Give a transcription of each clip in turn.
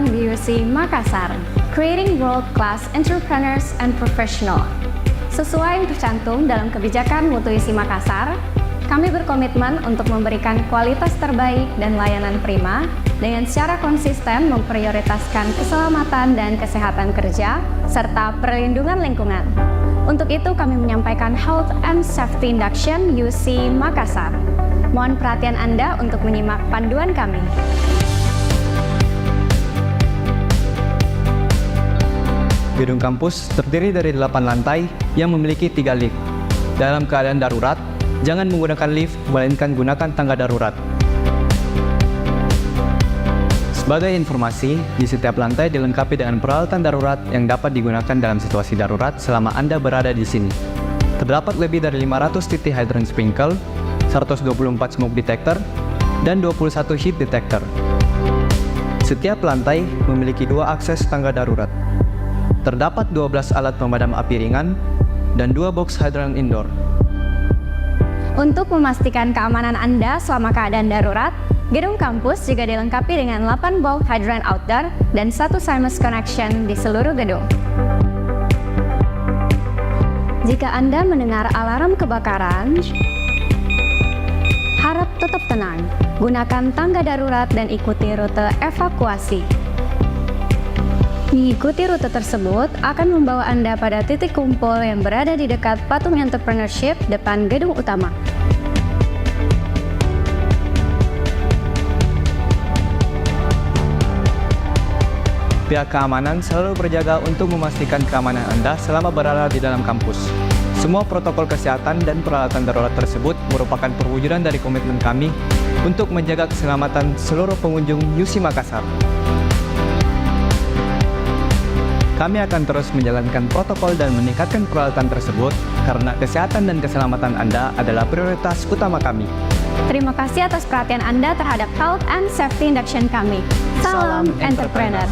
datang di UC Makassar, Creating World-Class Entrepreneurs and Professionals. Sesuai yang tercantum dalam kebijakan mutu UC Makassar, kami berkomitmen untuk memberikan kualitas terbaik dan layanan prima dengan secara konsisten memprioritaskan keselamatan dan kesehatan kerja serta perlindungan lingkungan. Untuk itu kami menyampaikan Health and Safety Induction UC Makassar. Mohon perhatian Anda untuk menyimak panduan kami. Gedung kampus terdiri dari 8 lantai yang memiliki 3 lift. Dalam keadaan darurat, jangan menggunakan lift, melainkan gunakan tangga darurat. Sebagai informasi, di setiap lantai dilengkapi dengan peralatan darurat yang dapat digunakan dalam situasi darurat selama Anda berada di sini. Terdapat lebih dari 500 titik hydrant sprinkle, 124 smoke detector, dan 21 heat detector. Setiap lantai memiliki 2 akses tangga darurat. Terdapat 12 alat pemadam api ringan dan 2 box hydrant indoor. Untuk memastikan keamanan Anda selama keadaan darurat, gedung kampus juga dilengkapi dengan 8 bulk hydrant outdoor dan 1 seamless connection di seluruh gedung. Jika Anda mendengar alarm kebakaran, harap tetap tenang. Gunakan tangga darurat dan ikuti rute evakuasi. Mengikuti rute tersebut akan membawa Anda pada titik kumpul yang berada di dekat patung Entrepreneurship depan gedung utama. Pihak keamanan selalu berjaga untuk memastikan keamanan Anda selama berada di dalam kampus. Semua protokol kesehatan dan peralatan darurat tersebut merupakan perwujudan dari komitmen kami untuk menjaga keselamatan seluruh pengunjung UC Makassar. Kami akan terus menjalankan protokol dan meningkatkan peralatan tersebut karena kesehatan dan keselamatan Anda adalah prioritas utama kami. Terima kasih atas perhatian Anda terhadap Health and Safety Induction kami. Salam Entrepreneur.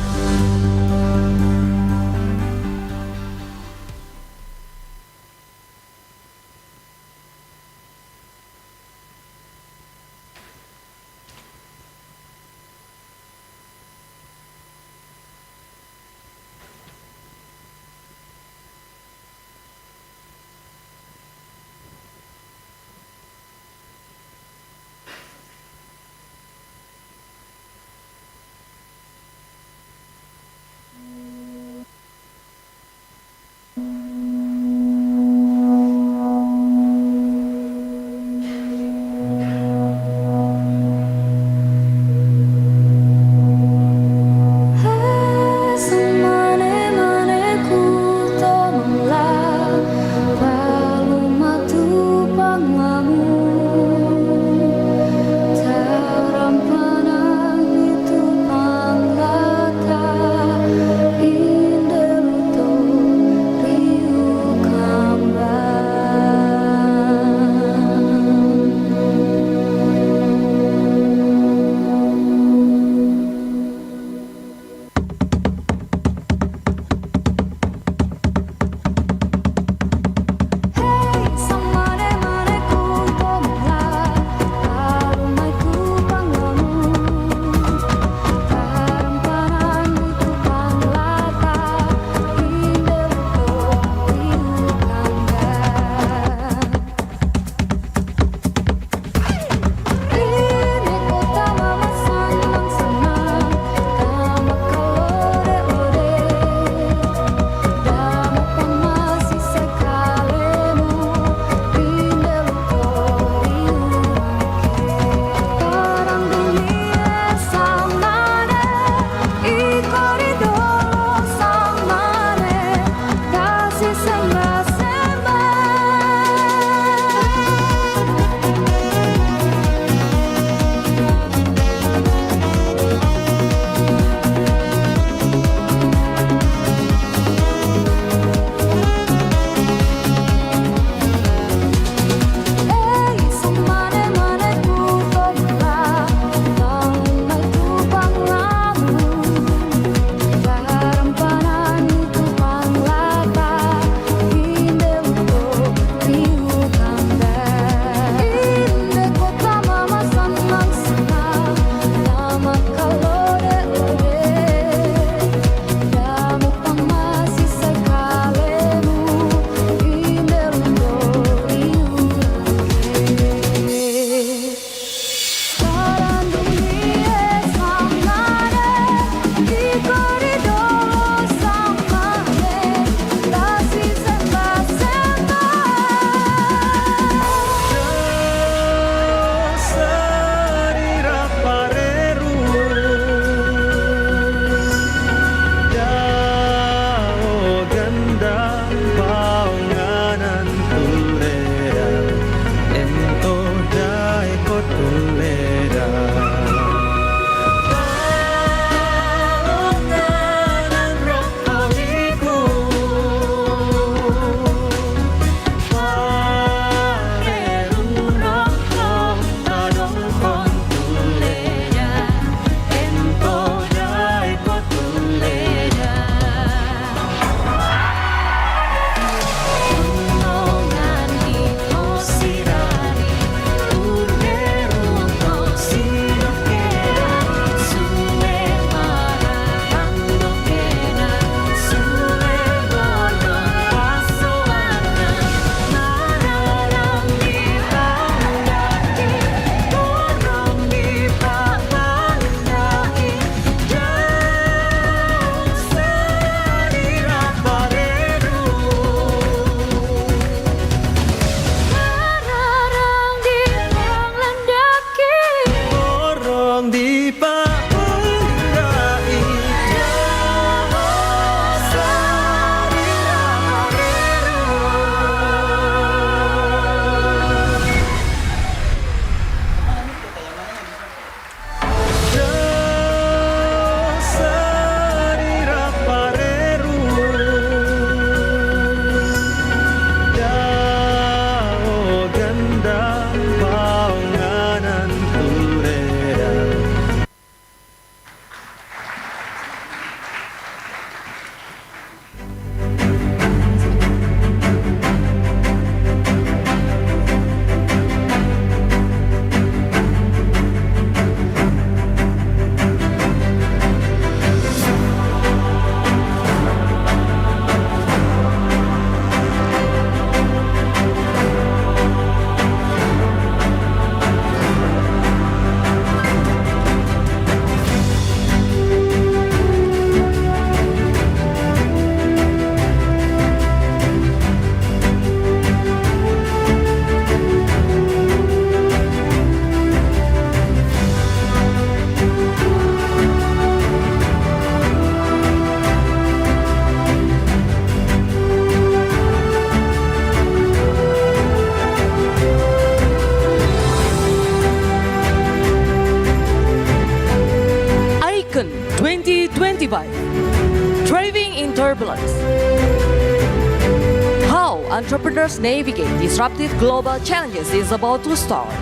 Entrepreneurs Navigate Disruptive Global Challenges is about to start.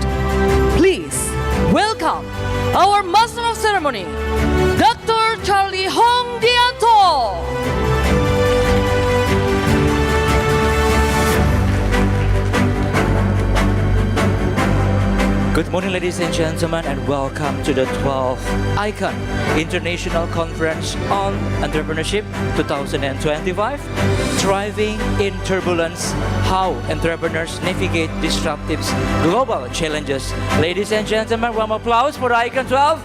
Please welcome our Master of Ceremony, Dr. Charlie Hong Dianto. Good morning, ladies and gentlemen, and welcome to the 12th ICOEN International Conference on Entrepreneurship 2025, Thriving in Turbulence, How Entrepreneurs Navigate Disruptive Global Challenges. Ladies and gentlemen, warm applause for ICOEN 12.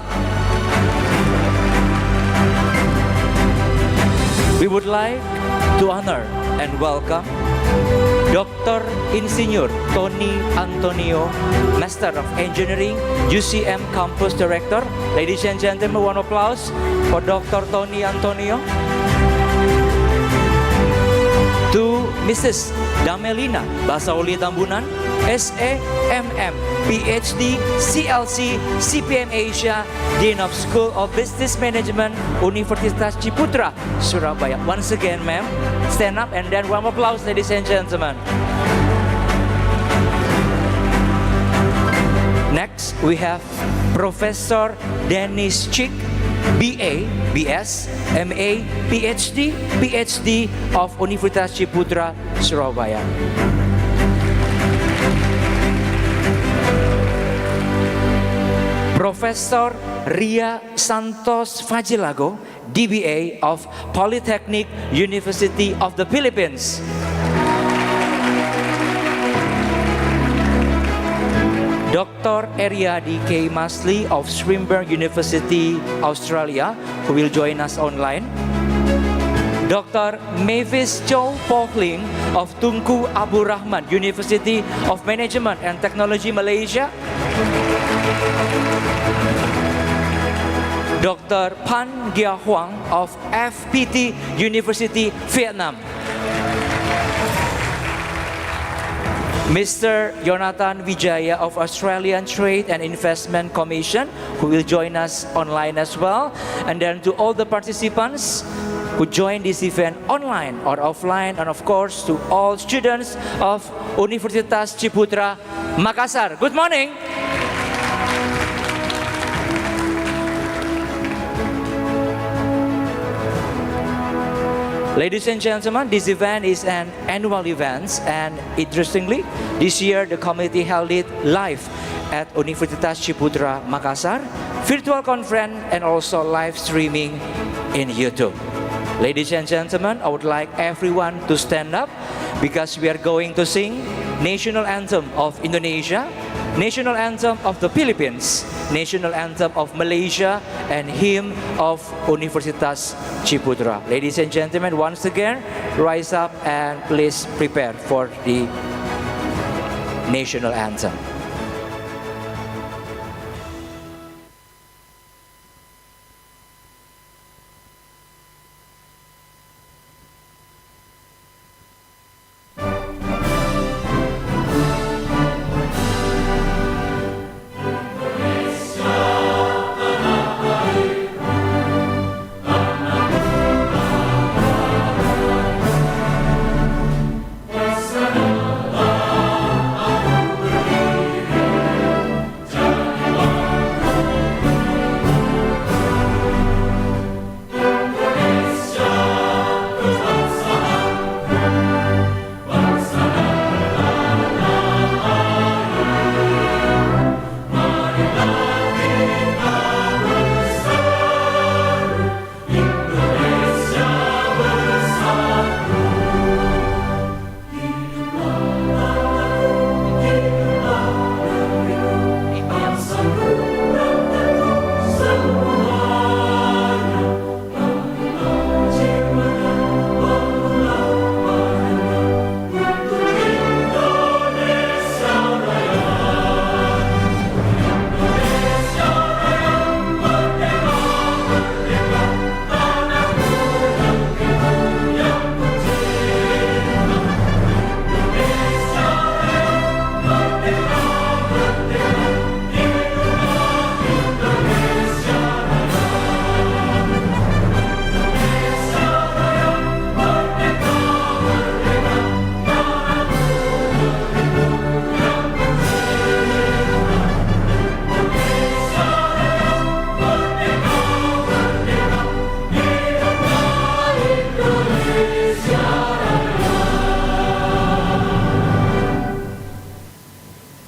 We would like to honor and welcome Dr. Insinyur Tony Antonio, Master of Engineering, UCM Campus Director. Ladies and gentlemen, one applause for Dr. Tony Antonio. To Mrs. Damelina Basauli Tambunan, SAMM, PhD, CLC, CPM Asia, Dean of School of Business Management, Universitas Ciputra, Surabaya. Once again, ma'am, stand up and then one applause, ladies and gentlemen. Next, we have Professor Dennis Chick, BA, BS, MA, PhD of Universitas Ciputra, Surabaya. Professor Ria Fajilago, DBA of Polytechnic University of the Philippines. Dr. Ariadi Masley of Swinburne University, Australia, who will join us online. Dr. Mavis Chow of Tunku Abu Rahman University of Management and Technology, Malaysia. Dr. Phan Gia Hoang of FPT University, Vietnam. Mr. Yonathan Wijaya of Australian Trade and Investment Commission, who will join us online as well. And then to all the participants who join this event online or offline, and of course to all students of Universitas Ciputra, Makassar. Good morning. Ladies and gentlemen, this event is an annual event, and interestingly, this year the committee held it live at Universitas Ciputra, Makassar, virtual conference and also live streaming in YouTube. Ladies and gentlemen, I would like everyone to stand up because we are going to sing National Anthem of Indonesia, National Anthem of the Philippines, National Anthem of Malaysia, and Hymn of Universitas Ciputra. Ladies and gentlemen, once again, rise up and please prepare for the National Anthem.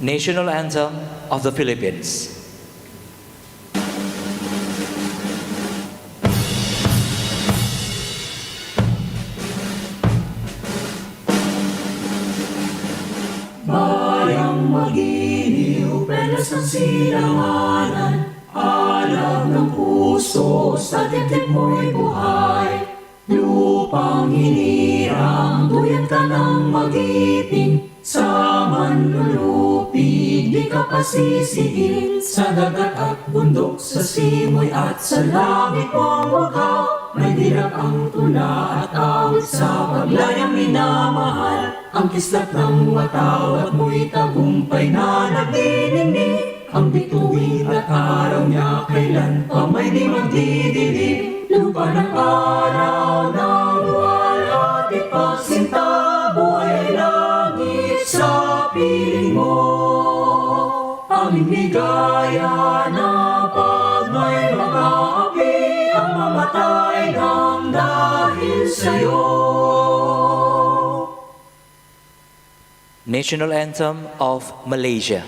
National Anthem of the Philippines. Bayang magiliw, pelas ng silanganan, alam ng puso, sa dibdib mo'y buhay. Lupang hinirang, duyan ka ng mag-iping, sa manlulupig, di ka pasisihin. Sa dagat at bundok, sa simoy at sa langit mong wagaw, may dirap ang tuna at awit sa paglayang minamahal. Ang kislat ng watawat mo'y tagumpay na nagdiningning. Ang bituin at araw niya kailan pa may di magdidilim. Lupa ng araw ng wala di pagsinta, buhay langit sa piling mo. Aming ligaya na pag may mga api, ang mamatay ng dahil sa'yo. National Anthem of Malaysia.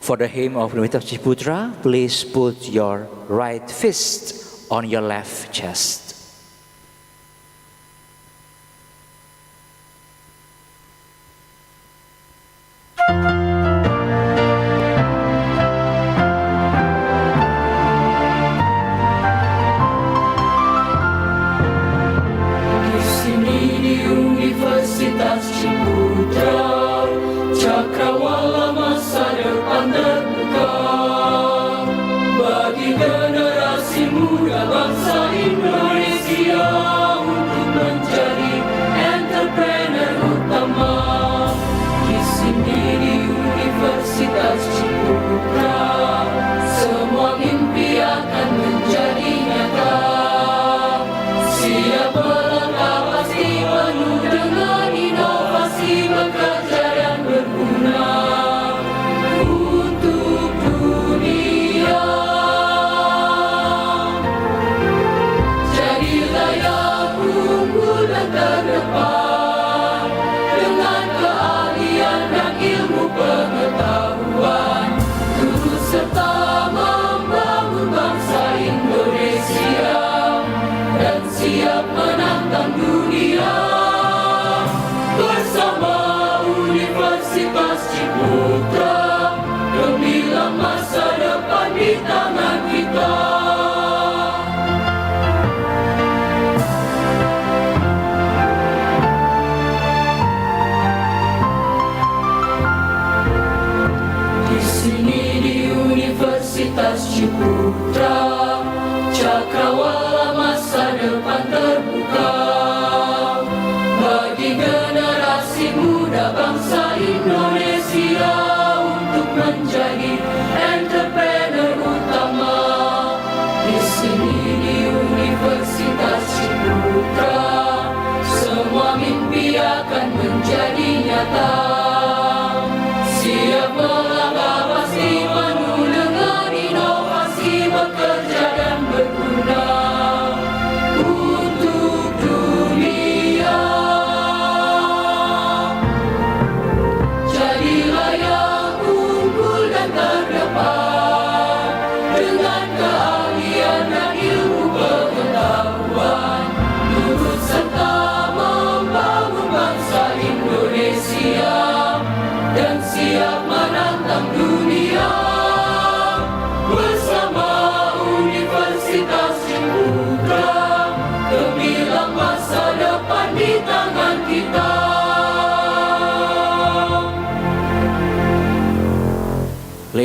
For the hymn of Universitas Ciputra, please put your right fist on your left chest. Di sini di Universitas Ciputra, cakrawala masa depan terbuka bagi generasi muda bangsa Indonesia untuk menjadi entrepreneur utama. Di sini di Universitas Ciputra, semua mimpi akan menjadi nyata. Siap melangkah pasti penuh dengan inovasi, bekerja dan berguna untuk dunia. Jadilah yang unggul dan terdepan dengan keahlian dan ilmu pengetahuan, turut serta membangun bangsa Indonesia dan siap menantang dunia. Bersama Universitas Ciputra, gemilang masa depan di tangan kita. Di sini di Universitas Ciputra, cakrawala masa depan terbuka bagi generasi muda bangsa Indonesia untuk menjadi entrepreneur utama. Di sini di Universitas Ciputra, semua mimpi akan menjadi nyata. Siap melangkah pasti penuh dengan inovasi, bekerja dan berguna untuk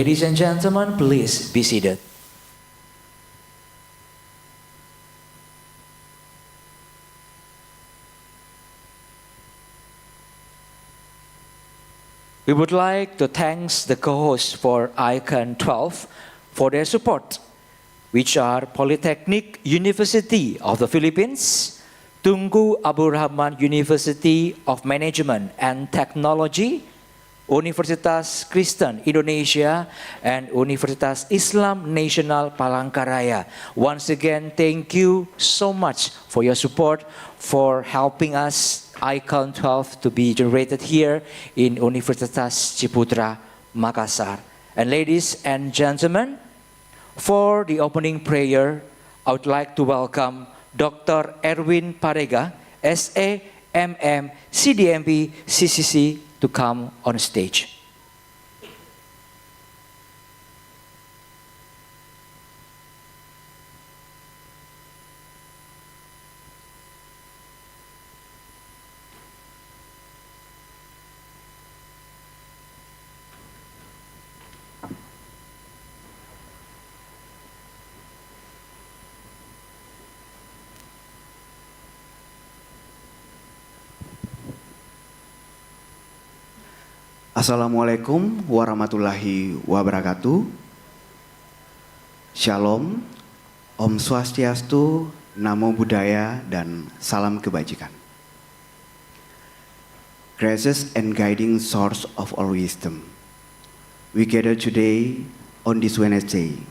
Ladies and gentlemen, please be seated. We would like to thank the co-hosts for ICOEN XII for their support, which are Polytechnic University of the Philippines, Tunku Abdul Rahman University of Management and Technology, Universitas Kristen Indonesia, and Universitas Islam Nasional Palangka Raya. Once again, thank you so much for your support, for helping us ICOEN XII to be generated here in Universitas Ciputra, Makassar. And ladies and gentlemen, for the opening prayer, I would like to welcome Dr. Erwin Parega, SA, MM, CDMP, CCC, to come on stage. Assalamualaikum warahmatullahi wabarakatuh. Shalom, Om Swastiastu, Namo Buddhaya, dan salam kebajikan. Gracious and guiding source of all wisdom, we gather today on this Wednesday,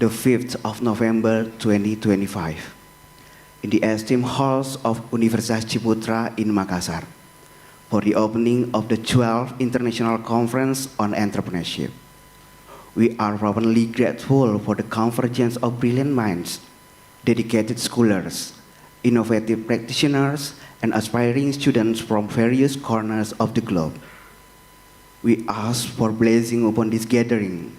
the 5th of November 2025, in the esteemed halls of Universitas Ciputra in Makassar, for the opening of the 12th International Conference on Entrepreneurship. We are profoundly grateful for the convergence of brilliant minds, dedicated scholars, innovative practitioners, and aspiring students from various corners of the globe. We ask for blessing upon this gathering.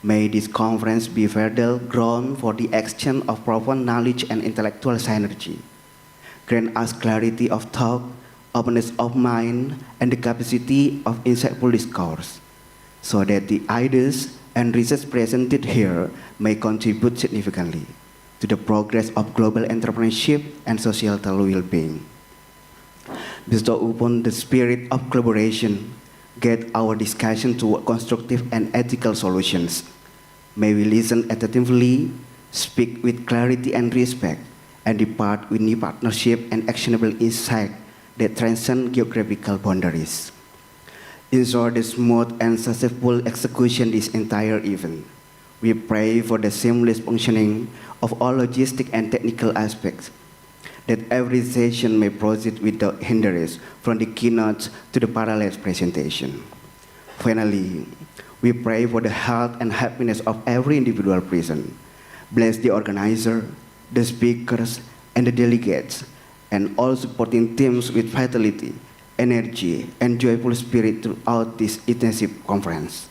May this conference be fertile ground for the exchange of profound knowledge and intellectual synergy. Grant us clarity of thought, openness of mind, and the capacity of insightful discourse, so that the ideas and research presented here may contribute significantly to the progress of global entrepreneurship and societal well-being. Bestow upon the spirit of collaboration, guide our discussion toward constructive and ethical solutions. May we listen attentively, speak with clarity and respect, and depart with new partnership and actionable insight that transcend geographical boundaries. Ensure the smooth and successful execution of this entire event. We pray for the seamless functioning of all logistic and technical aspects, that every session may proceed without hindrance from the keynote to the parallel presentation. Finally, we pray for the health and happiness of every individual present. Bless the organizer, the speakers, and the delegates, and all supporting teams with vitality, energy, and joyful spirit throughout this intensive conference.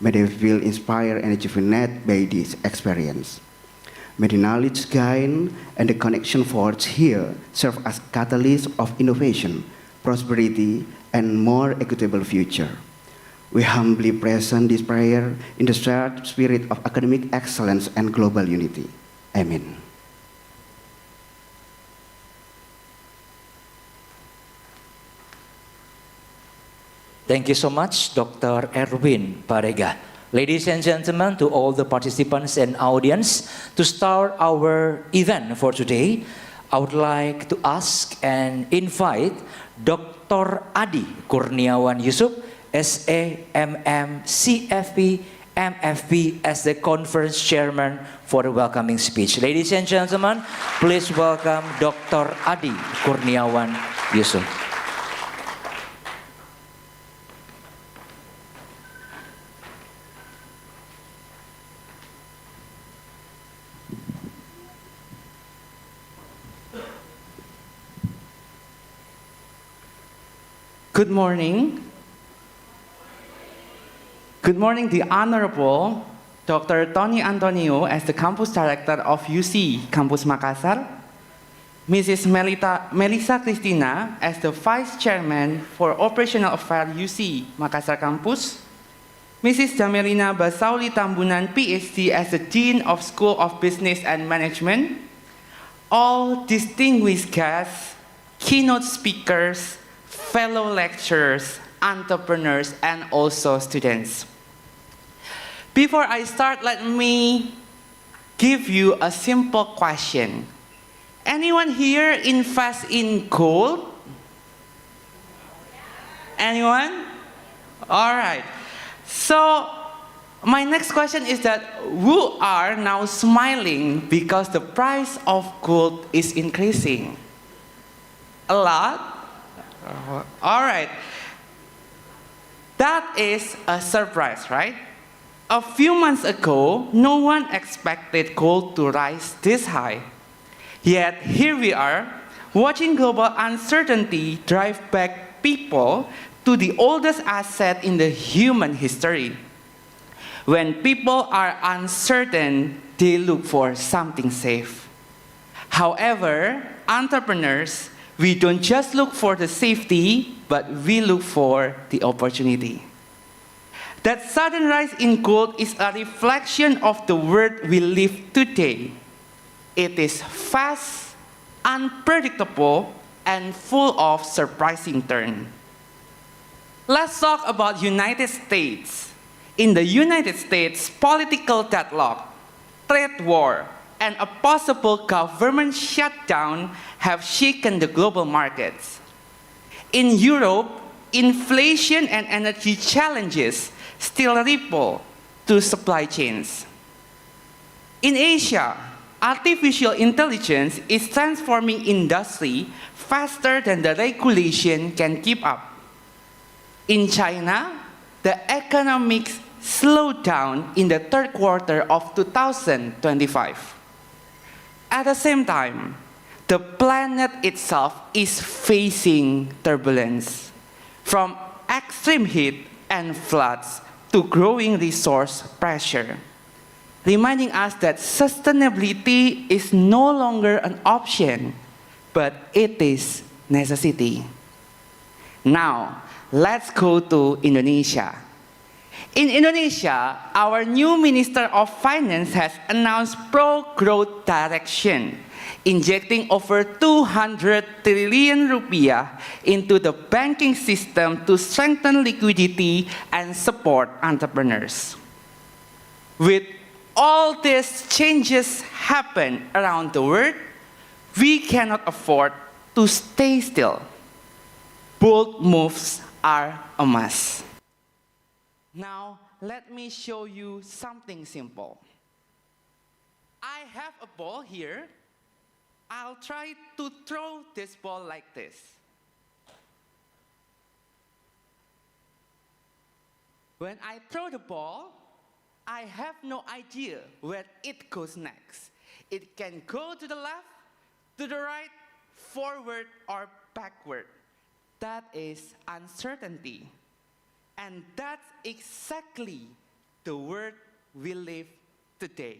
May they feel inspired and rejuvenated by this experience. May the knowledge gained and the connection forged here serve as catalysts of innovation, prosperity, and more equitable future. We humbly present this prayer in the shared spirit of academic excellence and global unity. Amen. Thank you so much, Dr. Erwin Parega. Ladies and gentlemen, to all the participants and audience, to start our event for today, I would like to ask and invite Dr. Adi Kurniawan Yusuf, SA, MM, CFP, MFP as the conference chairman for the welcoming speech. Ladies and gentlemen, please welcome Dr. Adi Kurniawan Yusuf. Good morning. Good morning, the Honorable Dr. Tony Antonio as the Campus Director of UC Campus Makassar, Mrs. Melissa Cristina as the Vice Chairman for Operational Affairs UC Makassar Campus, Mrs. Jamelina Basauli Tambunan, PhD, as the Dean of School of Business and Management, all distinguished guests, keynote speakers, fellow lecturers, entrepreneurs, and also students. Before I start, let me give you a simple question. Anyone here invest in gold? Anyone? All right. So my next question is that who are now smiling because the price of gold is increasing? A lot? All right. That is a surprise, right? A few months ago, no one expected gold to rise this high. Yet here we are, watching global uncertainty drive back people to the oldest asset in the human history. When people are uncertain, they look for something safe. However, entrepreneurs, we don't just look for the safety, but we look for the opportunity. That sudden rise in gold is a reflection of the world we live today. It is fast, unpredictable, and full of surprising turns. Let's talk about United States. In the United States, political deadlock, trade war, and a possible government shutdown have shaken the global markets. In Europe, inflation and energy challenges still ripple through supply chains. In Asia, artificial intelligence is transforming industry faster than the regulation can keep up. In China, the economic slowdown in the third quarter of 2025. At the same time, the planet itself is facing turbulence, from extreme heat and floods to growing resource pressure, reminding us that sustainability is no longer an option, but it is necessity. Now, let's go to Indonesia. In Indonesia, our new Minister of Finance has announced pro-growth direction, injecting over 200 trillion rupiah into the banking system to strengthen liquidity and support entrepreneurs. With all these changes happen around the world, we cannot afford to stay still. Bold moves are a must. Now, let me show you something simple. I have a ball here. I'll try to throw this ball like this. When I throw the ball, I have no idea where it goes next. It can go to the left, to the right, forward, or backward. That is uncertainty. And that's exactly the world we live today.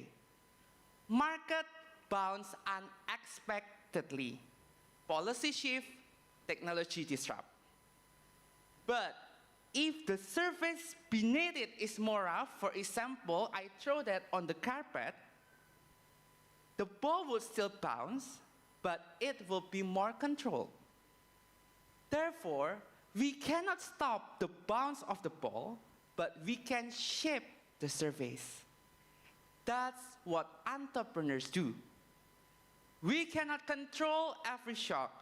Market bounce unexpectedly. Policy shift, technology disrupt. But if the surface beneath it is more rough, for example, I throw that on the carpet, the ball will still bounce, but it will be more controlled. Therefore, we cannot stop the bounce of the ball, but we can shape the surface. That's what entrepreneurs do. We cannot control every shock,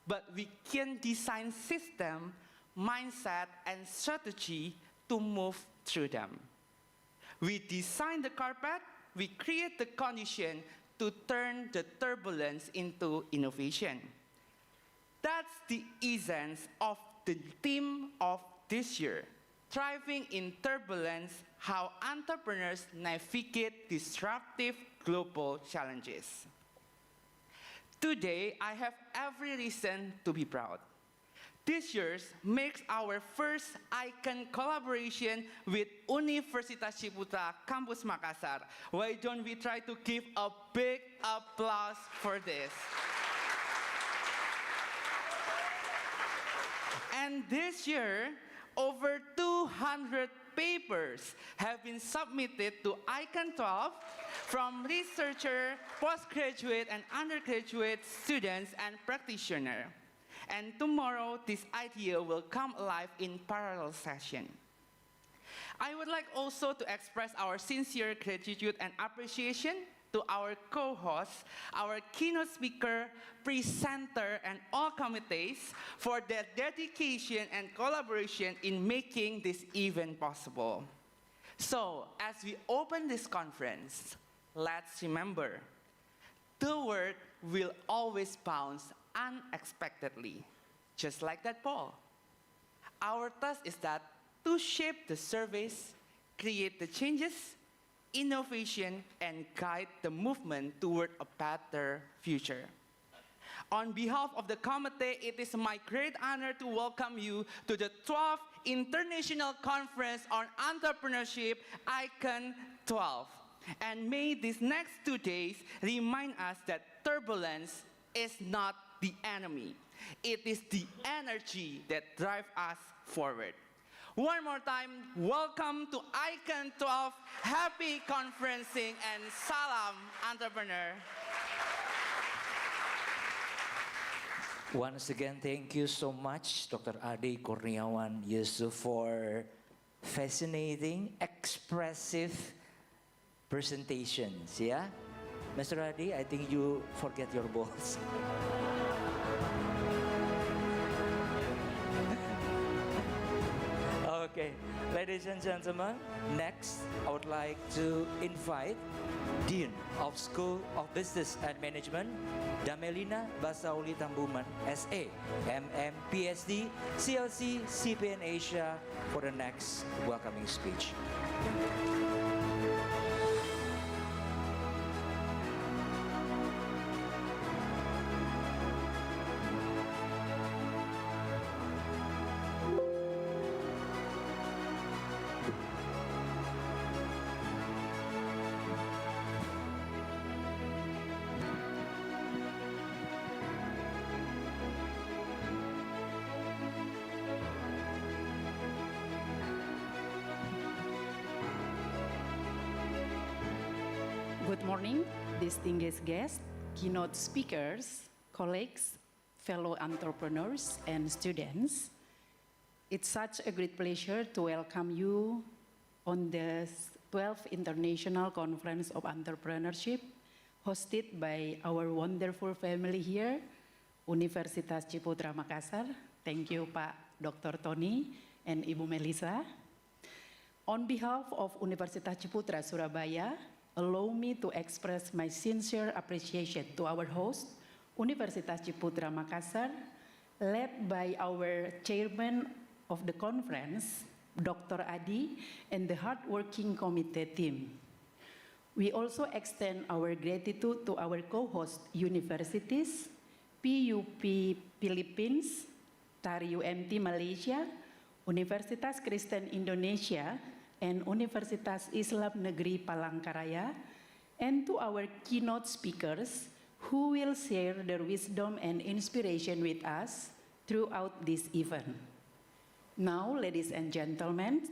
but we can design system, mindset, and strategy to move through them. We design the carpet, we create the condition to turn the turbulence into innovation. That's the essence of the theme of this year, Thriving in Turbulence, how entrepreneurs navigate disruptive global challenges. Today, I have every reason to be proud. This year makes our first ICOEN collaboration with Universitas Ciputra, Campus Makassar. Why don't we try to give a big applause for this? And this year, over 200 papers have been submitted to ICOEN XII from researcher, postgraduate, and undergraduate students and practitioners. And tomorrow, this idea will come alive in parallel session. I would like also to express our sincere gratitude and appreciation to our co-hosts, our keynote speaker, presenter, and all committees for their dedication and collaboration in making this event possible. So, as we open this conference, let's remember, the world will always bounce unexpectedly, just like that ball. Our task is that to shape the service, create the changes, innovation, and guide the movement toward a better future. On behalf of the committee, it is my great honor to welcome you to the 12th International Conference on Entrepreneurship, ICOEN XII. And may these next 2 days remind us that turbulence is not the enemy. It is the energy that drives us forward. One more time, welcome to ICOEN XII, happy conferencing, and salam entrepreneur. Once again, thank you so much, Dr. Ade Kurniawan Yusuf, for fascinating, expressive presentations, yeah? Mr. Ade, I think you forget your balls. Okay, ladies and gentlemen, next I would like to invite Dean of School of Business and Management, Damelina Basauli Tambuman, SA, MM, PhD, CLC, CPN Asia, for the next welcoming speech. Good morning, distinguished guests, keynote speakers, colleagues, fellow entrepreneurs, and students. It's such a great pleasure to welcome you on the 12th International Conference of Entrepreneurship, hosted by our wonderful family here, Universitas Ciputra Makassar. Thank you, Pak Dr. Tony and Ibu Melissa. On behalf of Universitas Ciputra Surabaya, allow me to express my sincere appreciation to our host, Universitas Ciputra Makassar, led by our chairman of the conference, Dr. Adi, and the hardworking committee team. We also extend our gratitude to our co-host universities, PUP Philippines, TAR-UMT Malaysia, Universitas Kristen Indonesia, and Universitas Islam Negeri Palangka Raya, and to our keynote speakers who will share their wisdom and inspiration with us throughout this event. Now, ladies and gentlemen,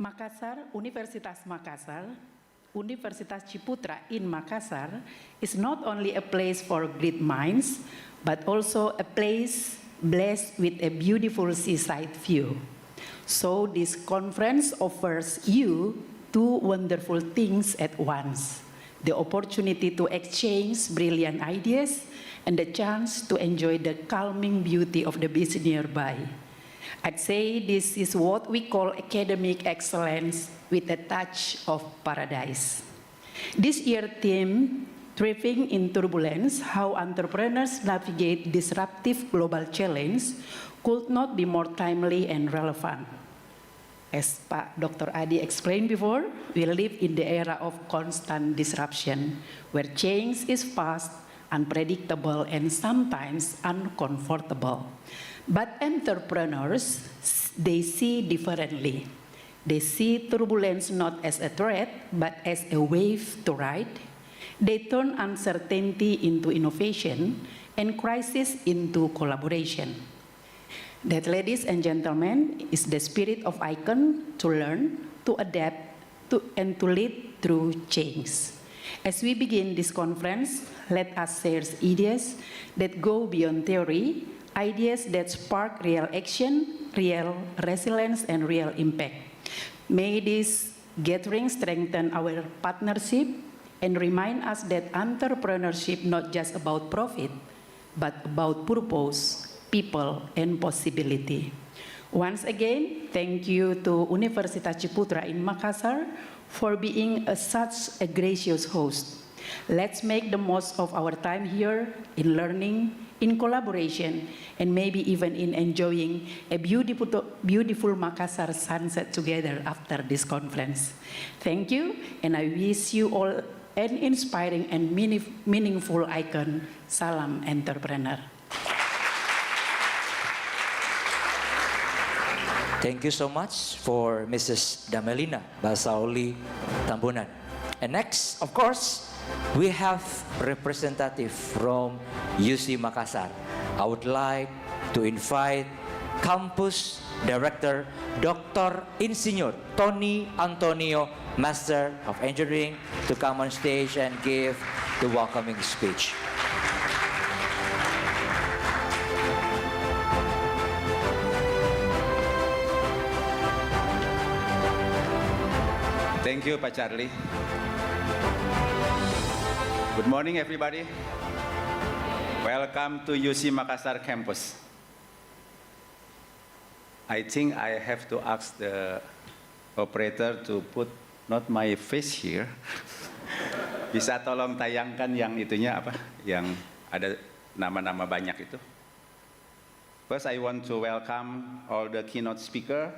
Makassar, Universitas Makassar, Universitas Ciputra in Makassar is not only a place for great minds, but also a place blessed with a beautiful seaside view. So this conference offers you two wonderful things at once: the opportunity to exchange brilliant ideas and the chance to enjoy the calming beauty of the beach nearby. I'd say this is what we call academic excellence with a touch of paradise. This year's theme, Thriving in Turbulence, How Entrepreneurs Navigate Disruptive Global Challenge, could not be more timely and relevant. As Pak Dr. Adi explained before, we live in the era of constant disruption, where change is fast, unpredictable, and sometimes uncomfortable. But entrepreneurs, they see differently. They see turbulence not as a threat, but as a wave to ride. They turn uncertainty into innovation and crisis into collaboration. That, ladies and gentlemen, is the spirit of ICOEN: to learn, to adapt, and to lead through change. As we begin this conference, let us share ideas that go beyond theory, ideas that spark real action, real resilience, and real impact. May this gathering strengthen our partnership and remind us that entrepreneurship not just about profit, but about purpose, people, and possibility. Once again, thank you to Universitas Ciputra in Makassar for being such a gracious host. Let's make the most of our time here in learning, in collaboration, and maybe even in enjoying a beautiful Makassar sunset together after this conference. Thank you, and I wish you all an inspiring and meaningful ICOEN. Salam entrepreneur. Thank you so much for Mrs. Damelina Basauli Tambunan. And next, of course, we have representative from UC Makassar. I would like to invite Campus Director Dr. Insinyur Tony Antonio, Master of Engineering, to come on stage and give the welcoming speech. Thank you, Pak Charlie. Good morning, everybody. Welcome to UC Makassar campus. I think I have to ask the operator to put not my face here. Bisa tolong tayangkan yang itunya apa? Yang ada nama-nama banyak itu. First, I want to welcome all the keynote speaker,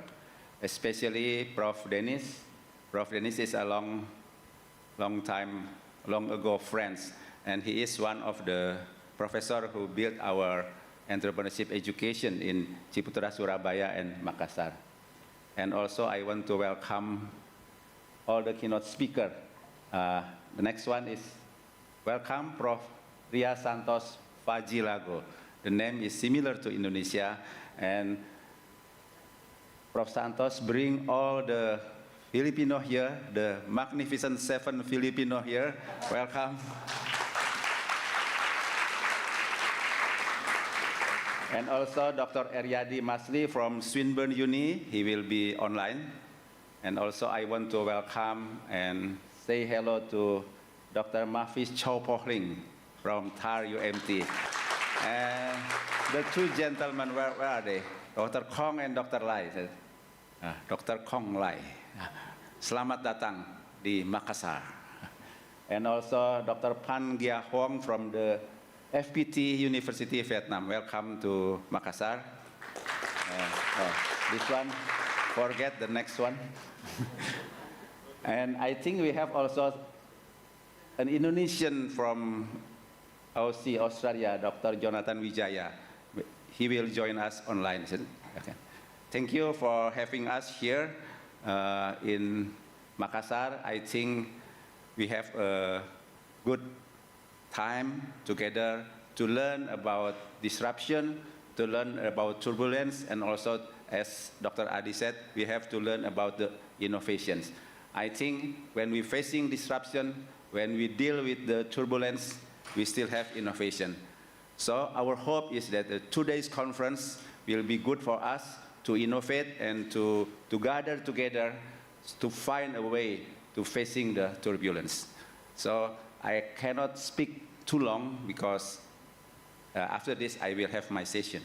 especially Prof. Dennis. Prof. Dennis is a long ago friends, and he is one of the professor who built our entrepreneurship education in Ciputra, Surabaya, and Makassar. And also I want to welcome all the keynote speaker. The next one is welcome Prof. Ria Fajilago. The name is similar to Indonesia, and Prof. Santos bring all the Filipino here, the magnificent 7 Filipino here. Welcome. And also Dr. Ariadi Masley from Swinburne Uni, he will be online. And also I want to welcome and say hello to Dr. Mavis Chow from TAR UMT. And the two gentlemen, where are they? Dr. Kong and Dr. Lai. Dr. Kong Lai. Selamat datang di Makassar. And also Dr. Phan Gia Hoang from the FPT University Vietnam. Welcome to Makassar. This one, forget the next one. And I think we have also an Indonesian from Aussie, Australia, Dr. Yonathan Wijaya. He will join us online. Okay. Thank you for having us here in Makassar. I think we have a good time together to learn about disruption, to learn about turbulence, and also, as Dr. Adi said, we have to learn about the innovations. I think when we're facing disruption, when we deal with the turbulence, we still have innovation. So our hope is that the 2 days conference will be good for us to innovate and to gather together to find a way to facing the turbulence. So I cannot speak too long because after this I will have my session.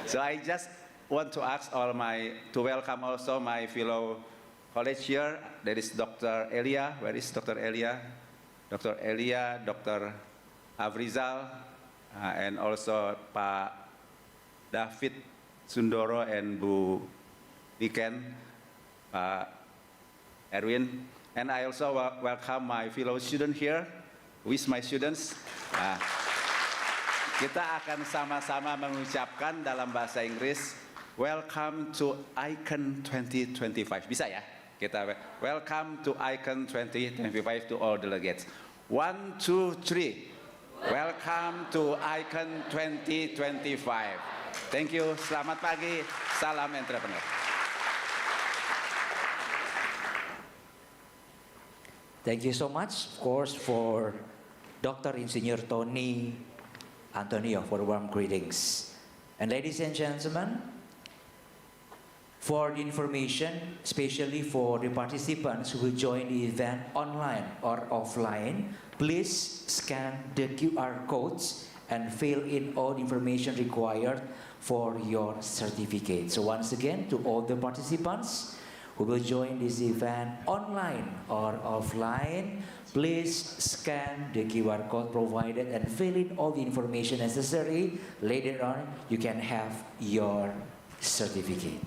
So I just want to ask to welcome also my fellow colleagues here. There is Dr. Elia. Where is Dr. Elia? Dr. Elia, Dr. Afrizal, and also Pak David Sundoro and Bu Niken, Erwin. And I also welcome my fellow student here. With my students. Kita akan sama-sama mengucapkan dalam bahasa Inggris, welcome to ICOEN 2025. Bisa ya? Kita welcome to ICOEN 2025 to all delegates. 1, 2, 3. Welcome to ICOEN 2025. Thank you. Selamat pagi. Salam entrepreneur. Thank you so much, of course, for Dr. Insinyur Tony Antonio for warm greetings. And ladies and gentlemen, for the information, especially for the participants who will join the event online or offline, please scan the QR codes and fill in all information required for your certificate. So once again, to all the participants who will join this event online or offline, please scan the QR code provided and fill in all the information necessary. Later on, you can have your certificate.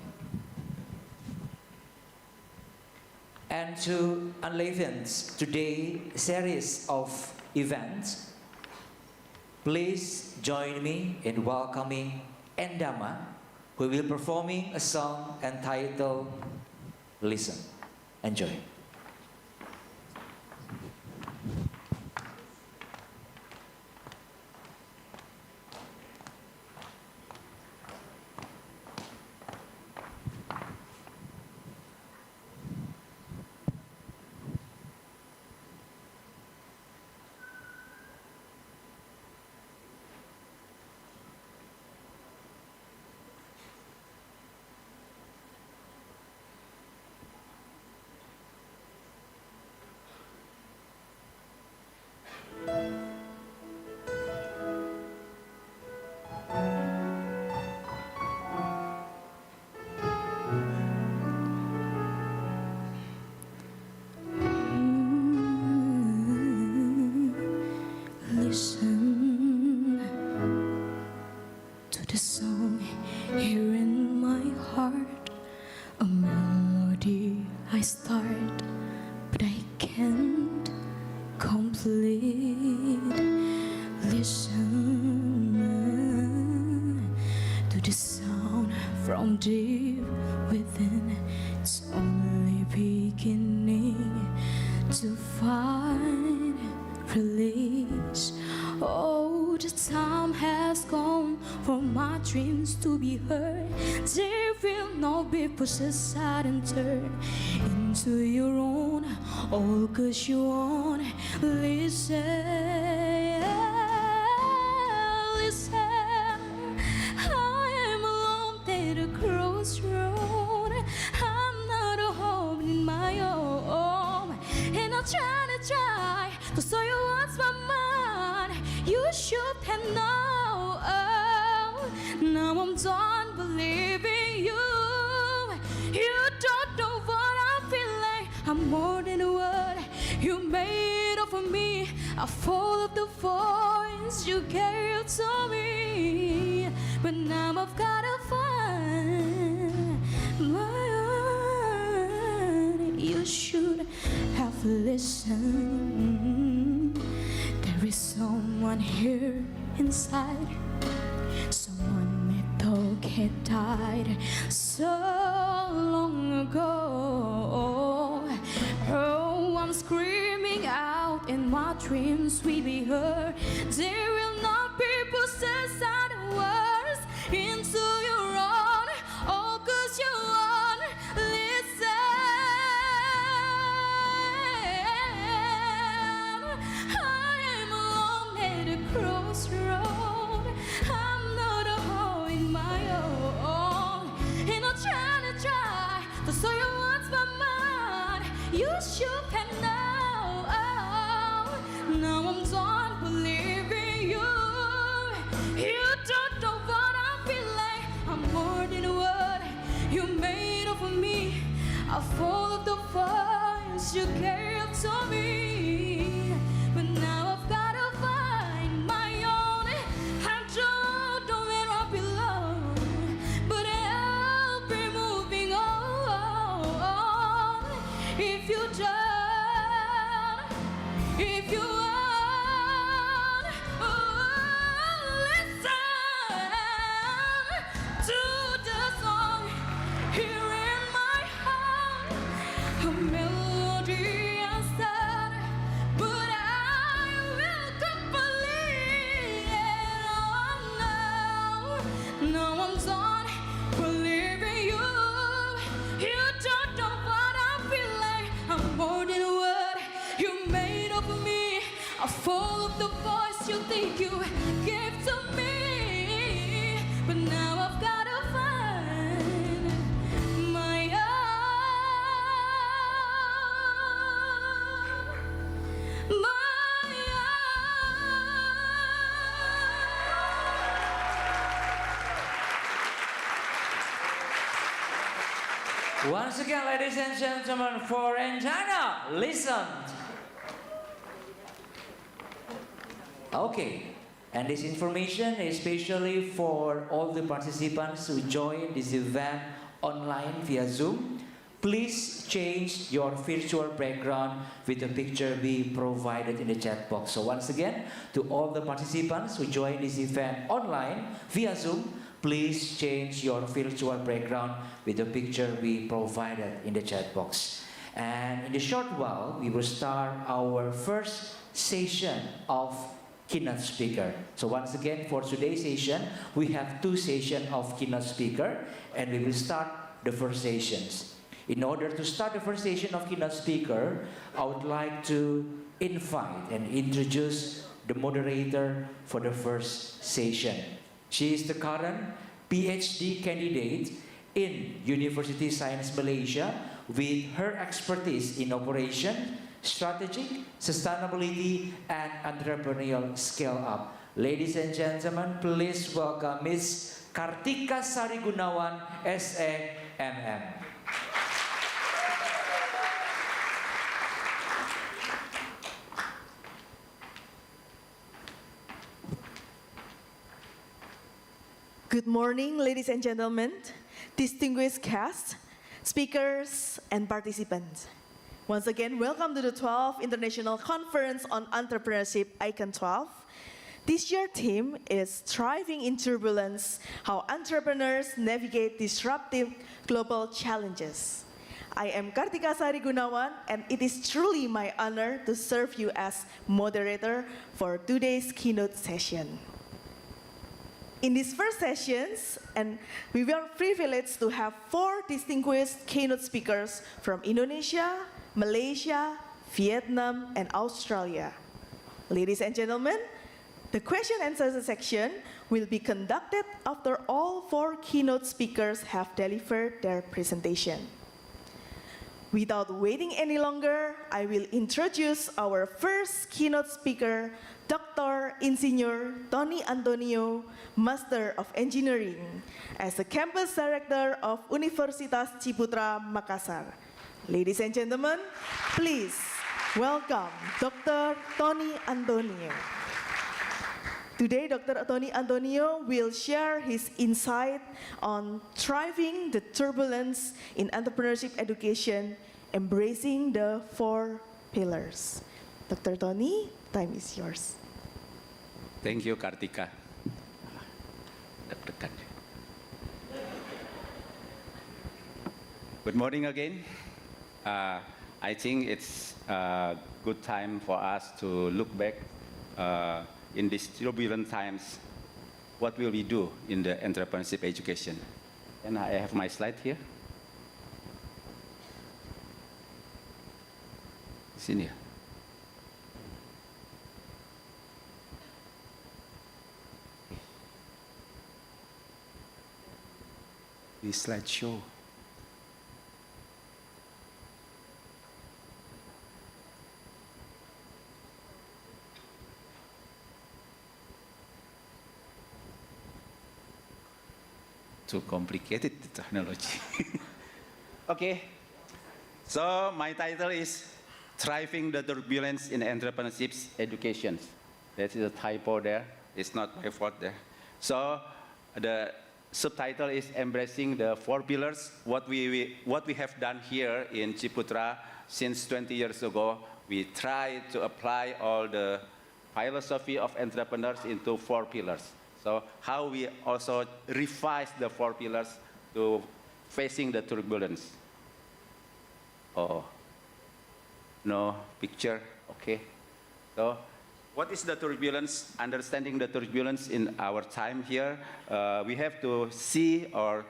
And to unleaven today's series of events, please join me in welcoming Endama, who will be performing a song entitled Listen. Enjoy. Listen to the song here in my heart, a melody I start, but I can't complete. Listen to the sound from deep within. It's only beginning to find release. Oh, the time has come for my dreams to be heard. There will not be pushed aside and turned into your own, all 'cause you want. Listen, listen. I am alone at a crossroad. I'm not a home in my own, and I'm trying to show you what's my mind. You should have known. Now I'm done believing you. You don't know what I feel like. I'm more than a word you made of me. I follow the voice you gave to me, but now I've gotta find my own. You should have listened. There is someone here inside. Someone we thought had died so long ago. Oh, I'm screaming out and my dreams will be heard. There will not be possessed words into your own, all 'cause you want. Listen, I am alone at a crossroad. I'm not a home in my own, and I'm trying to show you what's my mind. You should have known. Now I'm done believing you. You the voice you think you gave to me, but now I've gotta find my own. Once again, ladies and gentlemen, for Anjana, listen. Okay, and this information is especially for all the participants who join this event online via Zoom. Please change your virtual background with the picture be provided in the chat box. So once again, to all the participants who join this event online via Zoom, please change your virtual background with the picture be provided in the chat box. And in a short while, we will start our first session of keynote speaker. So once again, for today's session, we have two sessions of keynote speaker, and we will start the first sessions. In order to start the first session of keynote speaker, I would like to invite and introduce the moderator for the first session. She is the current PhD candidate in Universitas Science Malaysia with her expertise in operation, strategy, sustainability, and entrepreneurial scale-up. Ladies and gentlemen, please welcome Ms. Kartika Sari Gunawan, SA, MM. Good morning, ladies and gentlemen, distinguished guests, speakers, and participants. Once again, welcome to the 12th International Conference on Entrepreneurship, ICOEN XII. This year's theme is Thriving in Turbulence, How Entrepreneurs Navigate Disruptive Global Challenges. I am Kartika Sari Gunawan, and it is truly my honor to serve you as moderator for today's keynote session. In these first sessions, and we were privileged to have 4 distinguished keynote speakers from Indonesia, Malaysia, Vietnam, and Australia. Ladies and gentlemen, the question and answer section will be conducted after all 4 keynote speakers have delivered their presentation. Without waiting any longer, I will introduce our first keynote speaker, Dr. Insinyur Tony Antonio, Master of Engineering, as the Campus Director of Universitas Ciputra, Makassar. Ladies and gentlemen, please welcome Dr. Tony Antonio. Today, Dr. Tony Antonio will share his insight on thriving the turbulence in entrepreneurship education, embracing the 4 pillars. Dr. Tony, time is yours. Thank you, Kartika. Good morning again. I think it's a good time for us to look back in these turbulent times. What will we do in the entrepreneurship education? And I have my slide here. Sini. This slideshow. Too complicated technology. Okay, so my title is Thriving the Turbulence in Entrepreneurship Education. That is a typo there. It's not my fault there. So the subtitle is Embracing the 4 Pillars. What we have done here in Ciputra since 20 years ago, we try to apply all the philosophy of entrepreneurs into 4 pillars. So how we also revise the 4 pillars to facing the turbulence. Oh, no picture, okay. So what is the turbulence? Understanding the turbulence in our time here, we have to see or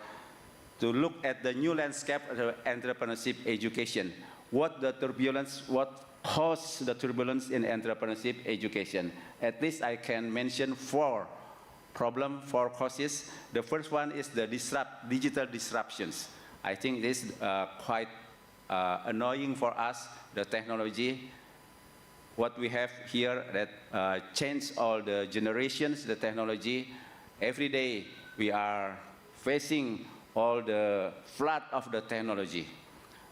to look at the new landscape of entrepreneurship education. What the turbulence, what cause the turbulence in entrepreneurship education. At least I can mention four causes. The first one is the digital disruptions. I think this is quite annoying for us, the technology. What we have here that change all the generations, the technology. Every day we are facing all the flood of the technology.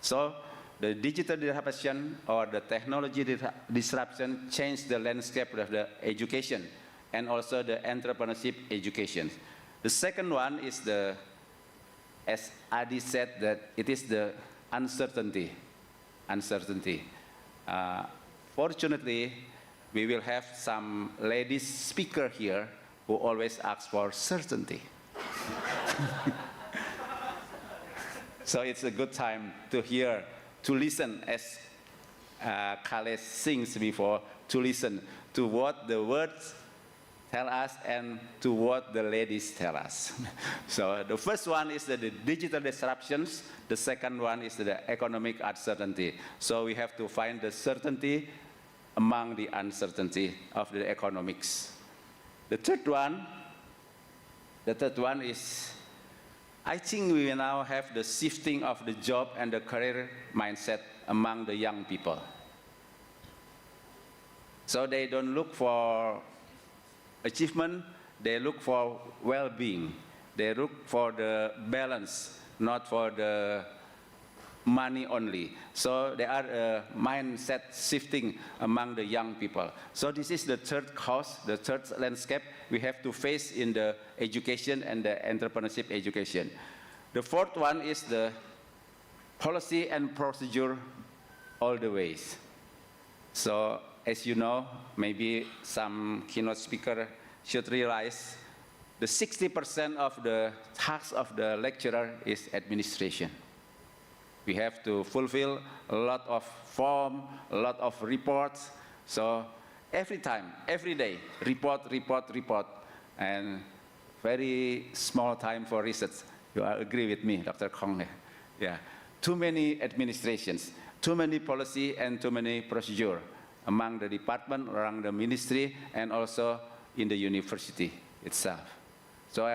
So the digital disruption or the technology disruption changed the landscape of the education and also the entrepreneurship education. The second one is the, as Adi said, that it is the uncertainty. Fortunately, we will have some ladies speaker here who always ask for certainty. So it's a good time to hear, to listen, as Khaled sings before, to listen to what the words tell us and to what the ladies tell us. So the first one is the digital disruptions. The second one is the economic uncertainty. So we have to find the certainty among the uncertainty of the economics. The third one is, I think we will now have the shifting of the job and the career mindset among the young people. So they don't look for achievement, they look for well-being. They look for the balance, not for the money only. So there are mindset shifting among the young people. So this is the third cause, the third landscape we have to face in the education and the entrepreneurship education. The fourth one is the policy and procedure all the ways. So as you know, maybe some keynote speaker should realize the 60% of the task of the lecturer is administration. We have to fulfill a lot of form, a lot of reports. So every time, every day, report, and very small time for research. You agree with me, Dr. Kong? Yeah. Too many administrations, too many policy, and too many procedure among the department, around the ministry, and also in the university itself. So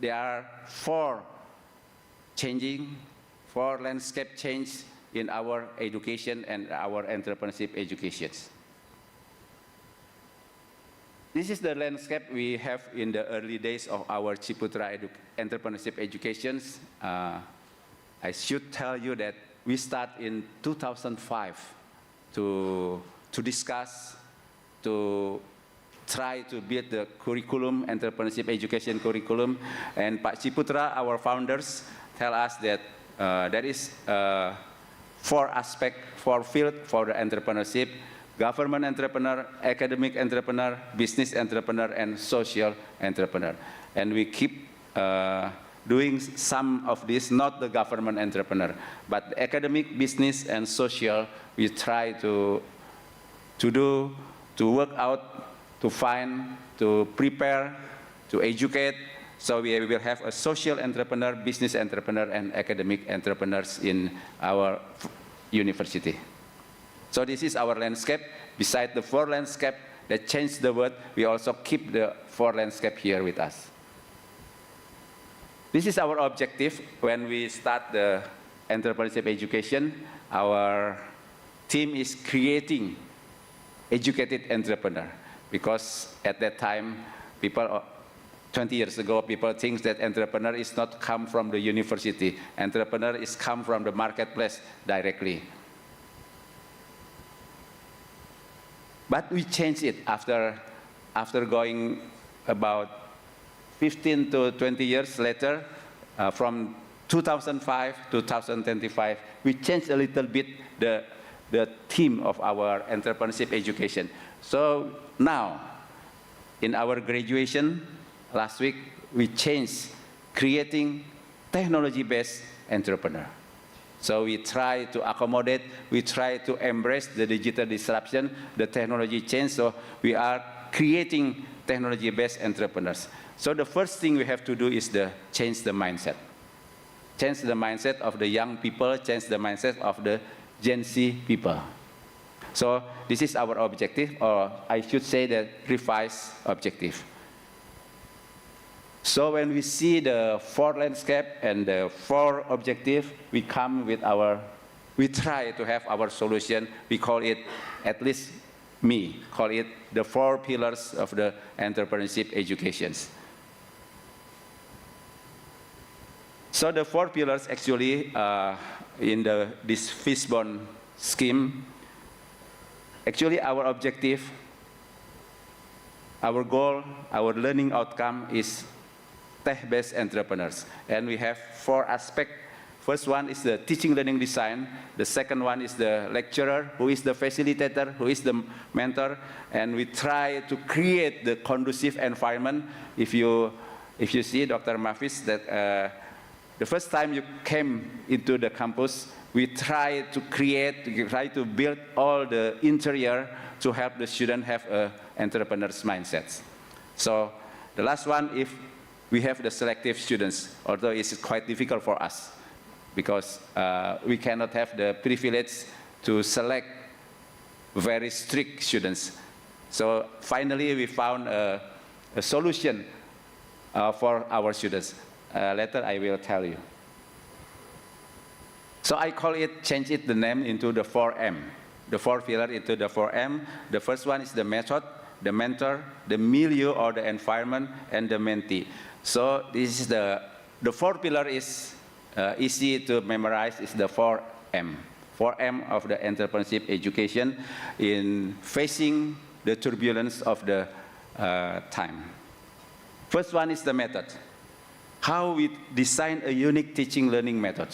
there are four landscape change in our education and our entrepreneurship educations. This is the landscape we have in the early days of our Ciputra entrepreneurship educations. I should tell you that we start in 2005 to discuss, to try to build the curriculum, entrepreneurship education curriculum. And Pak Ciputra, our founders, tell us that there is four fields for the entrepreneurship: government entrepreneur, academic entrepreneur, business entrepreneur, and social entrepreneur. And we keep doing some of this, not the government entrepreneur, but the academic, business, and social, we try to work out, to find, to prepare, to educate. So we will have a social entrepreneur, business entrepreneur, and academic entrepreneurs in our university. So this is our landscape. Besides the four landscape that changed the world, we also keep the four landscape here with us. This is our objective when we start the entrepreneurship education. Our team is creating educated entrepreneur, because at that time, 20 years ago, people think that entrepreneur is not come from the university. Entrepreneur is come from the marketplace directly. But we changed it after going about 15 to 20 years later, from 2005 to 2025, we changed a little bit the theme of our entrepreneurship education. So now, in our graduation last week, we changed creating technology-based entrepreneur. So we try to accommodate, we try to embrace the digital disruption, the technology change, so we are creating technology-based entrepreneurs. So the first thing we have to do is change the mindset. Change the mindset of the young people, change the mindset of the Gen Z people. So this is our objective, or I should say the revised objective. So when we see the 4 landscape and the 4 objective, we try to have our solution. We call it, at least me, call it the 4 pillars of the entrepreneurship educations. So the 4 pillars actually in this fishbone scheme, actually our objective, our goal, our learning outcome is tech-based entrepreneurs. And we have 4 aspects. First one is the teaching learning design. The second one is the lecturer, who is the facilitator, who is the mentor. And we try to create the conducive environment. If you see, Dr. Mavis, that the first time you came into the campus, we try to build all the interior to help the student have an entrepreneur's mindset. So the last one, if we have the selective students, although it's quite difficult for us because we cannot have the privilege to select very strict students. So finally, we found a solution for our students. Later, I will tell you. So I change the name into the 4M. The 4 pillars into the 4M. The first one is the method, the mentor, the milieu or the environment, and the mentee. So this is the 4 pillar is easy to memorize. Is the 4M. 4M of the entrepreneurship education in facing the turbulence of the time. First one is the method. How we design a unique teaching learning method.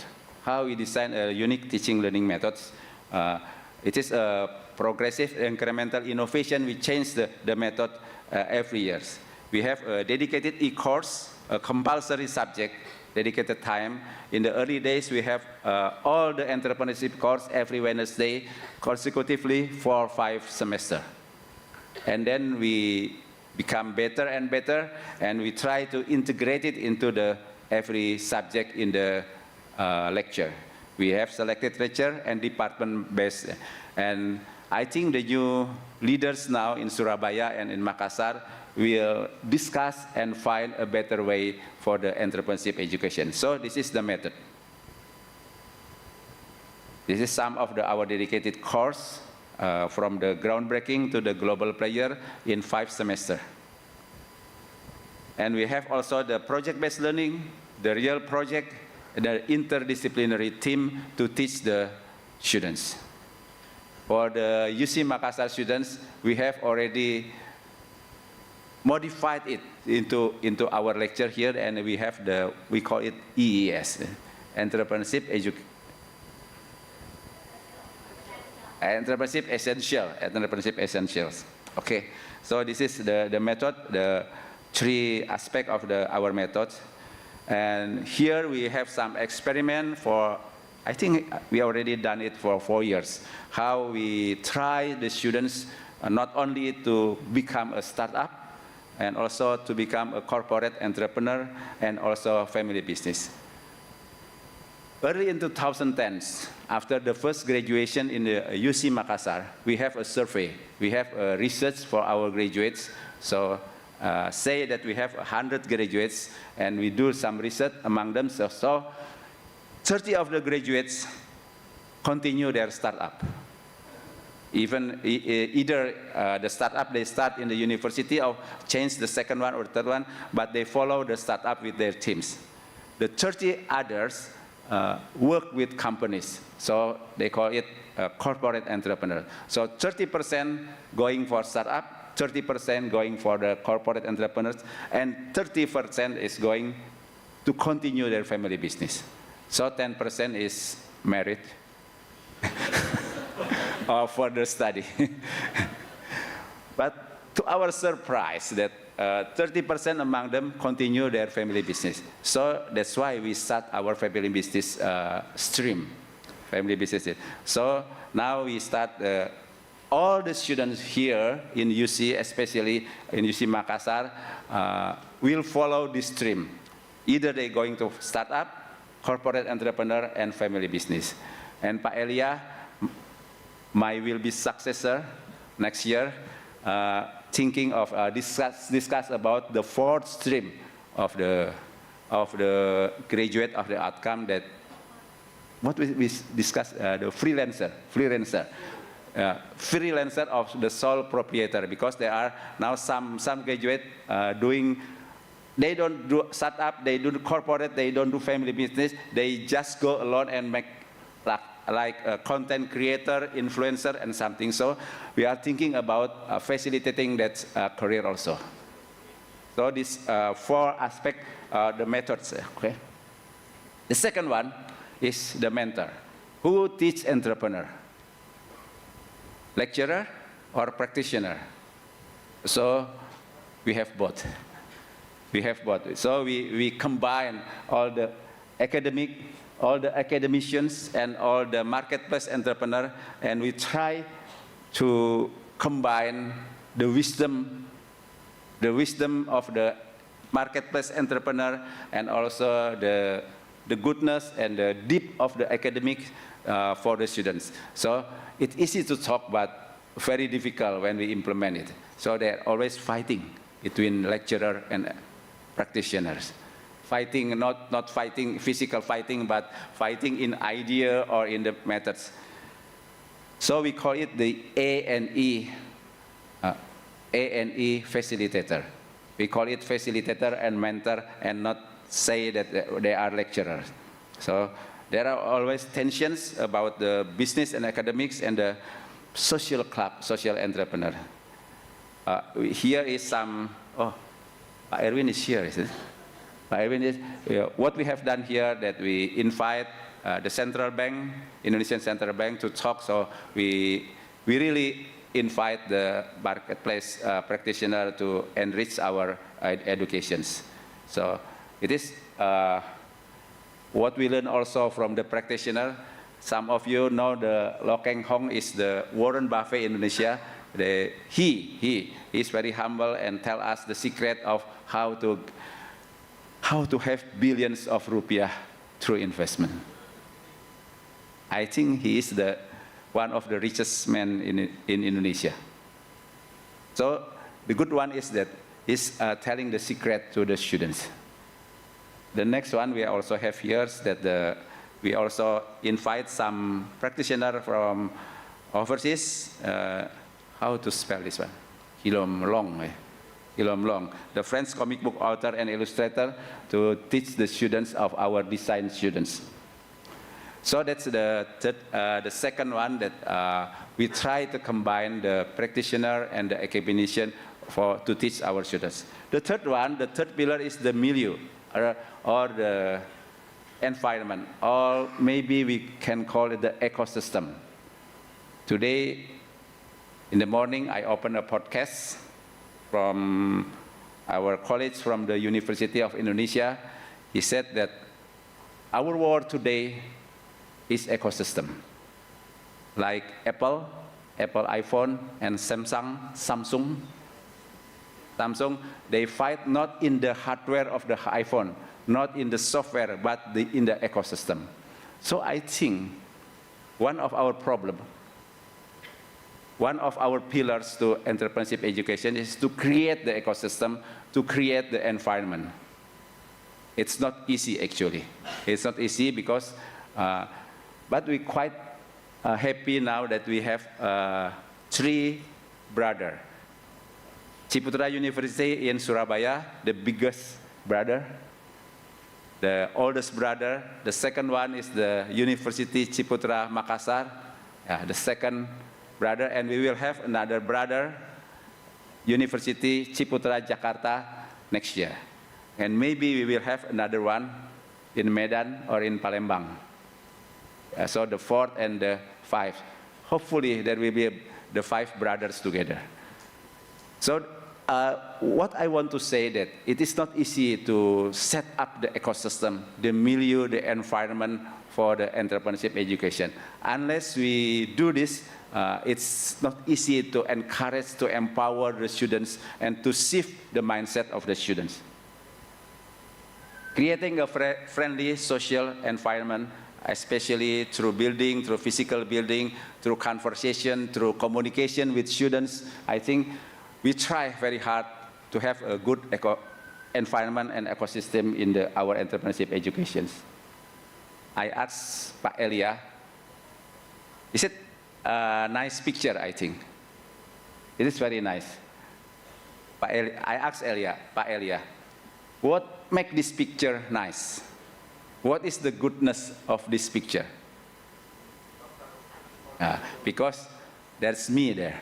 How we design a unique teaching learning method. It is a progressive incremental innovation. We change the method every year. We have a dedicated e-course, a compulsory subject, dedicated time. In the early days, we have all the entrepreneurship course every Wednesday, consecutively for 5 semesters. And then we become better and better, and we try to integrate it into every subject in the lecture. We have selected lecture and department-based. And I think the new leaders now in Surabaya and in Makassar will discuss and find a better way for the entrepreneurship education. So this is the method. This is some of our dedicated course from the groundbreaking to the global player in 5 semesters. And we have also the project-based learning, the real project, the interdisciplinary team to teach the students. For the UC Makassar students, we have already modified it into our lecture here, and we have we call it EES, Entrepreneurship Essentials. Okay, so this is the method, the 3 aspects of our method. And here we have some experiment for, I think we already done it for 4 years, how we try the students not only to become a startup, and also to become a corporate entrepreneur, and also family business. Early in 2010s, after the first graduation in the UC Makassar, we have a survey. We have a research for our graduates. So say that we have 100 graduates, and we do some research among them. So 30 of the graduates continue their startup. Even either the startup they start in the university or change the second one or third one, but they follow the startup with their teams. The 30 others work with companies, so they call it corporate entrepreneur. So 30% going for startup, 30% going for the corporate entrepreneurs, and 30% is going to continue their family business. So 10% is married or further study. But to our surprise, that 30% among them continue their family business. So that's why we start our family business stream, family business. So now we start all the students here in UC, especially in UC Makassar, will follow this stream. Either they're going to start up, corporate entrepreneur, and family business. And Pak Elia, my will-be successor next year, thinking of discuss about the fourth stream of the graduate of the outcome, that what we discuss, the freelancer of the sole proprietor, because there are now some graduate doing, they don't do startup, they do corporate, they don't do family business, they just go alone and make like a content creator, influencer, and something. So we are thinking about facilitating that career also. So these 4 aspects are the methods. Okay. The second one is the mentor. Who teach entrepreneur? Lecturer or practitioner? So we have both. We have both. So we combine all the academicians and all the marketplace entrepreneur, and we try to combine the wisdom of the marketplace entrepreneur and also the goodness and the deep of the academic for the students. So it's easy to talk, but very difficult when we implement it. So they're always fighting between lecturer and practitioners. Fighting, not fighting, physical fighting, but fighting in idea or in the methods. So we call it the A&E facilitator. We call it facilitator and mentor, and not say that they are lecturers. So there are always tensions about the business and academics and the social club, social entrepreneur. Here is some, Erwin is here, is it? Erwin is, what we have done here, that we invite the central bank, Indonesian Central Bank, to talk. So we really invite the marketplace practitioner to enrich our educations. So it is what we learn also from the practitioner. Some of you know the Lokeng Hong is the Warren Buffett in Indonesia. He is very humble and tell us the secret of how to have billions of rupiah through investment. I think he is one of the richest men in Indonesia. So the good one is that he's telling the secret to the students. The next one we also have here is that we also invite some practitioner from overseas. How to spell this one? Hilom Long, the French comic book author and illustrator, to teach the students of our design students. So that's the second one, that we try to combine the practitioner and the academician to teach our students. The third pillar is the milieu, or the environment, or maybe we can call it the ecosystem. Today, in the morning, I opened a podcast from our colleague from the University of Indonesia. He said that our world today is ecosystem. Like Apple iPhone, and Samsung, they fight not in the hardware of the iPhone, not in the software, but in the ecosystem. So I think one of our pillars to entrepreneurship education is to create the ecosystem, to create the environment. It's not easy, actually. It's not easy because, but we're quite happy now that we have 3 brothers. Ciputra University in Surabaya, the biggest brother, the oldest brother. The second one is the University Ciputra Makassar, the second brother, and we will have another brother, University Ciputra Jakarta, next year. And maybe we will have another one in Medan or in Palembang. So the 4th and the 5th. Hopefully there will be the 5 brothers together. So what I want to say that it is not easy to set up the ecosystem, the milieu, the environment for the entrepreneurship education. Unless we do this, it's not easy to encourage, to empower the students, and to shift the mindset of the students. Creating a friendly social environment, especially through building, through physical building, through conversation, through communication with students. I think we try very hard to have a good environment and ecosystem in our entrepreneurship educations. I asked Pak Elia, is it a nice picture, I think? It is very nice. I asked Pak Elia, what makes this picture nice? What is the goodness of this picture? Because there's me there.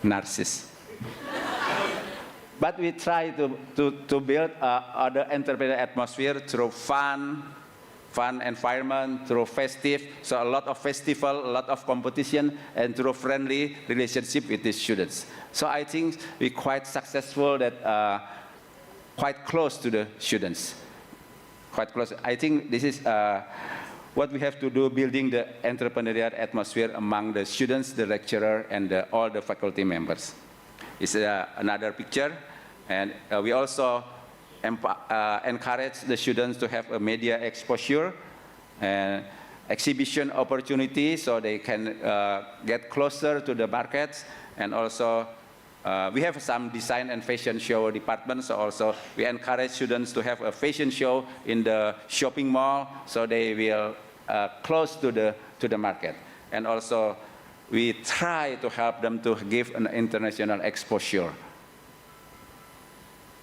Narcissist. But we try to build other entrepreneurial atmosphere through fun environment, through festive, so a lot of festival, a lot of competition, and through friendly relationship with the students. So I think we're quite successful, that quite close to the students, quite close. I think this is what we have to do, building the entrepreneurial atmosphere among the students, the lecturer, and all the faculty members. It's another picture, and we also encourage the students to have a media exposure and exhibition opportunity, so they can get closer to the markets. And also we have some design and fashion show departments, so also we encourage students to have a fashion show in the shopping mall, so they will close to the market. And also we try to help them to give an international exposure.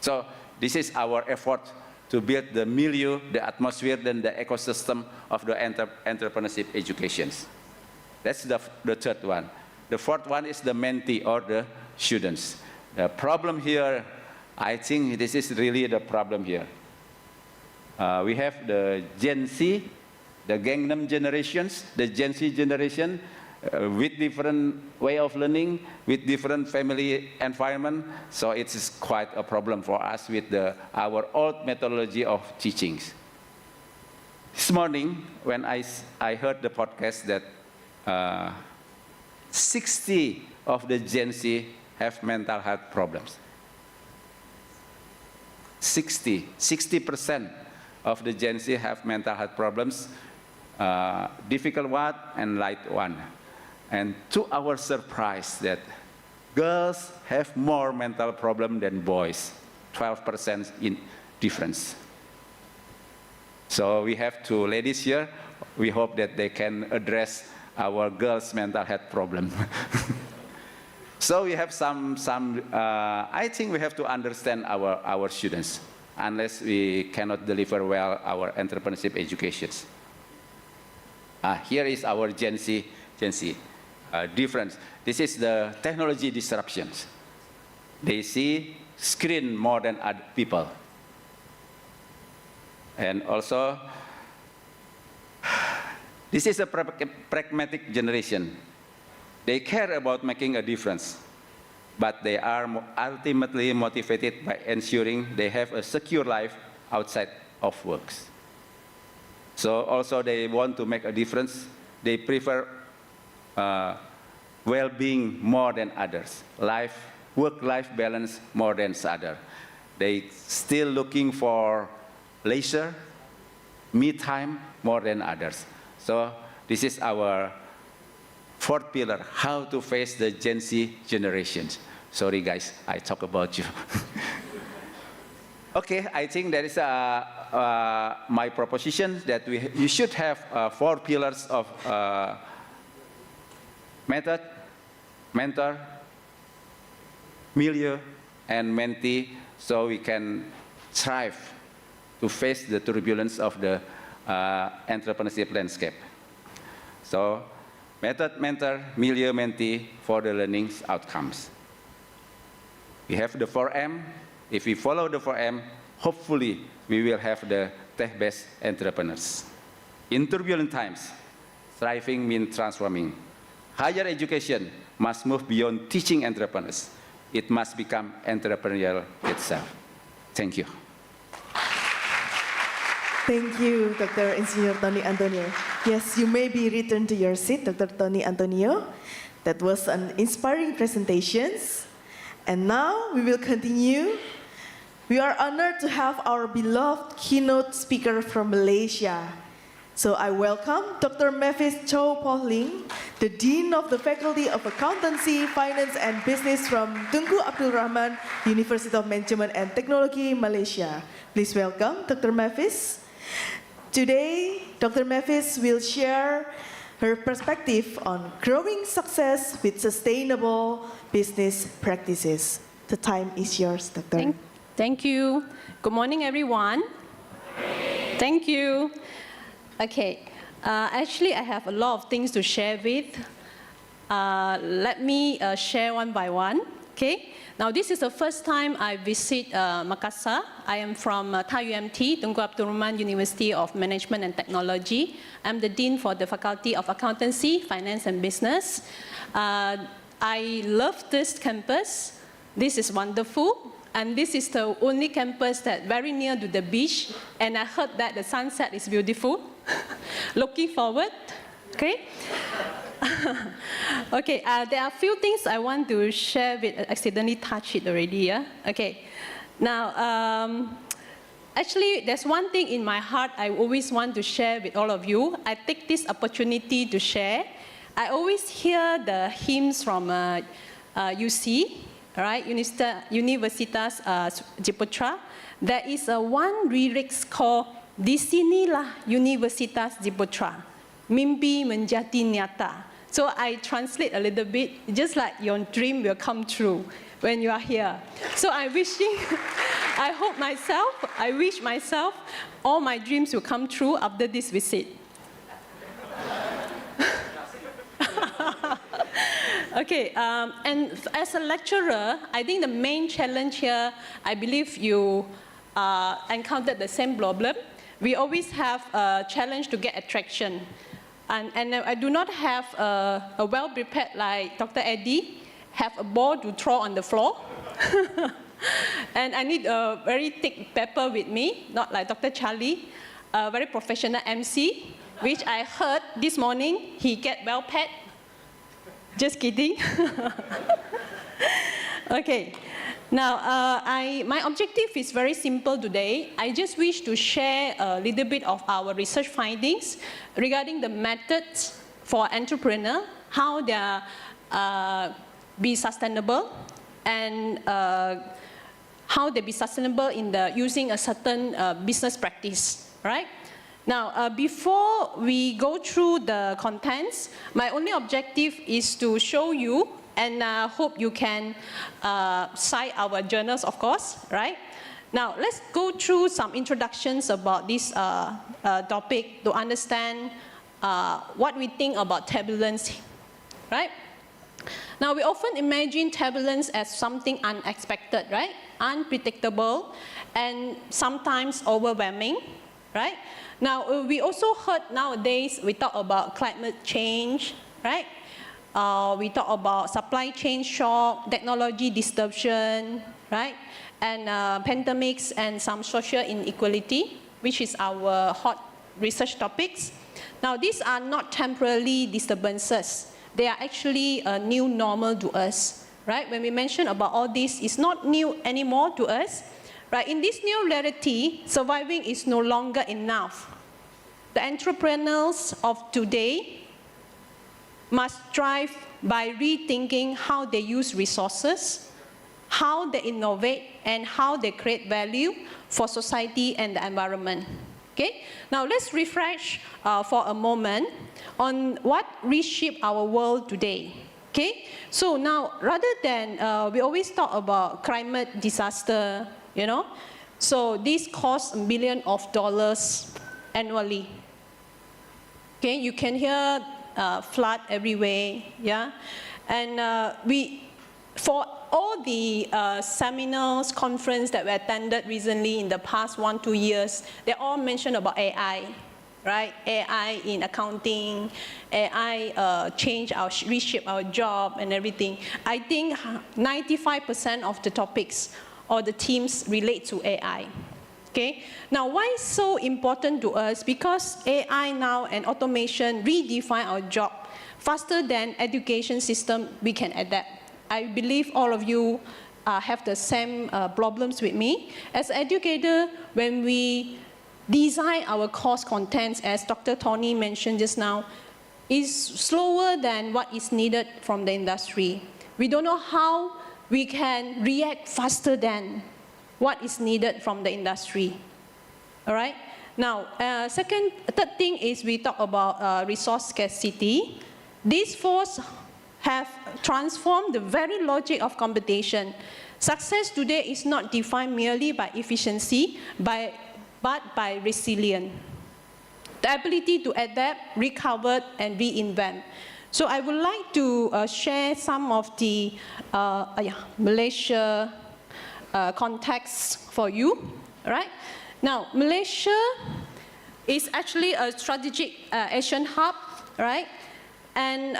So this is our effort to build the milieu, the atmosphere, and the ecosystem of the entrepreneurship educations. That's the third one. The fourth one is the mentee, or the students. The problem here, I think this is really the problem here. We have the Gen Z, the Gangnam generations, the Gen Z generation, with different way of learning, with different family environment. So it is quite a problem for us with our old methodology of teachings. This morning, when I heard the podcast that 60 of the Gen Z have mental health problems. 60% of the Gen Z have mental health problems, difficult one and light one. And to our surprise, that girls have more mental problem than boys, 12% in difference. So we have two ladies here. We hope that they can address our girls' mental health problem. So we have I think we have to understand our students, unless we cannot deliver well our entrepreneurship educations. Here is our Gen Z difference. This is the technology disruptions. They see screen more than other people. And also, this is a pragmatic generation. They care about making a difference, but they are ultimately motivated by ensuring they have a secure life outside of works. So also they want to make a difference. They prefer well-being more than others, work-life balance more than others. They still looking for leisure, me time more than others. So this is our fourth pillar, how to face the Gen Z generations. Sorry guys, I talk about you. Okay, I think that is my proposition, that you should have 4 pillars of method, mentor, milieu, and mentee, so we can strive to face the turbulence of the entrepreneurship landscape. So, method, mentor, milieu, mentee for the learning outcomes. We have the 4M. If we follow the 4M, hopefully we will have the tech-based entrepreneurs. In turbulent times, thriving means transforming. Higher education must move beyond teaching entrepreneurs. It must become entrepreneurial itself. Thank you. Thank you, Dr. Engineer Tony Antonio. Yes, you may be returned to your seat, Dr. Tony Antonio. That was an inspiring presentation. And now we will continue We are honored to have our beloved keynote speaker from Malaysia. So I welcome Dr. Mavis Chow, the Dean of the Faculty of Accountancy, Finance and Business from Tunku Abdul Rahman, University of Management and Technology, Malaysia. Please welcome Dr. Mavis. Today, Dr. Mavis will share her perspective on growing success with sustainable business practices. The time is yours, Doctor. Thank you. Good morning, everyone. Thank you. Okay, actually, I have a lot of things to share with. Let me share one by one. Okay. Now, this is the first time I visit Makassar. I am from TAUMT, Tunku Abdul Rahman University of Management and Technology. I'm the Dean for the Faculty of Accountancy, Finance and Business. I love this campus. This is wonderful. And this is the only campus that's very near to the beach. And I heard that the sunset is beautiful. Looking forward. Okay. Okay, there are a few things I want to share with, accidentally touched it already, yeah? Okay, now, actually, there's one thing in my heart I always want to share with all of you. I take this opportunity to share. I always hear the hymns from UC, right? Universitas Ciputra. There is one lyrics called, "Di sinilah Universitas Ciputra, mimpi menjadi nyata." So I translate a little bit, just like your dream will come true when you are here. So I wish myself, all my dreams will come true after this visit. Okay, and as a lecturer, I think the main challenge here, I believe you encountered the same problem. We always have a challenge to get attraction. And I do not have a well-prepared like Dr. Eddie, have a ball to throw on the floor. And I need a very thick pepper with me, not like Dr. Charlie, a very professional MC, which I heard this morning, he get well paid. Just kidding. Okay. Now, my objective is very simple today. I just wish to share a little bit of our research findings regarding the methods for entrepreneur, how they be sustainable, and how they be sustainable in using a certain business practice, right? Now, before we go through the contents, my only objective is to show you, and hope you can cite our journals, of course, right? Now, let's go through some introductions about this topic to understand what we think about turbulence, right? Now, we often imagine turbulence as something unexpected, right? Unpredictable and sometimes overwhelming, right? Now, we also heard nowadays, we talk about climate change, right? We talk about supply chain shock, technology disruption, right? And pandemics and some social inequality, which is our hot research topics. Now, these are not temporary disturbances. They are actually a new normal to us, right? When we mention about all this, it's not new anymore to us, right? In this new reality, surviving is no longer enough. The entrepreneurs of today must strive by rethinking how they use resources, how they innovate, and how they create value for society and the environment. Okay? Now let's refresh for a moment on what reshaped our world today. Okay? So now, rather than, we always talk about climate disaster, you know? So this costs $1 billion annually. Okay? You can hear flood everywhere, yeah? And for all the seminars, conference that we attended recently in the past 1-2 years, they all mentioned about AI, right? AI in accounting, AI reshape our job and everything. I think 95% of the topics or the themes relate to AI. Okay? Now, why is so important to us? Because AI now and automation redefine our job faster than education system we can adapt. I believe all of you have the same problems with me. As an educator, when we design our course contents, as Dr. Tony mentioned just now, is slower than what is needed from the industry. We don't know how we can react faster than what is needed from the industry. All right? Now, third thing is we talk about resource scarcity. These fours have transformed the very logic of competition. Success today is not defined merely by efficiency, but by resilience. The ability to adapt, recover, and reinvent. So I would like to share some of the Malaysia context for you. Right? Now, Malaysia is actually a strategic Asian hub, right? And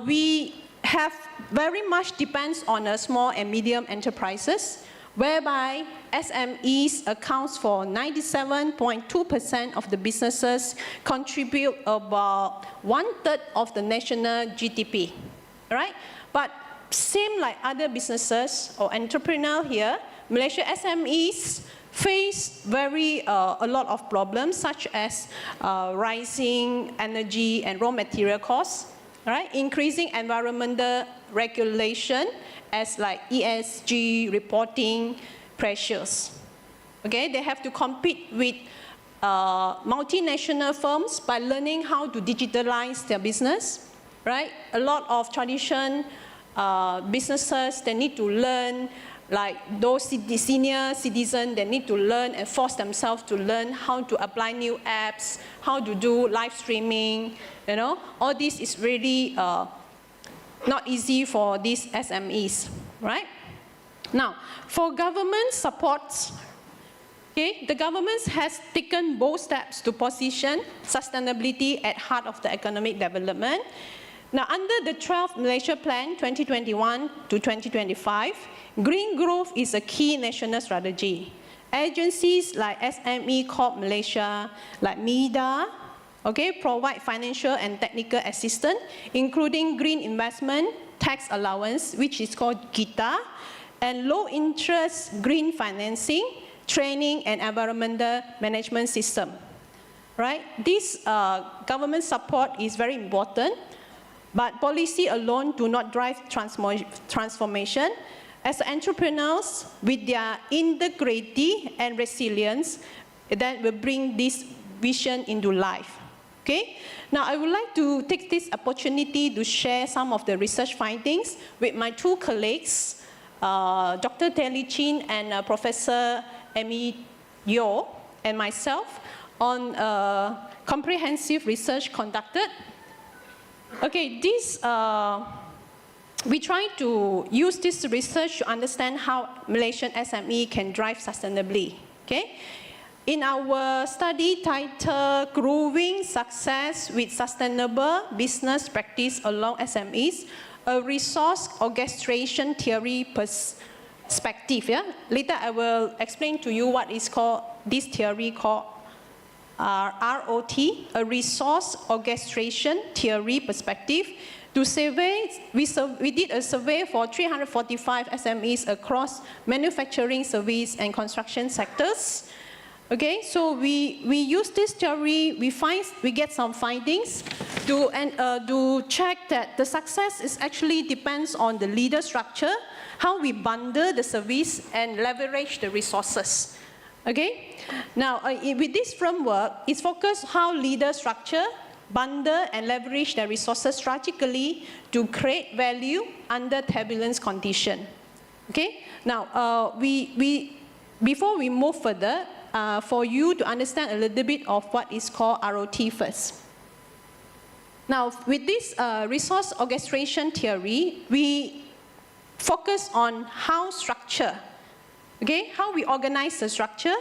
we have very much depends on small and medium enterprises, whereby SMEs accounts for 97.2% of the businesses, contribute about 1/3 of the national GDP, right? But same like other businesses or entrepreneur here, Malaysia SMEs face a lot of problems, such as rising energy and raw material costs, right? Increasing environmental regulation as like ESG reporting pressures. Okay, they have to compete with multinational firms by learning how to digitalize their business, right? A lot of tradition businesses, they need to learn, like those senior citizens, they need to learn and force themselves to learn how to apply new apps, how to do live streaming, you know. All this is really not easy for these SMEs, right? Now, for government supports, okay, the government has taken bold steps to position sustainability at heart of the economic development. Now, under the 12th Malaysia Plan 2021 to 2025, green growth is a key national strategy. Agencies like SME Corp Malaysia, like MIDA, okay, provide financial and technical assistance, including green investment, tax allowance, which is called WITA, and low interest green financing, training and environmental management system, right? This government support is very important, but policy alone do not drive transformation. As entrepreneurs, with their integrity and resilience, that will bring this vision into life. Okay? Now, I would like to take this opportunity to share some of the research findings with my two colleagues, Dr. Telly Chin and Professor Amy Yo, and myself, on comprehensive research conducted. Okay, this, we try to use this research to understand how Malaysian SME can drive sustainably, okay? In our study titled Growing Success with Sustainable Business Practice Along SMEs, a resource orchestration theory perspective, yeah? Later I will explain to you what is called, this theory called ROT, a resource orchestration theory perspective. To survey, we did a survey for 345 SMEs across manufacturing, service, and construction sectors. Okay, so we use this theory, we get some findings to check that the success is actually depends on the leader structure, how we bundle the service and leverage the resources. Okay, now with this framework, it's focused how leader structure, bundle and leverage their resources strategically to create value under turbulence condition. Okay, now before we move further, for you to understand a little bit of what is called ROT first. Now, with this resource orchestration theory, we focus on how structure, okay, how we organize the structure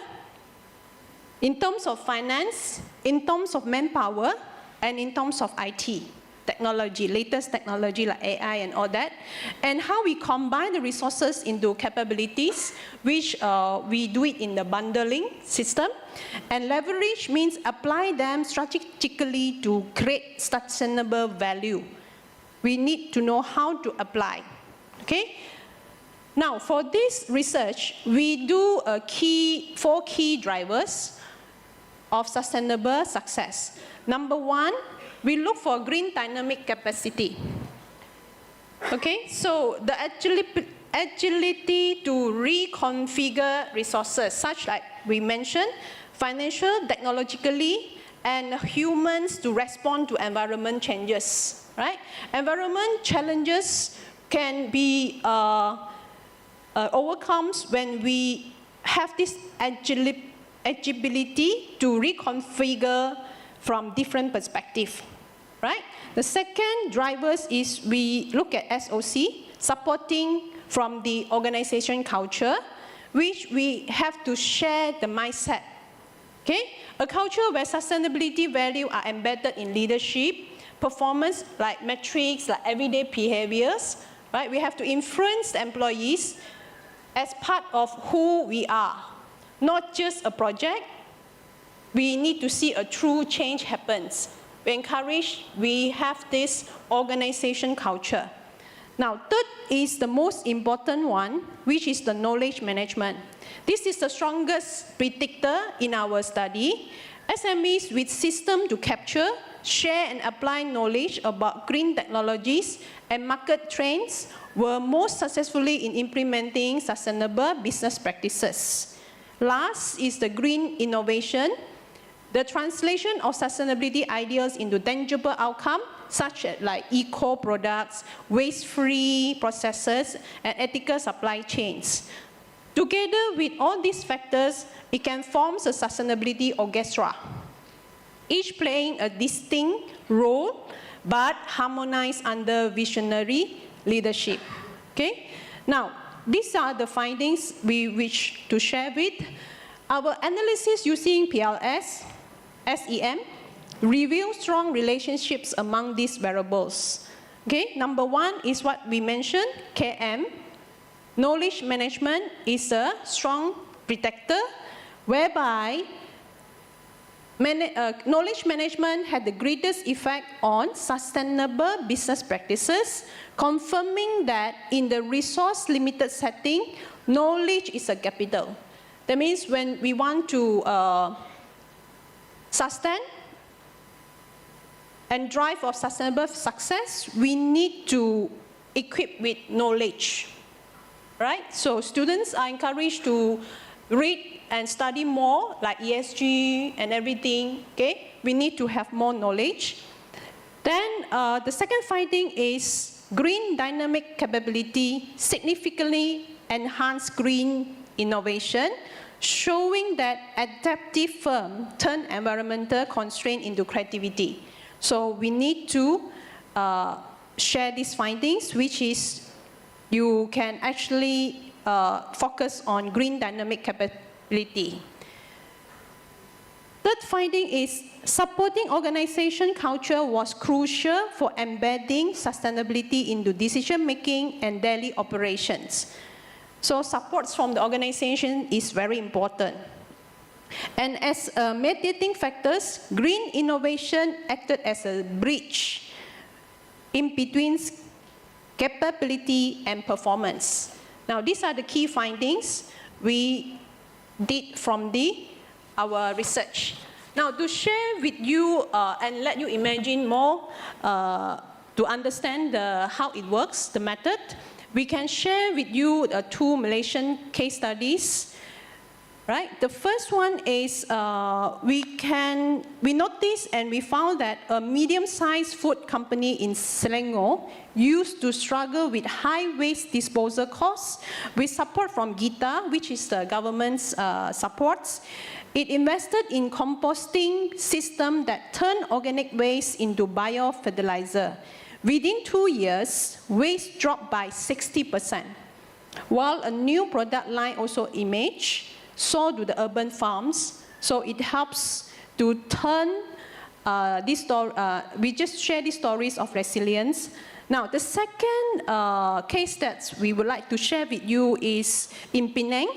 in terms of finance, in terms of manpower, and in terms of IT, technology, latest technology like AI and all that, and how we combine the resources into capabilities, which we do it in the bundling system, and leverage means apply them strategically to create sustainable value. We need to know how to apply, okay? Now, for this research, we do 4 key drivers of sustainable success. Number 1, we look for green dynamic capacity. Okay, so the agility to reconfigure resources, such like we mentioned, financial, technologically, and humans to respond to environment changes, right? Environment challenges can be overcome when we have this agility to reconfigure from different perspectives, right? The second drivers is we look at SOC, supporting from the organization culture, which we have to share the mindset. Okay? A culture where sustainability values are embedded in leadership, performance like metrics, like everyday behaviors, right? We have to influence the employees as part of who we are, not just a project. We need to see a true change happens. We have this organization culture. Now, third is the most important one, which is the knowledge management. This is the strongest predictor in our study. SMEs with system to capture, share and apply knowledge about green technologies and market trends were most successfully in implementing sustainable business practices. Last is the green innovation, the translation of sustainability ideas into tangible outcome, such as like eco products, waste-free processes, and ethical supply chains. Together with all these factors, it can form a sustainability orchestra, each playing a distinct role, but harmonized under visionary leadership. Okay? Now, these are the findings we wish to share with. Our analysis using PLS, SEM, reveal strong relationships among these variables. Okay, number 1 is what we mentioned, KM. Knowledge management is a strong predictor, whereby knowledge management had the greatest effect on sustainable business practices, confirming that in the resource-limited setting, knowledge is a capital. That means when we want to sustain and drive for sustainable success, we need to equip with knowledge, right? So students are encouraged to read and study more, like ESG and everything, okay? We need to have more knowledge. Then the second finding is green dynamic capability significantly enhance green innovation, showing that adaptive firms turn environmental constraint into creativity. So we need to share these findings, which is you can actually focus on green dynamic capability. Third finding is supporting organization culture was crucial for embedding sustainability into decision-making and daily operations. So support from the organization is very important. And as mediating factors, green innovation acted as a bridge in between capability and performance. Now, these are the key findings we did from our research. Now, to share with you and let you imagine more to understand how it works, the method, we can share with you 2 Malaysian case studies. Right? The first one is we noticed and we found that a medium-sized food company in Selangor used to struggle with high waste disposal costs with support from WITA, which is the government's supports. It invested in composting system that turned organic waste into biofertilizer. Within 2 years, waste dropped by 60%, while a new product line also emerged, sold to the urban farms. So it helps to turn we just share these stories of resilience. Now, the second case that we would like to share with you is in Penang.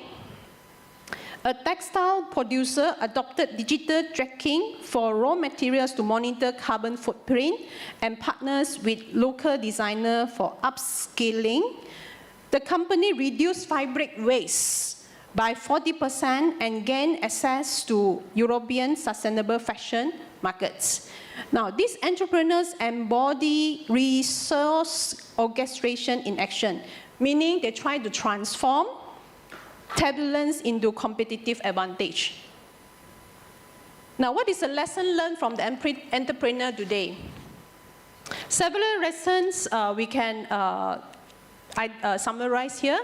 A textile producer adopted digital tracking for raw materials to monitor carbon footprint and partners with local designer for upscaling. The company reduced fabric waste by 40% and gained access to European sustainable fashion markets. Now, these entrepreneurs embody resource orchestration in action, meaning they try to transform turbulence into competitive advantage. Now, what is the lesson learned from the entrepreneur today? Several lessons we can summarize here.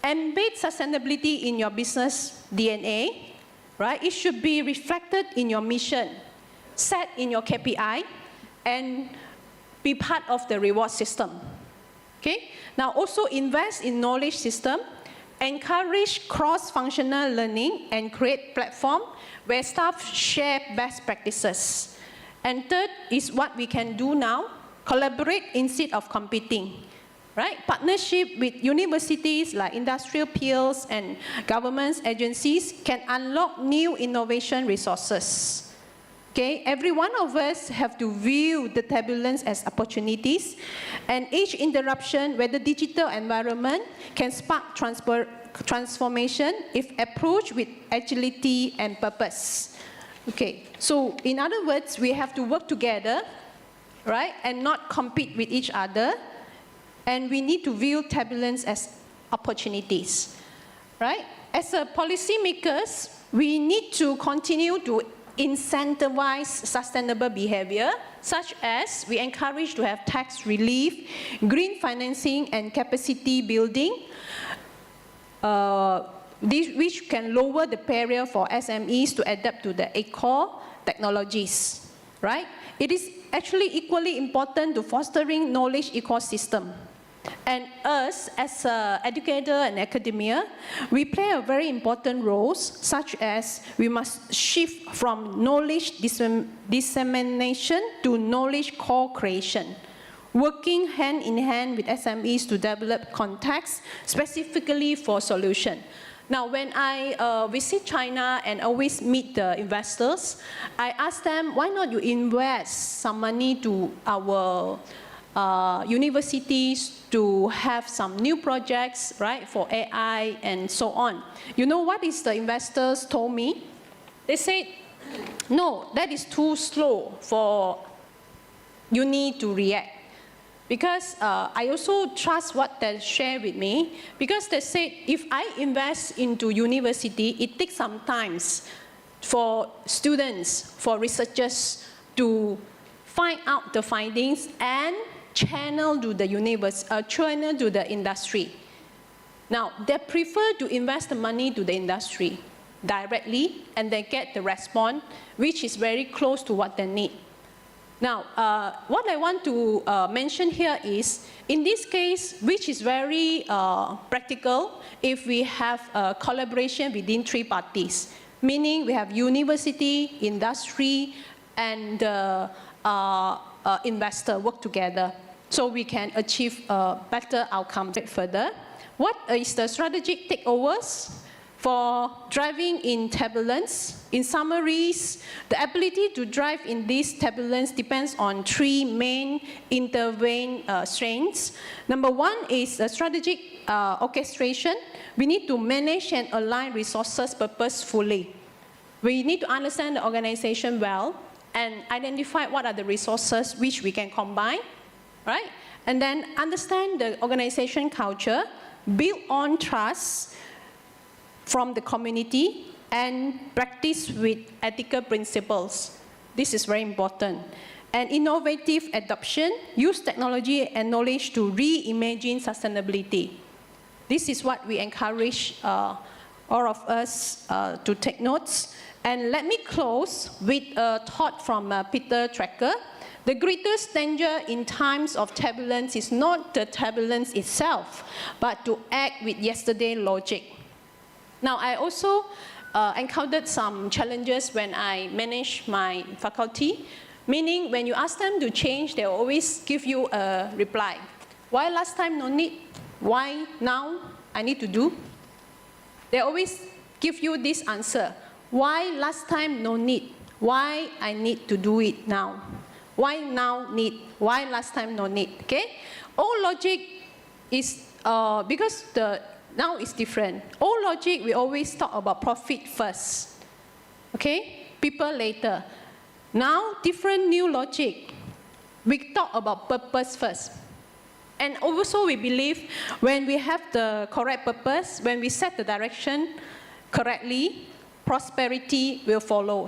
Embed sustainability in your business DNA, right? It should be reflected in your mission, set in your KPI, and be part of the reward system. Okay? Now, also invest in knowledge system, encourage cross-functional learning, and create platform where staff share best practices. And third is what we can do now, collaborate instead of competing. Right? Partnership with universities like industrial peers and government agencies can unlock new innovation resources. Okay? Every one of us have to view the turbulence as opportunities, and each interruption, whether digital environment, can spark transformation if approached with agility and purpose. Okay, so in other words, we have to work together, right, and not compete with each other. And we need to view turbulence as opportunities, right? As a policymakers, we need to continue to incentivize sustainable behavior, such as we encourage to have tax relief, green financing, and capacity building, which can lower the barrier for SMEs to adapt to the eco technologies, right? It is actually equally important to fostering knowledge ecosystem. And us, as an educator and academia, we play a very important role, such as we must shift from knowledge dissemination to knowledge co-creation, working hand in hand with SMEs to develop context specifically for solution. Now, when I visit China and always meet the investors, I ask them, why not you invest some money to our universities to have some new projects, right, for AI and so on. You know what is the investors told me? They said, no, that is too slow for uni to react. Because I also trust what they share with me, because they said, if I invest into university, it takes some time for students, for researchers to find out the findings and channel to the channel to the industry. Now, they prefer to invest the money to the industry directly, and they get the response, which is very close to what they need. Now, what I want to mention here is, in this case, which is very practical, if we have a collaboration within three parties, meaning we have university, industry, and investor work together, so we can achieve a better outcome further. What is the strategic takeovers for driving in turbulence? In summaries, the ability to drive in this turbulence depends on three main intervened strengths. Number one is strategic orchestration. We need to manage and align resources purposefully. We need to understand the organization well and identify what are the resources which we can combine, right? And then understand the organization culture, build on trust from the community, and practice with ethical principles. This is very important. And innovative adoption, use technology and knowledge to reimagine sustainability. This is what we encourage all of us to take notes. And let me close with a thought from Peter Drucker. The greatest danger in times of turbulence is not the turbulence itself, but to act with yesterday logic. Now, I also encountered some challenges when I managed my faculty, meaning when you ask them to change, they always give you a reply. Why last time no need? Why now I need to do? They always give you this answer. Why last time no need? Why I need to do it now? Why now need? Why last time no need? Okay? All logic is because now it's different. Old logic, we always talk about profit first. Okay? People later. Now, different new logic. We talk about purpose first. And also we believe when we have the correct purpose, when we set the direction correctly, prosperity will follow.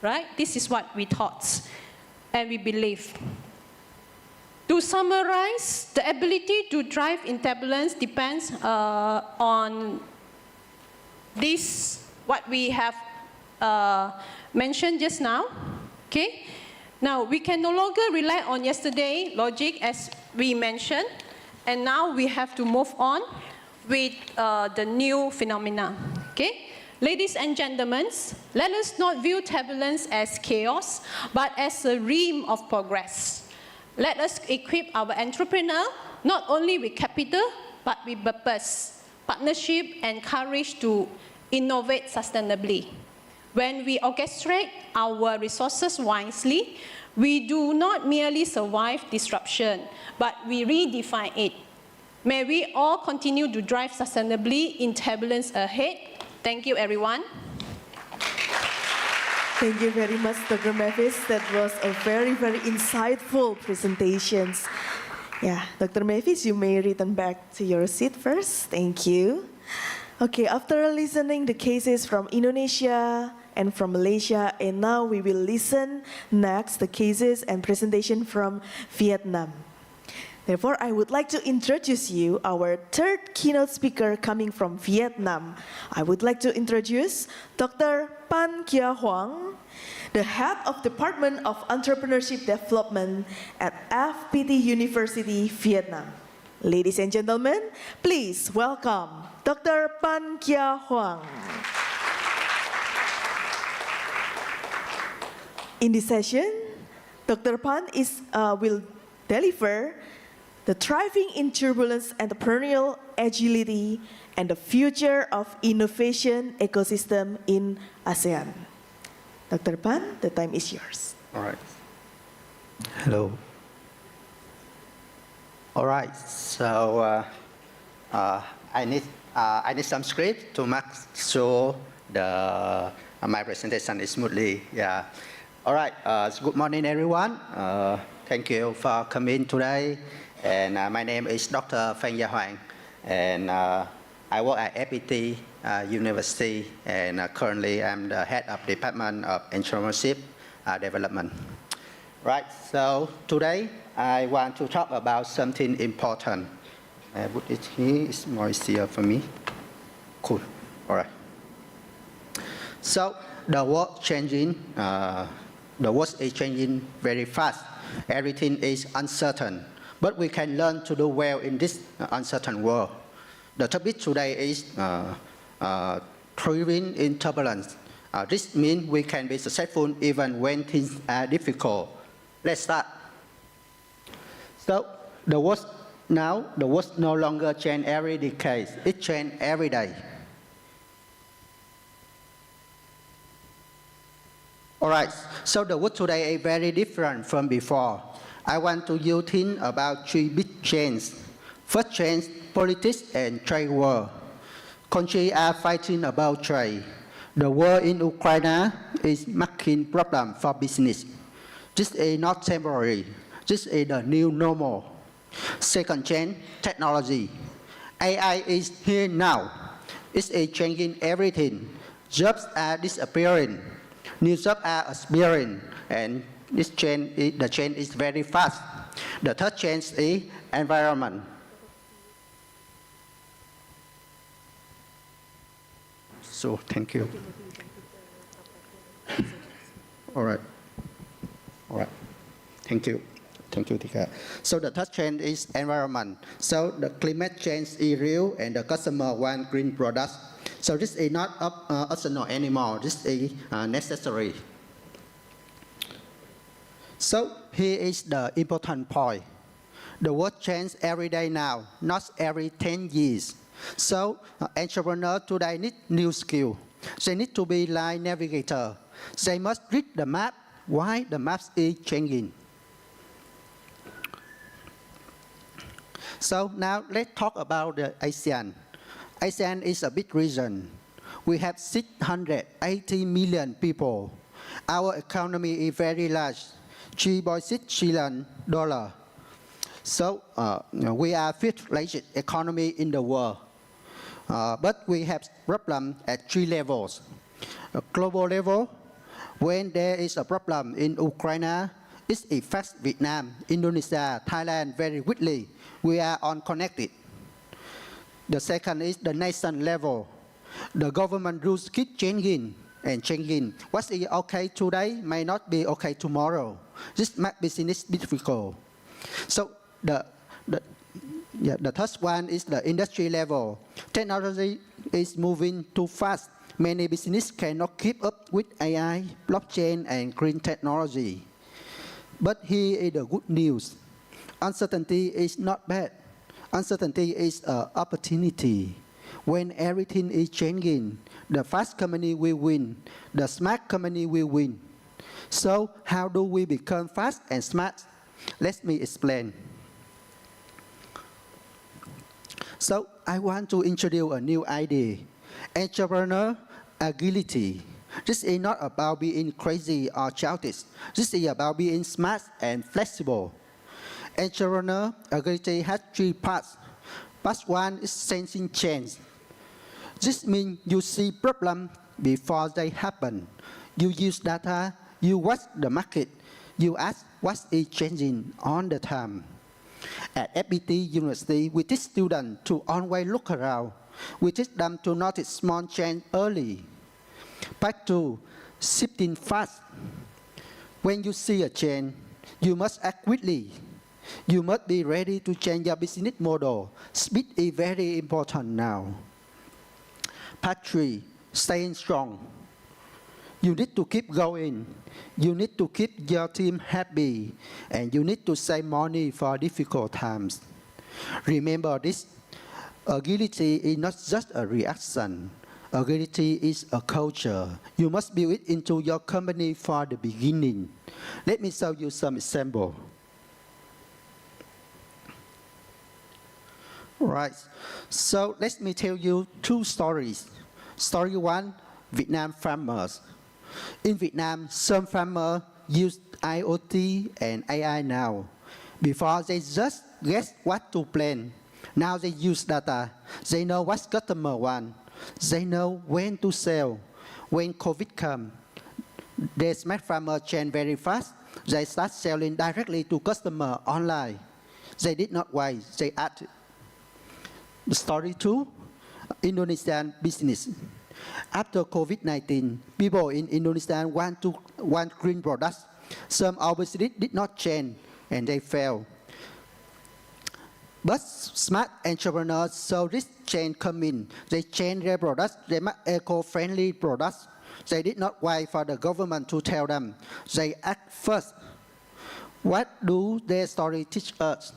Right? This is what we thought and we believe. To summarize, the ability to drive in turbulence depends on this, what we have mentioned just now. Okay? Now, we can no longer rely on yesterday logic as we mentioned, and now we have to move on with the new phenomena. Okay? Ladies and gentlemen, let us not view turbulence as chaos, but as a realm of progress. Let us equip our entrepreneur not only with capital, but with purpose, partnership, and courage to innovate sustainably. When we orchestrate our resources wisely, we do not merely survive disruption, but we redefine it. May we all continue to drive sustainably in turbulence ahead. Thank you, everyone. Thank you very much, Dr. Mavis. That was a very, very insightful presentation. Yeah, Dr. Mavis, you may return back to your seat first. Thank you. Okay, after listening the cases from Indonesia and from Malaysia, and now we will listen next the cases and presentation from Vietnam. Therefore, I would like to introduce you our third keynote speaker coming from Vietnam. I would like to introduce Dr. Phan Gia Hoang, the head of Department of Entrepreneurship Development at FPT University, Vietnam. Ladies and gentlemen, please welcome Dr. Phan Gia Hoang. In this session, Dr. Phan will deliver the Thriving in Turbulence Entrepreneurial Agility and the Future of Innovation Ecosystem in ASEAN. Dr. Phan, the time is yours. All right. Hello. All right. So I need some script to make sure my presentation is smoothly. Yeah. All right. So good morning, everyone. Thank you for coming today. And my name is Dr. Phan Gia Hoang, and I work at FPT University, and currently I'm the head of Department of Entrepreneurship Development. Right, so today I want to talk about something important. I put it here, it's more easier for me. Cool, all right. So the world changing, the world is changing very fast. Everything is uncertain. But we can learn to do well in this uncertain world. The topic today is thriving in turbulence. This means we can be successful even when things are difficult. Let's start. So the world no longer changes every decade. It changes every day. All right, so the world today is very different from before. I want you to think about three big changes. First change, politics and trade war. Countries are fighting about trade. The war in Ukraine is making problem for business. This is not temporary. This is the new normal. Second change, technology. AI is here now. It is changing everything. Jobs are disappearing. New jobs are appearing. And the change is very fast. The third change is environment. So, thank you. All right. Thank you. Thank you, Tika. So the third change is environment. So the climate change is real and the customer want green products. So this is not optional anymore. This is necessary. So here is the important point. The world changes every day now, not every 10 years. So entrepreneurs today need new skills. They need to be like navigator. They must read the map, why the map is changing. So now let's talk about the ASEAN. ASEAN is a big region. We have 680 million people. Our economy is very large, $3.6 trillion. So we are fifth largest economy in the world. But we have problem at three levels. Global level, when there is a problem in Ukraine, it affects Vietnam, Indonesia, Thailand very quickly. We are unconnected. The second is the nation level. The government rules keep changing and changing. What is okay today may not be okay tomorrow. This makes business difficult. So the third one is the industry level. Technology is moving too fast. Many businesses cannot keep up with AI, blockchain, and green technology. But here is the good news. Uncertainty is not bad. Uncertainty is an opportunity. When everything is changing, the fast company will win. The smart company will win. So how do we become fast and smart? Let me explain. So I want to introduce a new idea. Entrepreneur agility. This is not about being crazy or childish. This is about being smart and flexible. Entrepreneur agility has three parts. Part one is sensing change. This means you see problems before they happen. You use data, you watch the market, you ask what is changing all the time. At FPT University, we teach students to always look around. We teach them to notice small change early. Part two, shifting fast. When you see a change, you must act quickly. You must be ready to change your business model. Speed is very important now. Part three, staying strong. You need to keep going. You need to keep your team happy. And you need to save money for difficult times. Remember this, agility is not just a reaction. Agility is a culture. You must build it into your company from the beginning. Let me show you some examples. Right, so let me tell you two stories. Story one, Vietnam farmers. In Vietnam, some farmers use IoT and AI now. Before, they just guess what to plant. Now they use data. They know what customer want. They know when to sell. When COVID comes, the smart farmer change very fast. They start selling directly to customer online. They did not wait, they acted. Story two, Indonesian business. After COVID-19, people in Indonesia want green products. Some obviously did not change and they fail. But smart entrepreneurs saw this change coming. They changed their products. They make eco-friendly products. They did not wait for the government to tell them. They act first. What do their story teach us?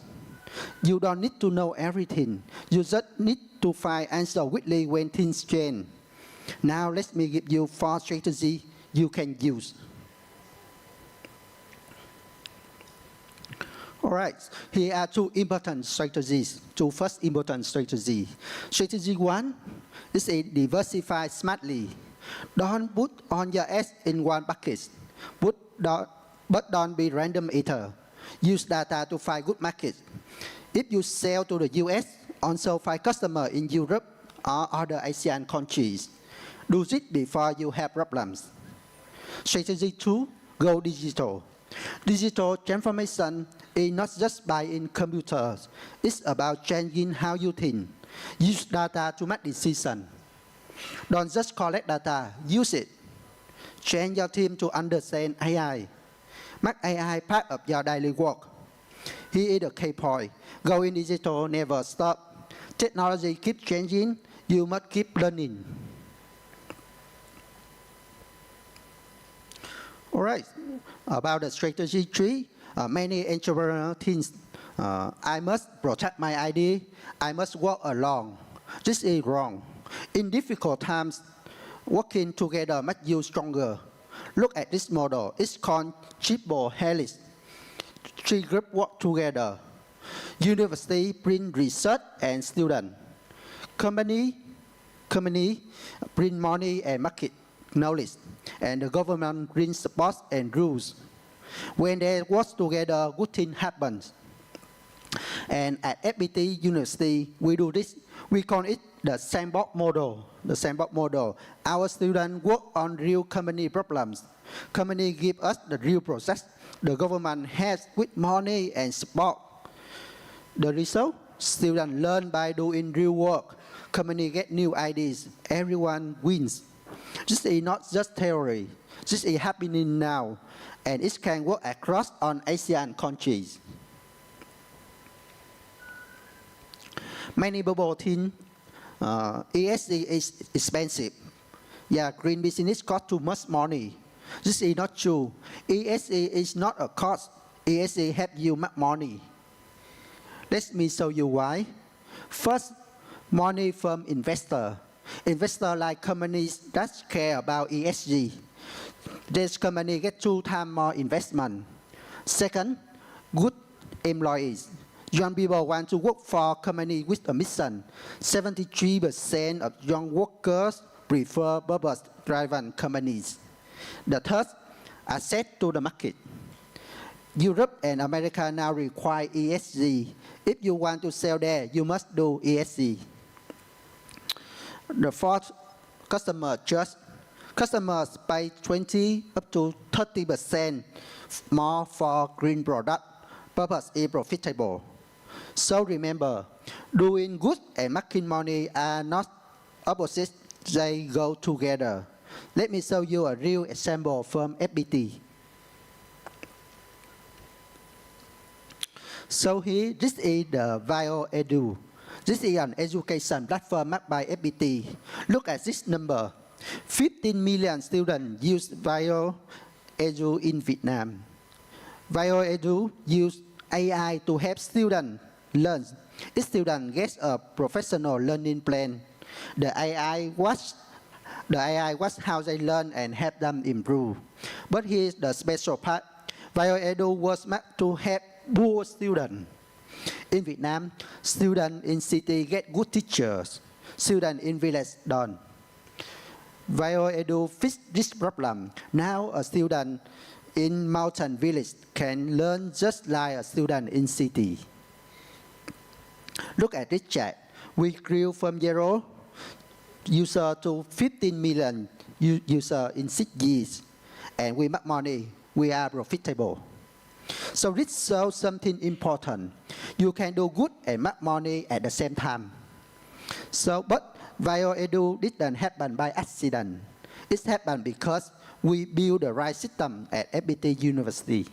You don't need to know everything. You just need to find answers quickly when things change. Now let me give you 4 strategies you can use. All right, here are 2 important strategies. 2 first important strategies. Strategy 1 is a diversify smartly. Don't put all your eggs in one bucket, but don't be random eater. Use data to find good markets. If you sell to the US, also find customers in Europe or other ASEAN countries. Do it before you have problems. Strategy 2, go digital. Digital transformation is not just buying computers. It's about changing how you think. Use data to make decisions. Don't just collect data, use it. Train your team to understand AI. Make AI part of your daily work. Here is the key point. Going digital never stop. Technology keeps changing. You must keep learning. All right, about the strategy 3, many entrepreneurs think, I must protect my idea, I must work alone. This is wrong. In difficult times, working together makes you stronger. Look at this model. It's called Triple Helix. 3 groups work together. University bring research and student. Company bring money and market knowledge. And the government bring support and rules. When they work together, good things happen. And at FPT University, we do this. We call it the sandbox model. The sandbox model. Our students work on real company problems. Company give us the real process. The government has with money and support. The result, students learn by doing real work. Company get new ideas. Everyone wins. This is not just theory. This is happening now, and it can work across on ASEAN countries. Many people think ESG is expensive. Yeah, green business costs too much money. This is not true. ESG is not a cost. ESG helps you make money. Let me show you why. First, money from investor. Investor like companies that care about ESG. This company get 2 times more investment. Second, good employees. Young people want to work for a company with a mission. 73% of young workers prefer purpose-driven companies. The third, access to the market. Europe and America now require ESG. If you want to sell there, you must do ESG. The fourth, customer trust. Customers pay 20 up to 30% more for green product. Purpose is profitable. So remember, doing good and making money are not opposites, they go together. Let me show you a real example from FPT. So here, this is the VioEdu. This is an education platform made by FPT. Look at this number. 15 million students use VioEdu in Vietnam. VioEdu use AI to help students learn. Each student gets a professional learning plan. The AI watch how they learn and help them improve. But here's the special part. VioEdu was made to help poor students. In Vietnam, students in city get good teachers. Students in village don't. VioEdu fix this problem. Now a student in mountain village can learn just like a student in city. Look at this chat. We grew from 0 user to 15 million user in 6 years. And we make money. We are profitable. So this shows something important. You can do good and make money at the same time. So, but VioEdu didn't happen by accident. It happened because we build the right system at FPT University.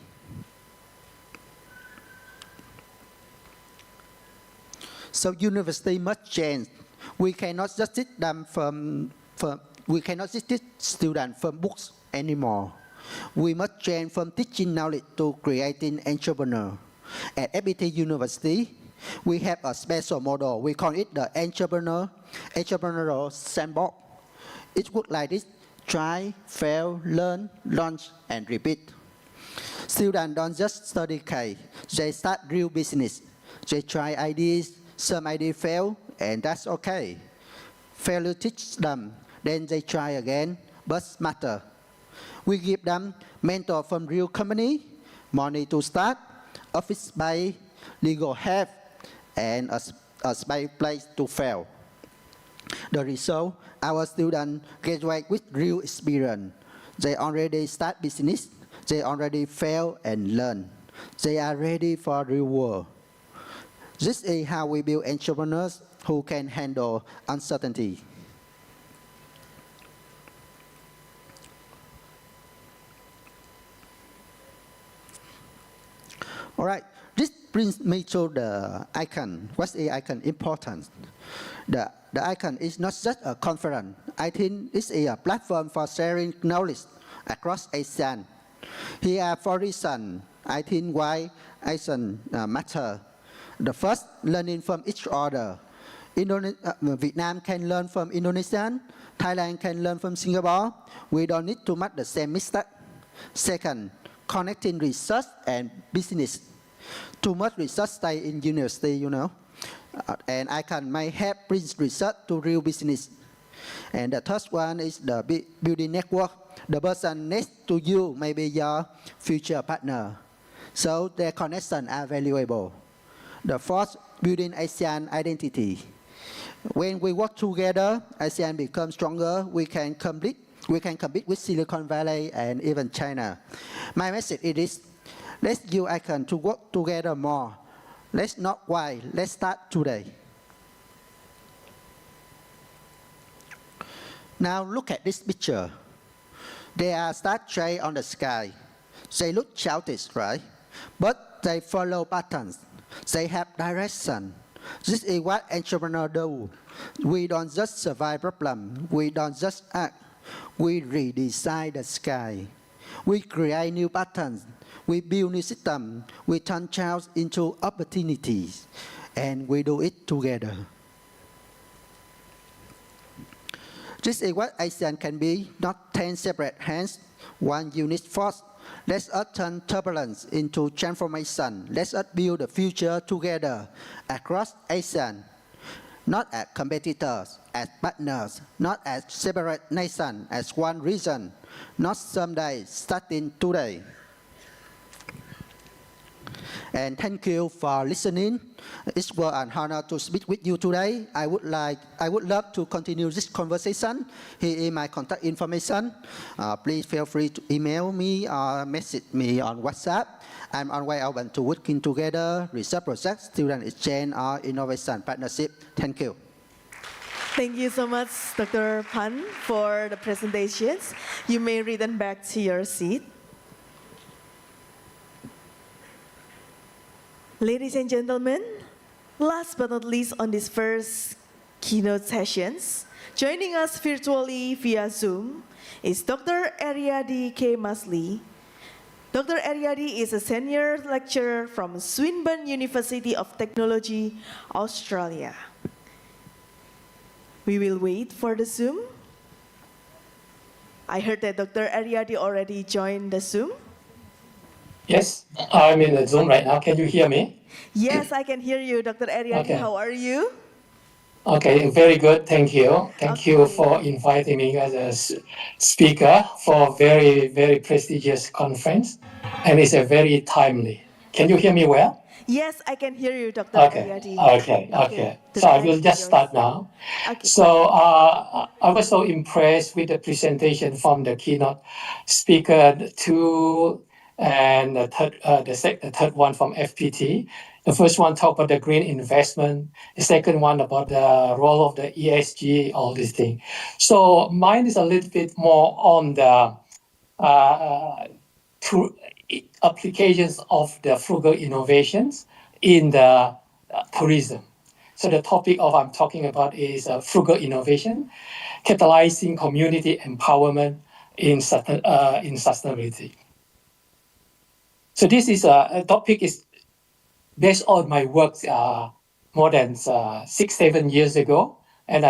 So university must change. We cannot just teach them we cannot just teach students from books anymore. We must change from teaching knowledge to creating entrepreneur. At FPT University, we have a special model. We call it the entrepreneurial sandbox. It works like this: try, fail, learn, launch, and repeat. Students don't just study K. They start real business. They try ideas. Some ideas fail, and that's okay. Failure teach them. Then they try again, but smarter. We give them mentor from real company, money to start, office space, legal help, and a space place to fail. The result, our students graduate with real experience. They already start business, they already fail and learn. They are ready for real world. This is how we build entrepreneurs who can handle uncertainty. All right, this brings me to the ICOEN. What's the ICOEN importance? The ICOEN is not just a conference. I think it's a platform for sharing knowledge across ASEAN. Here are 4 reasons I think why ASEAN matter. The first, learning from each other. Vietnam can learn from Indonesia. Thailand can learn from Singapore. We don't need to make the same mistake. Second, connecting research and business. Too much research stay in university, and I can may help bring research to real business. And the third one is the building network. The person next to you may be your future partner. So their connections are valuable. The fourth, building ASEAN identity. When we work together, ASEAN becomes stronger. We can compete with Silicon Valley and even China. My message is, let's use ICON to work together more. Let's not wait. Let's start today. Now look at this picture. There are star shapes on the sky. They look childish, right? But they follow patterns. They have direction. This is what entrepreneurs do. We don't just survive problems. We don't just act. We redesign the sky. We create new patterns. We build new systems. We turn challenges into opportunities. And we do it together. This is what ASEAN can be, not 10 separate hands, one unit force. Let us turn turbulence into transformation. Let us build the future together across ASEAN, not as competitors, as partners, not as separate nations, as one region, not someday, starting today. And thank you for listening. It's an honor to speak with you today. I would love to continue this conversation. Here is my contact information. Please feel free to email me or message me on WhatsApp. I'm always open to working together, research projects, student exchange, or innovation partnership. Thank you. Thank you so much, Dr. Phan, for the presentations. You may return back to your seat. Ladies and gentlemen, last but not least on this first keynote sessions, joining us virtually via Zoom is Dr. Ariadi Masley. Dr. Ariadi is a senior lecturer from Swinburne University of Technology, Australia. We will wait for the Zoom. I heard that Dr. Ariadi already joined the Zoom. Yes, I'm in the Zoom right now. Can you hear me? Yes, I can hear you, Dr. Ariadi. Okay. How are you? Okay, very good. Thank you. Thank you for inviting me as a speaker for a very, very prestigious conference. And it's a very timely. Can you hear me well? Yes, I can hear you, Dr. Okay. Ariadi. Okay. So I will just start now. Okay. So I was so impressed with the presentation from the keynote speaker 2 and the third one from FPT. The first one talked about the green investment. The second one about the role of the ESG, all these things. So mine is a little bit more on the applications of the frugal innovations in the tourism. So the topic of I'm talking about is frugal innovation, catalyzing community empowerment in sustainability. So this is a topic is based on my work more than 6-7 years ago, and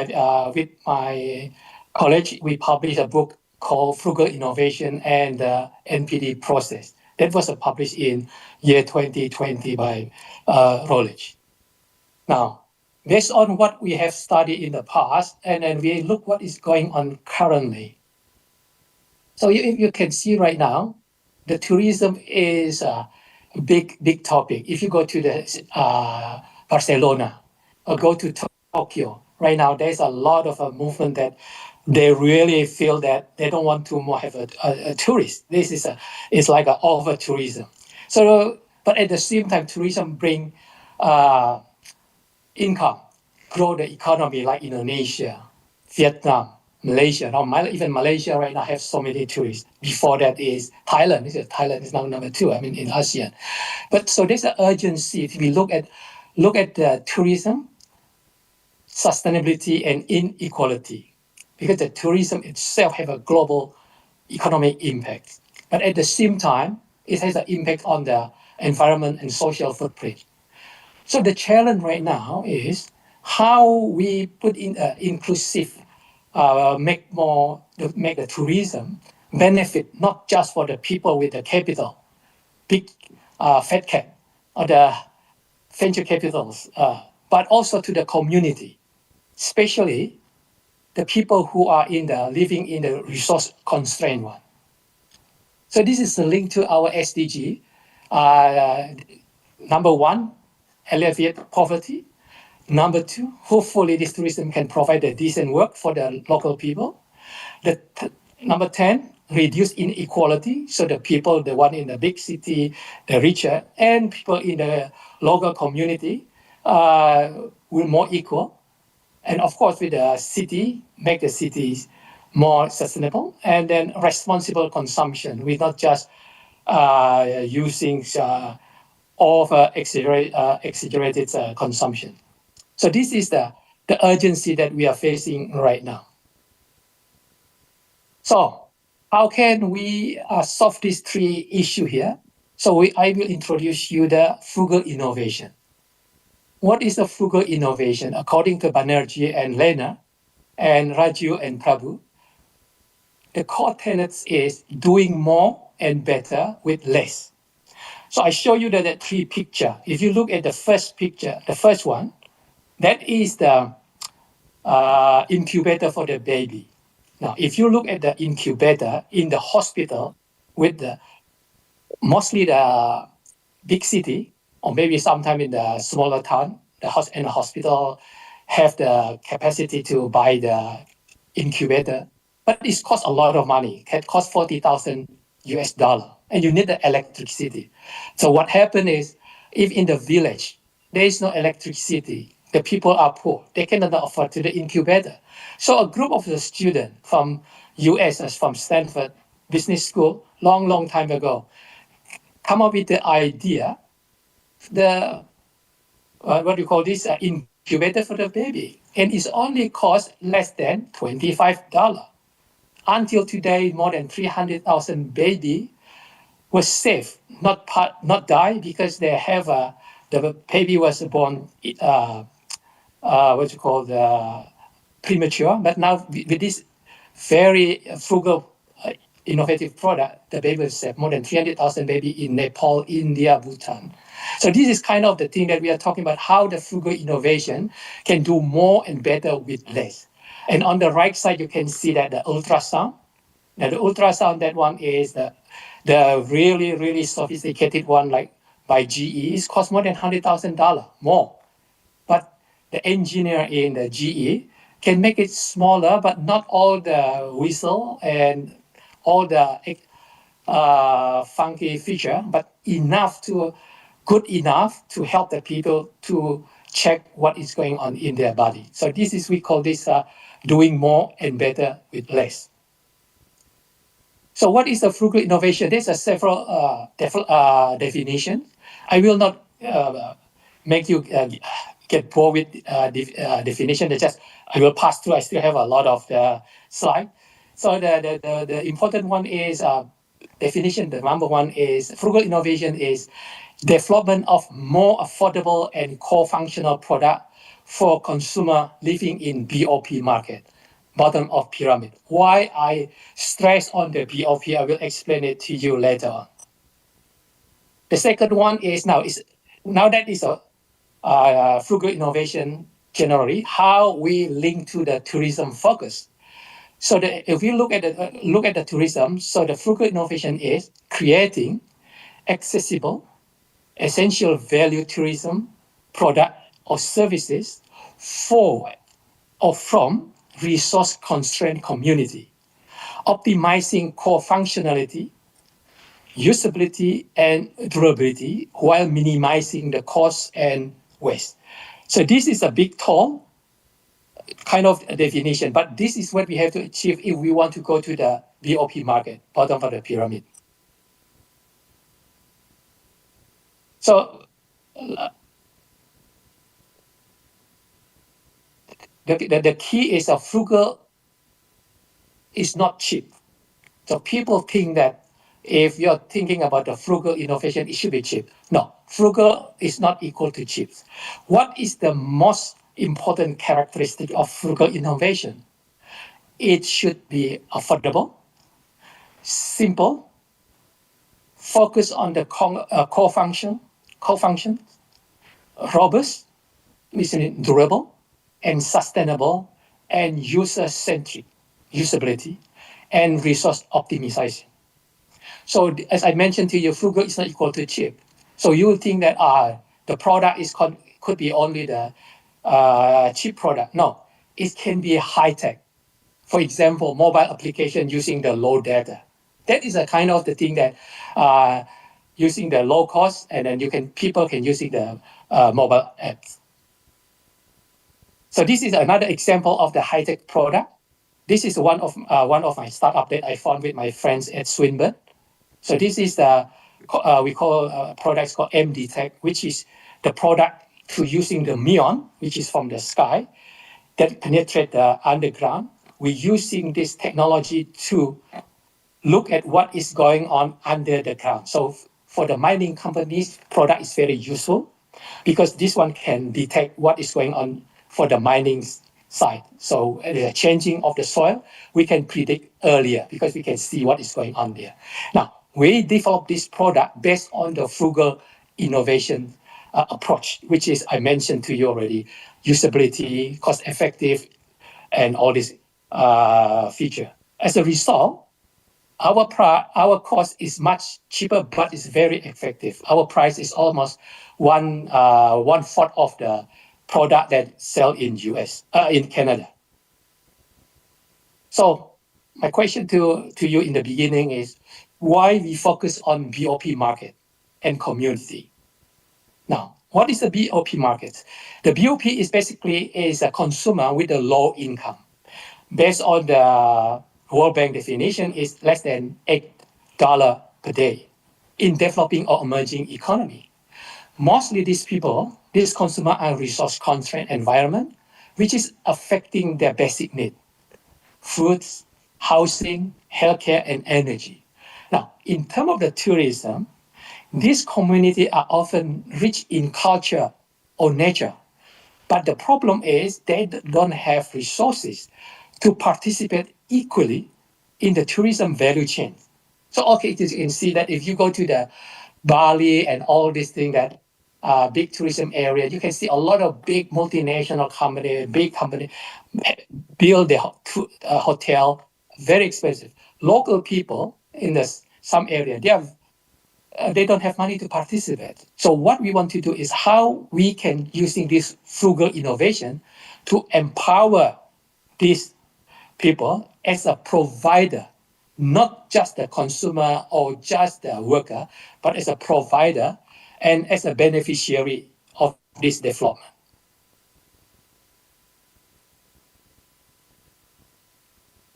with my college we published a book called Frugal Innovation and the NPD Process. That was published in year 2020 by Rolich. Now, based on what we have studied in the past, and then we look what is going on currently. So you can see right now, the tourism is a big topic. If you go to the Barcelona or go to Tokyo, right now there's a lot of a movement that they really feel that they don't want to more have a tourist. This is it's like an over tourism. So, but at the same time, tourism bring income, grow the economy like Indonesia, Vietnam, Malaysia. Now, even Malaysia right now have so many tourists. Before that is Thailand. Thailand is now number 2. I mean in ASEAN. But so there's an urgency. If we look at the tourism, sustainability, and inequality, because the tourism itself have a global economic impact. But at the same time, it has an impact on the environment and social footprint. So the challenge right now is how we put in inclusive, make the tourism benefit not just for the people with the capital, big fat cat, or the venture capitals, but also to the community, especially the people who are living in the resource constrained one. So this is a link to our SDG. Number one, alleviate poverty. Number two, hopefully this tourism can provide a decent work for the local people. Number 10, reduce inequality. So the people, the one in the big city, the richer, and people in the local community will more equal. And of course, with the city, make the cities more sustainable. And then responsible consumption. We're not just using over exaggerated consumption. So this is the urgency that we are facing right now. So how can we solve these three issues here? So I will introduce you the frugal innovation. What is a frugal innovation? According to Banerjee and Lena, and Raju and Prabhu, the core tenets is doing more and better with less. So I show you the three pictures. If you look at the first picture, the first one, that is the incubator for the baby. Now, if you look at the incubator in the hospital with mostly the big city, or maybe sometime in the smaller town, the hospital have the capacity to buy the incubator, but it costs a lot of money. It costs $40,000 US, and you need the electricity. So what happened is, if in the village there is no electricity, the people are poor, they cannot afford to the incubator. So a group of the students from US, from Stanford Business School, long time ago, come up with the idea, what do you call this, incubator for the baby. And it's only cost less than $25. Until today, more than 300,000 baby was safe, not die, because they have the baby was born premature. But now with this very frugal, innovative product, the baby was saved. More than 300,000 baby in Nepal, India, Bhutan. So this is kind of the thing that we are talking about, how the frugal innovation can do more and better with less. And on the right side, you can see that the ultrasound. Now the ultrasound, that one is the really sophisticated one, like by GE. It costs more than $100,000 more. But the engineer in the GE can make it smaller, but not all the whistle and all the funky feature, but good enough to help the people to check what is going on in their body. So we call this doing more and better with less. So what is the frugal innovation? There's several definitions. I will not make you get bored with definition. I will pass through. I still have a lot of the slide. So the important one is definition. The number one is frugal innovation is development of more affordable and core functional product for consumer living in BOP market, bottom of pyramid. Why I stress on the BOP, I will explain it to you later on. The second one is now that is a frugal innovation generally, how we link to the tourism focus. So if we look at the tourism, so the frugal innovation is creating accessible, essential value tourism product or services for or from resource-constrained community, optimizing core functionality, usability, and durability while minimizing the cost and waste. So this is a big, tall kind of definition, but this is what we have to achieve if we want to go to the BOP market, bottom of the pyramid. So the key is a frugal is not cheap. So people think that if you're thinking about the frugal innovation, it should be cheap. No, frugal is not equal to cheap. What is the most important characteristic of frugal innovation? It should be affordable, simple, focus on the core function, co-functions, robust, which means durable, and sustainable, and user-centric, usability, and resource optimization. So as I mentioned to you, frugal is not equal to cheap. So you will think that the product could be only the cheap product. No, it can be high-tech. For example, mobile application using the low data. That is a kind of the thing that using the low cost, and then people can using the mobile apps. So this is another example of the high-tech product. This is one of my startup that I found with my friends at Swinburne. So this is we call products called MDTech, which is the product through using the muon, which is from the sky, that penetrate the underground. We're using this technology to look at what is going on under the ground. So for the mining companies, product is very useful because this one can detect what is going on for the mining side. So the changing of the soil, we can predict earlier because we can see what is going on there. Now, we developed this product based on the frugal innovation approach, which is, I mentioned to you already, usability, cost effective, and all these feature. As a result, our cost is much cheaper, but it's very effective. Our price is almost one fourth of the product that sell in Canada. So my question to you in the beginning is why we focus on BOP market and community. Now, what is the BOP market? The BOP is basically a consumer with a low income. Based on the World Bank definition, is less than $8 per day in developing or emerging economy. Mostly these people, these consumers are resource-constrained environment, which is affecting their basic need: foods, housing, healthcare, and energy. Now, in terms of the tourism, these communities are often rich in culture or nature, but the problem is they don't have resources to participate equally in the tourism value chain. So, okay, you can see that if you go to the Bali and all these things that big tourism area, you can see a lot of big multinational big company build the hotel, very expensive. Local people in some area, they don't have money to participate. So what we want to do is how we can, using this frugal innovation, to empower these people as a provider, not just the consumer or just the worker, but as a provider and as a beneficiary of this development.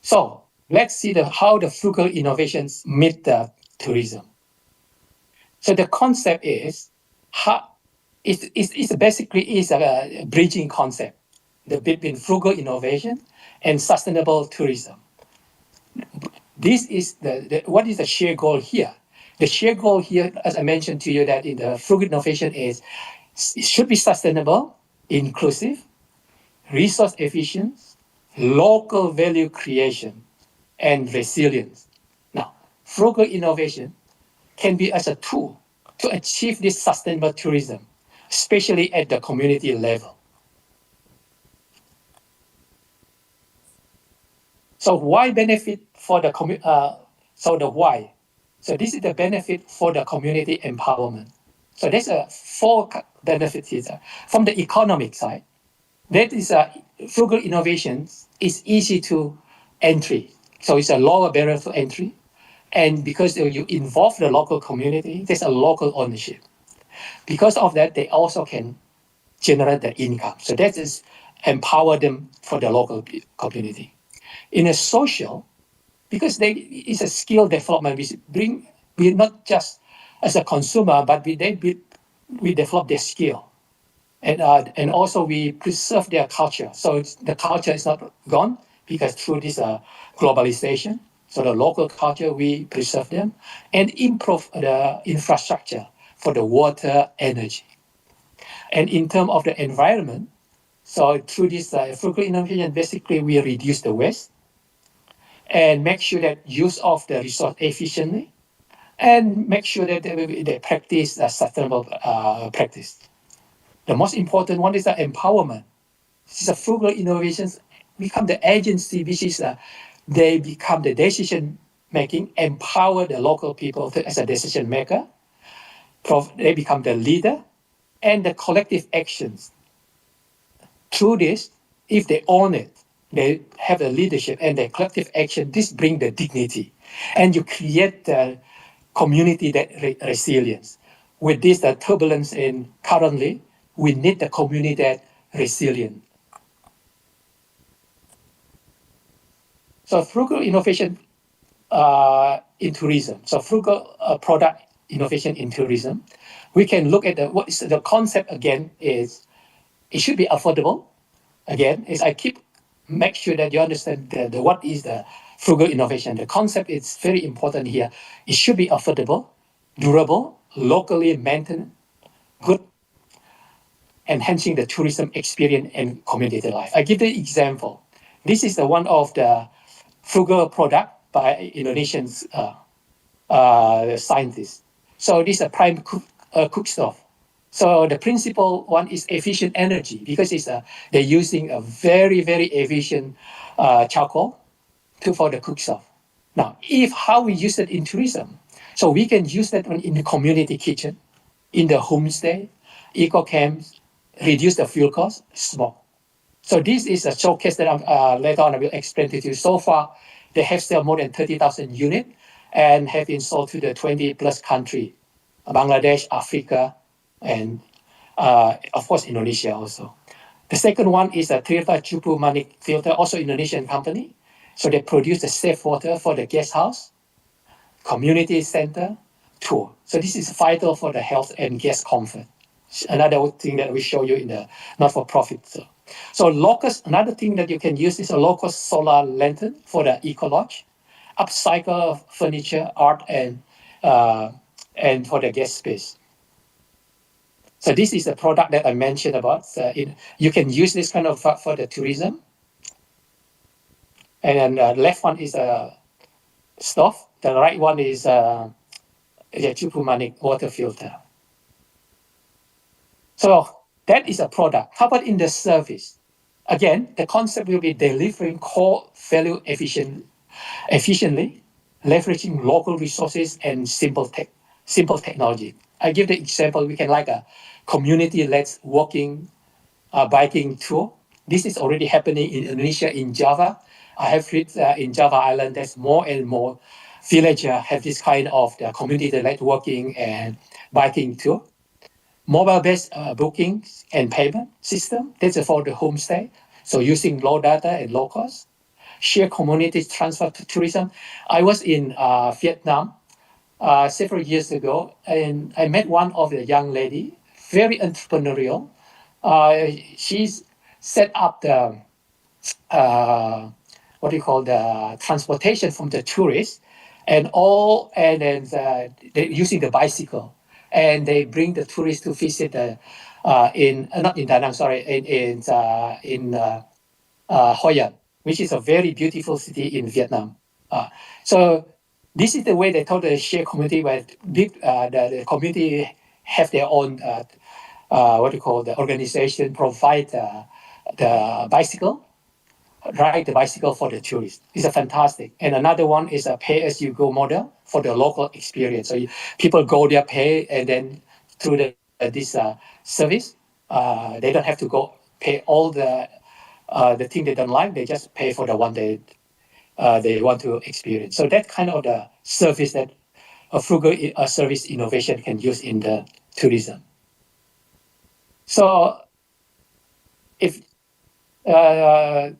So let's see how the frugal innovations meet the tourism. So the concept is it's basically a bridging concept between frugal innovation and sustainable tourism. This is what is the shared goal here? The shared goal here, as I mentioned to you, that in the frugal innovation is it should be sustainable, inclusive, resource efficient, local value creation, and resilience. Now, frugal innovation can be as a tool to achieve this sustainable tourism, especially at the community level. So why benefit for the why? So this is the benefit for the community empowerment. So there's four benefits here. From the economic side, that is frugal innovations is easy to entry. So it's a lower barrier to entry. And because you involve the local community, there's a local ownership. Because of that, they also can generate the income. So that is empower them for the local community. In a social, because it's a skill development, we're not just as a consumer, but we develop their skill. And also we preserve their culture. So the culture is not gone because through this globalization, so the local culture, we preserve them and improve the infrastructure for the water, energy. And in terms of the environment, so through this frugal innovation, basically we reduce the waste and make sure that use of the resource efficiently and make sure that they practice a sustainable practice. The most important one is the empowerment. This is a frugal innovations become the agency, which is they become the decision making, empower the local people as a decision maker. They become the leader and the collective actions. Through this, if they own it, they have the leadership and the collective action. This brings the dignity, and you create the community that resilience. With this, the turbulence in currently, we need the community that resilient. So frugal innovation in tourism. So frugal product innovation in tourism. We can look at what is the concept again is it should be affordable. Again, is I keep make sure that you understand what is the frugal innovation. The concept is very important here. It should be affordable, durable, locally maintained, good, enhancing the tourism experience and community life. I give the example. This is the one of the frugal product by Indonesian scientists. So this is a prime cook stove. So the principal one is efficient energy because they're using a very, very efficient charcoal for the cook stove. Now, how we use it in tourism, so we can use that in the community kitchen, in the homestay, eco camps, reduce the fuel cost, smoke. So this is a showcase that later on I will explain to you. So far, they have sold more than 30,000 units and have been sold to the 20 plus countries, Bangladesh, Africa, and of course Indonesia also. The second one is a Tirta Cupu Manik filter, also Indonesian company. So they produce the safe water for the guest house, community center, tour. So this is vital for the health and guest comfort. Another thing that we show you in the not-for-profit. So locust, another thing that you can use is a locust solar lantern for the eco lodge, upcycle furniture, art, and for the guest space. So this is a product that I mentioned about. You can use this kind of for the tourism. And then the left one is a stove. The right one is a Cupu Manik water filter. So that is a product. How about in the service? Again, the concept will be delivering core value efficiently, leveraging local resources and simple technology. I give the example, we can like a community-led walking, biking tour. This is already happening in Indonesia, in Java. I have read in Java Island, there's more and more villagers have this kind of community-led walking and biking tour. Mobile-based bookings and payment system, that's for the homestay. So using low data and low cost. Share community transfer to tourism. I was in Vietnam several years ago, and I met one of the young lady, very entrepreneurial. She's set up the the transportation from the tourists, and then they're using the bicycle, and they bring the tourists to visit not in Da Nang, sorry, in Hoi An, which is a very beautiful city in Vietnam. So this is the way they told the share community where the community have their own the organization provide the bicycle, ride the bicycle for the tourists. It's a fantastic. And another one is a pay-as-you-go model for the local experience. So people go there, pay, and then through this service, they don't have to go pay all the thing they don't like. They just pay for the one they want to experience. So that kind of the service that a frugal service innovation can use in the tourism. So if I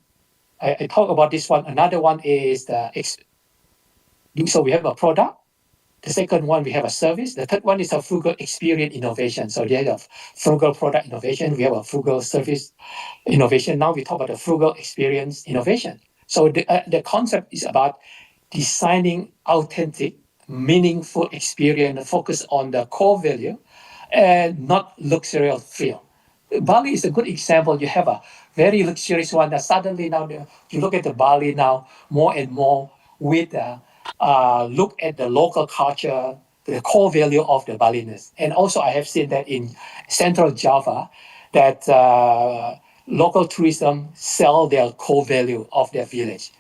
talk about this one, another one is so we have a product. The second one, we have a service. The third one is a frugal experience innovation. So they have frugal product innovation. We have a frugal service innovation. Now we talk about the frugal experience innovation. So the concept is about designing authentic, meaningful experience, focus on the core value and not luxurious feel. Bali is a good example. You have a very luxurious one that suddenly now you look at the Bali now more and more with look at the local culture, the core value of the Balinese. And also I have seen that in Central Java, that local tourism sell their core value of their village.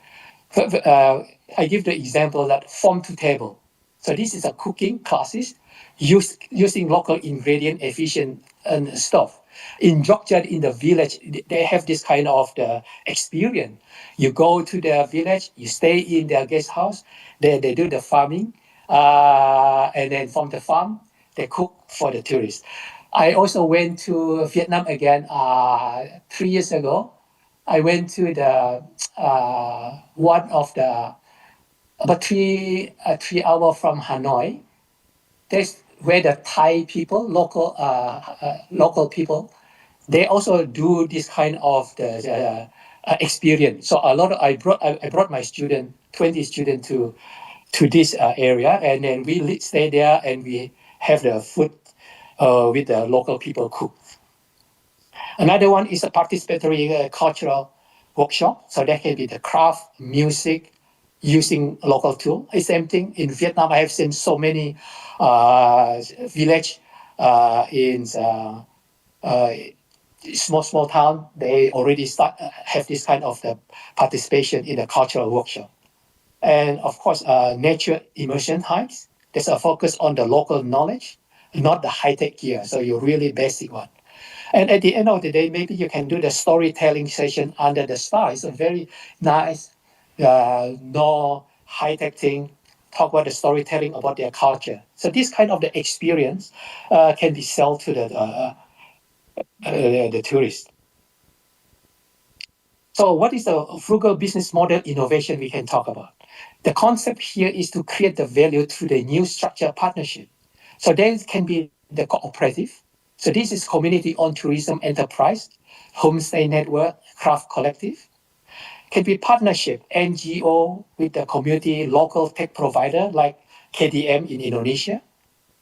I give the example that farm to table. So this is a cooking classes using local ingredient efficient stuff. In Jogja, in the village, they have this kind of the experience. You go to their village, you stay in their guest house, they do the farming, and then from the farm, they cook for the tourists. I also went to Vietnam again 3 years ago. I went to the one of the about 3 hours from Hanoi. That's where the Thai people, local people, they also do this kind of the experience. So I brought my student, 20 students to this area, and then we stay there and we have the food with the local people cook. Another one is a participatory cultural workshop. So that can be the craft, music, using local tool. It's same thing in Vietnam. I have seen so many village in small town. They already have this kind of the participation in the cultural workshop. And of course, nature immersion hikes. There's a focus on the local knowledge, not the high-tech gear. So you're really basic one. And at the end of the day, maybe you can do the storytelling session under the star. It's a very nice, no high-tech thing. Talk about the storytelling about their culture. So this kind of the experience can be sold to the tourists. So what is the frugal business model innovation we can talk about? The concept here is to create the value through the new structure partnership. So there can be the cooperative. So this is community-owned tourism enterprise, homestay network, craft collective. Can be partnership, NGO with the community, local tech provider like KDM in Indonesia.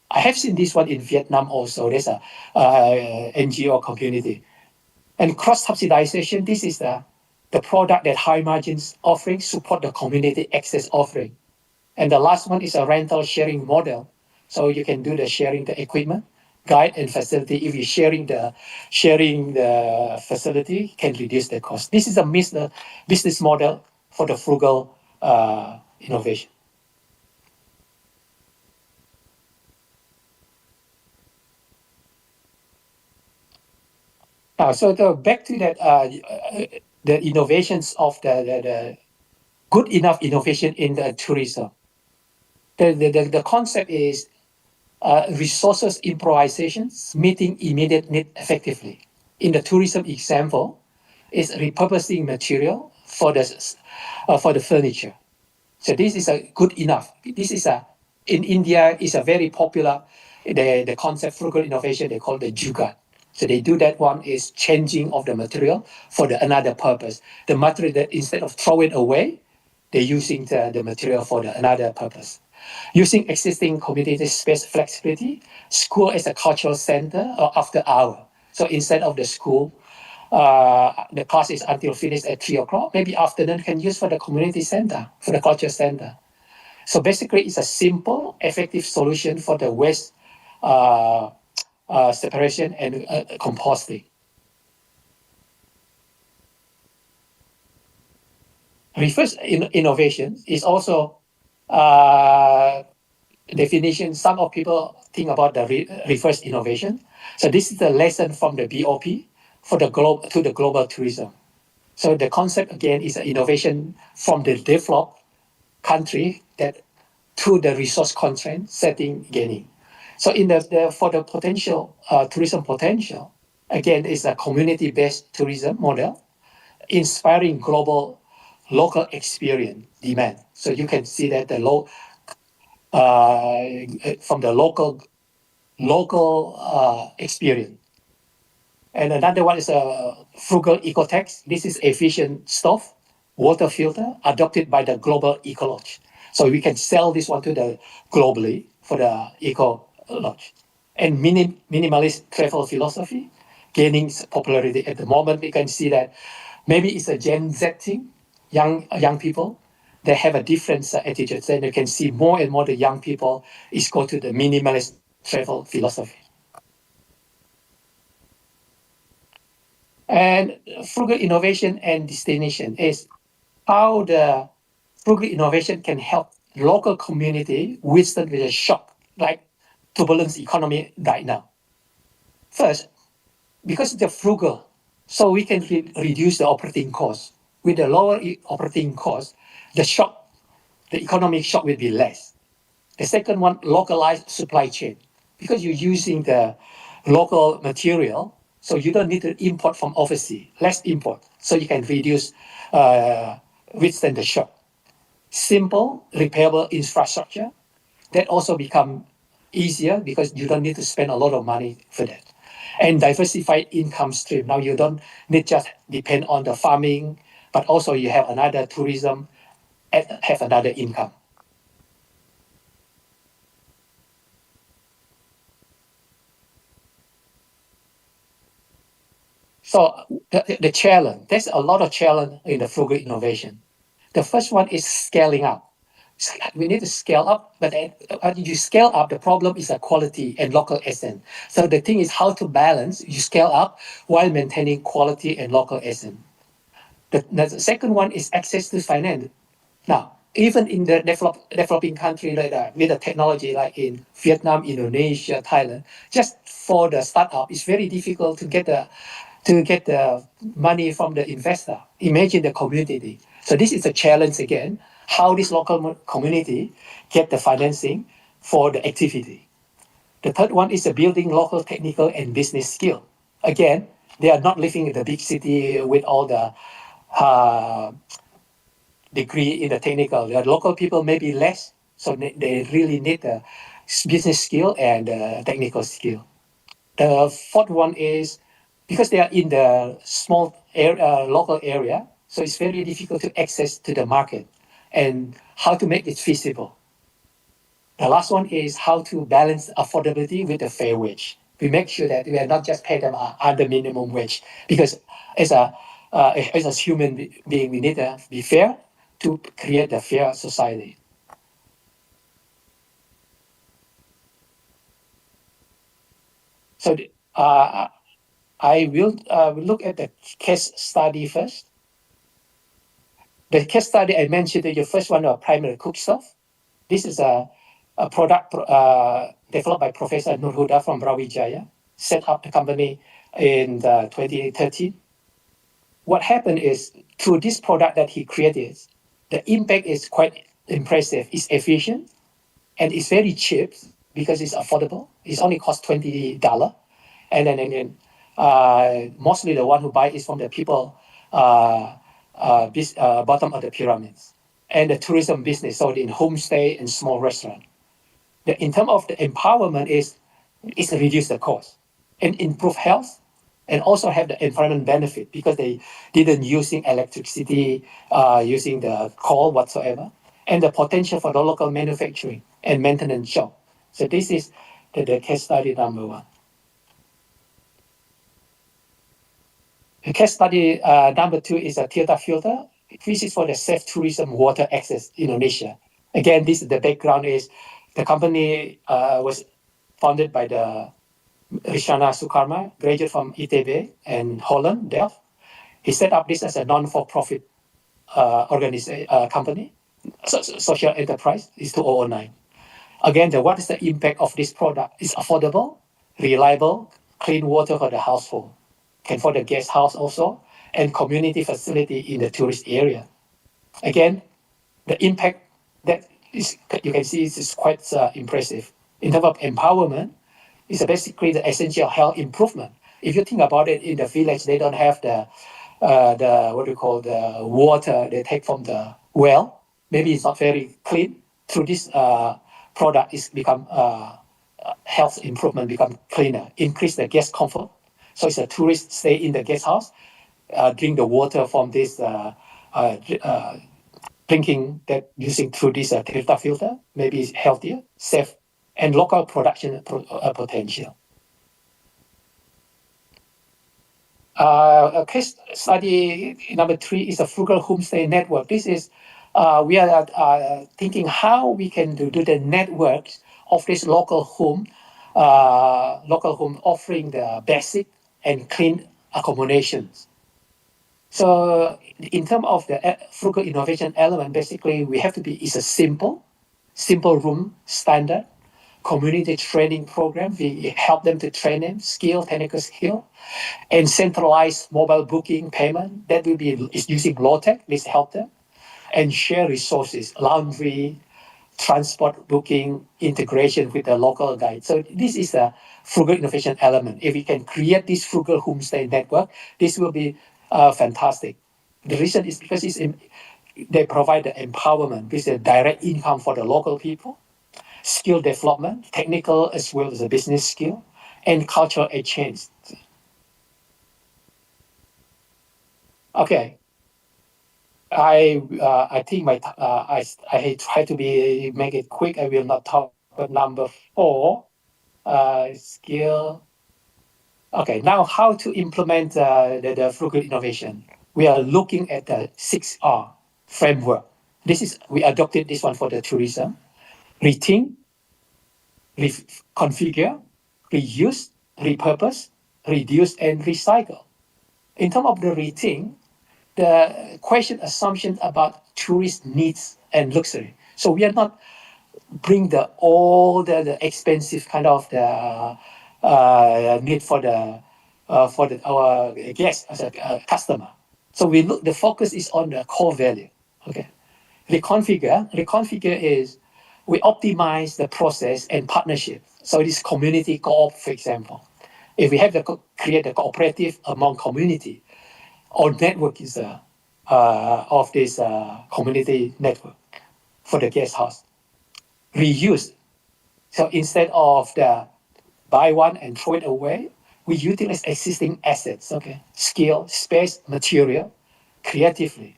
I have seen this one in Vietnam also. There's a NGO community. And cross-subsidization, this is the product that high margins offering support the community access offering. And the last one is a rental sharing model. So you can do the sharing the equipment, guide and facility. If you're sharing the facility, can reduce the cost. This is a business model for the frugal innovation. So back to that, the innovations of the good enough innovation in the tourism. The concept is resources improvisations, meeting immediate need effectively. In the tourism example, is repurposing material for the furniture. So this is a good enough. This is in India is a very popular the concept frugal innovation. They call the jugaad. So they do that one is changing of the material for another purpose. The material that instead of throwing away, they're using the material for another purpose. Using existing community space flexibility, school as a cultural center or after hour. So instead of the school, the class is until finished at 3 o'clock, maybe afternoon can use for the community center, for the culture center. So basically it's a simple, effective solution for the waste separation and composting. Reverse innovation is also definition. Some of people think about the reverse innovation. So this is the lesson from the BOP for the global tourism. So the concept again is innovation from the developed country that to the resource constraint setting gaining. So in for the potential tourism potential, again is a community-based tourism model, inspiring global local experience demand. So you can see that from the local experience. And another one is a frugal eco-tax. This is efficient stove, water filter adopted by the global eco-lodge. So we can sell this one to the globally for the eco-lodge. And minimalist travel philosophy gaining popularity at the moment. We can see that maybe it's a Gen Z thing, young people. they have a different attitude. Then you can see more and more the young people is go to the minimalist travel philosophy. And frugal innovation and destination is how the frugal innovation can help local community withstand with a shock like turbulence economy right now. First, because they're frugal, so we can reduce the operating cost. With the lower operating cost, the economic shock will be less. The second one, localized supply chain. Because you're using the local material, so you don't need to import from overseas, less import, so you can reduce, withstand the shock. Simple, repairable infrastructure, that also become easier because you don't need to spend a lot of money for that. And diversified income stream. Now you don't need just depend on the farming, but also you have another tourism and have another income. So the challenge, there's a lot of challenge in the frugal innovation. The first one is scaling up. We need to scale up, but when you scale up, the problem is the quality and local essence. So the thing is how to balance, you scale up while maintaining quality and local essence. The second one is access to finance. Now, even in the developing country like that, with the technology like in Vietnam, Indonesia, Thailand, just for the startup, it's very difficult to get the money from the investor. Imagine the community. So this is a challenge again, how this local community get the financing for the activity. The third one is building local technical and business skill. Again, they are not living in the big city with all the degree in the technical. The local people maybe less, so they really need the business skill and technical skill. The fourth one is because they are in the small local area, so it's very difficult to access to the market and how to make it feasible. The last one is how to balance affordability with a fair wage. We make sure that we are not just pay them under minimum wage, because as a human being, we need to be fair to create a fair society. So I will look at the case study first. The case study I mentioned, the first one, primary cook stove. This is a product developed by Professor Nurhuda from Brawijaya, set up the company in 2013. What happened is, through this product that he created, the impact is quite impressive. It's efficient, and it's very cheap because it's affordable. It only costs $20. And then mostly the one who buy is from the people bottom of the pyramids. And the tourism business, so in homestay and small restaurant. In terms of the empowerment is reduce the cost and improve health, and also have the environment benefit because they didn't using electricity, using the coal whatsoever, and the potential for the local manufacturing and maintenance job. So this is the case study number one. The case study number two is a Tirta filter, which is for the safe tourism water access in Indonesia. Again, this is the background is the company was founded by the Rishana Sukarma, graduate from ITB and Holland, Delft. He set up this as a non-for-profit company, social enterprise, is 2009. Again, what is the impact of this product? It's affordable, reliable, clean water for the household, and for the guest house also, and community facility in the tourist area. Again, the impact that is, you can see is quite impressive. In terms of empowerment, it's basically the essential health improvement. If you think about it, in the village, they don't have the water they take from the well. Maybe it's not very clean. Through this product, it's become health improvement, become cleaner, increase the guest comfort. So it's a tourist stay in the guest house, drink the water from this drinking that using through this Tirta filter, maybe it's healthier, safe, and local production potential. Case study number three is a frugal homestay network. This is we are thinking how we can do the networks of this local home offering the basic and clean accommodations. So in terms of the frugal innovation element, basically we have to be, it's a simple room standard, community training program. We help them to train them, technical skill, and centralized mobile booking payment. That will be is using low-tech, let's help them, and share resources, laundry, transport booking, integration with the local guide. So this is a frugal innovation element. If we can create this frugal homestay network, this will be fantastic. The reason is because they provide the empowerment with the direct income for the local people, skill development, technical as well as a business skill, and cultural exchange. Okay. I think I try to make it quick. I will not talk about number 4, skill. Okay, now how to implement the frugal innovation. We are looking at the 6R framework. We adopted this one for the tourism. Rethink, configure, reuse, repurpose, reduce, and recycle. In terms of the rethink, the question assumption about tourist needs and luxury. So we are not bring all the expensive kind of the need for our guests as a customer. So the focus is on the core value. Okay, reconfigure is we optimize the process and partnership. So it is community co-op, for example. If we have create a cooperative among community, our network is of this community network for the guest house. Reuse. So instead of the buy one and throw it away, we utilize existing assets, okay? Skill, space, material, creatively.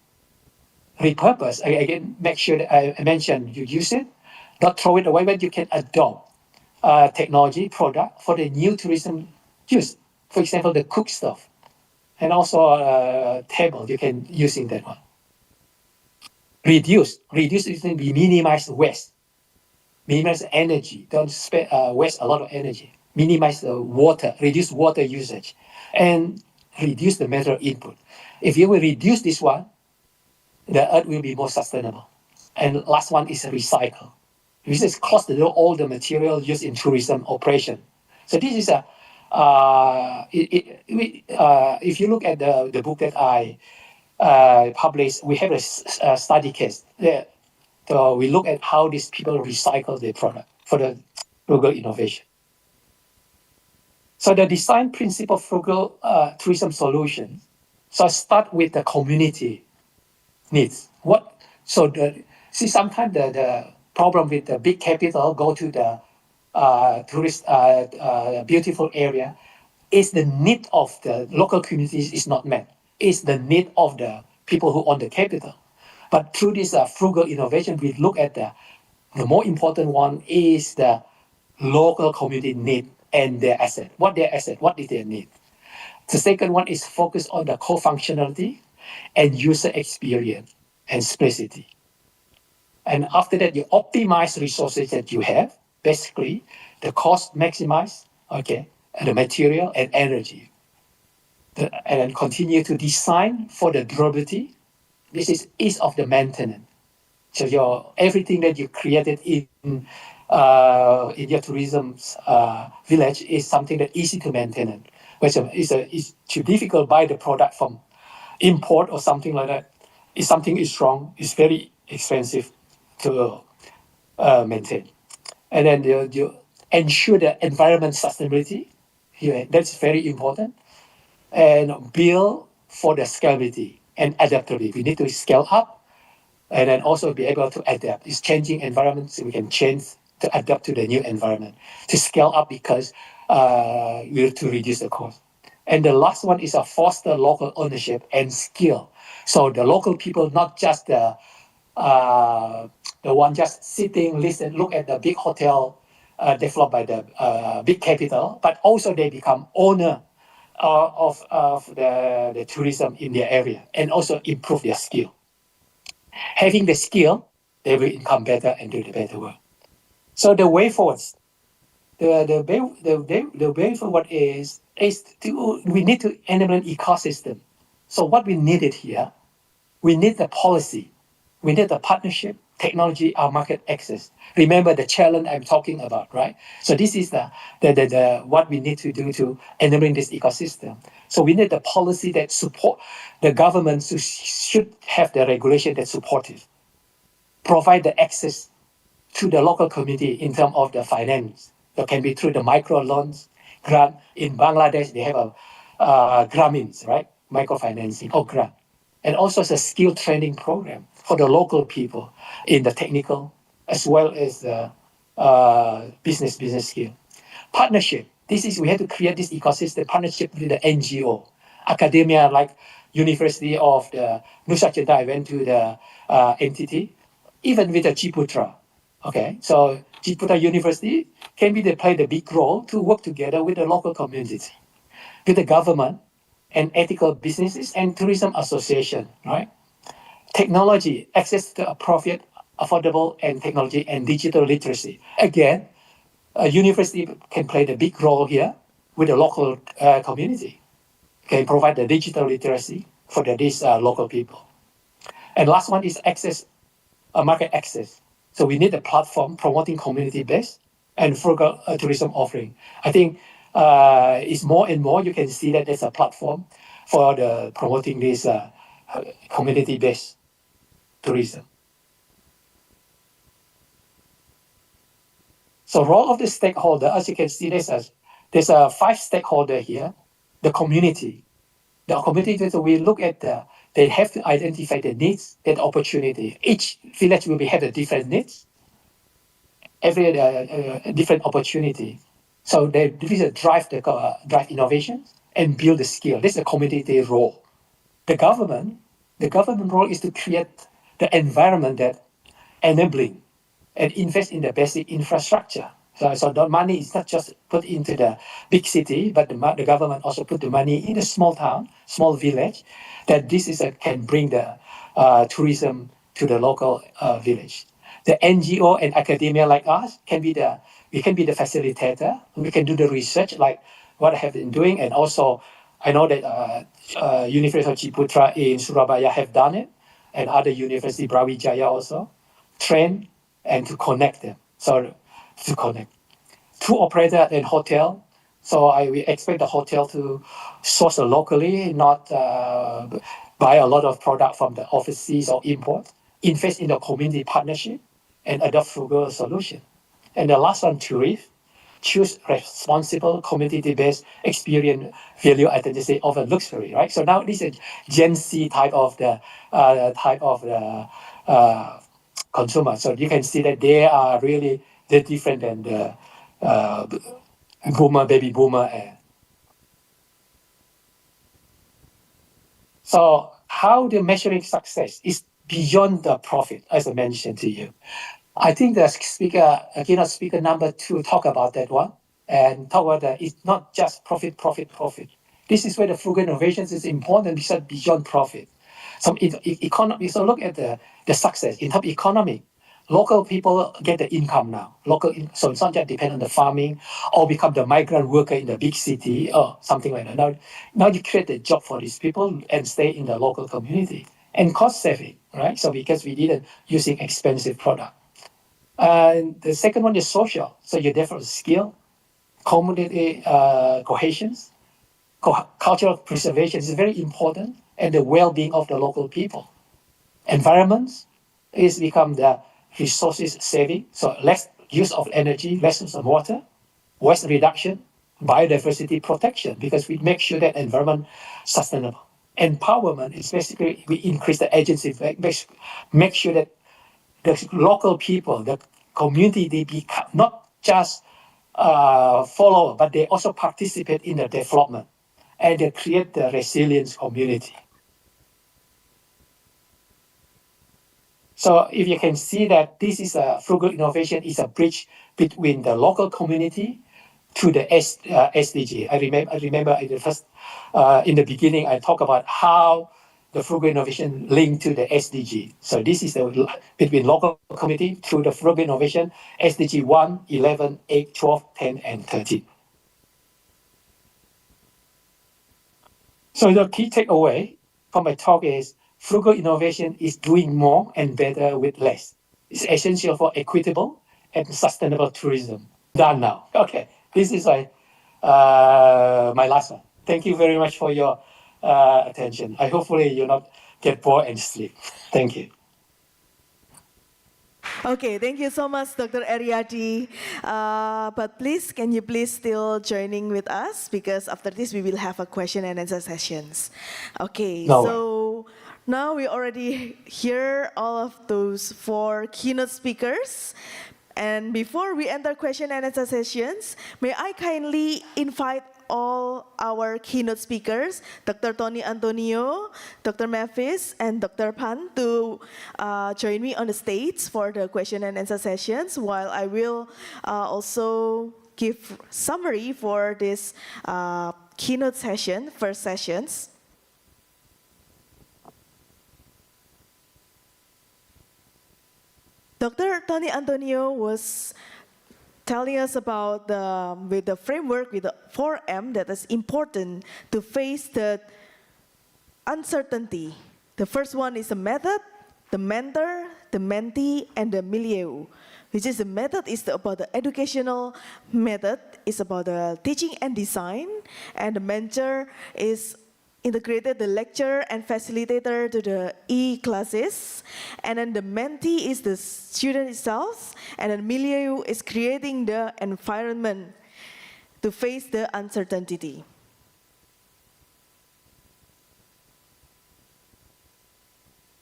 Repurpose, again, make sure that I mentioned you use it, not throw it away, but you can adopt technology, product for the new tourism use. For example, the cook stuff. And also table, you can use in that one. Reduce is to be minimize waste. Minimize energy, don't waste a lot of energy. Minimize the water, reduce water usage, and reduce the material input. If you will reduce this one, the earth will be more sustainable. And last one is recycle. This is cost all the material used in tourism operation. So this is if you look at the book that I published, we have a study case there. So we look at how these people recycle their product for the frugal innovation. So the design principle of frugal tourism solutions. So I start with the community needs. Sometimes the problem with the big capital go to the tourist beautiful area is the need of the local communities is not met. It's the need of the people who own the capital. But through this frugal innovation, we look at the more important one is the local community need and their asset. What is their need? The second one is focused on the co-functionality and user experience and simplicity. And after that, you optimize resources that you have, basically the cost maximize, okay, and the material and energy. And then continue to design for the durability. This is ease of the maintenance. So everything that you created in your tourism village is something that easy to maintain. Which is too difficult to buy the product from import or something like that. If something is wrong, it's very expensive to maintain. And then you ensure the environment sustainability. Here, that's very important. And build for the scalability and adaptability. We need to scale up and then also be able to adapt. It's changing environment, so we can change to adapt to the new environment. To scale up because we have to reduce the cost. And the last one is a foster local ownership and skill. So the local people, not just the one just sitting, listen, look at the big hotel developed by the big capital, but also they become owner of the tourism in their area and also improve their skill. Having the skill, they will income better and do the better work. So the way forward, the way forward is we need to enable an ecosystem. So what we needed here, we need the policy, we need the partnership, technology, our market access. Remember the challenge I'm talking about, right? So this is the what we need to do to enabling this ecosystem. So we need the policy that support the government should have the regulation that's supportive, provide the access to the local community in terms of the finance. That can be through the micro loans, grant. In Bangladesh, they have a Gramins, right? Microfinancing or grant. And also it's a skill training program for the local people in the technical as well as the business skill. Partnership. We have to create this ecosystem partnership with the NGO, academia like University of the Nusantara. I went to the entity, even with the Ciputra. Okay, so Ciputra University can play the big role to work together with the local community, with the government and ethical businesses and tourism association, right? Technology, access to appropriate, affordable and technology and digital literacy. Again, a university can play the big role here with the local community, can provide the digital literacy for these local people. And last one is access, market access. So we need a platform promoting community-based and frugal tourism offering. I think it's more and more you can see that there's a platform for the promoting this community-based tourism. So role of the stakeholder, as you can see, there's a 5 stakeholder here. The community. The community, so we look at they have to identify the needs and opportunity. Each village will have the different needs, every different opportunity. So this is drive innovations and build the skill. This is the community role. The government role is to create the environment that enabling and invest in the basic infrastructure. So the money is not just put into the big city, but the government also put the money in a small town, small village, that this can bring the tourism to the local village. The NGO and academia like us we can be the facilitator. We can do the research like what I have been doing, and also I know that University of Ciputra in Surabaya have done it, and other university, Brawijaya also, train and to connect them. So to connect. Tour operator and hotel. So we expect the hotel to source locally, not buy a lot of product from the overseas or import. Invest in the community partnership and adopt frugal solution. And the last one, tourist. Choose responsible, community-based experience, value identity over luxury, right? So now this is Gen Z type of the consumer. So you can see that they are really different than the baby boomer. So how the measuring success is beyond the profit, as I mentioned to you. I think the keynote speaker number 2 talk about that one and talk about that it's not just profit. This is where the frugal innovations is important because beyond profit. So economy. So look at the success in terms of economy. Local people get the income now. So it's not just depend on the farming or become the migrant worker in the big city or something like that. Now you create a job for these people and stay in the local community. And cost saving, right? So because we didn't using expensive product. And the second one is social. So you develop skill, community cohesion, cultural preservation is very important, and the well-being of the local people. Environments is become the resources saving, so less use of energy, less use of water, waste reduction, biodiversity protection, because we make sure that environment sustainable. Empowerment is basically we increase the agency, make sure that the local people, the community, they become not just follow, but they also participate in the development and they create the resilience community. So if you can see that this is a frugal innovation is a bridge between the local community to the SDG. I remember in the beginning I talked about how the frugal innovation linked to the SDG. So this is the between local community through the frugal innovation, SDG 1, 11, 8, 12, 10, and 13. So the key takeaway from my talk is frugal innovation is doing more and better with less. It's essential for equitable and sustainable tourism. Done now. Okay, this is my last one. Thank you very much for your attention. I hopefully you not get bored and sleep. Thank you. Okay, thank you so much, Dr. Ariadi. But please, can you please still joining with us? Because after this, we will have a question and answer sessions. Okay, so now we already hear all of those 4 keynote speakers. And before we enter question and answer sessions, may I kindly invite all our keynote speakers, Dr. Tony Antonio, Dr. Mavis, and Dr. Phan to join me on the stage for the question and answer sessions, while I will also give summary for this keynote session, first sessions. Dr. Tony Antonio was telling us about with the framework, with the 4M that is important to face the uncertainty. The first one is the method, the mentor, the mentee, and the milieu. Which is the method is about the educational method, is about the teaching and design, and the mentor is integrated the lecturer and facilitator to the e-classes, and then the mentee is the student itself, and then milieu is creating the environment to face the uncertainty.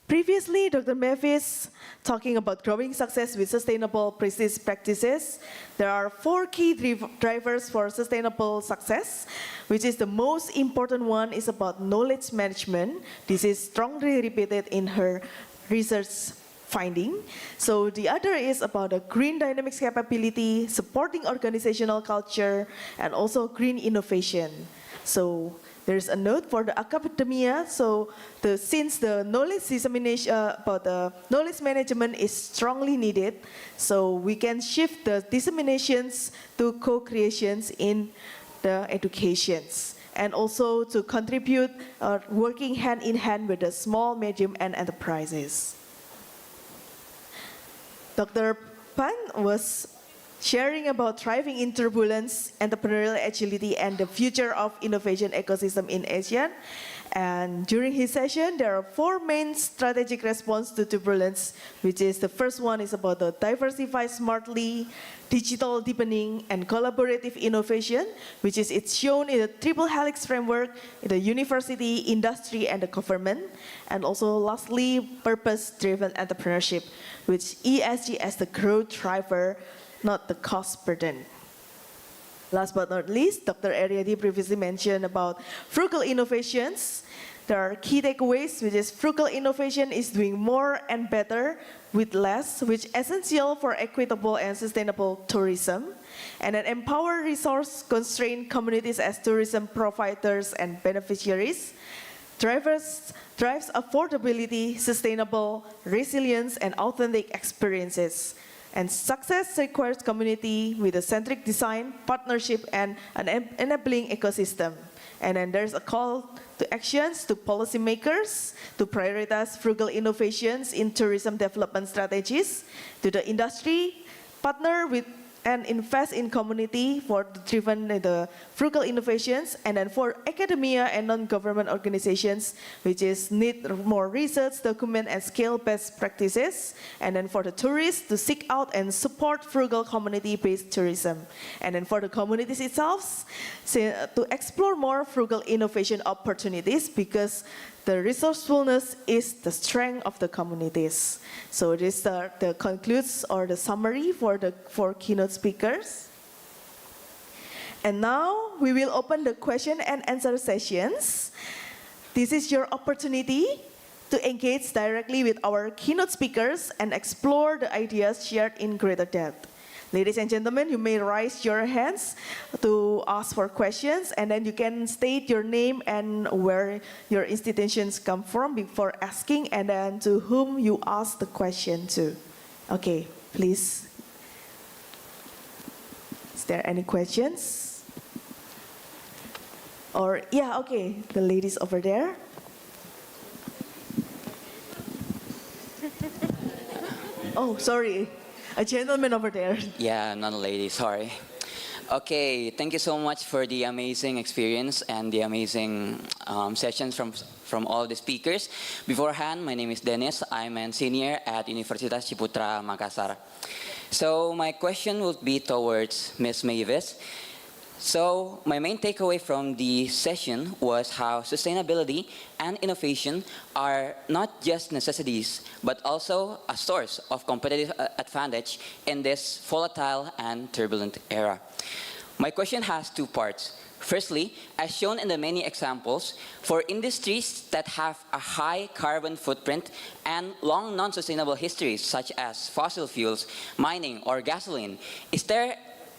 Previously, Dr. Mavis talking about growing success with sustainable business practices. There are 4 key drivers for sustainable success, which is the most important one is about knowledge management. This is strongly repeated in her research finding. So the other is about the green dynamics capability, supporting organizational culture, and also green innovation. So there's a note for the academia. So since the knowledge dissemination about the knowledge management is strongly needed, so we can shift the disseminations to co-creations in the educations, and also to contribute working hand in hand with the small, medium, and enterprises. Dr. Phan was sharing about thriving in turbulence, entrepreneurial agility, and the future of innovation ecosystem in Asia. And during his session, there are 4 main strategic response to turbulence, which is the first one is about the diversify smartly, digital deepening, and collaborative innovation, which is it's shown in the triple helix framework in the university, industry, and the government. And also lastly, purpose-driven entrepreneurship, which ESG as the growth driver, not the cost burden. Last but not least, Dr. Ariadi previously mentioned about frugal innovations. There are key takeaways, which is frugal innovation is doing more and better with less, which is essential for equitable and sustainable tourism. And then empower resource-constrained communities as tourism providers and beneficiaries. Drives affordability, sustainable, resilience, and authentic experiences. And success requires community with a centric design, partnership, and an enabling ecosystem. And then there's a call to actions to policymakers to prioritize frugal innovations in tourism development strategies, to the industry, partner with and invest in community for driven the frugal innovations, and then for academia and non-government organizations, which is need more research, document, and scale best practices, and then for the tourists to seek out and support frugal community-based tourism, and then for the communities itself, to explore more frugal innovation opportunities, because the resourcefulness is the strength of the communities. So this the concludes or the summary for the 4 keynote speakers. And now we will open the question and answer sessions. This is your opportunity to engage directly with our keynote speakers and explore the ideas shared in greater depth. Ladies and gentlemen, you may raise your hands to ask for questions, and then you can state your name and where your institutions come from before asking, and then to whom you ask the question to. Okay, please. Is there any questions? Or, yeah, okay, the ladies over there. Oh, sorry. A gentleman over there. Yeah, not a lady, sorry. Okay, thank you so much for the amazing experience and the amazing sessions from all the speakers. Beforehand, my name is Dennis. I'm a senior at Universitas Ciputra, Makassar. So my question would be towards Ms. Mavis. So my main takeaway from the session was how sustainability and innovation are not just necessities, but also a source of competitive advantage in this volatile and turbulent era. My question has two parts. Firstly, as shown in the many examples, for industries that have a high carbon footprint and long non-sustainable histories, such as fossil fuels, mining, or gasoline, is there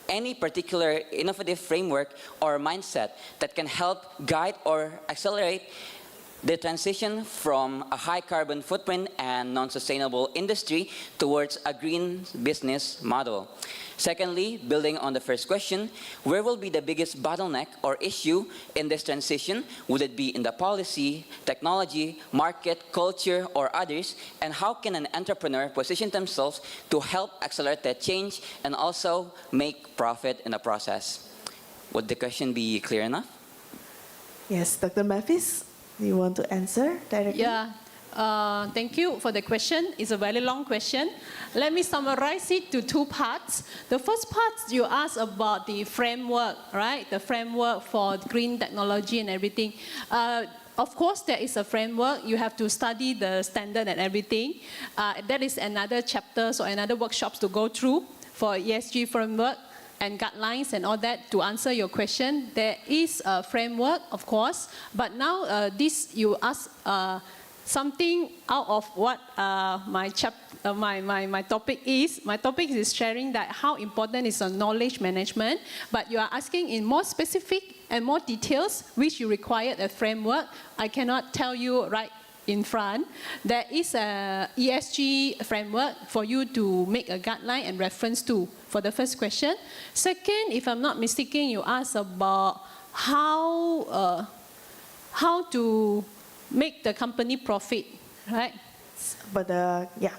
any particular innovative framework or mindset that can help guide or accelerate the transition from a high carbon footprint and non-sustainable industry towards a green business model? Secondly, building on the first question, where will be the biggest bottleneck or issue in this transition? Would it be in the policy, technology, market, culture, or others? And how can an entrepreneur position themselves to help accelerate that change and also make profit in the process? Would the question be clear enough? Yes, Dr. Mavis, do you want to answer directly? Yeah. Thank you for the question. It's a very long question. Let me summarize it to two parts. The first part, you asked about the framework, right? The framework for green technology and everything. Of course, there is a framework. You have to study the standard and everything. That is another chapter or another workshops to go through for ESG framework and guidelines and all that. To answer your question, there is a framework, of course. But now this you ask something out of what my topic is. My topic is sharing that how important is knowledge management, but you are asking in more specific and more details, which you require a framework. I cannot tell you right in front. There is a ESG framework for you to make a guideline and reference to for the first question. Second, if I'm not mistaken, you asked about how to make the company profit, right? But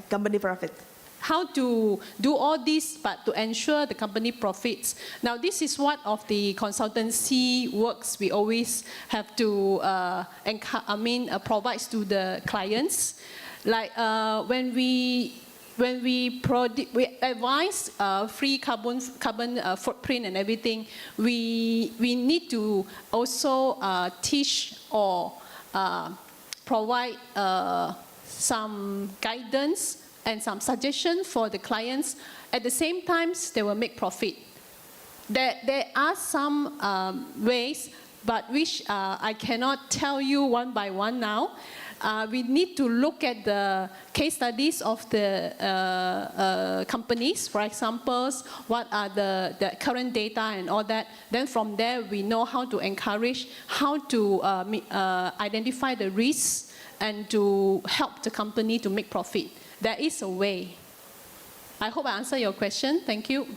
company profit. How to do all this, but to ensure the company profits. Now, this is one of the consultancy works we always have to provide to the clients. Like when we advise free carbon footprint and everything, we need to also teach or provide some guidance and some suggestion for the clients. At the same time, they will make profit. There are some ways, but which I cannot tell you one by one now. We need to look at the case studies of the companies, for example, what are the current data and all that. Then from there, we know how to encourage, how to identify the risks and to help the company to make profit. There is a way. I hope I answered your question. Thank you.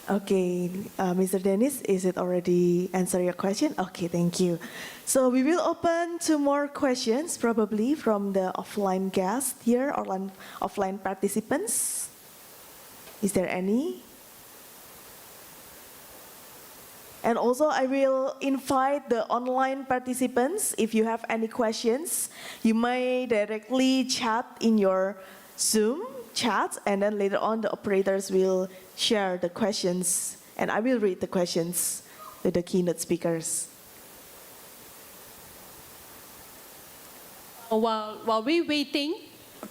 Okay, Mr. Dennis, is it already answer your question? Okay, thank you. So we will open to more questions, probably from the offline guests here, or offline participants. Is there any? And also, I will invite the online participants. If you have any questions, you may directly chat in your Zoom chat, and then later on, the operators will share the questions, and I will read the questions with the keynote speakers. While we're waiting,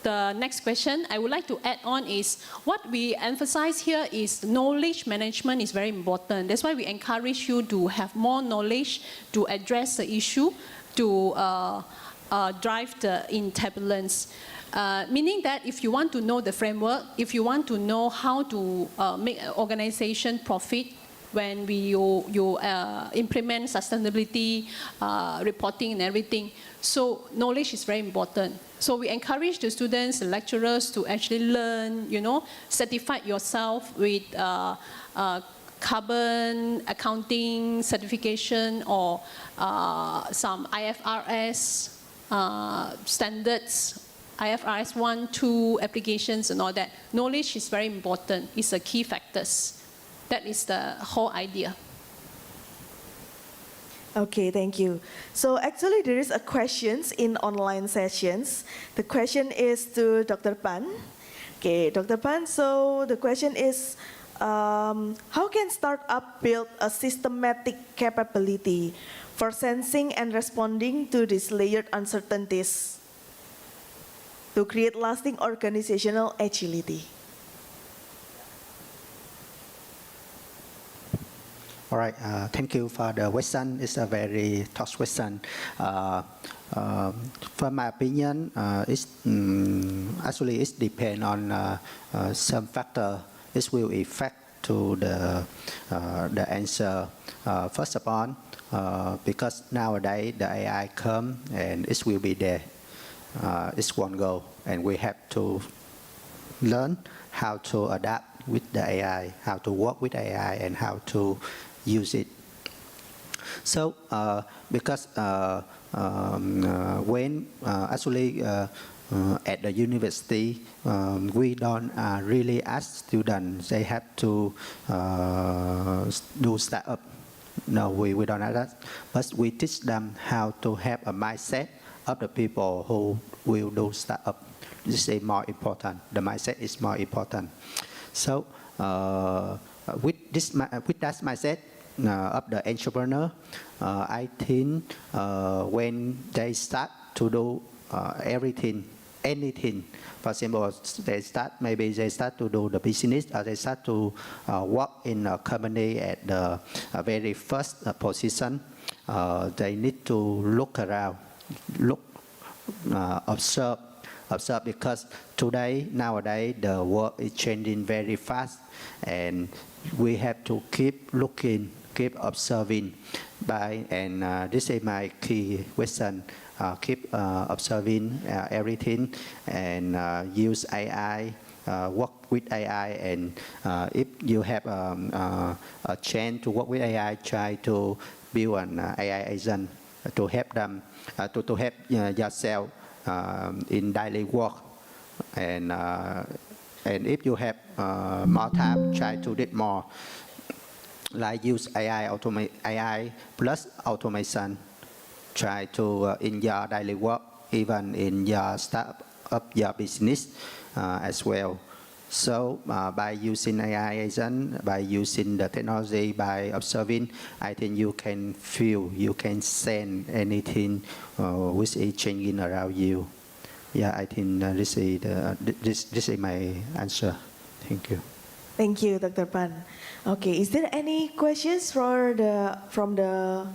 the next question I would like to add on is what we emphasize here is knowledge management is very important. That's why we encourage you to have more knowledge to address the issue, to drive the turbulence. Meaning that if you want to know the framework, if you want to know how to make an organization profit when you implement sustainability reporting and everything, so knowledge is very important. So we encourage the students, the lecturers to actually learn, certify yourself with carbon accounting certification or some IFRS standards, IFRS 1, 2 applications and all that. Knowledge is very important. It's a key factors. That is the whole idea. Okay, thank you. So actually there is a questions in online sessions. The question is to Dr. Phan. Okay, Dr. Phan, so the question is, how can startup build a systematic capability for sensing and responding to these layered uncertainties to create lasting organizational agility? All right, thank you for the question. It's a very tough question. From my opinion, actually it depends on some factor. It will affect to the answer. First of all, because nowadays the AI come and it will be there. It won't go, and we have to learn how to adapt with the AI, how to work with AI, and how to use it. So, because when actually at the university, we don't really ask students they have to do startup. No, we don't have that. But we teach them how to have a mindset of the people who will do startup. This is more important. The mindset is more important. So, with that mindset of the entrepreneur, I think when they start to do anything, for example, maybe they start to do the business, or they start to work in a company at the very first position, they need to look around, observe, because nowadays, the world is changing very fast, and we have to keep looking, keep observing. And this is my key question. Keep observing everything and use AI, work with AI, and if you have a chance to work with AI, try to build an AI agent to help them, to help yourself in daily work. And if you have more time, try to do more. Like use AI plus automation. Try to in your daily work, even in your startup, your business as well. So by using AI agent, by using the technology, by observing, I think you can feel, you can sense anything which is changing around you. Yeah, I think this is my answer. Thank you. Thank you, Dr. Phan. Okay, is there any questions from the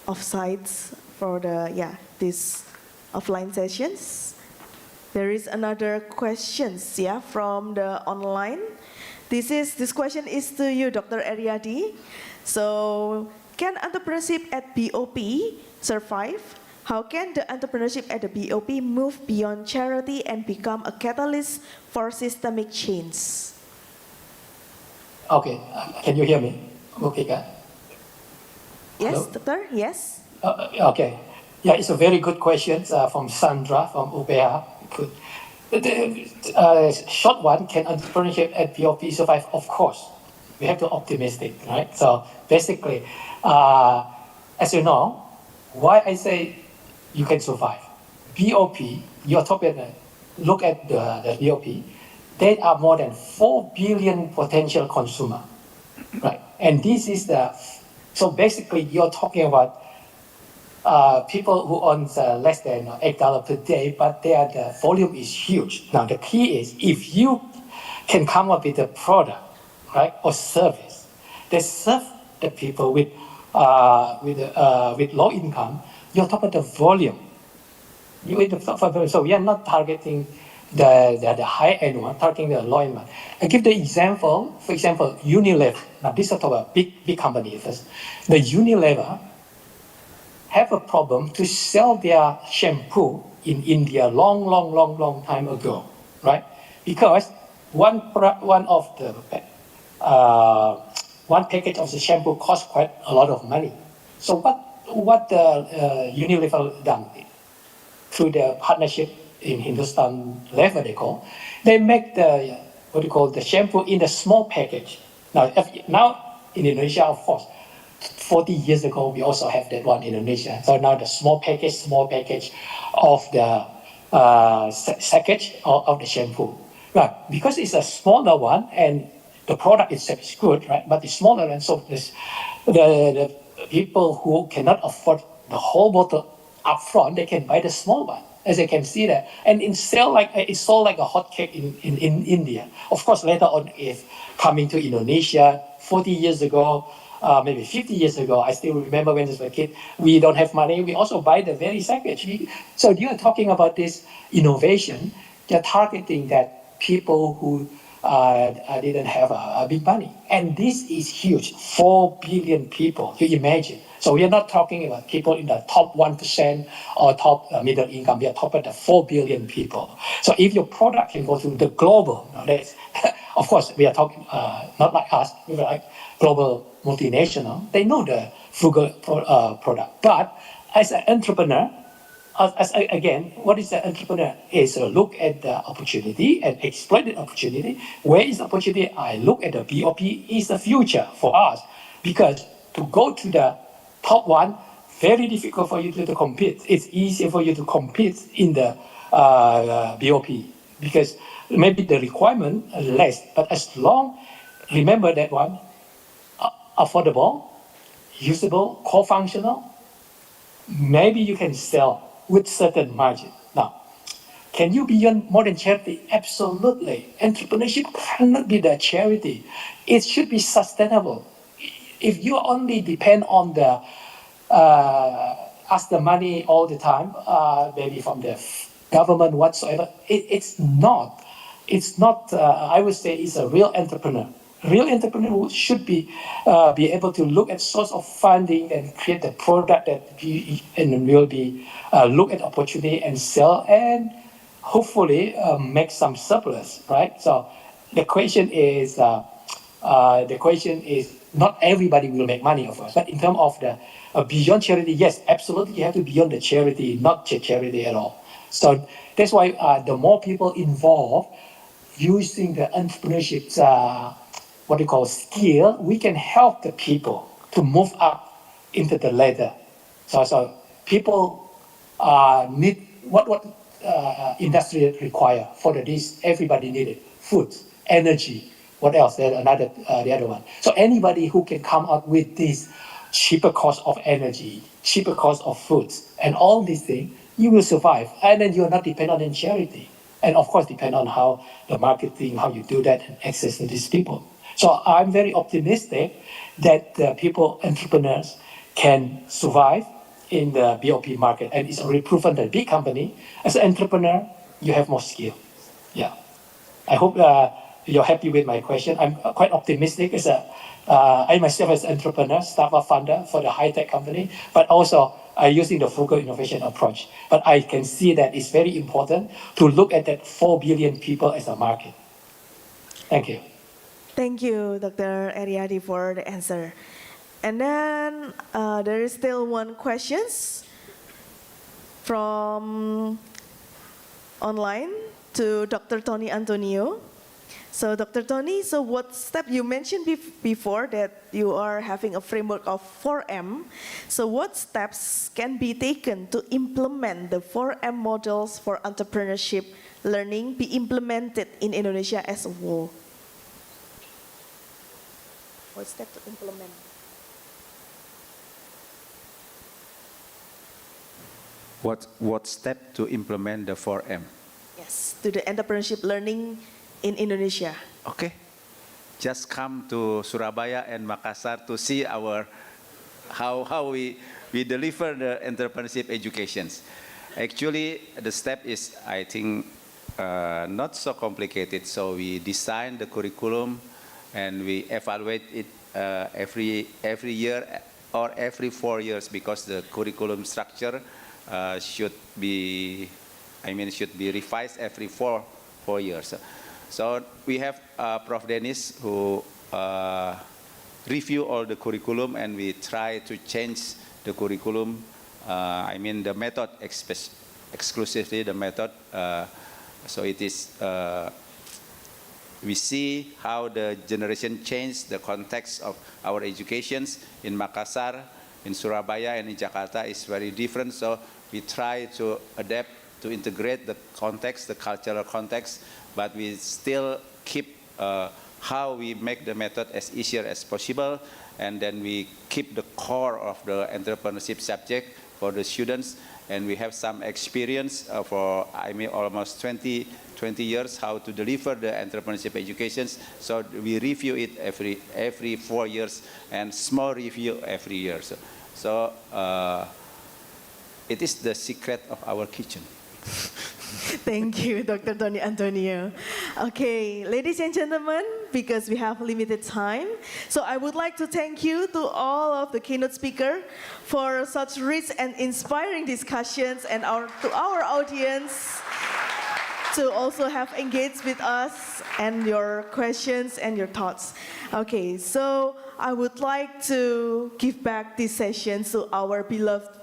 offsites for these offline sessions? There is another questions from the online. This question is to you, Dr. Ariadi. So, can entrepreneurship at BOP survive? How can the entrepreneurship at the BOP move beyond charity and become a catalyst for systemic change? Okay, can you hear me? Okay, guys. Yes, Hello? Doctor, yes. Okay. Yeah, it's a very good question from Sandra from UPH. Good. The short one, can entrepreneurship at BOP survive? Of course. We have to optimistic, right? So basically, as you know, why I say you can survive. BOP, you're talking, look at the BOP, there are more than 4 billion potential consumer, right? And this is so basically you're talking about people who earn less than $8 per day, but the volume is huge. Now the key is if you can come up with a product, right, or service that serve the people with low income, you're talking about the volume. So we are not targeting the high-end one, targeting the low-end one. I give the example, for example, Unilever. Now this is a big company first. The Unilever have a problem to sell their shampoo in India long time ago, right? Because one package of the shampoo costs quite a lot of money. So what Unilever done through the partnership in Hindustan Leather they make the shampoo in a small package. Now in Indonesia, of course, 40 years ago we also have that one in Indonesia. So now the small package of the package of the shampoo. Right, because it's a smaller one and the product itself is good, right? But it's smaller, and so the people who cannot afford the whole bottle upfront, they can buy the small one, as you can see there. And it's sold like a hot cake in India. Of course, later on, if coming to Indonesia 40 years ago, maybe 50 years ago, I still remember when I was a kid, we don't have money, we also buy the very package. So you are talking about this innovation, you're targeting that people who didn't have a big money. And this is huge, 4 billion people, you imagine. So we are not talking about people in the top 1% or top middle income, we are talking about the 4 billion people. So if your product can go to the global, of course, we are talking, not like us, we are like global multinational, they know the frugal product. But as an entrepreneur, again, what is the entrepreneur? Is look at the opportunity and exploit the opportunity. Where is the opportunity? I look at the BOP is the future for us, because to go to the top one, very difficult for you to compete. It's easier for you to compete in the BOP because maybe the requirement is less, but as long, remember that one, affordable, usable, co-functional, maybe you can sell with certain margin. Now, can you be more than charity? Absolutely. Entrepreneurship cannot be the charity. It should be sustainable. If you only depend on the ask the money all the time, maybe from the government whatsoever, it's not. I would say, it's a real entrepreneur. Real entrepreneur should be able to look at source of funding and create the product that and will be look at opportunity and sell and hopefully make some surplus, right? So the question is not everybody will make money, of course, but in terms of the beyond charity, yes, absolutely, you have to beyond the charity, not charity at all. So that's why the more people involved using the entrepreneurship what we call skill, we can help the people to move up into the ladder. So people need what industry require for this. Everybody needed food, energy. What else? There's another the other one. So anybody who can come up with this cheaper cost of energy, cheaper cost of food, and all these things, you will survive. And then you're not dependent on charity. And of course, depend on how the marketing, how you do that, and access to these people. So I'm very optimistic that people, entrepreneurs, can survive in the BOP market. And it's already proven that big company, as an entrepreneur, you have more skill. Yeah. I hope you're happy with my question. I'm quite optimistic as I myself as an entrepreneur, startup founder for the high-tech company, but also using the frugal innovation approach. But I can see that it's very important to look at that 4 billion people as a market. Thank you. Thank you, Dr. Ariadi, for the answer. And then there is still one question from online to Dr. Tony Antonio. So Dr. Tony, so what step you mentioned before that you are having a framework of 4M. So what steps can be taken to implement the 4M models for entrepreneurship learning be implemented in Indonesia as a whole? What step to implement? What step to implement the 4M? Yes, to the entrepreneurship learning in Indonesia. Okay. Just come to Surabaya and Makassar to see our how we deliver the entrepreneurship educations. Actually, the step is, I think, not so complicated. So we design the curriculum and we evaluate it every year or every 4 years, because the curriculum structure should be revised every four years. So we have Prof. Dennis who review all the curriculum, and we try to change the curriculum. The method, exclusively the method. So it is, we see how the generation changed the context of our educations in Makassar, in Surabaya, and in Jakarta is very different. So we try to adapt, to integrate the context, the cultural context, but we still keep how we make the method as easier as possible, and then we keep the core of the entrepreneurship subject for the students. And we have some experience for almost 20 years how to deliver the entrepreneurship educations. So we review it every 4 years, and small review every year. So it is the secret of our kitchen. Thank you, Dr. Tony Antonio. Okay, ladies and gentlemen, because we have limited time, so I would like to thank you to all of the keynote speakers for such rich and inspiring discussions, and to our audience to also have engaged with us and your questions and your thoughts. Okay, so I would like to give back this session to our beloved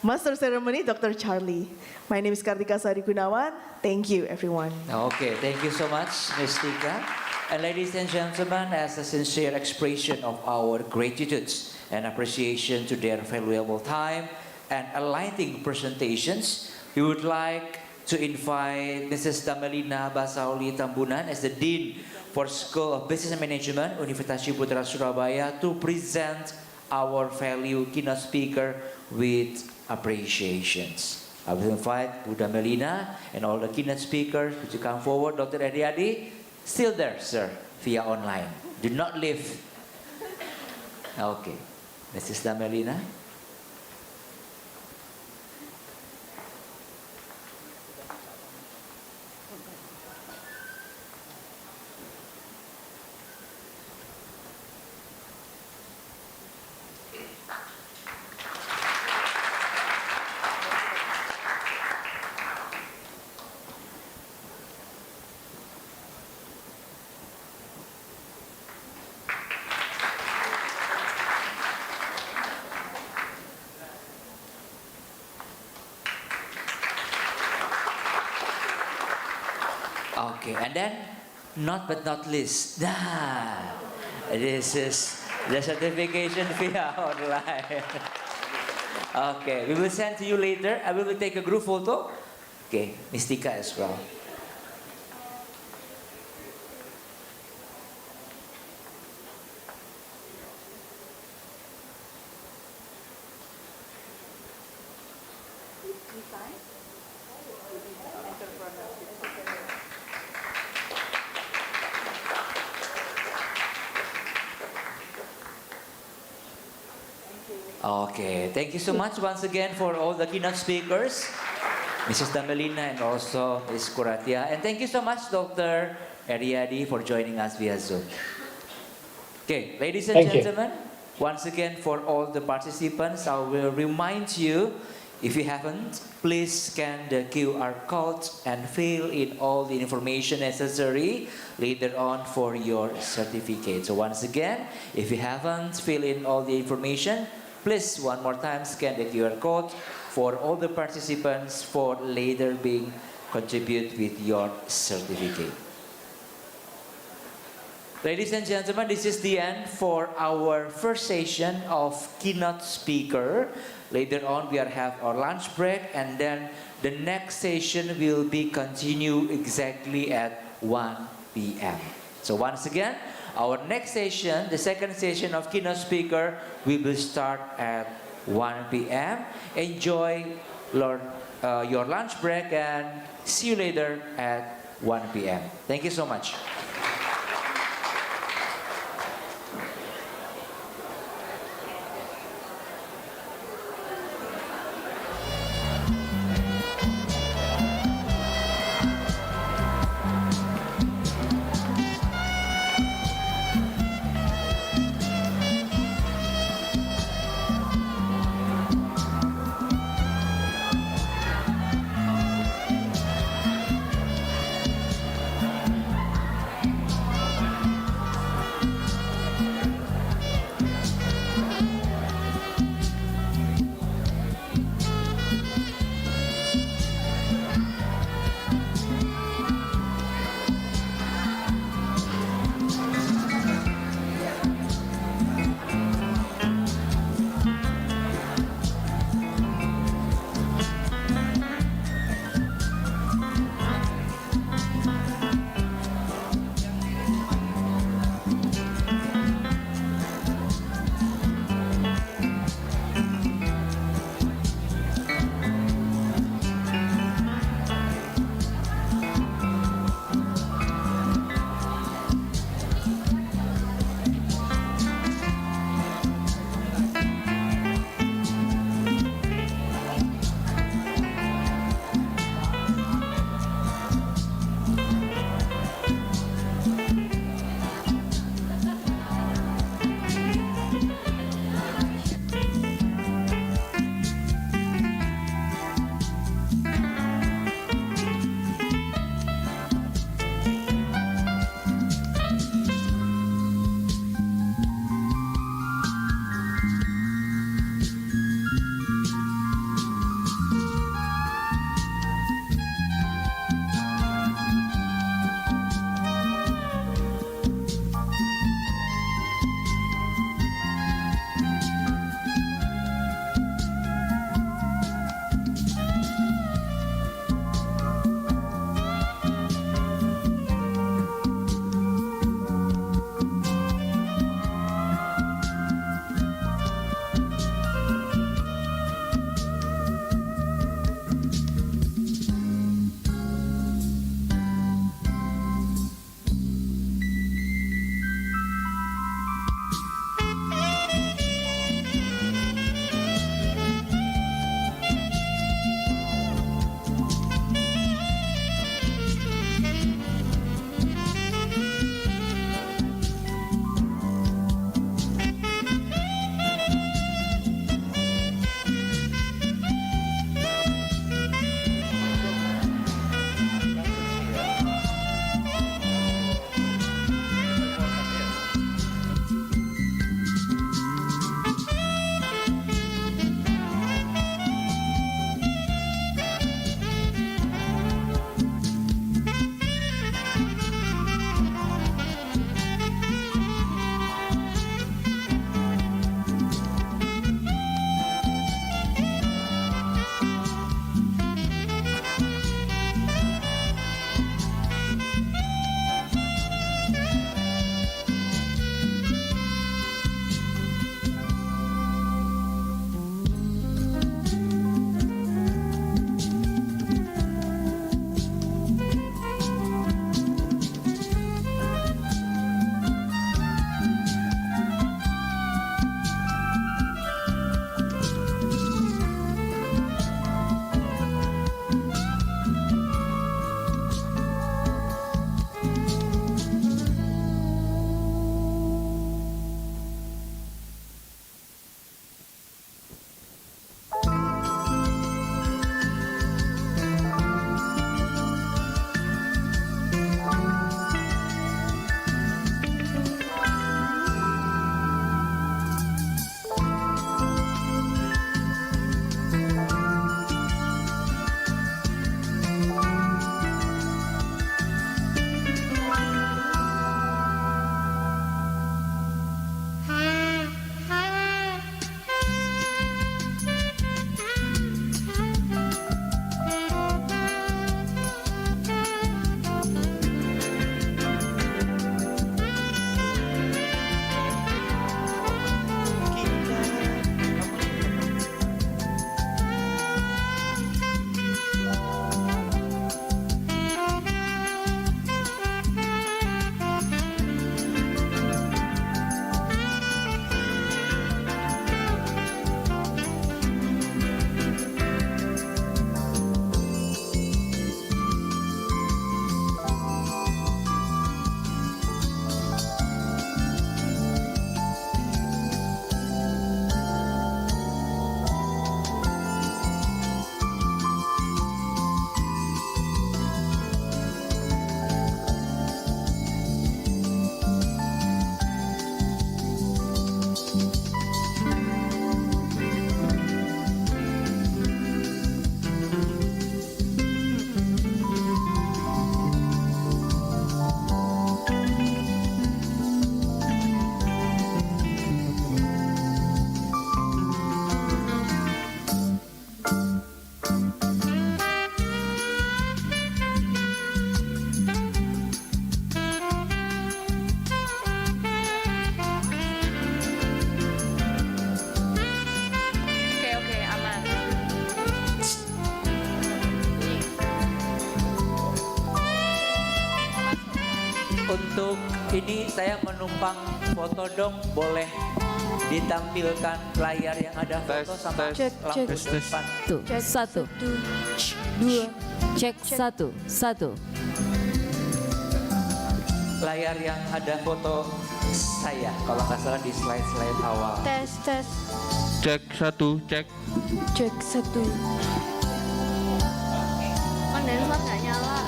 Master Ceremony, Dr. Charlie. My name is Kartika Sari Gunawan. Thank you, everyone. Okay, thank you so much, Ms. Tika. And ladies and gentlemen, as a sincere expression of our gratitude and appreciation to their valuable time and enlightening presentations, we would like to invite Mrs. Damelina Basauli Tambunan as the Dean for School of Business and Management, Universitas Ciputra, Surabaya, to present our value keynote speaker with appreciations. I will invite Buddha Melina and all the keynote speakers to come forward. Dr. Ariadi, still there, sir, via online. Do not leave. Okay. Mrs. Damelina. Okay, and then, not but not least, this is the certification via online. Okay, we will send to you later. I will take a group photo. Okay, Ms. Tika as well. Okay, thank you so much once again for all the keynote speakers, Mrs. Damelina and also Ms. Kuratia. And thank you so much, Dr. Ariadi, for joining us via Zoom. Okay, ladies and gentlemen, once again for all the participants, I will remind you, if you haven't, please scan the QR code and fill in all the information necessary later on for your certificate. So once again, if you haven't filled in all the information, please, one more time, scan the QR code for all the participants for later being contribute with your certificate. Ladies and gentlemen, this is the end for our first session of keynote speaker. Later on, we will have our lunch break, and then the next session will be continue exactly at 1 p.m. So once again, our next session, the second session of keynote speaker, we will start at 1 p.m. Enjoy your lunch break and see you later at 1 p.m. Thank you so much. untuk ini saya menumpang foto dong, boleh ditampilkan layar yang ada foto sama lampu depan. Cek satu, dua, cek satu. Layar yang ada foto saya, kalau nggak salah di slide awal. Tes. Cek satu, cek. Cek satu. Kondenser nggak nyala.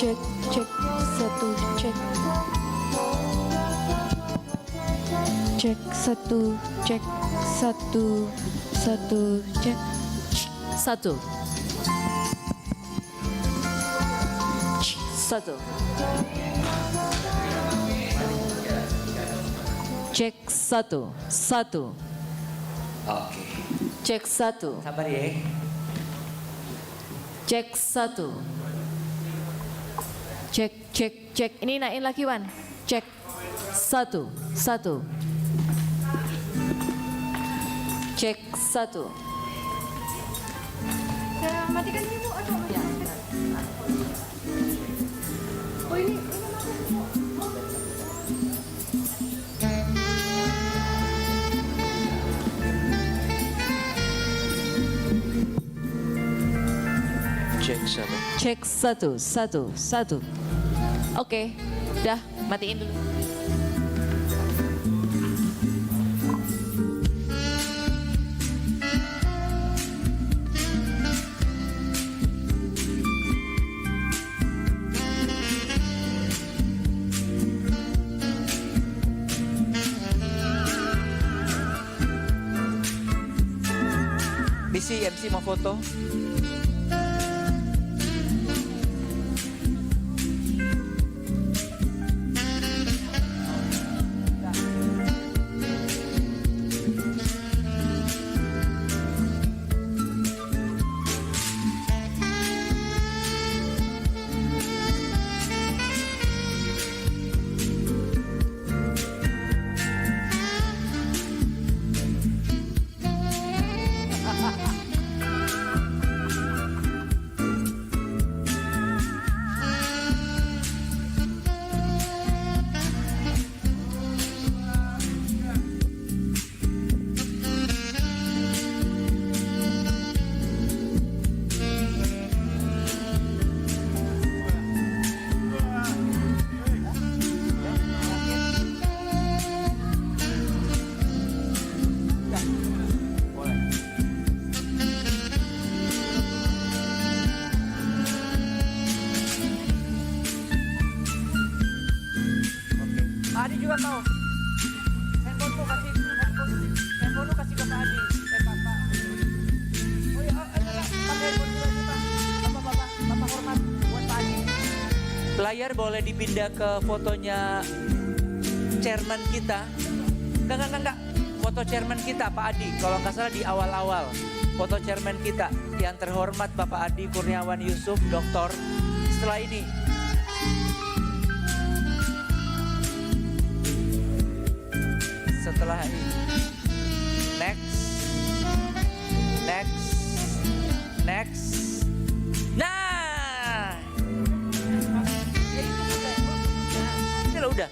Cek satu, cek. Cek satu, cek satu, cek. Satu. Cek satu. Oke. Cek satu. Sabar ya. Cek satu. Cek. Ini naikin lagi, Wan. Cek satu. Cek satu. Matikan ini, Bu. Aduh. Oh, ini Cek satu. Oke, dah matiin dulu. Misi MC mau foto. Adi juga tahu. Handphone kasih ke Pak Adi. Bapak. Oh iya, pakai handphone juga kita. Bapak hormat buat Pak Adi. Layar boleh dipindah ke fotonya chairman kita. Enggak. Foto chairman kita Pak Adi. Kalau nggak salah di awal-awal. Foto chairman kita yang terhormat Bapak Adi Kurniawan Yusuf, Doktor. Setelah ini next. Nah, ya itu udah.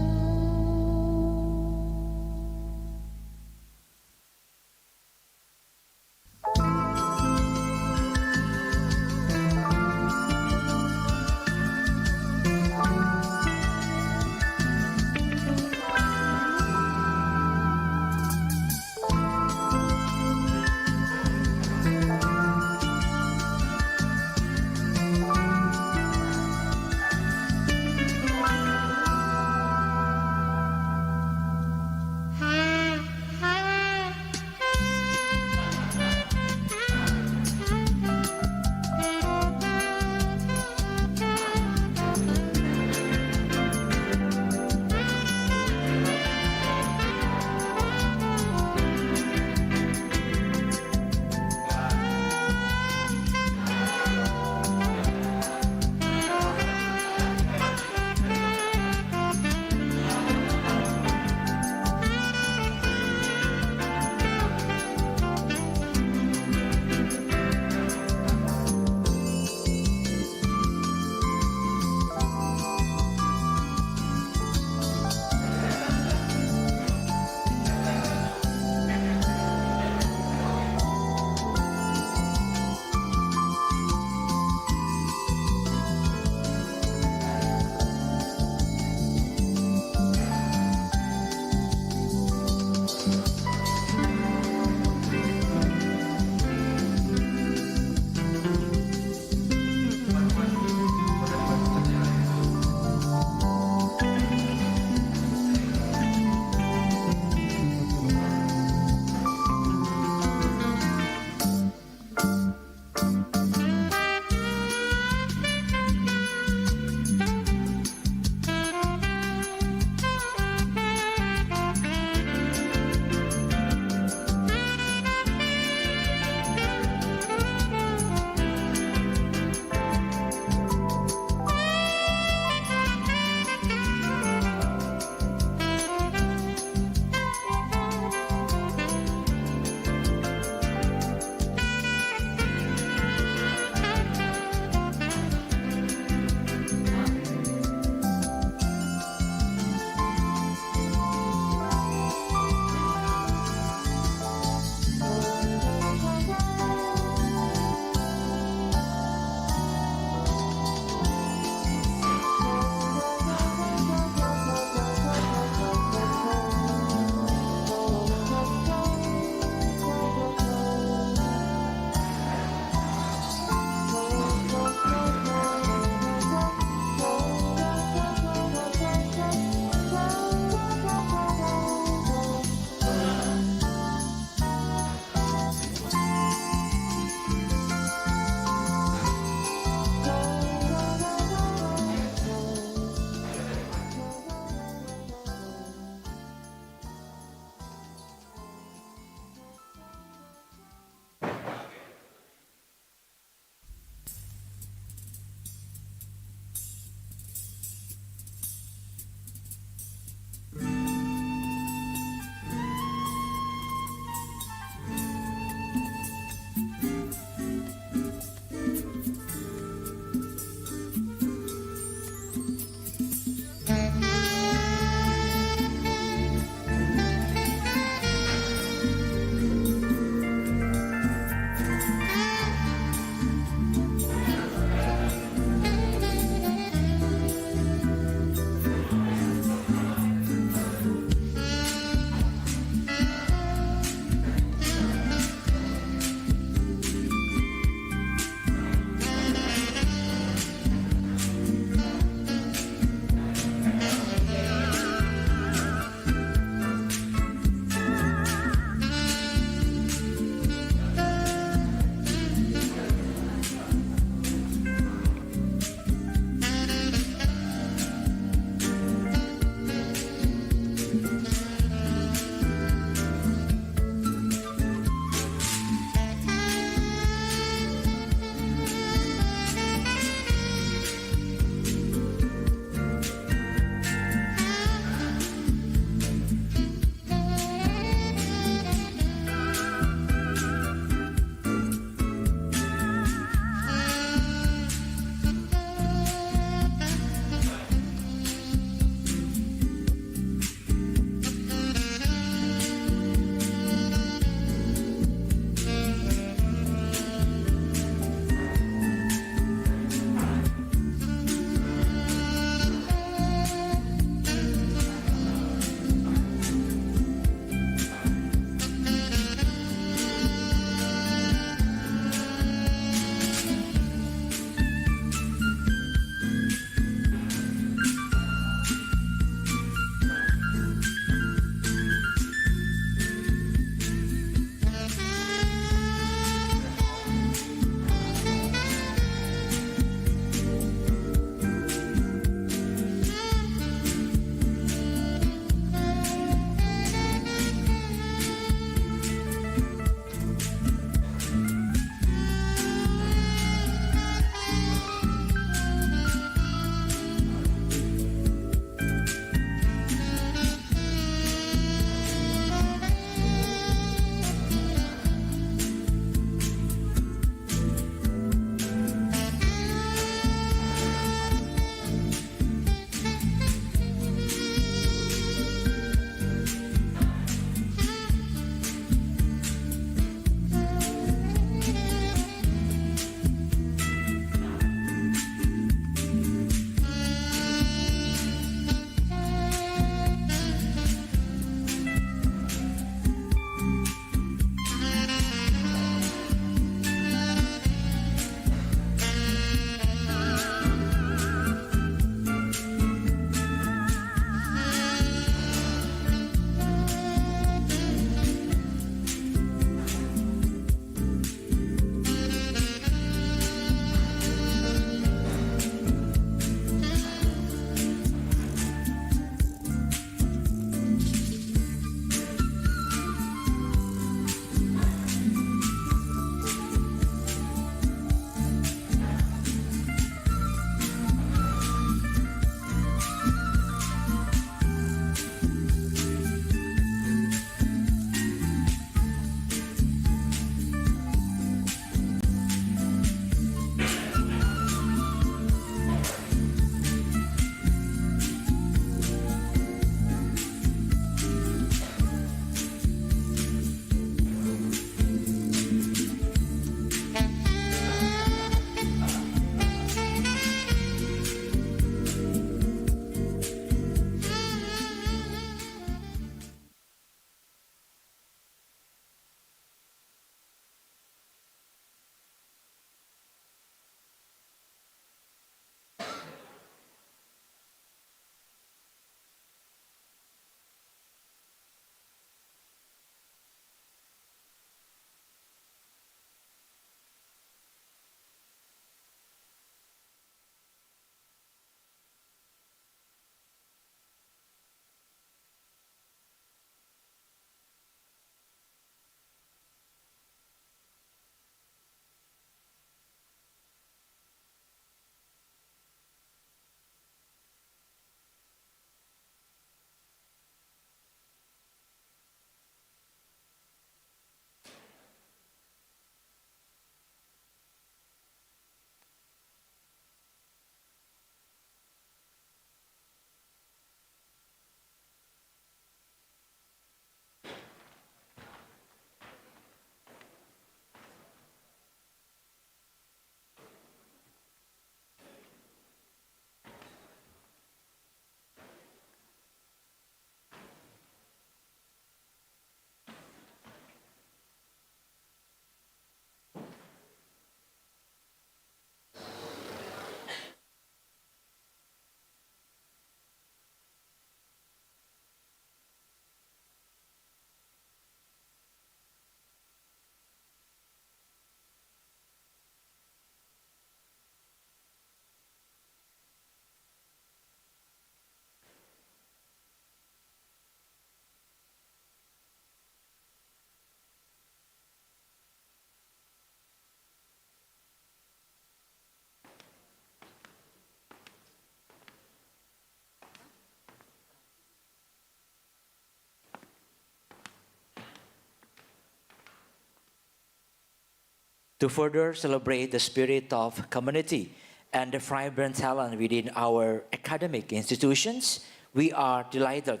To further celebrate the spirit of community and the vibrant talent within our academic institutions, we are delighted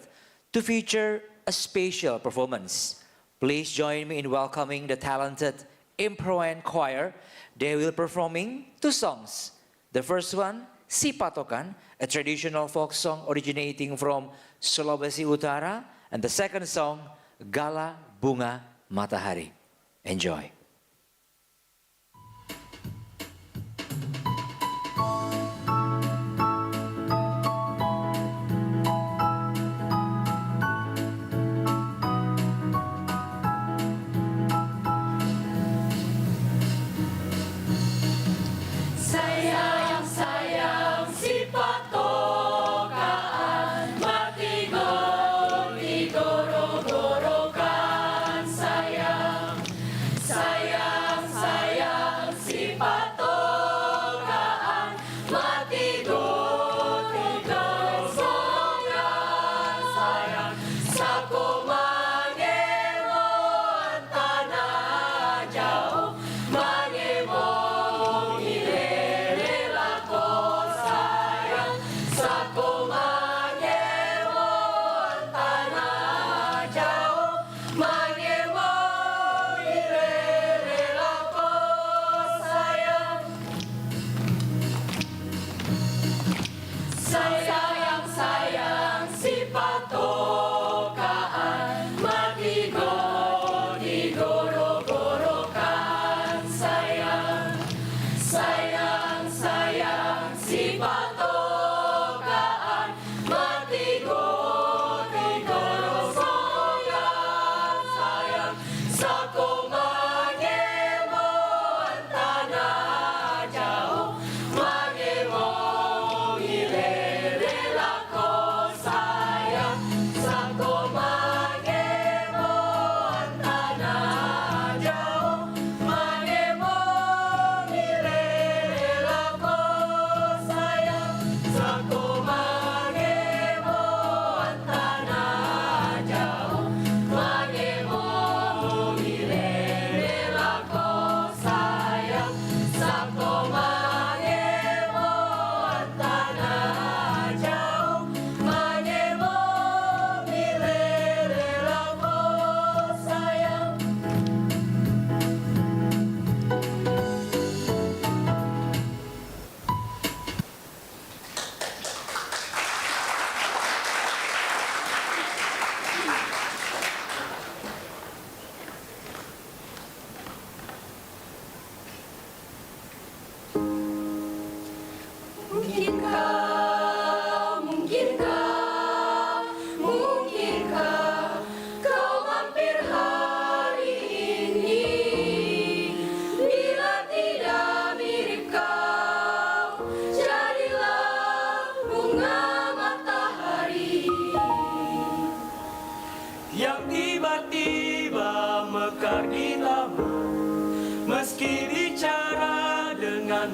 to feature a special performance. Please join me in welcoming the talented Improen Choir. They will performing 2 songs. The first one, Sipatokan, a traditional folk song originating from Sulawesi Utara, and the second song, Gala Bunga Matahari. Enjoy.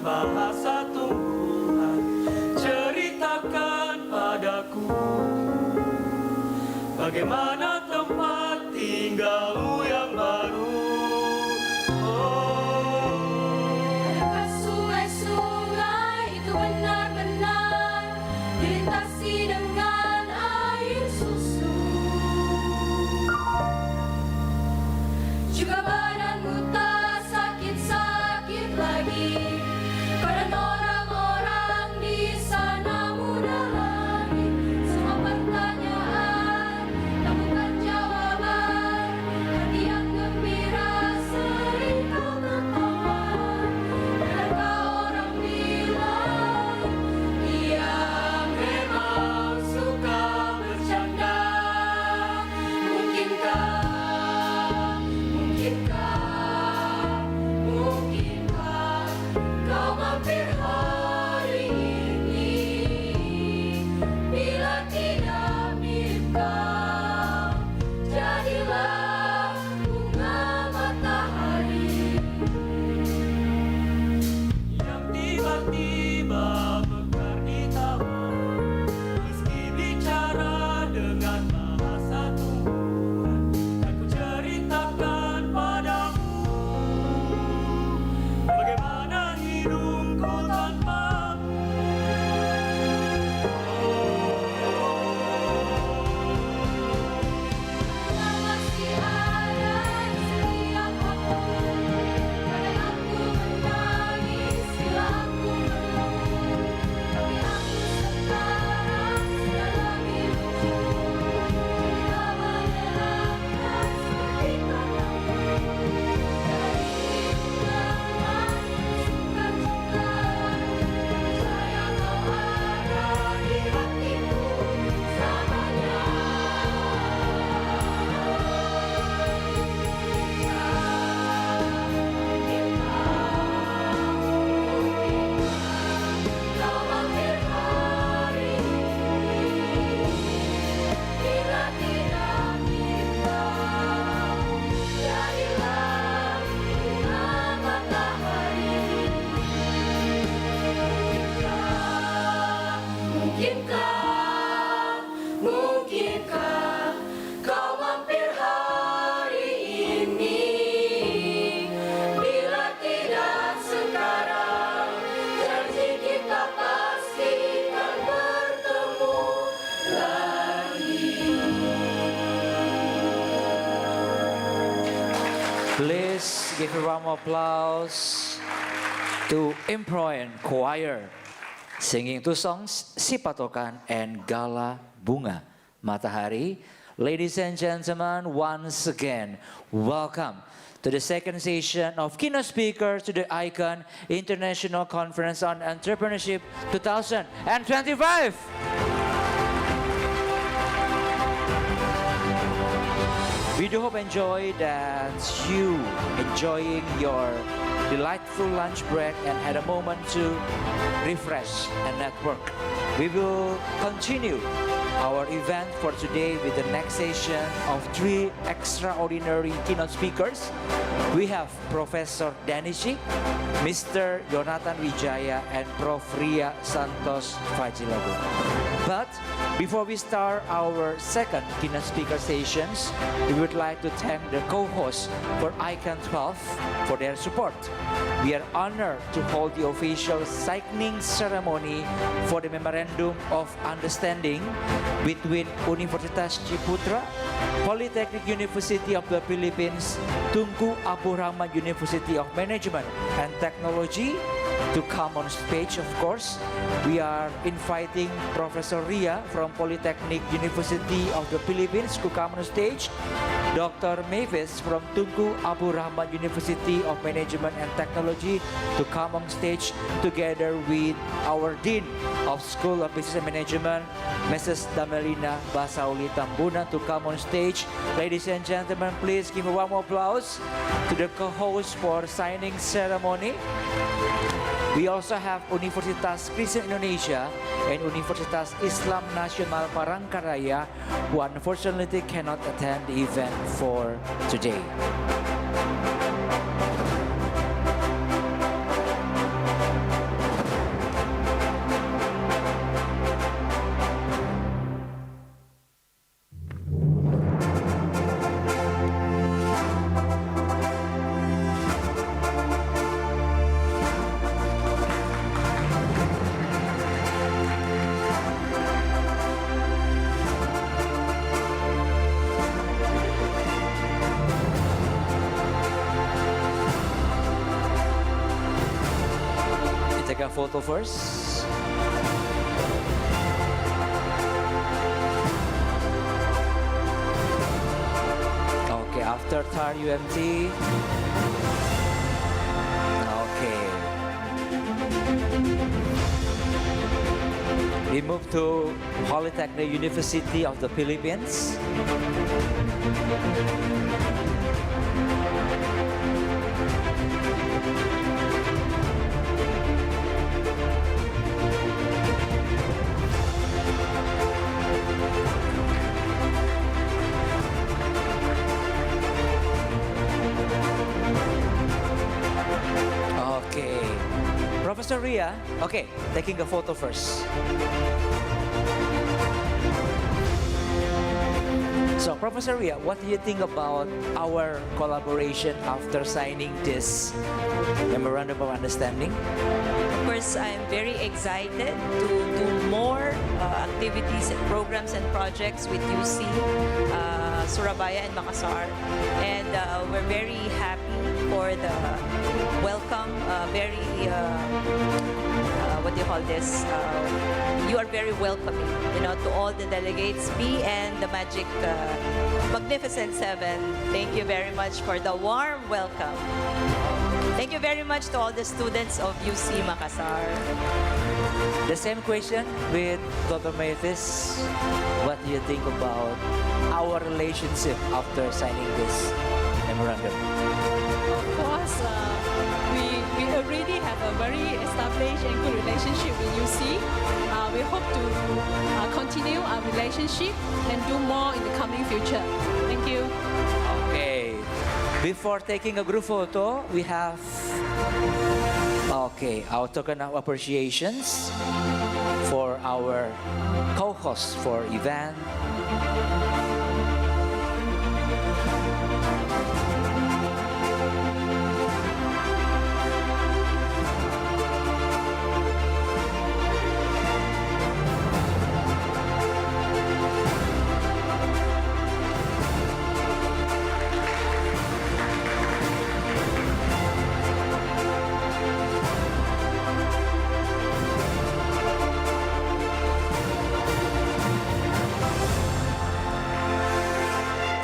Bahasa tumbuhan, ceritakan padaku bagaimana tempat tinggalmu yang baru. Adakah sungai-sungai itu benar-benar dilintasi dengan air susu? Juga badanmu tak sakit-sakit lagi. Dan orang-orang di sana muda lagi. Semua pertanyaan tak bukan give a round of applause to Improin Choir, singing two songs, Si Patokan and Gala Bunga Matahari. Ladies and gentlemen, once again, welcome to the second session of keynote speakers to the ICOEN International Conference on Entrepreneurship 2025. We do hope enjoy that you enjoying your delightful lunch break and had a moment to refresh and network. We will continue our event for today with the next session of three extraordinary keynote speakers. We have Professor Danishi, Mr. Yonathan Wijaya, and Prof. Ria Fajilago. But before we start our second keynote speaker sessions, we would like to thank the co-hosts for ICOEN XII for their support. We are honored to hold the official signing ceremony for the Memorandum of Understanding between Universitas Ciputra, Polytechnic University of the Philippines, Tunku Rahman University of Management and Technology to come on stage, of course. We are inviting Professor Ria from Polytechnic University of the Philippines to come on stage, Dr. Mavis from Tunku Rahman University of Management and Technology to come on stage together with our Dean of School of Business and Management, Mrs. Damelina Basauli Tambuna, to come on stage. Ladies and gentlemen, please give a warm applause to the co-host for signing ceremony. We also have Universitas Kristen Indonesia and Universitas Islam Nasional Palangka Raya, who unfortunately cannot attend the event for today. Take a photo first. Okay, after TAR UMT. Okay. We move to Polytechnic University of the Philippines. Professor Ria, okay, taking a photo first. So, Professor Ria, what do you think about our collaboration after signing this Memorandum of Understanding? Of course, I'm very excited to do more activities and programs and projects with UC, Surabaya and Makassar. And we're very happy for the welcome, what do you call this? You are very welcoming, to all the delegates, me and the Magnificent Seven. Thank you very much for the warm welcome. Thank you very much to all the students of UC Makassar. The same question with Dr. Mavis. What do you think about our relationship after signing this memorandum? Of course, we already have a very established and good relationship with UC. We hope to continue our relationship and do more in the coming future. Thank you. Okay. Before taking a group photo, we have our token of appreciations for our co-hosts for event.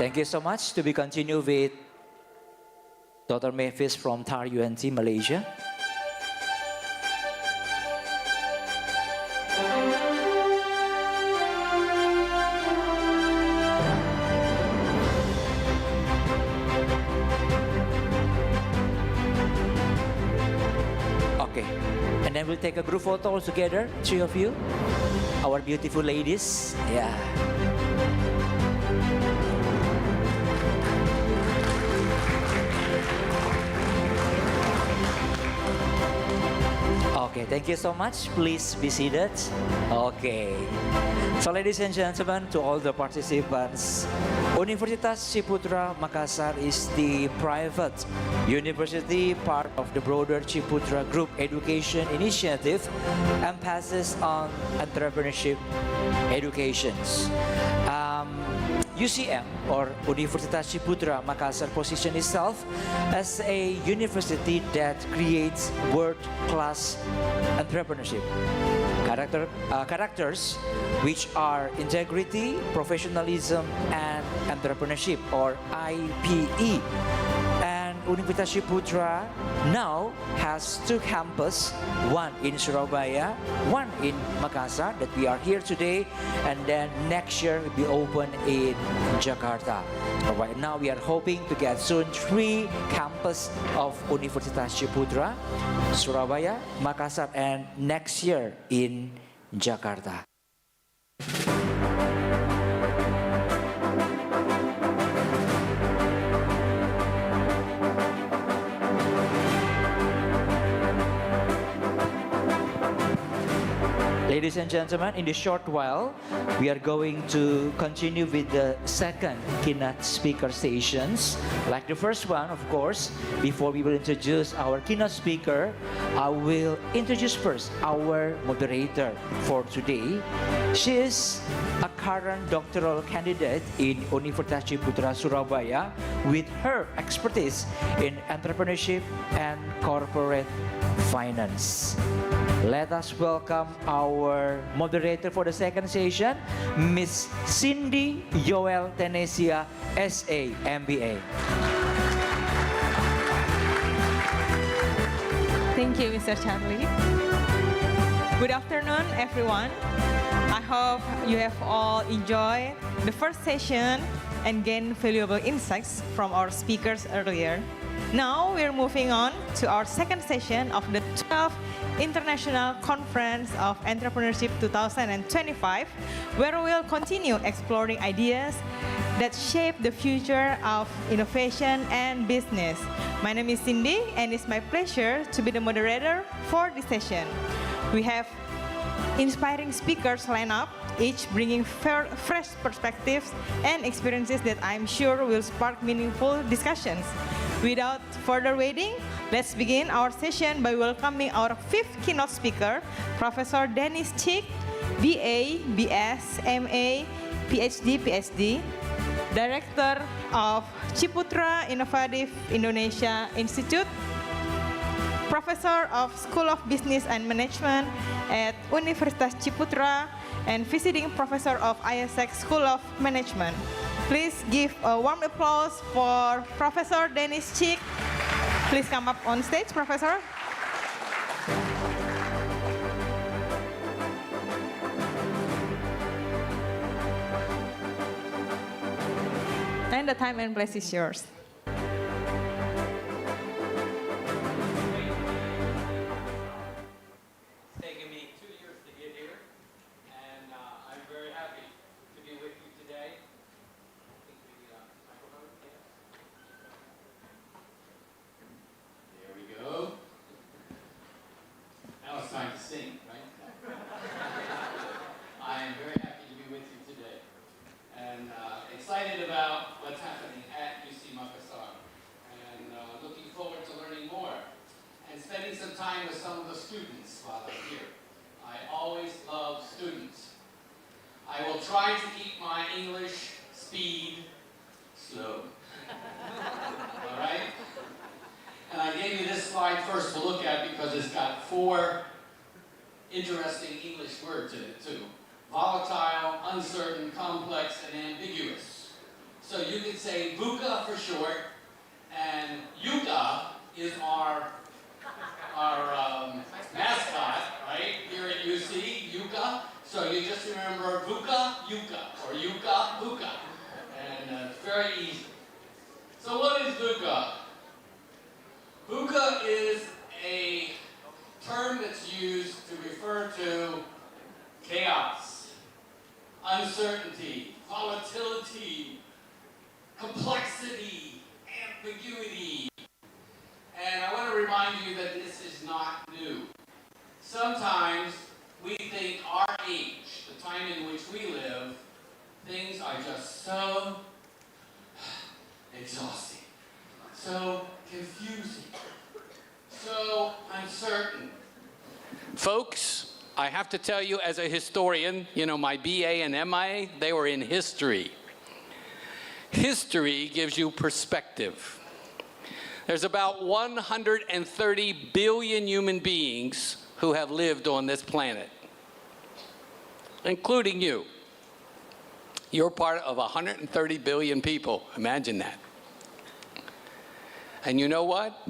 Thank you so much. To be continued with Dr. Mavis from ICOEN XII, Malaysia. Okay, and then we'll take a group photo all together, three of you, our beautiful ladies. Yeah. Okay, thank you so much. Please be seated. Okay. So ladies and gentlemen, to all the participants, Universitas Ciputra Makassar is the private university part of the broader Ciputra Group Education Initiative, emphasis on entrepreneurship educations. UCM, or Universitas Ciputra Makassar, position itself as a university that creates world-class entrepreneurship characters, which are integrity, professionalism, and entrepreneurship, or IPE. And Universitas Ciputra now has two campuses, one in Surabaya, one in Makassar, that we are here today, and then next year will be open in Jakarta. Right now we are hoping to get soon 3 campuses of Universitas Ciputra, Surabaya, Makassar, and next year in Jakarta. Ladies and gentlemen, in this short while, we are going to continue with the second keynote speaker stations. Like the first one, of course, before we will introduce our keynote speaker, I will introduce first our moderator for today. She is a current doctoral candidate in Universitas Ciputra Surabaya with her expertise in entrepreneurship and corporate finance. Let us welcome our moderator for the second session, Miss Cindy Joel Tenesia, SA, MBA. Thank you, Mr. Charlie. Good afternoon, everyone. I hope you have all enjoyed the first session and gained valuable insights from our speakers earlier. Now we're moving on to our second session of the 12th International Conference of Entrepreneurship 2025, where we'll continue exploring ideas that shape the future of innovation and business. My name is Cindy, and it's my pleasure to be the moderator for this session. We have inspiring speakers lined up, each bringing fresh perspectives and experiences that I'm sure will spark meaningful discussions. Without further waiting, let's begin our session by welcoming our fifth keynote speaker, Professor Dennis Chick, BA, BS, MA, PhD, Director of Ciputra Innovative Indonesia Institute, Professor of School of Business and Management at Universitas Ciputra, and visiting Professor of ISEC School of Management. Please give a warm applause for Professor Dennis Chick. Please come up on stage, Professor. And the time and place is yours. Excited about what's happening at UC Makassar, and looking forward to learning more and spending some time with some of the students while I'm here. I always love students. I will try to keep my English speed slow. All right? And I gave you this slide first to look at because it's got 4 interesting English words in it too. Volatile, uncertain, complex, and ambiguous. So you could say VUCA for short, and Yuka is our mascot, right? Here at UC, Yuka. So you just remember VUCA, Yuka, or Yuka, VUCA. And it's very easy. So what is VUCA? VUCA is a term that's used to refer to chaos, uncertainty, volatility, complexity, ambiguity. And I want to remind you that this is not new. Sometimes we think our age, the time in which we live, things are just so exhausting, so confusing, so uncertain. Folks, I have to tell you as a historian, you know, my BA and MA, they were in history. History gives you perspective. There's about 130 billion human beings who have lived on this planet, including you. You're part of 130 billion people. Imagine that. And you know what?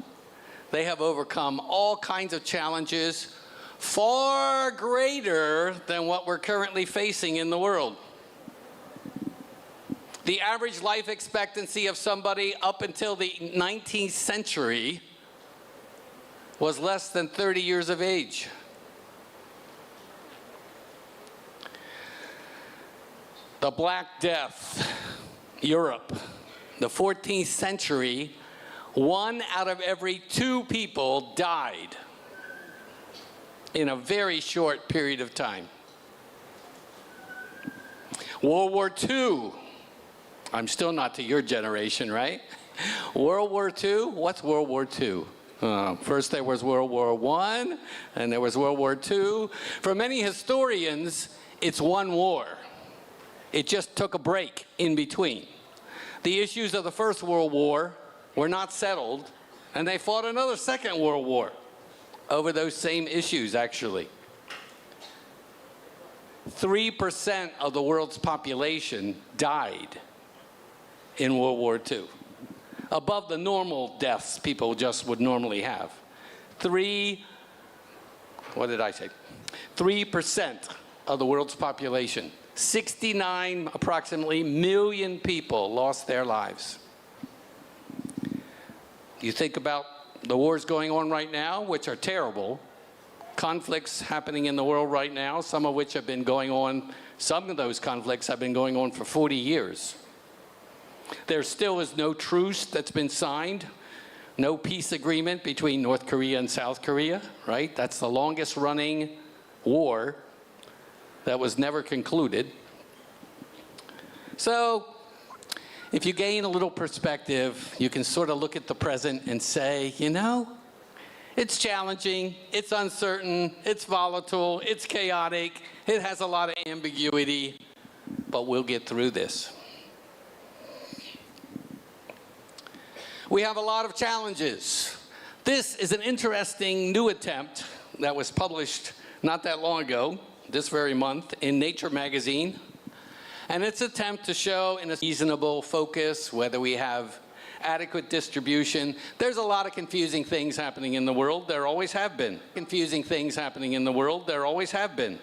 They have overcome all kinds of challenges far greater than what we're currently facing in the world. The average life expectancy of somebody up until the 19th century was less than 30 years of age. The Black Death, Europe, the 14th century, 1 out of every 2 people died in a very short period of time. World War II, I'm still not to your generation, right? World War II, what's World War II? First there was World War I, and there was World War II. For many historians, it's one war. It just took a break in between. The issues of the First World War were not settled, and they fought another Second World War over those same issues, actually. 3% of the world's population died in World War II, above the normal deaths people just would normally have. 3% of the world's population, 69 approximately million people lost their lives. You think about the wars going on right now, which are terrible, conflicts happening in the world right now, some of which have been going on, some of those conflicts have been going on for 40 years. There still is no truce that's been signed, no peace agreement between North Korea and South Korea, right? That's the longest running war that was never concluded. So, if you gain a little perspective, you can sort of look at the present and say, you know, it's challenging, it's uncertain, it's volatile, it's chaotic, it has a lot of ambiguity, but we'll get through this. We have a lot of challenges. This is an interesting new attempt that was published not that long ago, this very month, in Nature magazine. And its attempt to show in a reasonable focus whether we have adequate distribution. There's a lot of confusing things happening in the world. There always have been. Confusing things happening in the world. There always have been.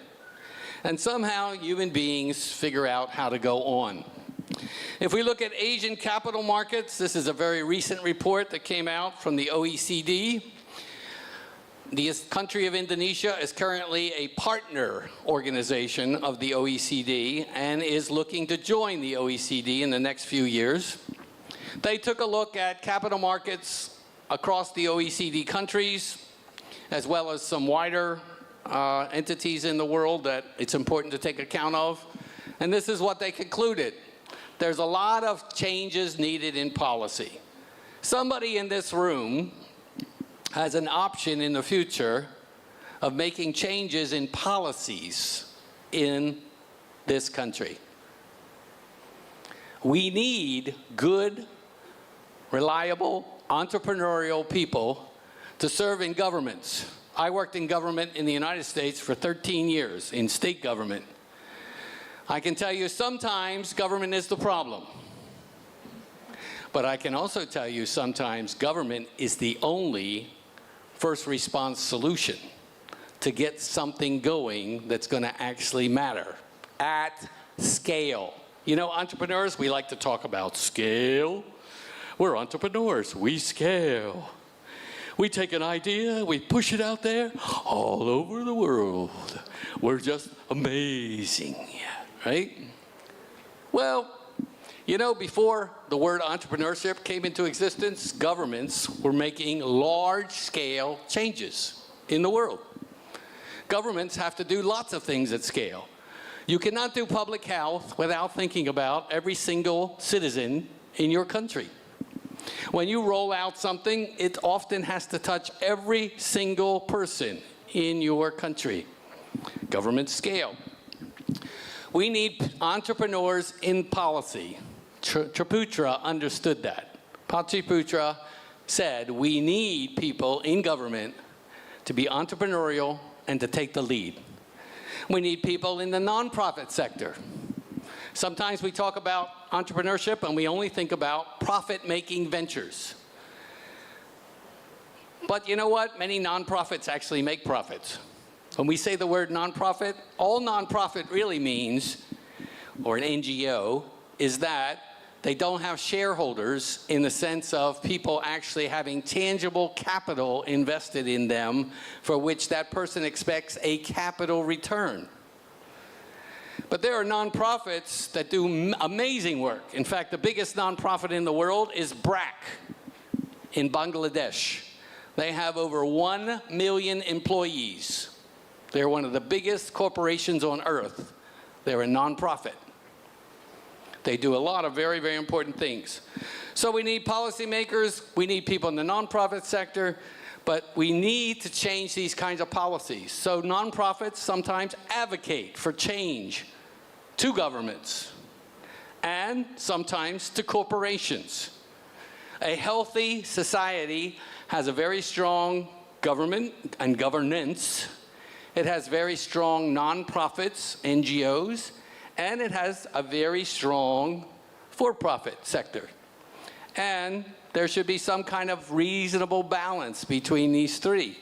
And somehow human beings figure out how to go on. If we look at Asian capital markets, this is a very recent report that came out from the OECD. The country of Indonesia is currently a partner organization of the OECD and is looking to join the OECD in the next few years. They took a look at capital markets across the OECD countries, as well as some wider entities in the world that it's important to take account of. And this is what they concluded. There's a lot of changes needed in policy. Somebody in this room has an option in the future of making changes in policies in this country. We need good, reliable, entrepreneurial people to serve in governments. I worked in government in the United States for 13 years, in state government. I can tell you sometimes government is the problem. But I can also tell you sometimes government is the only first response solution to get something going that's going to actually matter at scale. You know, entrepreneurs, we like to talk about scale. We're entrepreneurs, we scale. We take an idea, we push it out there all over the world. We're just amazing, right? Well, you know, before the word entrepreneurship came into existence, governments were making large-scale changes in the world. Governments have to do lots of things at scale. You cannot do public health without thinking about every single citizen in your country. When you roll out something, it often has to touch every single person in your country. Government scale. We need entrepreneurs in policy. Ciputra understood that. Ciputra said we need people in government to be entrepreneurial and to take the lead. We need people in the nonprofit sector. Sometimes we talk about entrepreneurship and we only think about profit-making ventures. But you know what? Many nonprofits actually make profits. When we say the word nonprofit, all nonprofit really means, or an NGO, is that they don't have shareholders in the sense of people actually having tangible capital invested in them for which that person expects a capital return. But there are nonprofits that do amazing work. In fact, the biggest nonprofit in the world is BRAC in Bangladesh. They have over 1 million employees. They're one of the biggest corporations on earth. They're a nonprofit. They do a lot of very, very important things. So we need policymakers, we need people in the nonprofit sector, but we need to change these kinds of policies. So nonprofits sometimes advocate for change to governments and sometimes to corporations. A healthy society has a very strong government and governance. It has very strong nonprofits, NGOs, and it has a very strong for-profit sector. And there should be some kind of reasonable balance between these three,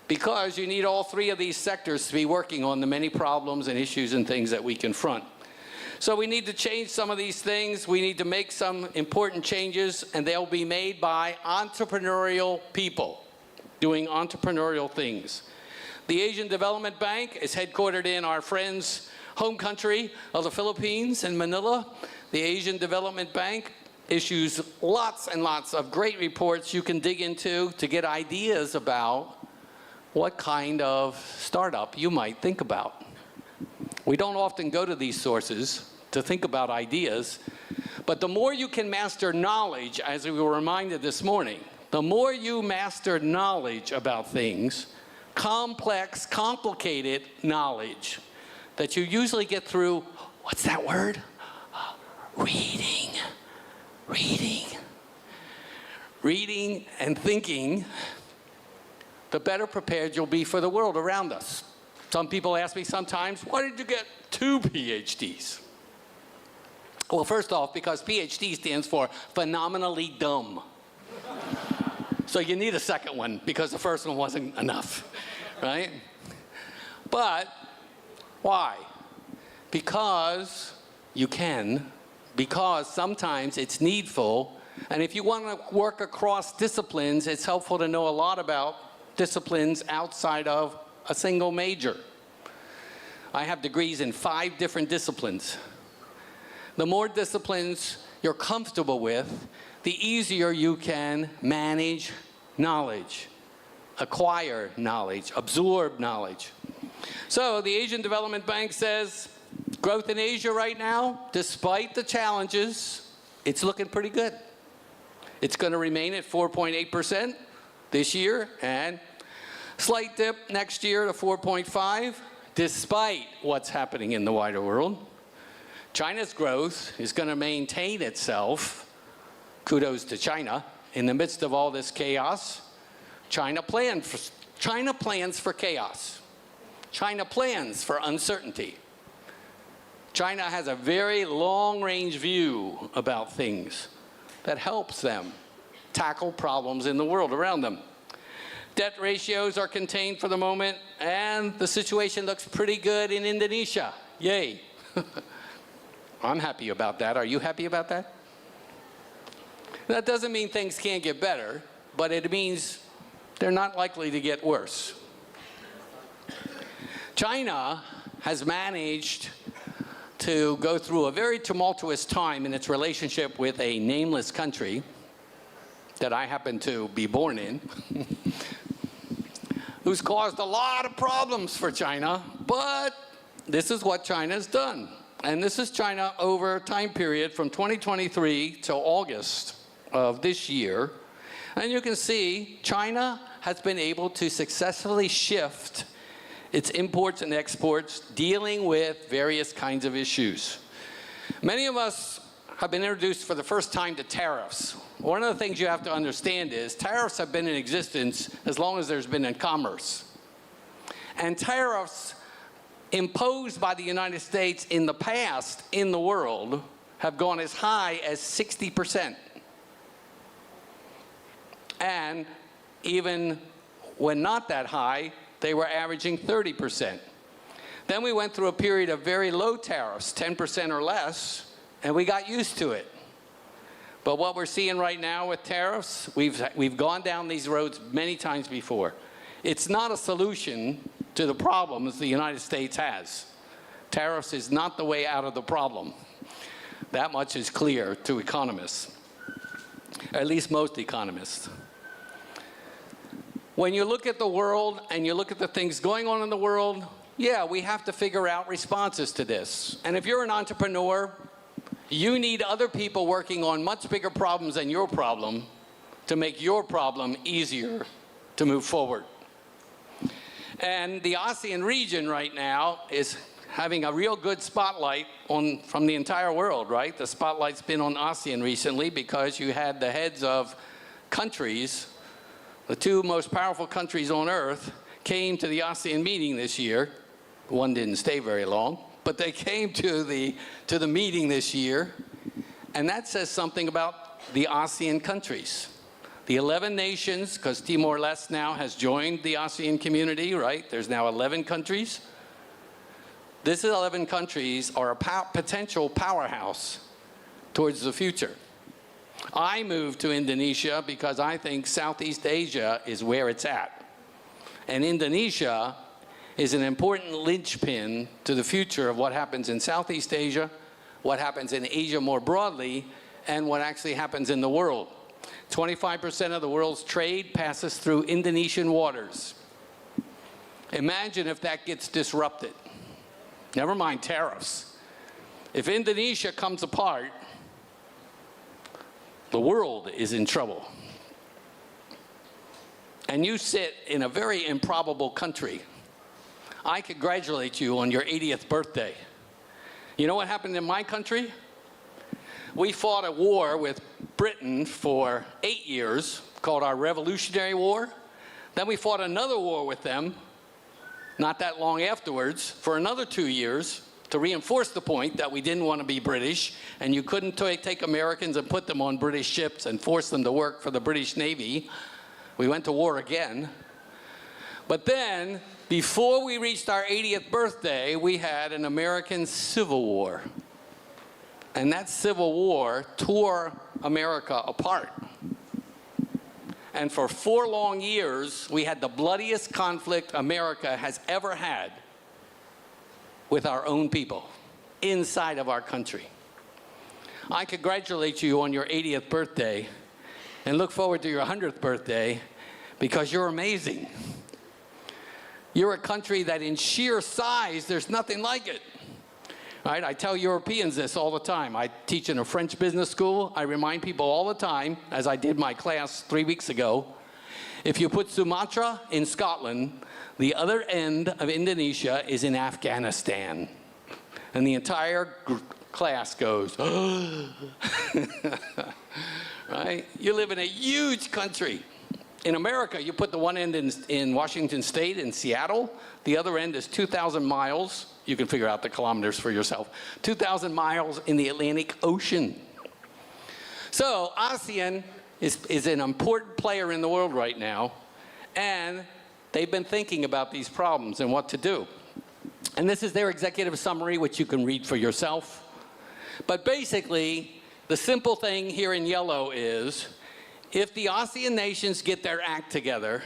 because you need all three of these sectors to be working on the many problems and issues and things that we confront. So we need to change some of these things. We need to make some important changes, and they'll be made by entrepreneurial people doing entrepreneurial things. The Asian Development Bank is headquartered in our friends' home country of the Philippines in Manila. The Asian Development Bank issues lots and lots of great reports you can dig into to get ideas about what kind of startup you might think about. We don't often go to these sources to think about ideas, but the more you can master knowledge, as we were reminded this morning, the more you master knowledge about things, complex, complicated knowledge that you usually get through, what's that word? Reading. Reading and thinking, the better prepared you'll be for the world around us. Some people ask me sometimes, why did you get 2 PhDs? Well, first off, because PhD stands for phenomenally dumb. So you need a second one because the first one wasn't enough, right? But why? Because you can, because sometimes it's needful, and if you want to work across disciplines, it's helpful to know a lot about disciplines outside of a single major. I have degrees in 5 different disciplines. The more disciplines you're comfortable with, the easier you can manage knowledge, acquire knowledge, absorb knowledge. So the Asian Development Bank says growth in Asia right now, despite the challenges, it's looking pretty good. It's going to remain at 4.8% this year and slight dip next year to 4.5, despite what's happening in the wider world. China's growth is going to maintain itself. Kudos to China. In the midst of all this chaos, China plans for chaos. China plans for uncertainty. China has a very long-range view about things. that helps them tackle problems in the world around them. Debt ratios are contained for the moment, and the situation looks pretty good in Indonesia. Yay. I'm happy about that. Are you happy about that? That doesn't mean things can't get better, but it means they're not likely to get worse. China has managed to go through a very tumultuous time in its relationship with a nameless country that I happen to be born in, who's caused a lot of problems for China, but this is what China's done. And this is China over a time period from 2023 till August of this year. And you can see China has been able to successfully shift its imports and exports, dealing with various kinds of issues. Many of us have been introduced for the first time to tariffs. One of the things you have to understand is tariffs have been in existence as long as there's been in commerce. And tariffs imposed by the United States in the past in the world have gone as high as 60%. And even when not that high, they were averaging 30%. Then we went through a period of very low tariffs, 10% or less, and we got used to it. But what we're seeing right now with tariffs, we've gone down these roads many times before. It's not a solution to the problems the United States has. Tariffs is not the way out of the problem. That much is clear to economists, at least most economists. When you look at the world and you look at the things going on in the world, yeah, we have to figure out responses to this. And if you're an entrepreneur, you need other people working on much bigger problems than your problem to make your problem easier to move forward. And the ASEAN region right now is having a real good spotlight from the entire world, right? The spotlight's been on ASEAN recently because you had the heads of countries, the two most powerful countries on earth, came to the ASEAN meeting this year. One didn't stay very long, but they came to the meeting this year, and that says something about the ASEAN countries. The 11 nations, because Timor-Leste now has joined the ASEAN community, right? There's now 11 countries. These 11 countries are a potential powerhouse towards the future. I moved to Indonesia because I think Southeast Asia is where it's at. And Indonesia is an important linchpin to the future of what happens in Southeast Asia, what happens in Asia more broadly, and what actually happens in the world. 25% of the world's trade passes through Indonesian waters. Imagine if that gets disrupted. Never mind tariffs. If Indonesia comes apart, the world is in trouble. And you sit in a very improbable country. I congratulate you on your 80th birthday. You know what happened in my country? We fought a war with Britain for 8 years, called our Revolutionary War. Then we fought another war with them, not that long afterwards, for another 2 years, to reinforce the point that we didn't want to be British, and you couldn't take Americans and put them on British ships and force them to work for the British Navy. We went to war again. But then, before we reached our 80th birthday, we had an American Civil War. And that Civil War tore America apart. And for 4 long years, we had the bloodiest conflict America has ever had with our own people, inside of our country. I congratulate you on your 80th birthday and look forward to your 100th birthday because you're amazing. You're a country that in sheer size, there's nothing like it. Right? I tell Europeans this all the time. I teach in a French business school. I remind people all the time, as I did my class 3 weeks ago, if you put Sumatra in Scotland, the other end of Indonesia is in Afghanistan. And the entire class goes, right? You live in a huge country. In America, you put the one end in Washington State, in Seattle. The other end is 2,000 miles. You can figure out the kilometers for yourself. 2,000 miles in the Atlantic Ocean. So ASEAN is an important player in the world right now, and they've been thinking about these problems and what to do. And this is their executive summary, which you can read for yourself. But basically, the simple thing here in yellow is, if the ASEAN nations get their act together,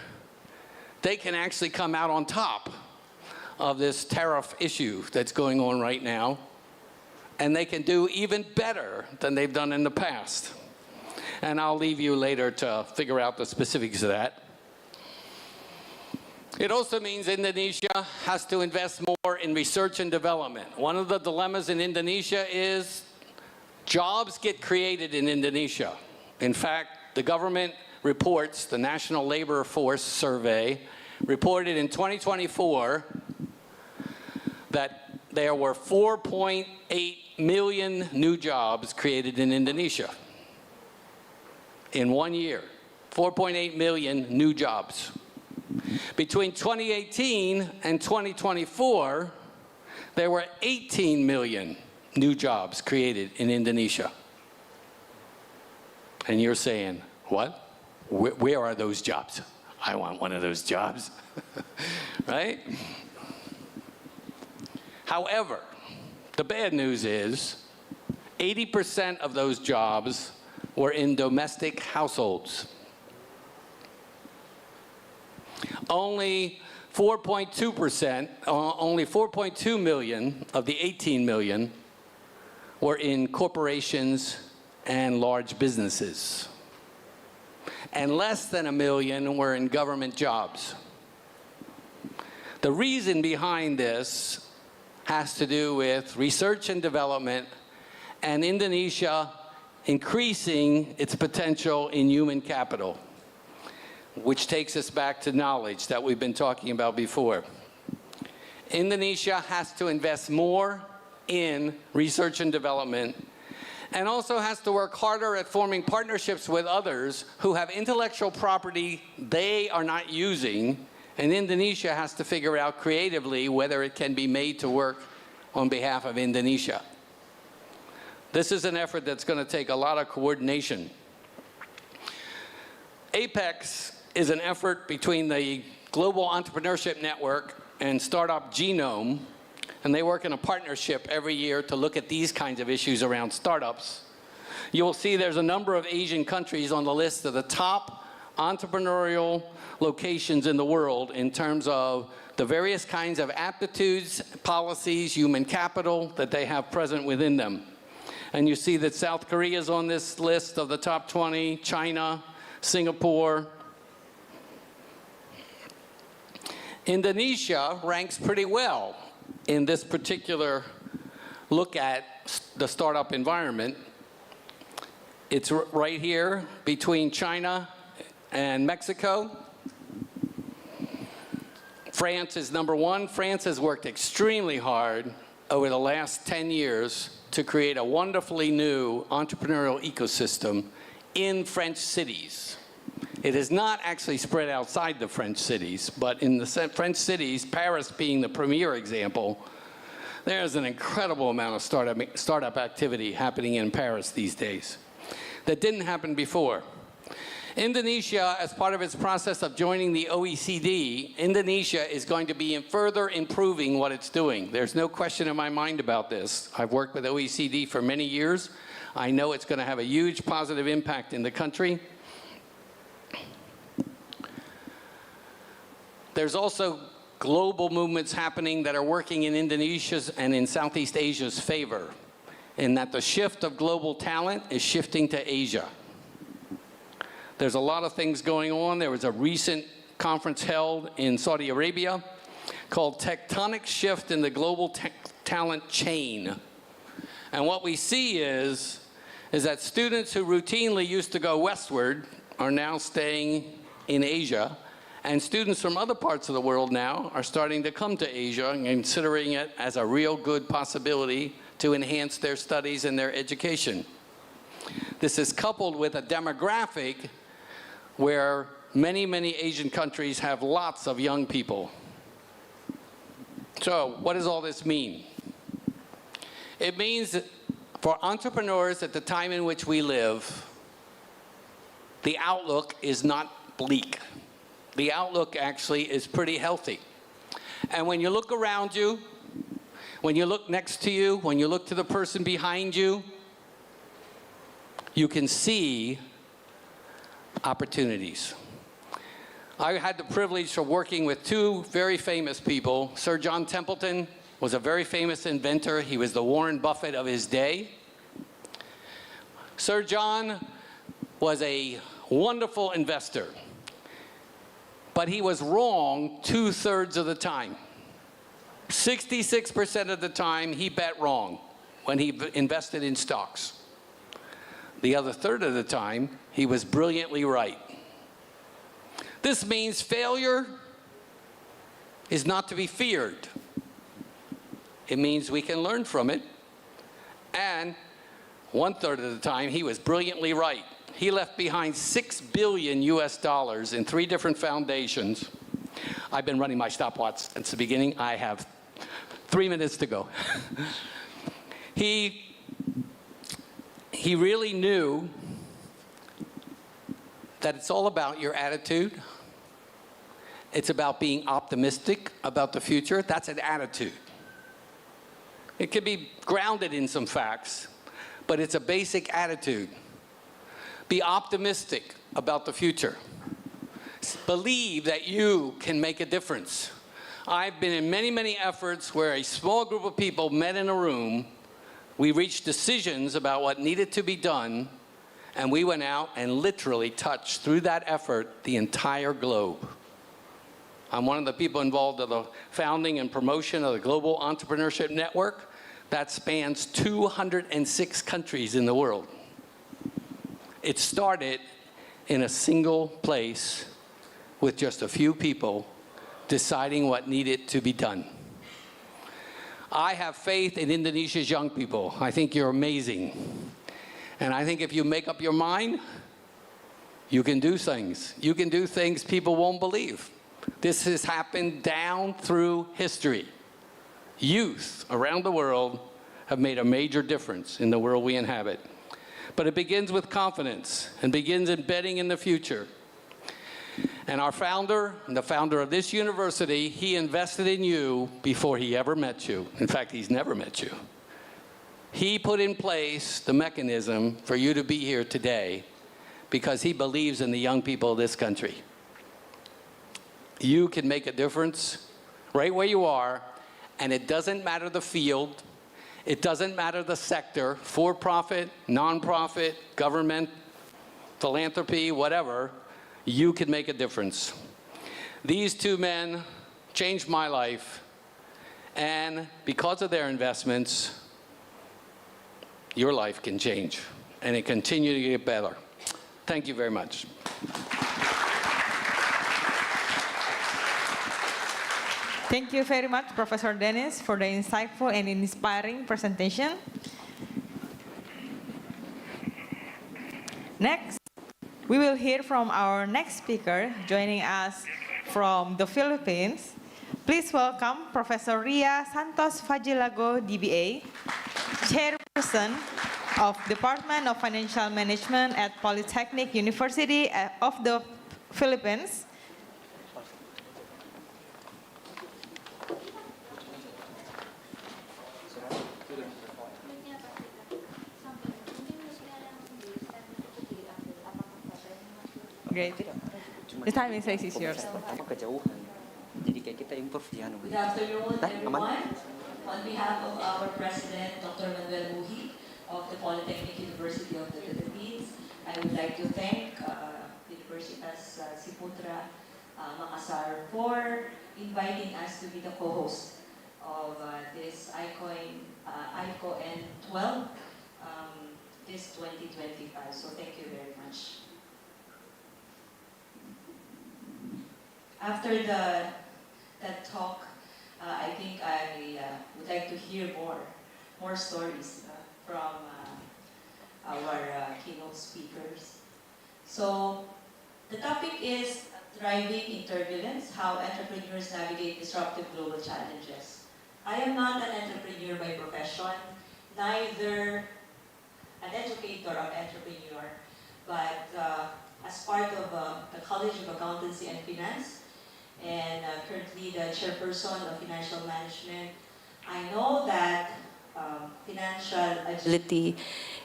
they can actually come out on top of this tariff issue that's going on right now, and they can do even better than they've done in the past. And I'll leave you later to figure out the specifics of that. It also means Indonesia has to invest more in research and development. One of the dilemmas in Indonesia is jobs get created in Indonesia. In fact, the government reports, the National Labor Force Survey, reported in 2024 that there were 4.8 million new jobs created in Indonesia. In 1 year, 4.8 million new jobs. Between 2018 and 2024, there were 18 million new jobs created in Indonesia. And you're saying, what? Where are those jobs? I want one of those jobs, right? However, the bad news is 80% of those jobs were in domestic households. Only 4.2%, only 4.2 million of the 18 million were in corporations and large businesses. And less than 1 million were in government jobs. The reason behind this has to do with research and development and Indonesia increasing its potential in human capital, which takes us back to knowledge that we've been talking about before. Indonesia has to invest more in research and development, and also has to work harder at forming partnerships with others who have intellectual property they are not using, and Indonesia has to figure out creatively whether it can be made to work on behalf of Indonesia. This is an effort that's going to take a lot of coordination. APEX is an effort between the Global Entrepreneurship Network and Startup Genome, and they work in a partnership every year to look at these kinds of issues around startups. You'll see there's a number of Asian countries on the list of the top entrepreneurial locations in the world in terms of the various kinds of aptitudes, policies, human capital that they have present within them. And you see that South Korea is on this list of the top 20, China, Singapore. Indonesia ranks pretty well in this particular look at the startup environment. It's right here between China and Mexico. France is number one. France has worked extremely hard over the last 10 years to create a wonderfully new entrepreneurial ecosystem in French cities. It is not actually spread outside the French cities, but in the French cities, Paris being the premier example, there's an incredible amount of startup activity happening in Paris these days that didn't happen before. Indonesia, as part of its process of joining the OECD, Indonesia is going to be further improving what it's doing. There's no question in my mind about this. I've worked with OECD for many years. I know it's going to have a huge positive impact in the country. There's also global movements happening that are working in Indonesia's and in Southeast Asia's favor, in that the shift of global talent is shifting to Asia. There's a lot of things going on. There was a recent conference held in Saudi Arabia called Tectonic Shift in the Global Talent Chain. And what we see is that students who routinely used to go westward are now staying in Asia, and students from other parts of the world now are starting to come to Asia and considering it as a real good possibility to enhance their studies and their education. This is coupled with a demographic where many, many Asian countries have lots of young people. So what does all this mean? It means that for entrepreneurs at the time in which we live, the outlook is not bleak. The outlook actually is pretty healthy. And when you look around you, when you look next to you, when you look to the person behind you, you can see opportunities. I had the privilege of working with two very famous people. Sir John Templeton was a very famous inventor. He was the Warren Buffett of his day. Sir John was a wonderful investor, but he was wrong 2/3 of the time. 66% of the time he bet wrong when he invested in stocks. The other third of the time, he was brilliantly right. This means failure is not to be feared. It means we can learn from it. And 1/3 of the time, he was brilliantly right. He left behind $6 billion in 3 different foundations. I've been running my stopwatch since the beginning. I have 3 minutes to go. He really knew that it's all about your attitude. It's about being optimistic about the future. That's an attitude. It can be grounded in some facts, but it's a basic attitude. Be optimistic about the future. Believe that you can make a difference. I've been in many, many efforts where a small group of people met in a room. We reached decisions about what needed to be done, and we went out and literally touched, through that effort, the entire globe. I'm one of the people involved in the founding and promotion of the Global Entrepreneurship Network that spans 206 countries in the world. It started in a single place with just a few people deciding what needed to be done. I have faith in Indonesia's young people. I think you're amazing. And I think if you make up your mind, you can do things. You can do things people won't believe. This has happened down through history. Youth around the world have made a major difference in the world we inhabit. But it begins with confidence and begins in betting in the future. And our founder, the founder of this university, he invested in you before he ever met you. In fact, he's never met you. He put in place the mechanism for you to be here today because he believes in the young people of this country. You can make a difference right where you are, and it doesn't matter the field, it doesn't matter the sector, for-profit, non-profit, government, philanthropy, whatever, you can make a difference. These two men changed my life, and because of their investments, your life can change, and it continue to get better. Thank you very much. Thank you very much, Professor Dennis, for the insightful and inspiring presentation. Next, we will hear from our next speaker joining us from the Philippines. Please welcome Professor Ria Fajilago, DBA, Chairperson of Department of Financial Management at Polytechnic University of the Philippines. Great. The time is yours. Jadi kayak kita improve dia. Good afternoon, everyone. On behalf of our president, Dr. Manuel Muhi of the Polytechnic University of the Philippines, I would like to thank Universitas Ciputra, Makassar for inviting us to be the co-host of this ICOEN XII this 2025. So thank you very much. After that talk, I think I would like to hear more stories from our keynote speakers. So the topic is thriving in turbulence, how entrepreneurs navigate disruptive global challenges. I am not an entrepreneur by profession, neither an educator or entrepreneur, but as part of the College of Accountancy and Finance, and currently the chairperson of Financial Management. I know that financial agility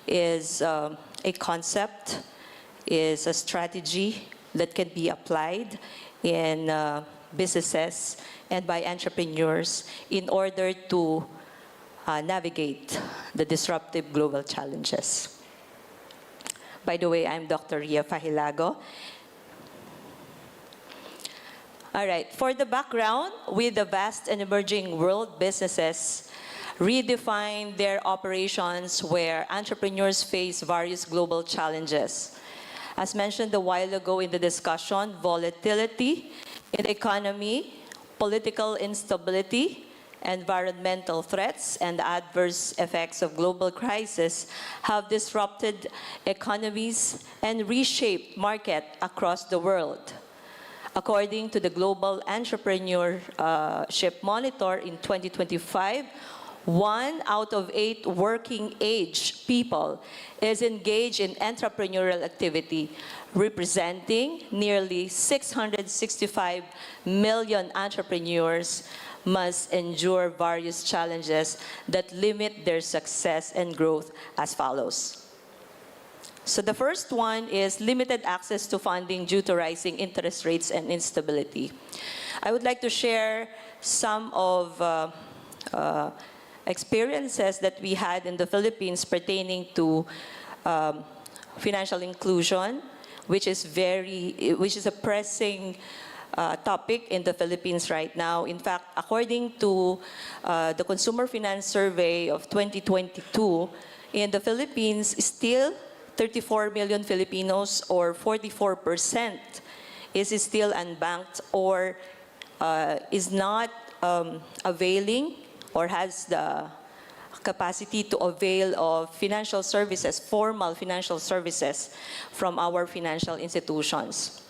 is a concept, is a strategy that can be applied in businesses and by entrepreneurs in order to navigate the disruptive global challenges. By the way, I'm Dr. Ria Fajilago. All right, for the background, with the vast and emerging world, businesses redefine their operations where entrepreneurs face various global challenges. As mentioned a while ago in the discussion, volatility in the economy, political instability, environmental threats, and the adverse effects of global crisis have disrupted economies and reshaped markets across the world. According to the Global Entrepreneurship Monitor in 2025, 1 out of 8 working-age people is engaged in entrepreneurial activity, representing nearly 665 million entrepreneurs must endure various challenges that limit their success and growth as follows. So the first one is limited access to funding due to rising interest rates and instability. I would like to share some of experiences that we had in the Philippines pertaining to financial inclusion, which is a pressing topic in the Philippines right now. In fact, according to the Consumer Finance Survey of 2022, in the Philippines, still 34 million Filipinos, or 44%, is still unbanked or is not availing or has the capacity to avail of financial services, formal financial services from our financial institutions.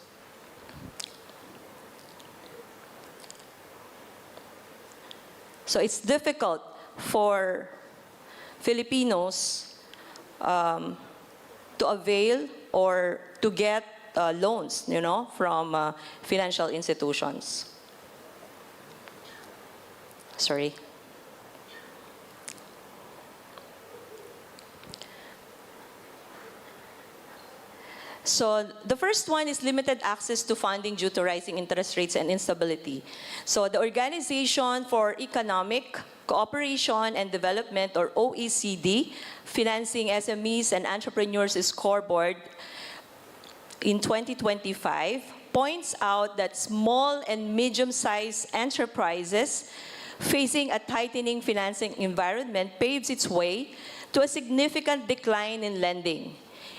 So it's difficult for Filipinos to avail or to get loans, from financial institutions. Sorry. So the first one is limited access to funding due to rising interest rates and instability. So the Organization for Economic Cooperation and Development, or OECD, Financing SMEs and Entrepreneurs Scoreboard in 2025 points out that small and medium-sized enterprises facing a tightening financing environment paves its way to a significant decline in lending.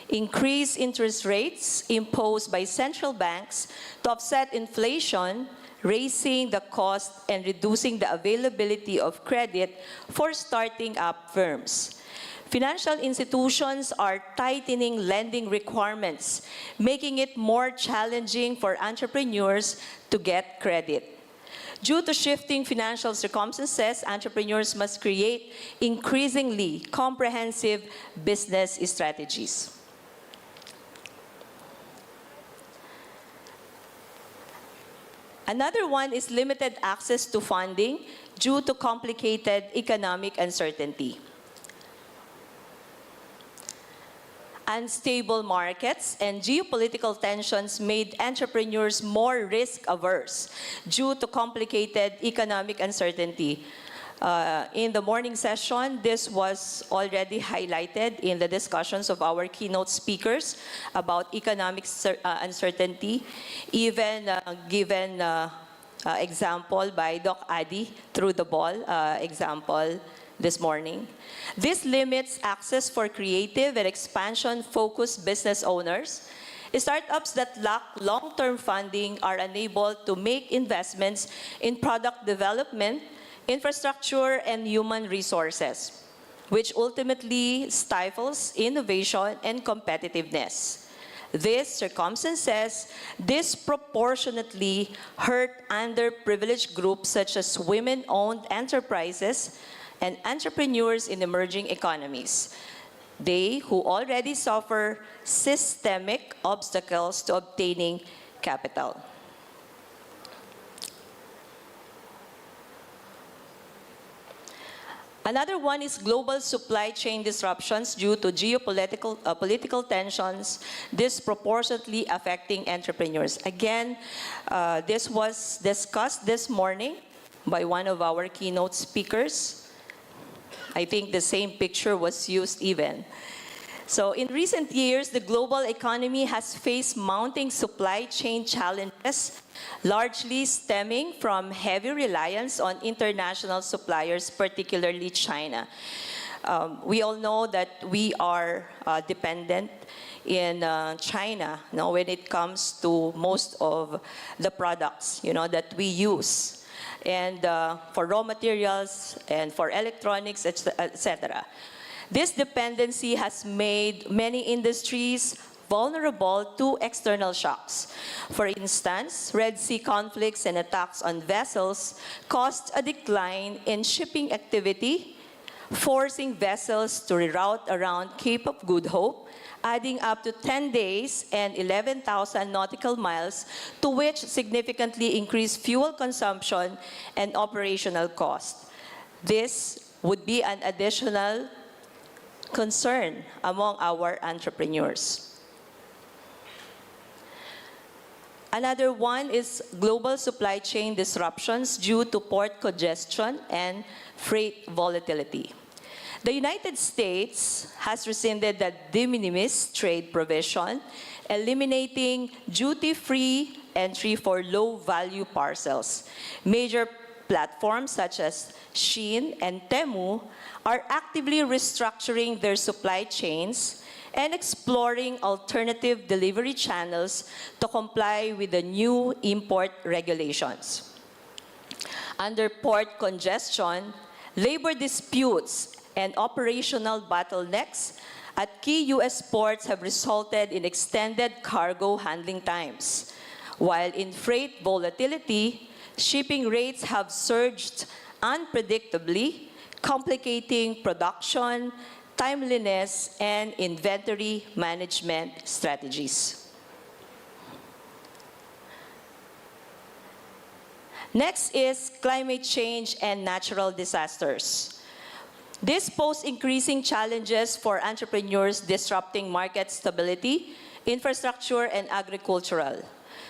Increased interest rates imposed by central banks to offset inflation, raising the cost and reducing the availability of credit for starting up firms. Financial institutions are tightening lending requirements, making it more challenging for entrepreneurs to get credit. Due to shifting financial circumstances, entrepreneurs must create increasingly comprehensive business strategies. Another one is limited access to funding due to complicated economic uncertainty. Unstable markets and geopolitical tensions made entrepreneurs more risk-averse due to complicated economic uncertainty. In the morning session, this was already highlighted in the discussions of our keynote speakers about economic uncertainty, even given example by Doc Adi through the ball example this morning. This limits access for creative and expansion-focused business owners. Startups that lack long-term funding are unable to make investments in product development, infrastructure, and human resources, which ultimately stifles innovation and competitiveness. These circumstances disproportionately hurt underprivileged groups such as women-owned enterprises and entrepreneurs in emerging economies. they who already suffer systemic obstacles to obtaining capital. Another one is global supply chain disruptions due to political tensions disproportionately affecting entrepreneurs. Again, this was discussed this morning by one of our keynote speakers. I think the same picture was used even. So in recent years, the global economy has faced mounting supply chain challenges, largely stemming from heavy reliance on international suppliers, particularly China. We all know that we are dependent in China, when it comes to most of the products, that we use, and for raw materials and for electronics, etc. This dependency has made many industries vulnerable to external shocks. For instance, Red Sea conflicts and attacks on vessels caused a decline in shipping activity, forcing vessels to reroute around Cape of Good Hope, adding up to 10 days and 11,000 nautical miles, to which significantly increased fuel consumption and operational cost. This would be an additional concern among our entrepreneurs. Another one is global supply chain disruptions due to port congestion and freight volatility. The United States has rescinded the de minimis trade provision, eliminating duty-free entry for low-value parcels. Major platforms such as Shein and Temu are actively restructuring their supply chains and exploring alternative delivery channels to comply with the new import regulations. Under port congestion, labor disputes and operational bottlenecks at key U.S. ports have resulted in extended cargo handling times. While in freight volatility, shipping rates have surged unpredictably, complicating production, timeliness, and inventory management strategies. Next is climate change and natural disasters. This poses increasing challenges for entrepreneurs, disrupting market stability, infrastructure, and agricultural.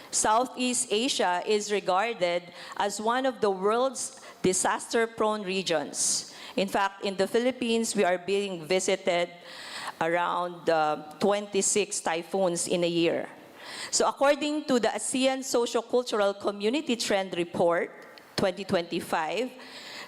Southeast Asia is regarded as one of the world's disaster-prone regions. In fact, in the Philippines, we are being visited around 26 typhoons in a year. So according to the ASEAN Socio-Cultural Community Trend Report 2025,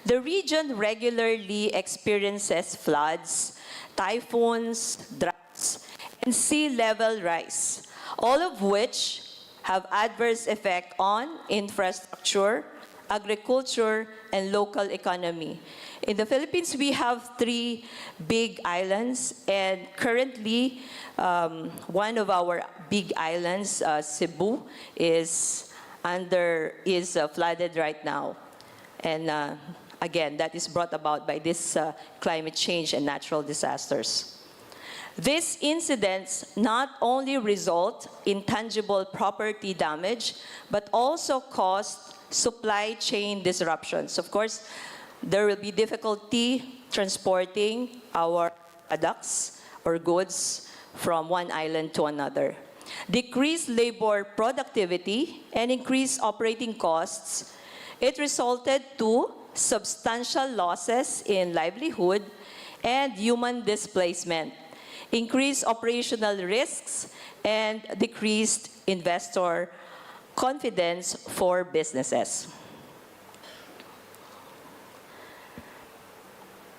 the region regularly experiences floods, typhoons, droughts, and sea level rise, all of which have adverse effect on infrastructure, agriculture, and local economy. In the Philippines, we have 3 big islands, and currently, one of our big islands, Cebu, is flooded right now. And again, that is brought about by this climate change and natural disasters. These incidents not only result in tangible property damage, but also cause supply chain disruptions. Of course, there will be difficulty transporting our products or goods from one island to another. Decreased labor productivity and increased operating costs, it resulted to substantial losses in livelihood and human displacement, increased operational risks, and decreased investor confidence for businesses.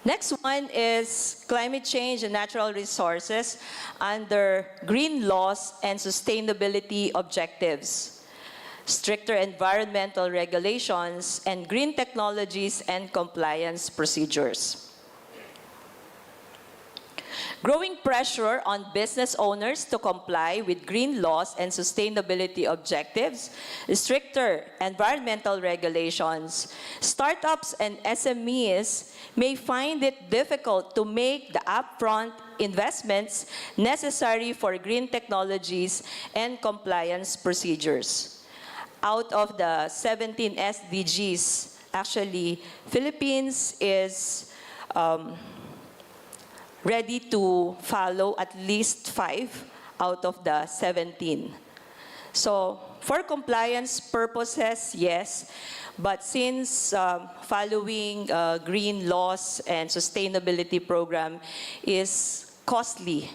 Next one is climate change and natural resources under green laws and sustainability objectives, stricter environmental regulations, and green technologies and compliance procedures. Growing pressure on business owners to comply with green laws and sustainability objectives, stricter environmental regulations, startups and SMEs may find it difficult to make the upfront investments necessary for green technologies and compliance procedures. Out of the 17 SDGs, actually, Philippines is ready to follow at least 5 out of the 17. So for compliance purposes, yes, but since following green laws and sustainability program is costly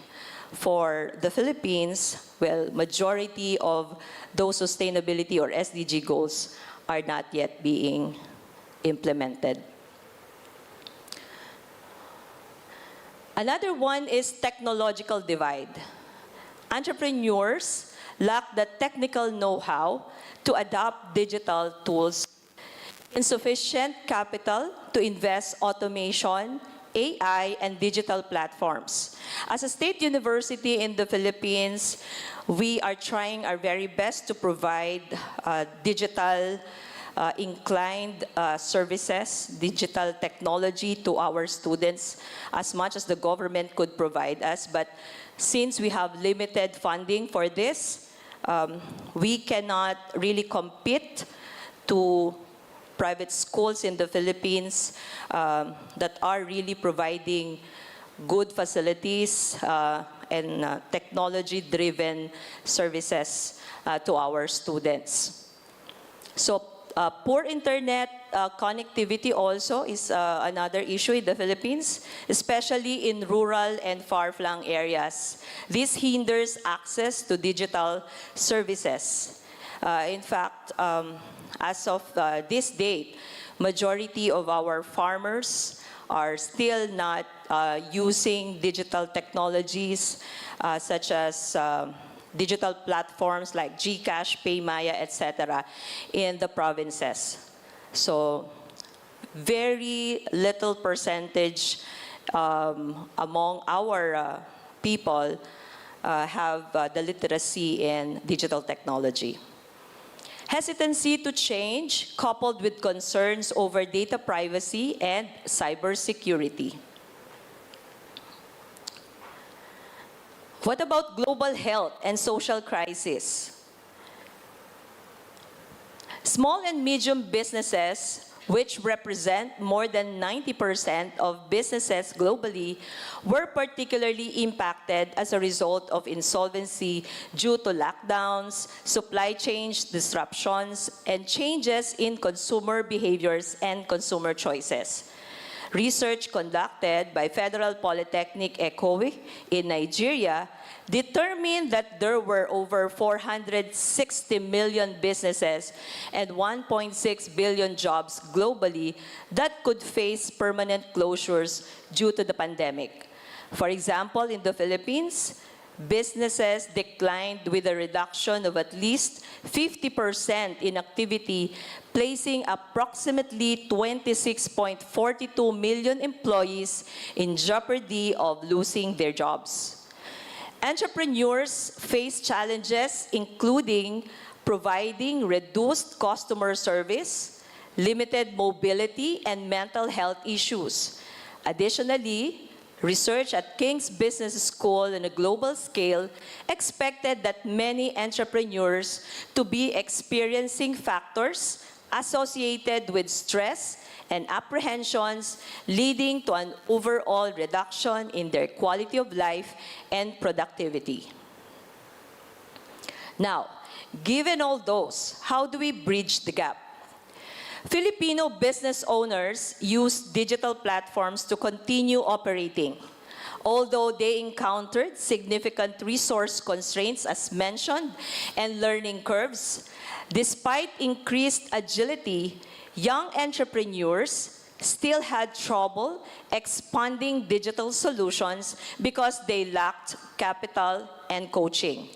for the Philippines, well, majority of those sustainability or SDG goals are not yet being implemented. Another one is technological divide. Entrepreneurs lack the technical know-how to adopt digital tools, insufficient capital to invest automation, AI, and digital platforms. As a state university in the Philippines, we are trying our very best to provide digital inclined services, digital technology to our students as much as the government could provide us. But since we have limited funding for this, we cannot really compete to private schools in the Philippines that are really providing good facilities and technology-driven services to our students. So poor internet connectivity also is another issue in the Philippines, especially in rural and far-flung areas. This hinders access to digital services. In fact, as of this date, majority of our farmers are still not using digital technologies such as digital platforms like GCash, PayMaya, etc. in the provinces. So very little percentage among our people have the literacy in digital technology. Hesitancy to change coupled with concerns over data privacy and cybersecurity. What about global health and social crisis? Small and medium businesses, which represent more than 90% of businesses globally, were particularly impacted as a result of insolvency due to lockdowns, supply chain disruptions, and changes in consumer behaviors and consumer choices. Research conducted by Federal Polytechnic ICOEN in Nigeria determined that there were over 460 million businesses and 1.6 billion jobs globally that could face permanent closures due to the pandemic. For example, in the Philippines, businesses declined with a reduction of at least 50% in activity, placing approximately 26.42 million employees in jeopardy of losing their jobs. Entrepreneurs face challenges including providing reduced customer service, limited mobility, and mental health issues. Additionally, research at King's Business School on a global scale expected that many entrepreneurs to be experiencing factors associated with stress and apprehensions, leading to an overall reduction in their quality of life and productivity. Now, given all those, how do we bridge the gap? Filipino business owners use digital platforms to continue operating. Although they encountered significant resource constraints, as mentioned, and learning curves, despite increased agility, young entrepreneurs still had trouble expanding digital solutions because they lacked capital and coaching.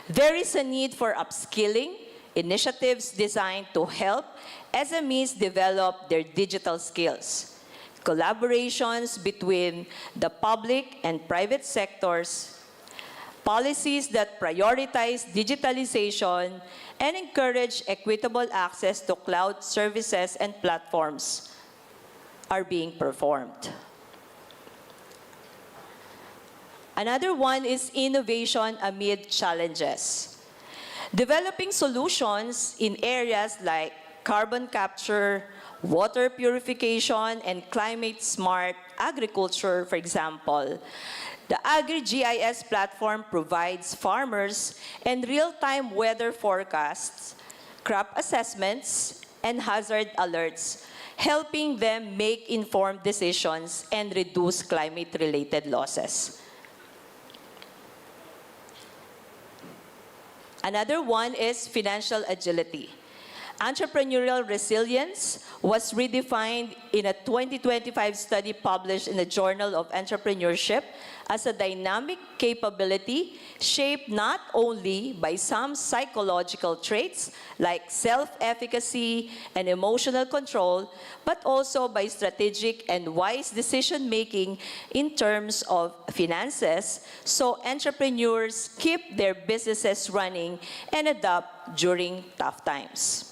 There is a need for upskilling, initiatives designed to help SMEs develop their digital skills, collaborations between the public and private sectors, policies that prioritize digitalization and encourage equitable access to cloud services and platforms are being performed. Another one is innovation amid challenges. Developing solutions in areas like carbon capture, water purification, and climate-smart agriculture, for example. The Agri-GIS platform provides farmers and real-time weather forecasts, crop assessments, and hazard alerts, helping them make informed decisions and reduce climate-related losses. Another one is financial agility. Entrepreneurial resilience was redefined in a 2025 study published in the Journal of Entrepreneurship as a dynamic capability shaped not only by some psychological traits like self-efficacy and emotional control, but also by strategic and wise decision-making in terms of finances, so entrepreneurs keep their businesses running and adapt during tough times.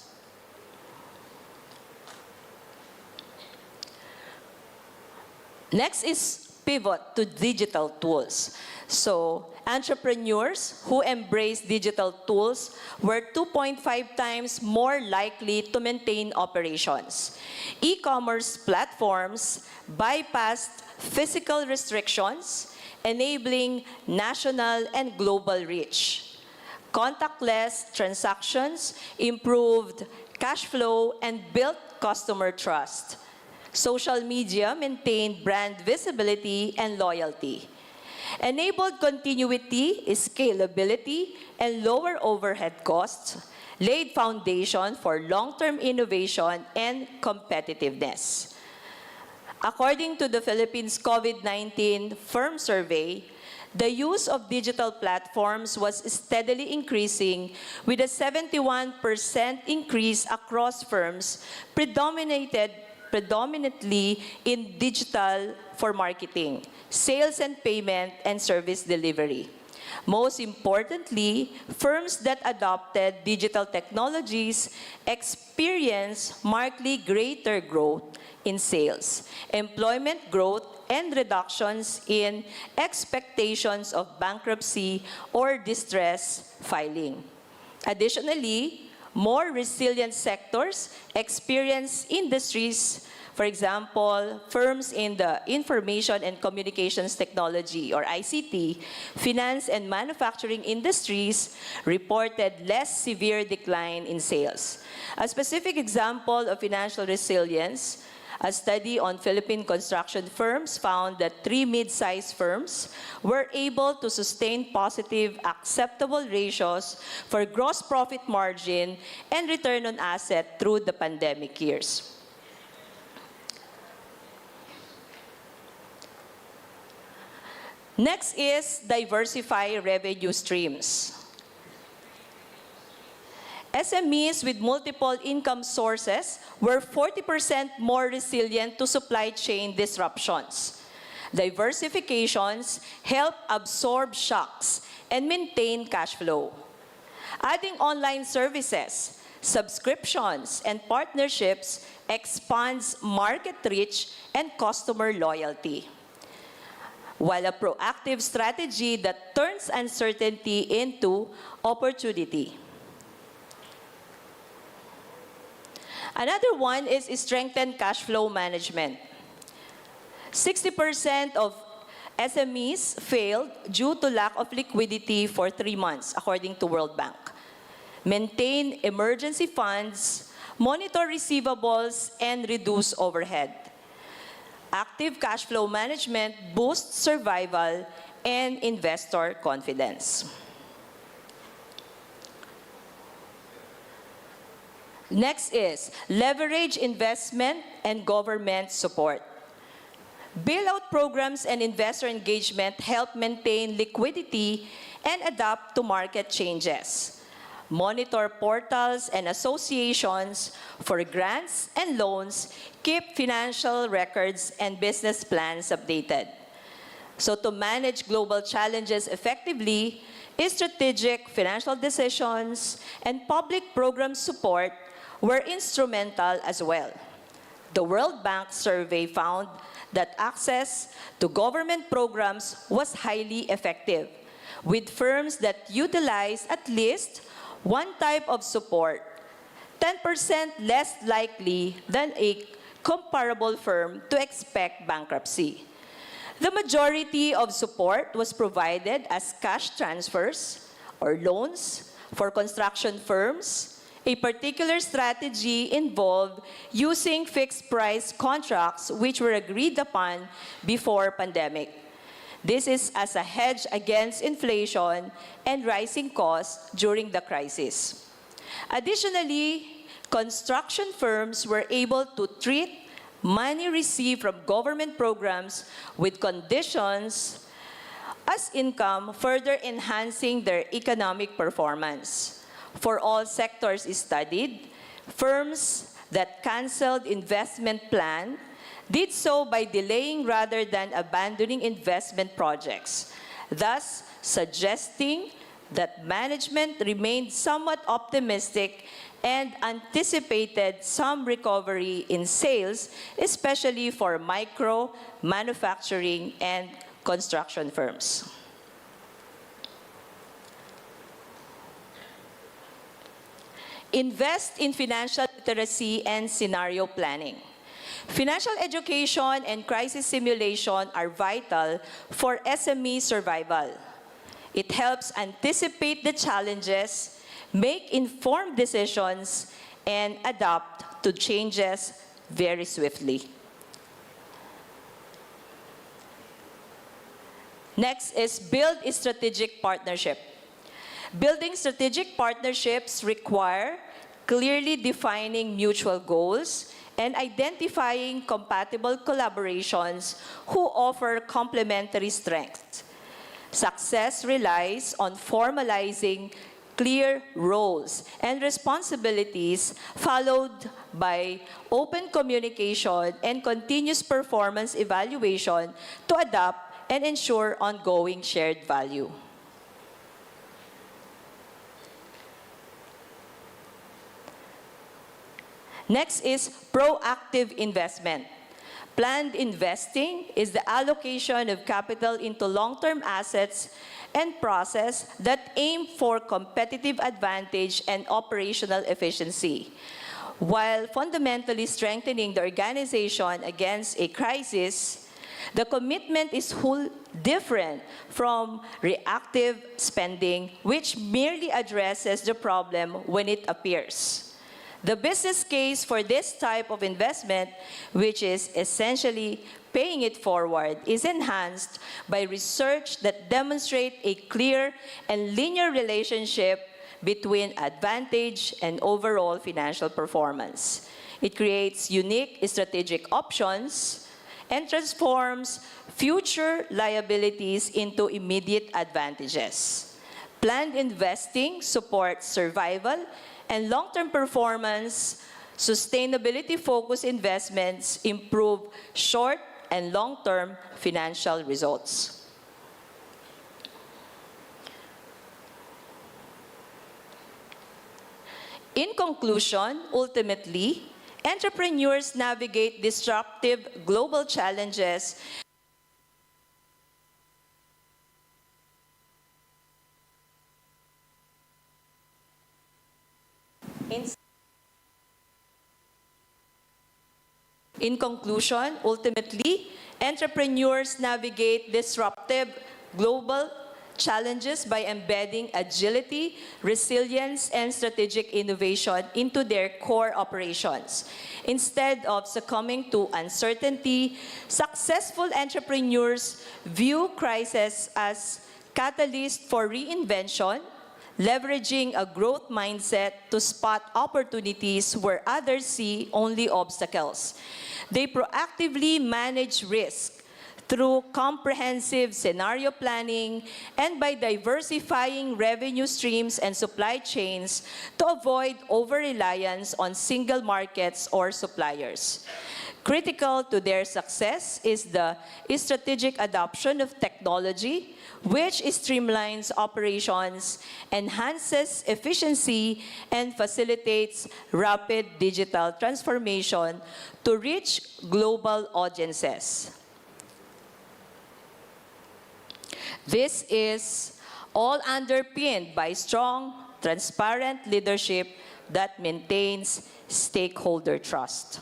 Next is pivot to digital tools. So, entrepreneurs who embrace digital tools were 2.5 times more likely to maintain operations. E-commerce platforms bypassed physical restrictions, enabling national and global reach. Contactless transactions improved cash flow and built customer trust. Social media maintained brand visibility and loyalty. Enabled continuity, scalability, and lower overhead costs laid foundation for long-term innovation and competitiveness. According to the Philippines COVID-19 firm survey, the use of digital platforms was steadily increasing, with a 71% increase across firms, predominantly in digital for marketing, sales and payment, and service delivery. Most importantly, firms that adopted digital technologies experienced markedly greater growth in sales, employment growth, and reductions in expectations of bankruptcy or distress filing. Additionally, more resilient sectors experience industries, for example, firms in the information and communications technology, or ICT, finance and manufacturing industries reported less severe decline in sales. A specific example of financial resilience, a study on Philippine construction firms found that 3 mid-sized firms were able to sustain positive acceptable ratios for gross profit margin and return on asset through the pandemic years. Next is diversify revenue streams. SMEs with multiple income sources were 40% more resilient to supply chain disruptions. Diversifications help absorb shocks and maintain cash flow. Adding online services, subscriptions, and partnerships expands market reach and customer loyalty, while a proactive strategy that turns uncertainty into opportunity. Another one is strengthen cash flow management. 60% of SMEs failed due to lack of liquidity for 3 months, according to World Bank. Maintain emergency funds, monitor receivables, and reduce overhead. Active cash flow management boosts survival and investor confidence. Next is leverage investment and government support. Bailout programs and investor engagement help maintain liquidity and adapt to market changes. Monitor portals and associations for grants and loans, keep financial records and business plans updated. So to manage global challenges effectively, strategic financial decisions and public program support were instrumental as well. The World Bank survey found that access to government programs was highly effective, with firms that utilize at least one type of support 10% less likely than a comparable firm to expect bankruptcy. The majority of support was provided as cash transfers or loans for construction firms. A particular strategy involved using fixed-price contracts which were agreed upon before pandemic. This is as a hedge against inflation and rising costs during the crisis. Additionally, construction firms were able to treat money received from government programs with conditions as income, further enhancing their economic performance. For all sectors studied, firms that canceled investment plan did so by delaying rather than abandoning investment projects, thus suggesting that management remained somewhat optimistic and anticipated some recovery in sales, especially for micro, manufacturing, and construction firms. Invest in financial literacy and scenario planning. Financial education and crisis simulation are vital for SME survival. It helps anticipate the challenges, make informed decisions, and adapt to changes very swiftly. Next is build a strategic partnership. Building strategic partnerships require clearly defining mutual goals and identifying compatible collaborations who offer complementary strengths. Success relies on formalizing clear roles and responsibilities followed by open communication and continuous performance evaluation to adapt and ensure ongoing shared value. Next is proactive investment. Planned investing is the allocation of capital into long-term assets and process that aim for competitive advantage and operational efficiency, while fundamentally strengthening the organization against a crisis. The commitment is wholly different from reactive spending, which merely addresses the problem when it appears. The business case for this type of investment, which is essentially paying it forward, is enhanced by research that demonstrates a clear and linear relationship between advantage and overall financial performance. It creates unique strategic options and transforms future liabilities into immediate advantages. Planned investing supports survival and long-term performance. Sustainability-focused investments improve short and long-term financial results. In conclusion, ultimately, entrepreneurs navigate disruptive global challenges In conclusion, ultimately, entrepreneurs navigate disruptive global challenges by embedding agility, resilience, and strategic innovation into their core operations. Instead of succumbing to uncertainty, successful entrepreneurs view crises as catalysts for reinvention, leveraging a growth mindset to spot opportunities where others see only obstacles. They proactively manage risk through comprehensive scenario planning and by diversifying revenue streams and supply chains to avoid over-reliance on single markets or suppliers. Critical to their success is the strategic adoption of technology, which streamlines operations, enhances efficiency, and facilitates rapid digital transformation to reach global audiences. This is all underpinned by strong, transparent leadership that maintains stakeholder trust.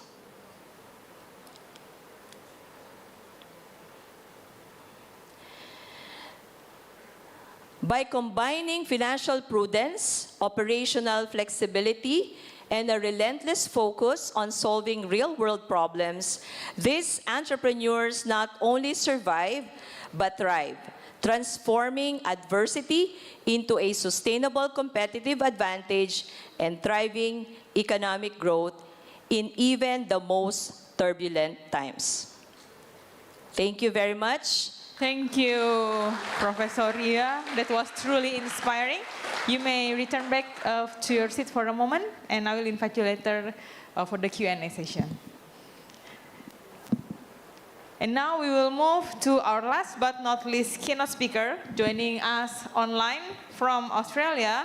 By combining financial prudence, operational flexibility, and a relentless focus on solving real-world problems, these entrepreneurs not only survive, but thrive, transforming adversity into a sustainable competitive advantage and thriving economic growth in even the most turbulent times. Thank you very much. Thank you, Professor Ria. That was truly inspiring. You may return back to your seat for a moment, and I will invite you later for the Q&A session. And now we will move to our last but not least keynote speaker, joining us online from Australia,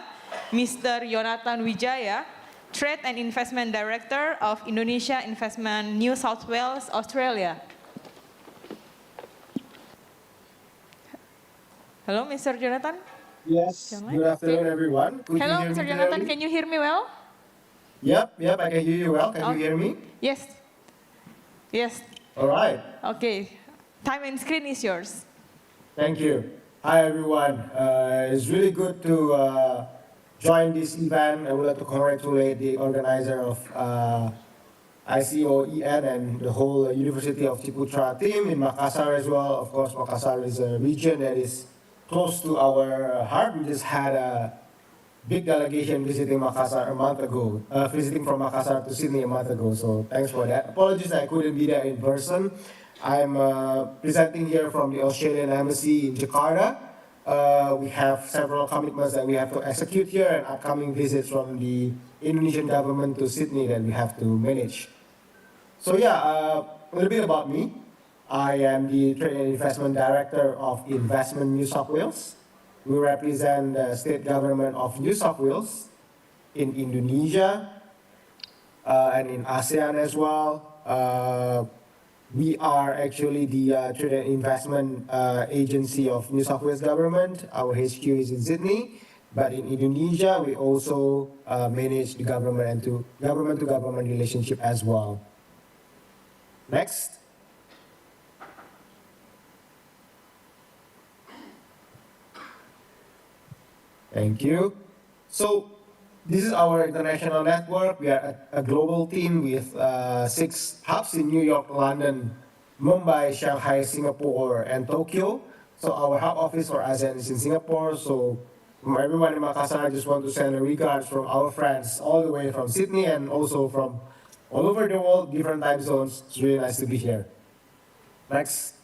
Mr. Yonathan Wijaya, Trade and Investment Director of Indonesia Investment New South Wales, Australia. Hello, Mr. Jonathan. Yes, good afternoon, everyone. Could Hello, you hear Mr. me Jonathan. clearly? Can you hear me well? Yep, I can hear you well. Can you hear me? Yes. Yes. All right. Okay. Time and screen is yours. Thank you. Hi, everyone. It's really good to join this event. I would like to congratulate the organizer of ICOEN and the whole University of Ciputra team in Makassar as well. Of course, Makassar is a region that is close to our heart. We just had a big delegation visiting Makassar a month ago, visiting from Makassar to Sydney a month ago, so thanks for that. Apologies I couldn't be there in person. I'm presenting here from the Australian Embassy in Jakarta. We have several commitments that we have to execute here and upcoming visits from the Indonesian government to Sydney that we have to manage. So yeah, a little bit about me. I am the Trade and Investment Director of Investment New South Wales. We represent the state government of New South Wales in Indonesia and in ASEAN as well. We are actually the Trade and Investment Agency of New South Wales government. Our HQ is in Sydney, but in Indonesia we also manage the government to government relationship as well. Next. Thank you. So this is our international network. We are a global team with 6 hubs in New York, London, Mumbai, Shanghai, Singapore, and Tokyo. So our hub office for ASEAN is in Singapore. So from everyone in Makassar, I just want to send a regards from our friends all the way from Sydney and also from all over the world, different time zones. It's really nice to be here. Next.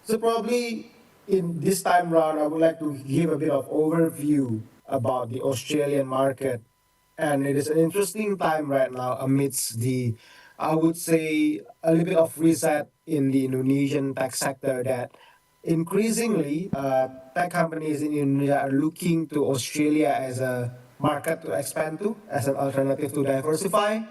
So probably in this time round, I would like to give a bit of overview about the Australian market. And it is an interesting time right now amidst the, I would say, a little bit of reset in the Indonesian tech sector that increasingly tech companies in Indonesia are looking to Australia as a market to expand to, as an alternative to diversify.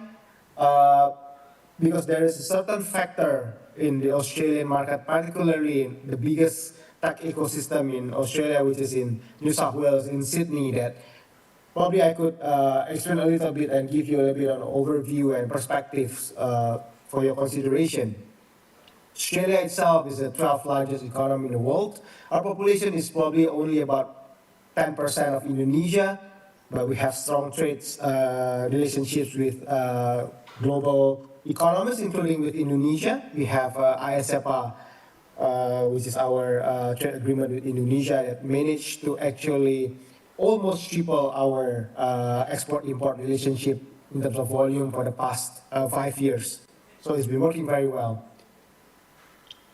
Because there is a certain factor in the Australian market, particularly in the biggest tech ecosystem in Australia, which is in New South Wales, in Sydney, that probably I could explain a little bit and give you a little bit of an overview and perspectives for your consideration. Australia itself is the 12th largest economy in the world. Our population is probably only about 10% of Indonesia, but we have strong trade relationships with global economies, including with Indonesia. We have ISEPA, which is our trade agreement with Indonesia that managed to actually almost triple our export-import relationship in terms of volume for the past 5 years. So it's been working very well.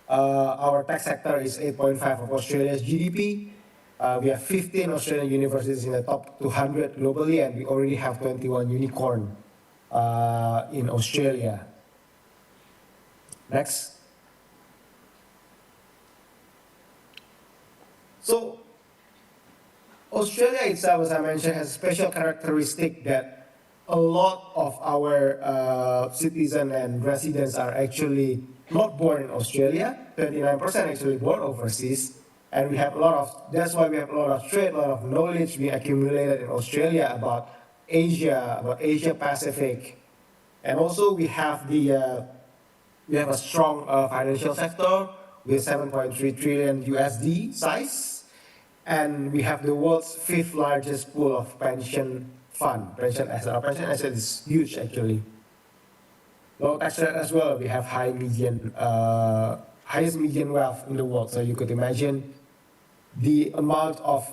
Our tech sector is 8.5% of Australia's GDP. We have 15 Australian universities in the top 200 globally, and we already have 21 unicorn in Australia. Next. So Australia itself, as I mentioned, has a special characteristic that a lot of our citizens and residents are actually not born in Australia. 29% actually born overseas. And we have a lot of, that's why we have a lot of trade, a lot of knowledge being accumulated in Australia about Asia Pacific. And also we have we have a strong financial sector with 7.3 trillion USD size. And we have the world's 5th largest pool of pension fund, pension asset. Our pension asset is huge actually. Low tax rate as well. We have highest median wealth in the world. So you could imagine the amount of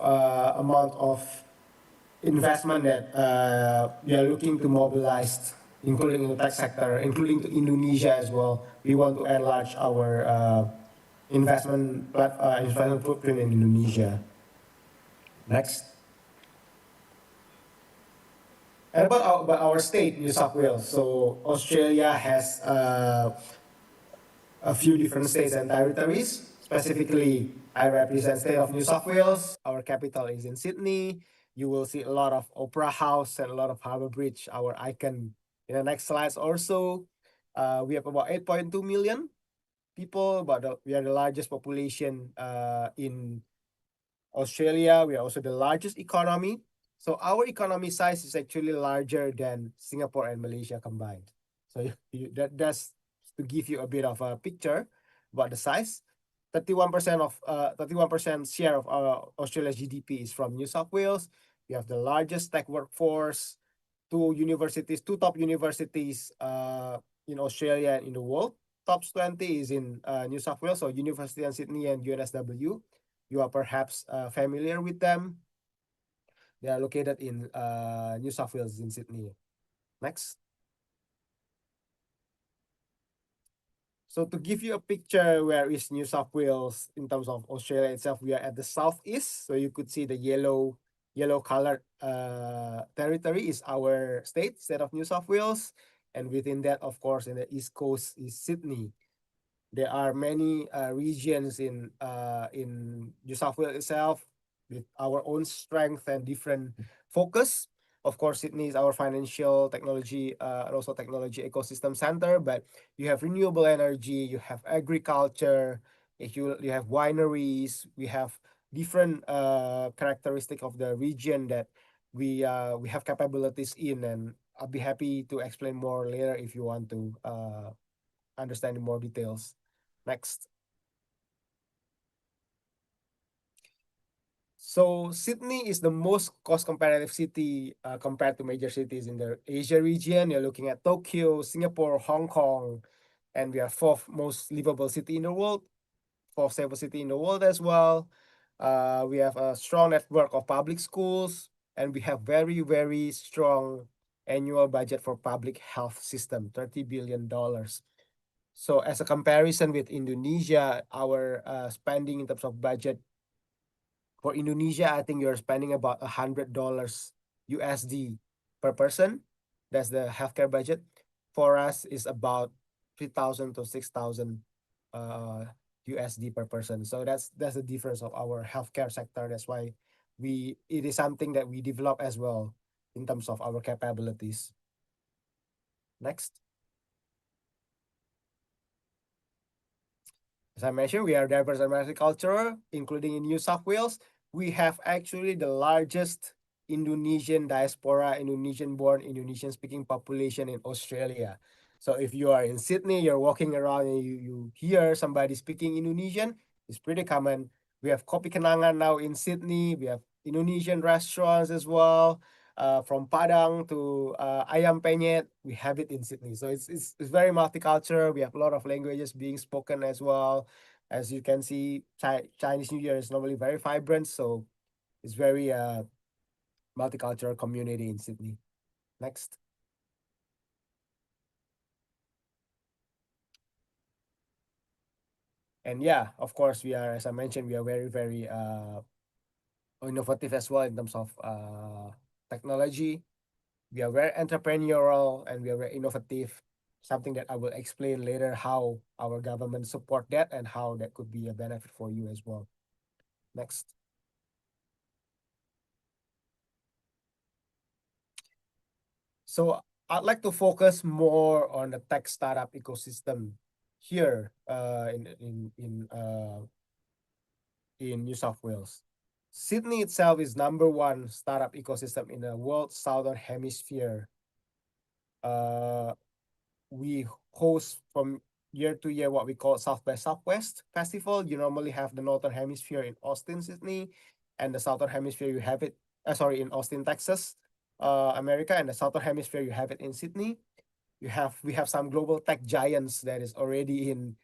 investment that we are looking to mobilize, including in the tech sector, including to Indonesia as well. We want to enlarge our investment footprint in Indonesia. Next. And about our state, New South Wales. So Australia has a few different states and territories. Specifically, I represent state of New South Wales. Our capital is in Sydney. You will see a lot of Opera House and a lot of Harbour Bridge, our icon. In the next slides also, we have about 8.2 million people, but we are the largest population in Australia. We are also the largest economy. So our economy size is actually larger than Singapore and Malaysia combined. So that's to give you a bit of a picture about the size. 31% share of Australia's GDP is from New South Wales. We have the largest tech workforce, two top universities in Australia and in the world. Top 20 is in New South Wales, so University of Sydney and UNSW. You are perhaps familiar with them. They are located in New South Wales in Sydney. Next. So to give you a picture where is New South Wales in terms of Australia itself, we are at the southeast. So you could see the yellow colored territory is our state of New South Wales. And within that, of course, in the east coast is Sydney. There are many regions in New South Wales itself with our own strength and different focus. Of course, Sydney is our financial technology and also technology ecosystem center, but you have renewable energy, you have agriculture, you have wineries, we have different characteristic of the region that we have capabilities in, and I'll be happy to explain more later if you want to understand in more details. Next. So Sydney is the most cost competitive city compared to major cities in the Asia region. You're looking at Tokyo, Singapore, Hong Kong, and we are 4th most livable city in the world, 4th safest city in the world as well. We have a strong network of public schools, and we have very, very strong annual budget for public health system, $30 billion. So as a comparison with Indonesia, our spending in terms of budget for Indonesia, I think you're spending about $100 USD per person. That's the healthcare budget. For us, is about 3,000 to 6,000 USD per person. So that's the difference of our healthcare sector. That's why it is something that we develop as well in terms of our capabilities. Next. As I mentioned, we are diverse and multicultural, including in New South Wales. We have actually the largest Indonesian diaspora, Indonesian-born, Indonesian-speaking population in Australia. So if you are in Sydney, you're walking around and you hear somebody speaking Indonesian, it's pretty common. We have Kopi Kenangan now in Sydney. We have Indonesian restaurants as well. From Padang to Ayam Penyet, we have it in Sydney. So it's very multicultural. We have a lot of languages being spoken as well. As you can see, Chinese New Year is normally very vibrant, so it's very multicultural community in Sydney. Next. And yeah, of course, we are, as I mentioned, we are very, very innovative as well in terms of technology. We are very entrepreneurial and we are very innovative. Something that I will explain later how our government support that and how that could be a benefit for you as well. Next. So I'd like to focus more on the tech startup ecosystem here in New South Wales. Sydney itself is #1 startup ecosystem in the world's southern hemisphere. We host from year to year what we call South by Southwest Festival. You normally have the northern hemisphere in Austin, Sydney, and the southern hemisphere you have it. In Austin, Texas, America, and the southern hemisphere you have it in Sydney. We have some global tech giants that is already in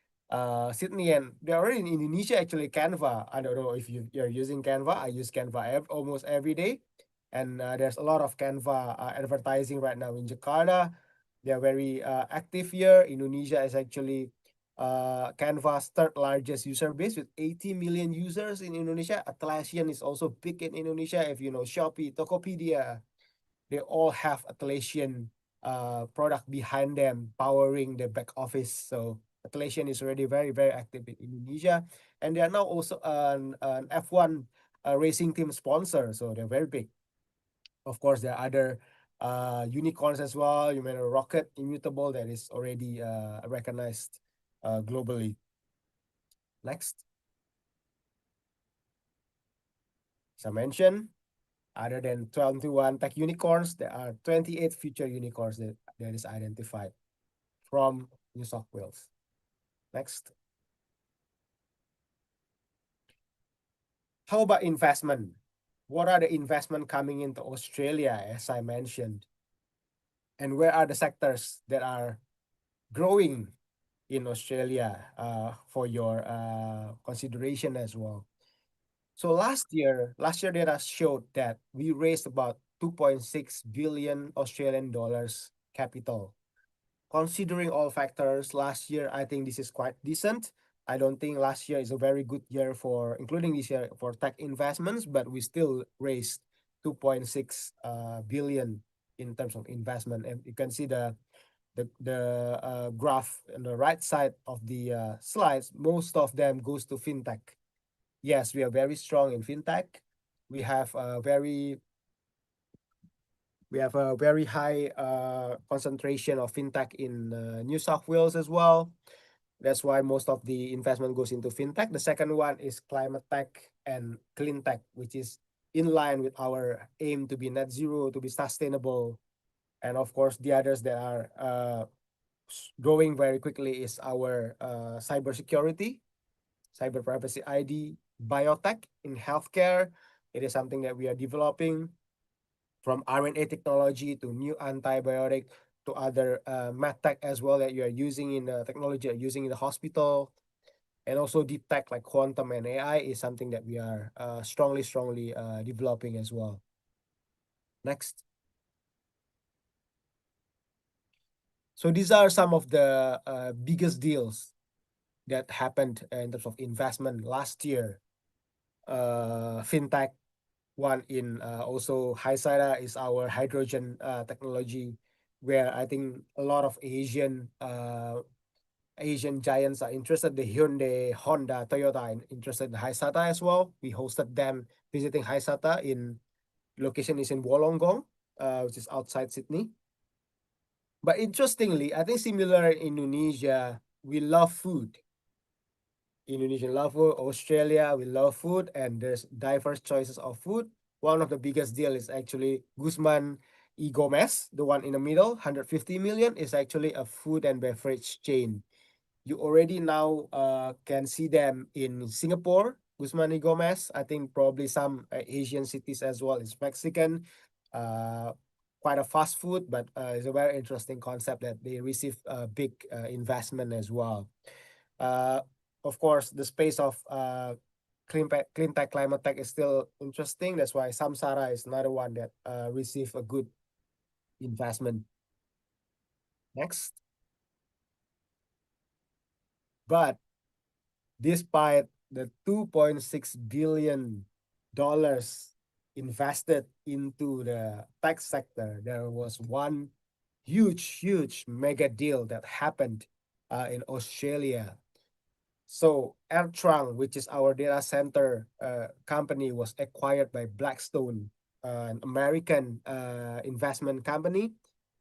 Sydney, and they're already in Indonesia. Actually, Canva. I don't know if you're using Canva. I use Canva almost every day, and there's a lot of Canva advertising right now in Jakarta. They are very active here. Indonesia is actually Canva's third largest user base with 80 million users in Indonesia. Atlassian is also big in Indonesia. If you know Shopee, Tokopedia, they all have Atlassian product behind them powering the back office. So Atlassian is already very, very active in Indonesia. And they are now also an F1 racing team sponsor. So they're very big. Of course, there are other unicorns as well. You may know Rocket, Immutable, that is already recognized globally. Next. As I mentioned, other than 21 tech unicorns, there are 28 future unicorns that is identified from New South Wales. Next. How about investment? What are the investment coming into Australia, as I mentioned? And where are the sectors that are growing in Australia for your consideration as well? So last year data showed that we raised about 2.6 billion Australian dollars capital. Considering all factors, last year, I think this is quite decent. I don't think last year is a very good year including this year, for tech investments, but we still raised 2.6 billion in terms of investment. And you can see the graph on the right side of the slides. Most of them goes to fintech. Yes, we are very strong in fintech. We have a very high concentration of fintech in New South Wales as well. That's why most of the investment goes into fintech. The second one is climate tech and clean tech, which is in line with our aim to be net zero, to be sustainable. And of course, the others that are growing very quickly is our cybersecurity, cyber privacy ID, biotech in healthcare. It is something that we are developing, from RNA technology to new antibiotic to other medtech as well that you are using in the technology you're using in the hospital. And also deep tech like quantum and AI is something that we are strongly developing as well. Next. So these are some of the biggest deals that happened in terms of investment last year. Fintech, one in also HySida is our hydrogen technology, where I think a lot of Asian giants are interested. The Hyundai, Honda, Toyota are interested in HySida as well. We hosted them visiting HySida location is in Wollongong, which is outside Sydney. But interestingly, I think similar in Indonesia, we love food. Indonesian love food, Australia, we love food, and there's diverse choices of food. One of the biggest deal is actually Guzman y Gomez, the one in the middle, 150 million, is actually a food and beverage chain. You already now can see them in Singapore, Guzman y Gomez. I think probably some Asian cities as well. It's Mexican, quite a fast food, but it's a very interesting concept that they receive a big investment as well. Of course, the space of clean tech, climate tech is still interesting. That's why Samsara is another one that received a good investment. Next. But despite the 2.6 billion invested into the tech sector. There was one huge mega deal that happened in Australia. So AirTrunk, which is our data center company, was acquired by Blackstone, an American investment company,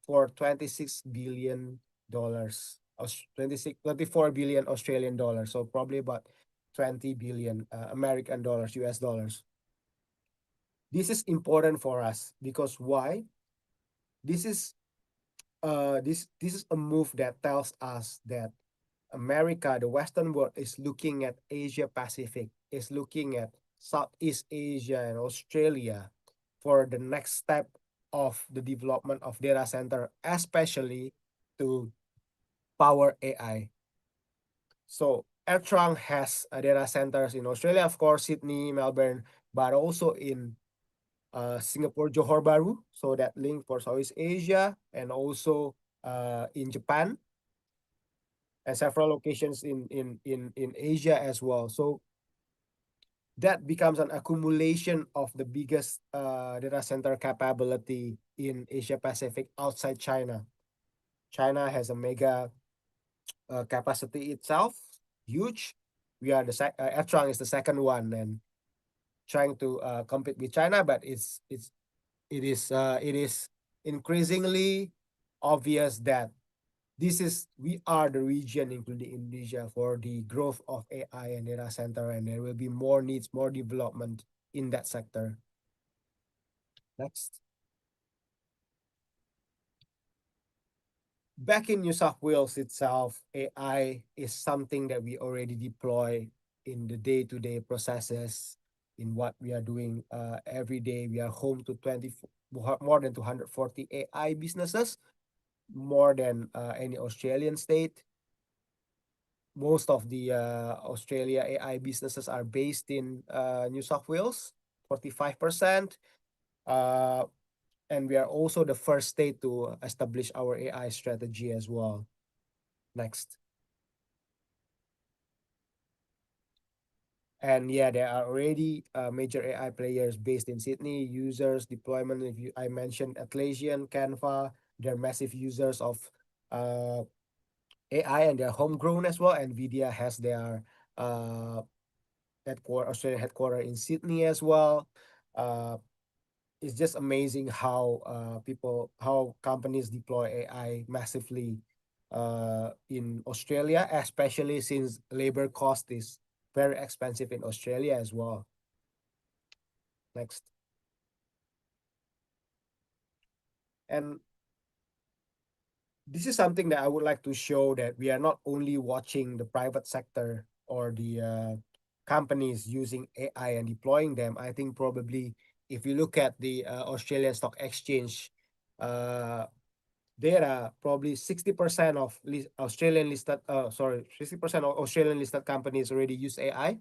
for $26 billion, 24 billion Australian dollars. So probably about 20 billion American dollars, US dollars. This is important for us because why? This is this is a move that tells us that America, the Western world, is looking at Asia Pacific, is looking at Southeast Asia and Australia for the next step of the development of data center, especially to power AI. So AirTrunk has data centers in Australia, of course, Sydney, Melbourne, but also in Singapore, Johor Bahru, so that link for Southeast Asia, and also in Japan, and several locations in Asia as well. So that becomes an accumulation of the biggest data center capability in Asia Pacific outside China. China has a mega capacity itself, huge. We are the AirTrunk is the second one and trying to compete with China, but it is increasingly obvious that we are the region, including Indonesia, for the growth of AI and data center, and there will be more needs, more development in that sector. Next. Back in New South Wales itself, AI is something that we already deploy in the day-to-day processes, in what we are doing every day. We are home to more than 240 AI businesses, more than any Australian state. Most of the Australia AI businesses are based in New South Wales, 45%. And we are also the first state to establish our AI strategy as well. Next. And yeah, there are already major AI players based in Sydney, users, deployment. I mentioned Atlassian, Canva, they're massive users of AI, and they're homegrown as well. NVIDIA has their Australian headquarters in Sydney as well. It's just amazing how companies deploy AI massively in Australia, especially since labor cost is very expensive in Australia as well. Next. And this is something that I would like to show, that we are not only watching the private sector or the companies using AI and deploying them. I think probably if you look at the Australian Stock Exchange data, probably 60% of Australian listed 60% of Australian listed companies already use AI.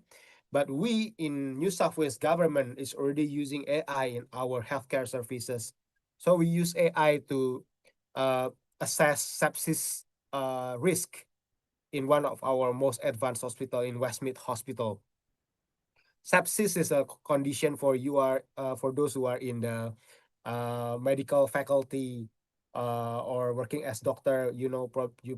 But we in New South Wales government is already using AI in our healthcare services. So we use AI to assess sepsis risk in one of our most advanced hospital, in Westmead Hospital. Sepsis is a condition for those who are in the medical faculty or working as doctor. You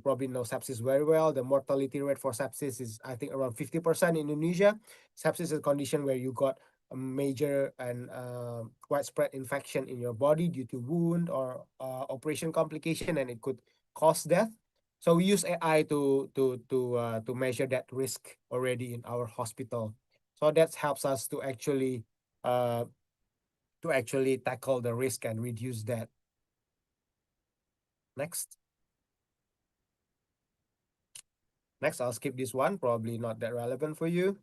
probably know sepsis very well. The mortality rate for sepsis is, I think, around 50% in Indonesia. Sepsis is a condition where you got a major and widespread infection in your body due to wound or operation complication, and it could cause death. So we use AI to measure that risk already in our hospital. So that helps us to actually tackle the risk and reduce that. Next. Next, I'll skip this one, probably not that relevant for you.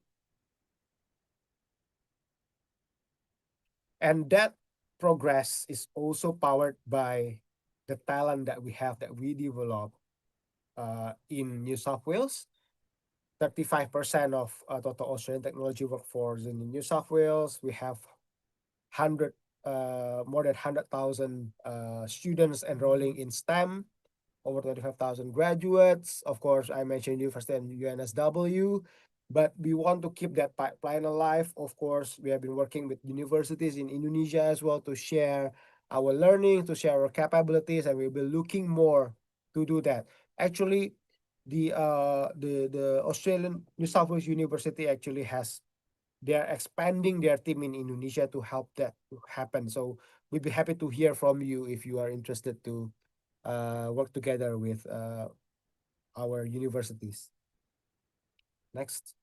And that progress is also powered by the talent that we have, that we develop in New South Wales. 35% of total Australian technology workforce in New South Wales. We have more than 100,000 students enrolling in STEM, over 25,000 graduates. Of course, I mentioned Universitas and UNSW. But we want to keep that pipeline alive. Of course, we have been working with universities in Indonesia as well to share our learning, to share our capabilities, and we'll be looking more to do that. Actually, the Australian New South Wales University actually has, they are expanding their team in Indonesia to help that to happen. So we'd be happy to hear from you if you are interested to work together with our universities. Next.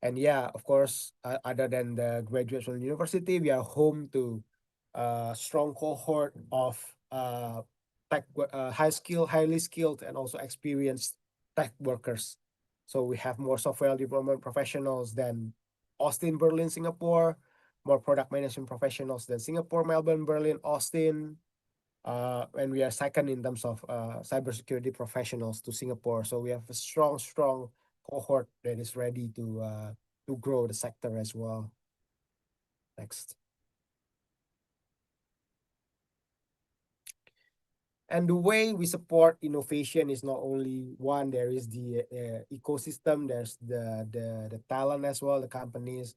And yeah, of course, other than the graduates from the university, we are home to a strong cohort of highly skilled and also experienced tech workers. So we have more software development professionals than Austin, Berlin, Singapore, more product management professionals than Singapore, Melbourne, Berlin, Austin. And we are second in terms of cybersecurity professionals to Singapore. So we have a strong cohort that is ready to grow the sector as well. Next. And the way we support innovation is not only one. There is the ecosystem. There's the talent as well, the companies.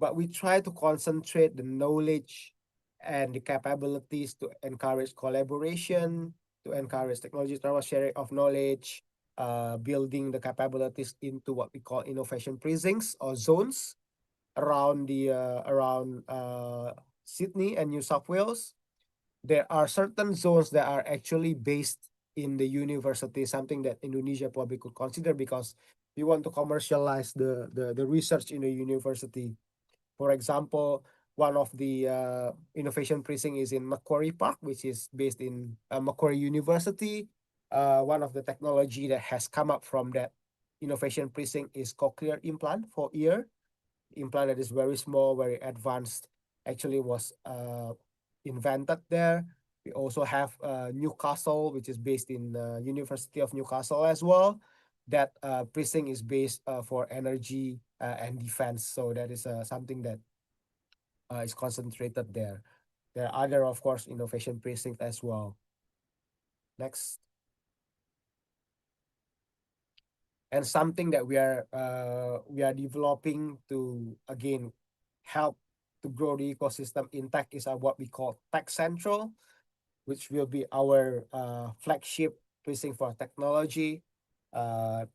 But we try to concentrate the knowledge and the capabilities to encourage collaboration, to encourage technology sharing of knowledge, building the capabilities into what we call innovation precincts or zones around Sydney and New South Wales. There are certain zones that are actually based in the university, something that Indonesia probably could consider because we want to commercialize the research in the university. For example, one of the innovation precinct is in Macquarie Park, which is based in Macquarie University. One of the technology that has come up from that innovation precinct is cochlear implant for ear. Implant that is very small, very advanced, actually was invented there. We also have Newcastle, which is based in University of Newcastle as well. That precinct is based for energy and defense. So that is something that is concentrated there. There are other, of course, innovation precinct as well. Next. And something that we are developing to again help to grow the ecosystem in tech is what we call Tech Central, which will be our flagship precinct for technology. It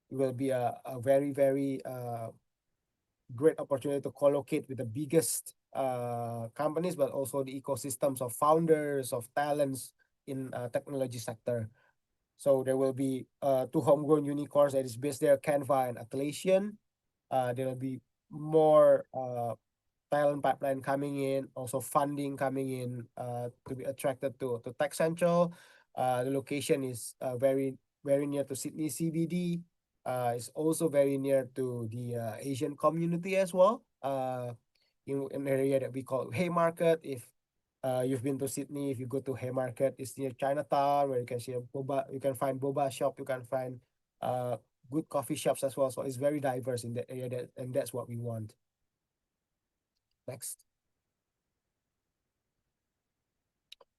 will be a very great opportunity to collocate with the biggest companies, but also the ecosystems of founders, of talents in technology sector. So there will be 2 homegrown unicorns that is based there, Canva and Atlassian. There will be more talent pipeline coming in, also funding coming in to be attracted to Tech Central. The location is very near to Sydney CBD. It's also very near to the Asian community as well. In an area that we call Haymarket. If you've been to Sydney, if you go to Haymarket, it's near Chinatown where you can see you can find boba shop, you can find good coffee shops as well. So it's very diverse in that area, and that's what we want. Next.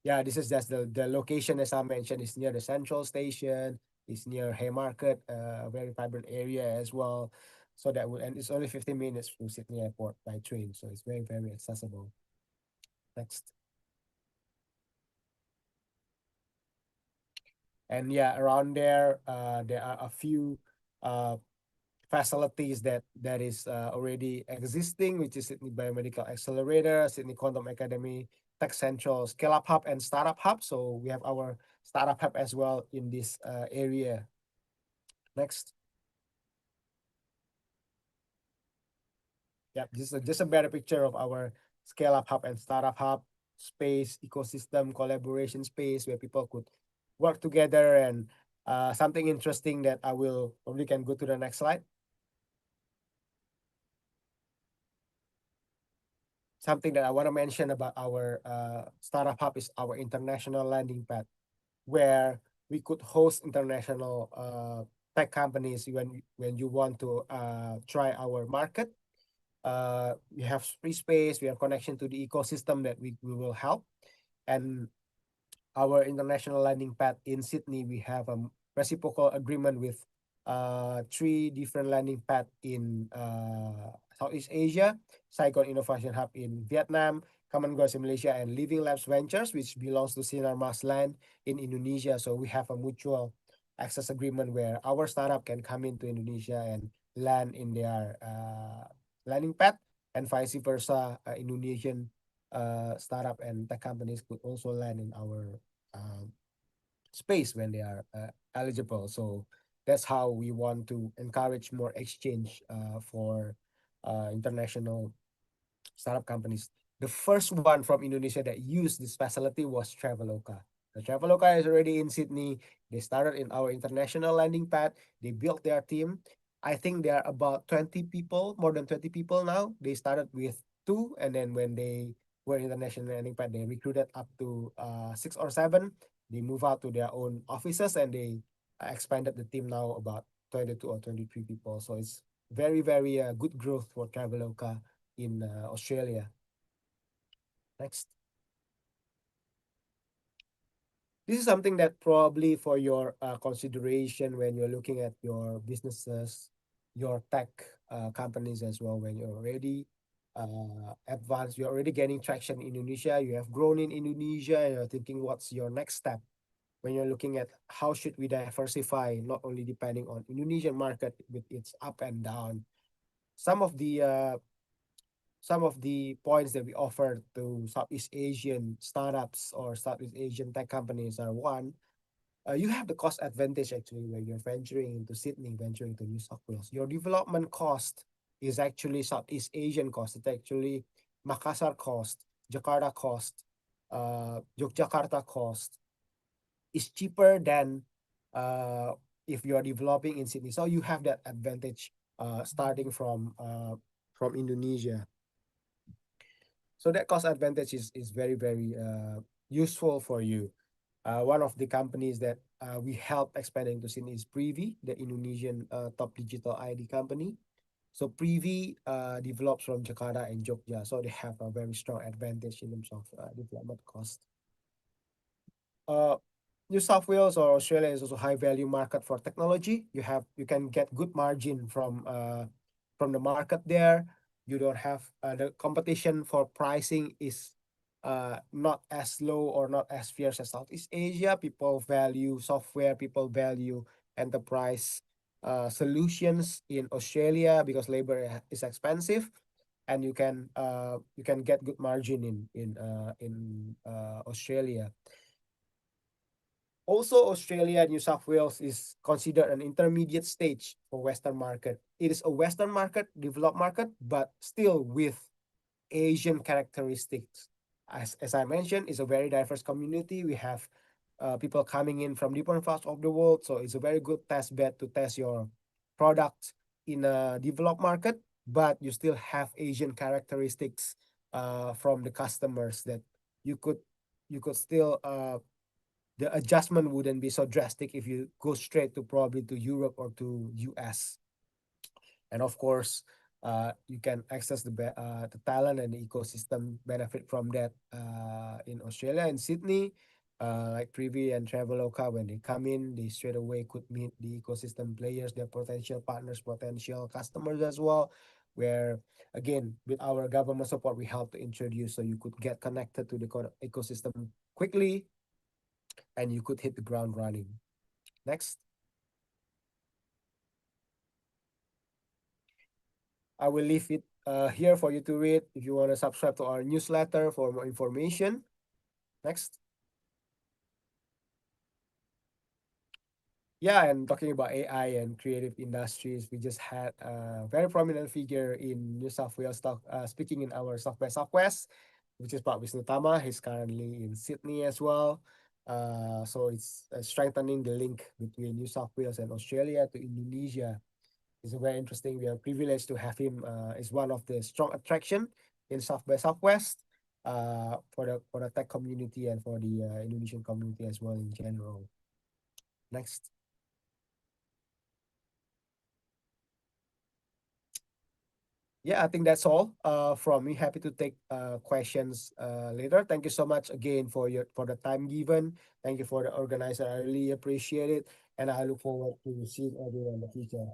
Yeah, this is just the location, as I mentioned, is near the central station. It's near Haymarket, a very vibrant area as well. So that would, and it's only 15 minutes from Sydney Airport by train. So it's very accessible. Next. And yeah, around there are a few facilities that is already existing, which is Sydney Biomedical Accelerator, Sydney Quantum Academy, Tech Central, Scale Up Hub, and Startup Hub. So we have our Startup Hub as well in this area. Next. Yeah, this is just a better picture of our Scale Up Hub and Startup Hub space, ecosystem, collaboration space where people could work together. And something interesting that I will probably can go to the next slide. Something that I want to mention about our Startup Hub is our international landing pad, where we could host international tech companies when you want to try our market. We have free space, we have connection to the ecosystem that we will help. And our international landing pad in Sydney, we have a reciprocal agreement with 3 different landing pad in Southeast Asia, ICOEN Innovation Hub in Vietnam, Common Grounds in Malaysia, and Living Labs Ventures, which belongs to Sinar Mas Land in Indonesia. So we have a mutual access agreement where our startup can come into Indonesia and land in their landing pad, and vice versa. Indonesian startup and tech companies could also land in our space when they are eligible. So that's how we want to encourage more exchange for international startup companies. The first one from Indonesia that used this facility was Traveloka. The Traveloka is already in Sydney. They started in our international landing pad. They built their team. I think there are about 20 people, more than 20 people now. They started with 2, and then when they were international landing pad, they recruited up to 6 or 7. They move out to their own offices, and they expanded the team now about 22 or 23 people. So it's very, very good growth for Traveloka in Australia. Next. This is something that probably for your consideration when you're looking at your businesses, your tech companies as well. When you're already advanced, you're already getting traction in Indonesia, you have grown in Indonesia, and you're thinking what's your next step when you're looking at how should we diversify, not only depending on Indonesian market with its up and down. Some of the points that we offer to Southeast Asian startups or Southeast Asian tech companies are: one, you have the cost advantage actually when you're venturing into Sydney, venturing to New South Wales. Your development cost is actually Southeast Asian cost. It's actually Makassar cost, Jakarta cost, Yogyakarta cost is cheaper than if you are developing in Sydney. So you have that advantage starting from Indonesia. So that cost advantage is very, very useful for you. One of the companies that we help expand into Sydney is Privy, the Indonesian top digital ID company. So Privy develops from Jakarta and Jogja, so they have a very strong advantage in terms of development cost. New South Wales or Australia is also high value market for technology. You can get good margin from the market there. You don't have the competition for pricing is not as low or not as fierce as Southeast Asia. People value software, people value enterprise solutions in Australia because labor is expensive, and you can get good margin in Australia. Also, Australia and New South Wales is considered an intermediate stage for Western market. It is a Western market, developed market, but still with Asian characteristics. As I mentioned, it's a very diverse community. We have people coming in from different parts of the world, so it's a very good test bed to test your product in a developed market, but you still have Asian characteristics from the customers that you could still the adjustment wouldn't be so drastic if you go straight to probably to Europe or to US. And of course, you can access the talent and the ecosystem benefit from that in Australia and Sydney. Like Privy and Traveloka, when they come in, they straight away could meet the ecosystem players, their potential partners, potential customers as well. Where again, with our government support, we help to introduce so you could get connected to the ecosystem quickly, and you could hit the ground running. Next. I will leave it here for you to read if you want to subscribe to our newsletter for more information. Next. Yeah, and talking about AI and creative industries, we just had a very prominent figure in New South Wales speaking in our South by Southwest, which is Pak Wisnu Tama. He's currently in Sydney as well. So it's strengthening the link between New South Wales and Australia to Indonesia. It's very interesting. We are privileged to have him as one of the strong attraction in South by Southwest for the tech community and for the Indonesian community as well in general. Next. Yeah, I think that's all from me. Happy to take questions later. Thank you so much again for the time given. Thank you for the organizer. I really appreciate it. and I look forward to seeing everyone in the future.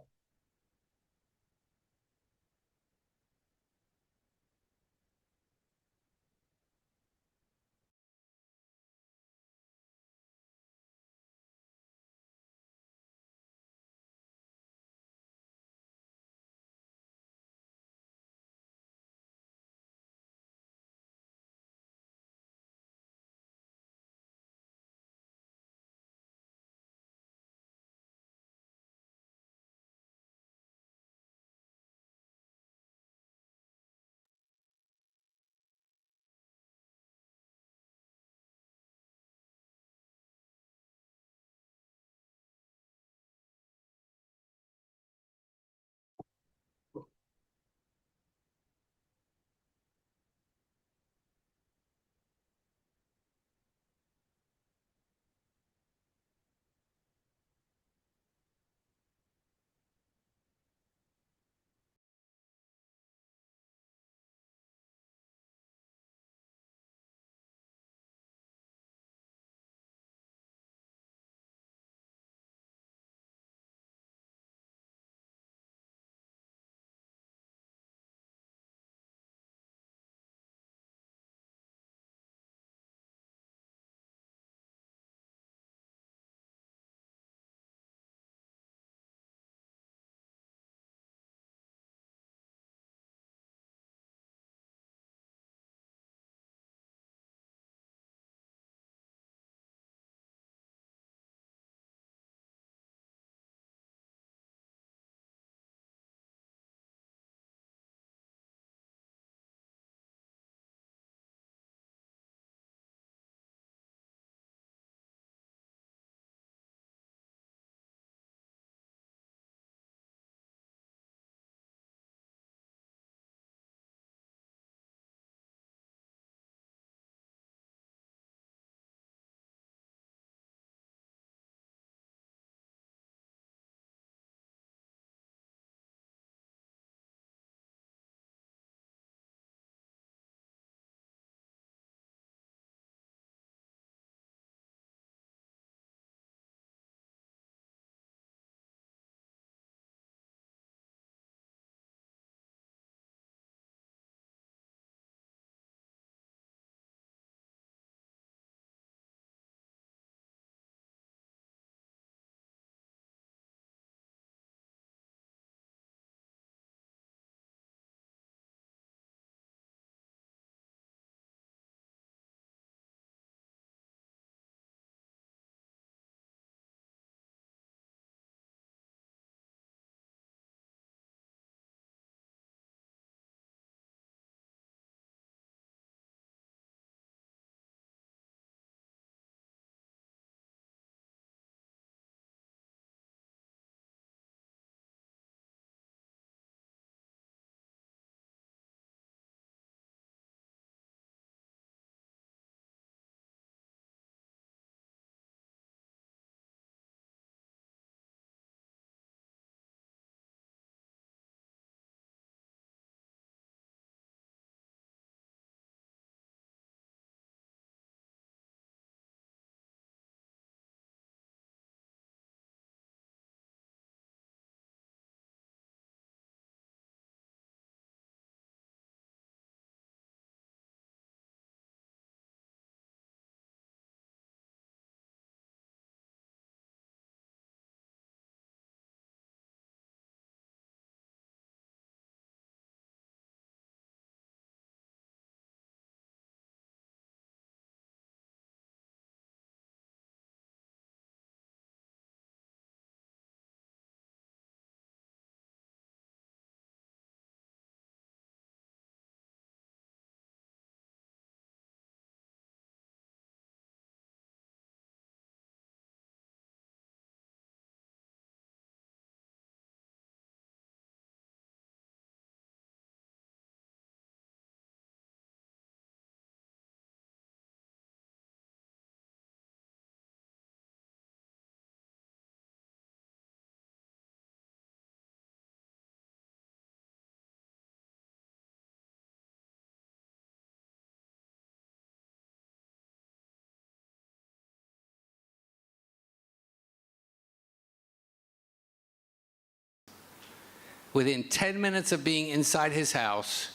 within 10 minutes of being inside his house,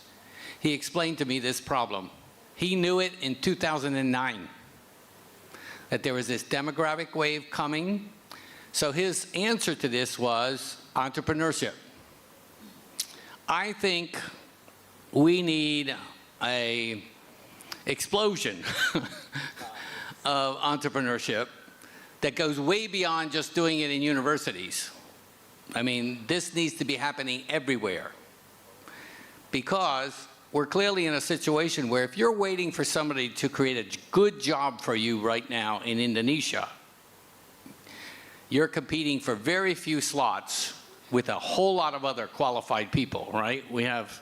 he explained to me this problem. He knew it in 2009, that there was this demographic wave coming. So his answer to this was entrepreneurship. I think we need an explosion of entrepreneurship that goes way beyond just doing it in universities. I mean, this needs to be happening everywhere, because we're clearly in a situation where if you're waiting for somebody to create a good job for you right now in Indonesia, you're competing for very few slots with a whole lot of other qualified people, right? We have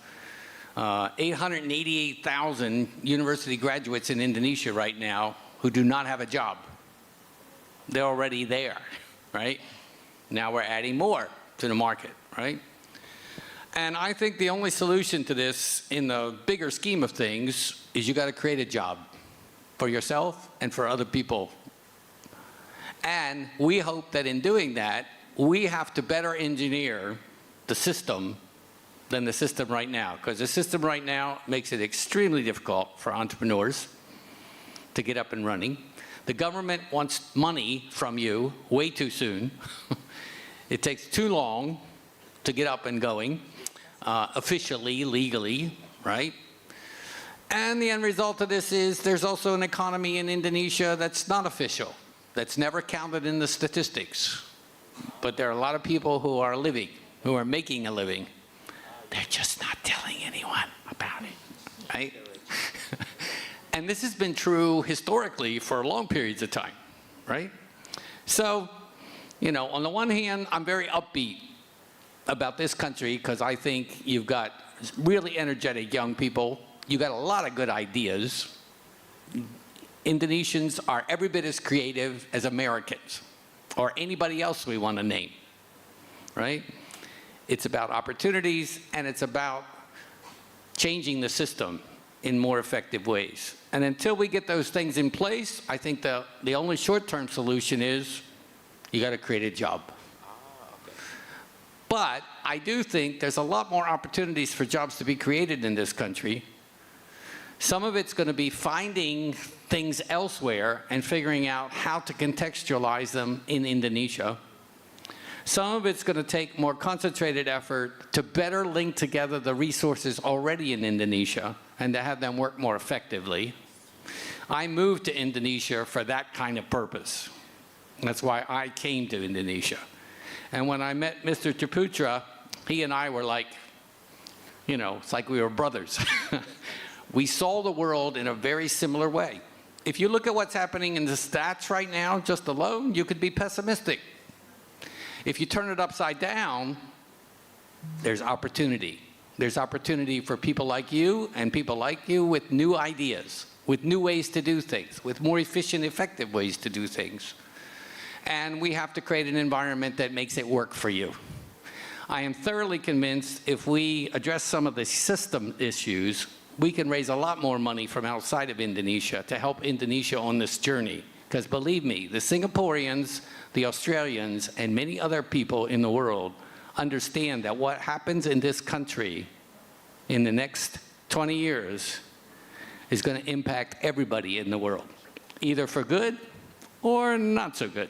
888,000 university graduates in Indonesia right now who do not have a job. They're already there, right? Now we're adding more to the market, right? And I think the only solution to this in the bigger scheme of things is you got to create a job for yourself and for other people. And we hope that in doing that, we have to better engineer the system than the system right now, because the system right now makes it extremely difficult for entrepreneurs to get up and running. The government wants money from you way too soon. It takes too long to get up and going, officially, legally, right? And the end result of this is there's also an economy in Indonesia that's not official, that's never counted in the statistics. But there are a lot of people who are living, who are making a living. They're just not telling anyone about it, right? And this has been true historically for long periods of time, right? So, you know, on the one hand, I'm very upbeat about this country because I think you've got really energetic young people. You've got a lot of good ideas. Indonesians are every bit as creative as Americans or anybody else we want to name, right? It's about opportunities, and it's about changing the system in more effective ways. And until we get those things in place, I think the only short-term solution is you got to create a job. But I do think there's a lot more opportunities for jobs to be created in this country. Some of it's going to be finding things elsewhere and figuring out how to contextualize them in Indonesia. Some of it's going to take more concentrated effort to better link together the resources already in Indonesia and to have them work more effectively. I moved to Indonesia for that kind of purpose. That's why I came to Indonesia. And when I met Mr. Ciputra, he and I were like, you know, it's like we were brothers. We saw the world in a very similar way. If you look at what's happening in the stats right now, just alone, you could be pessimistic. If you turn it upside down, there's opportunity. There's opportunity for people like you and people like you with new ideas, with new ways to do things, with more efficient, effective ways to do things. And we have to create an environment that makes it work for you. I am thoroughly convinced if we address some of the system issues, we can raise a lot more money from outside of Indonesia to help Indonesia on this journey. Because believe me, the Singaporeans, the Australians, and many other people in the world understand that what happens in this country in the next 20 years is going to impact everybody in the world, either for good or not so good.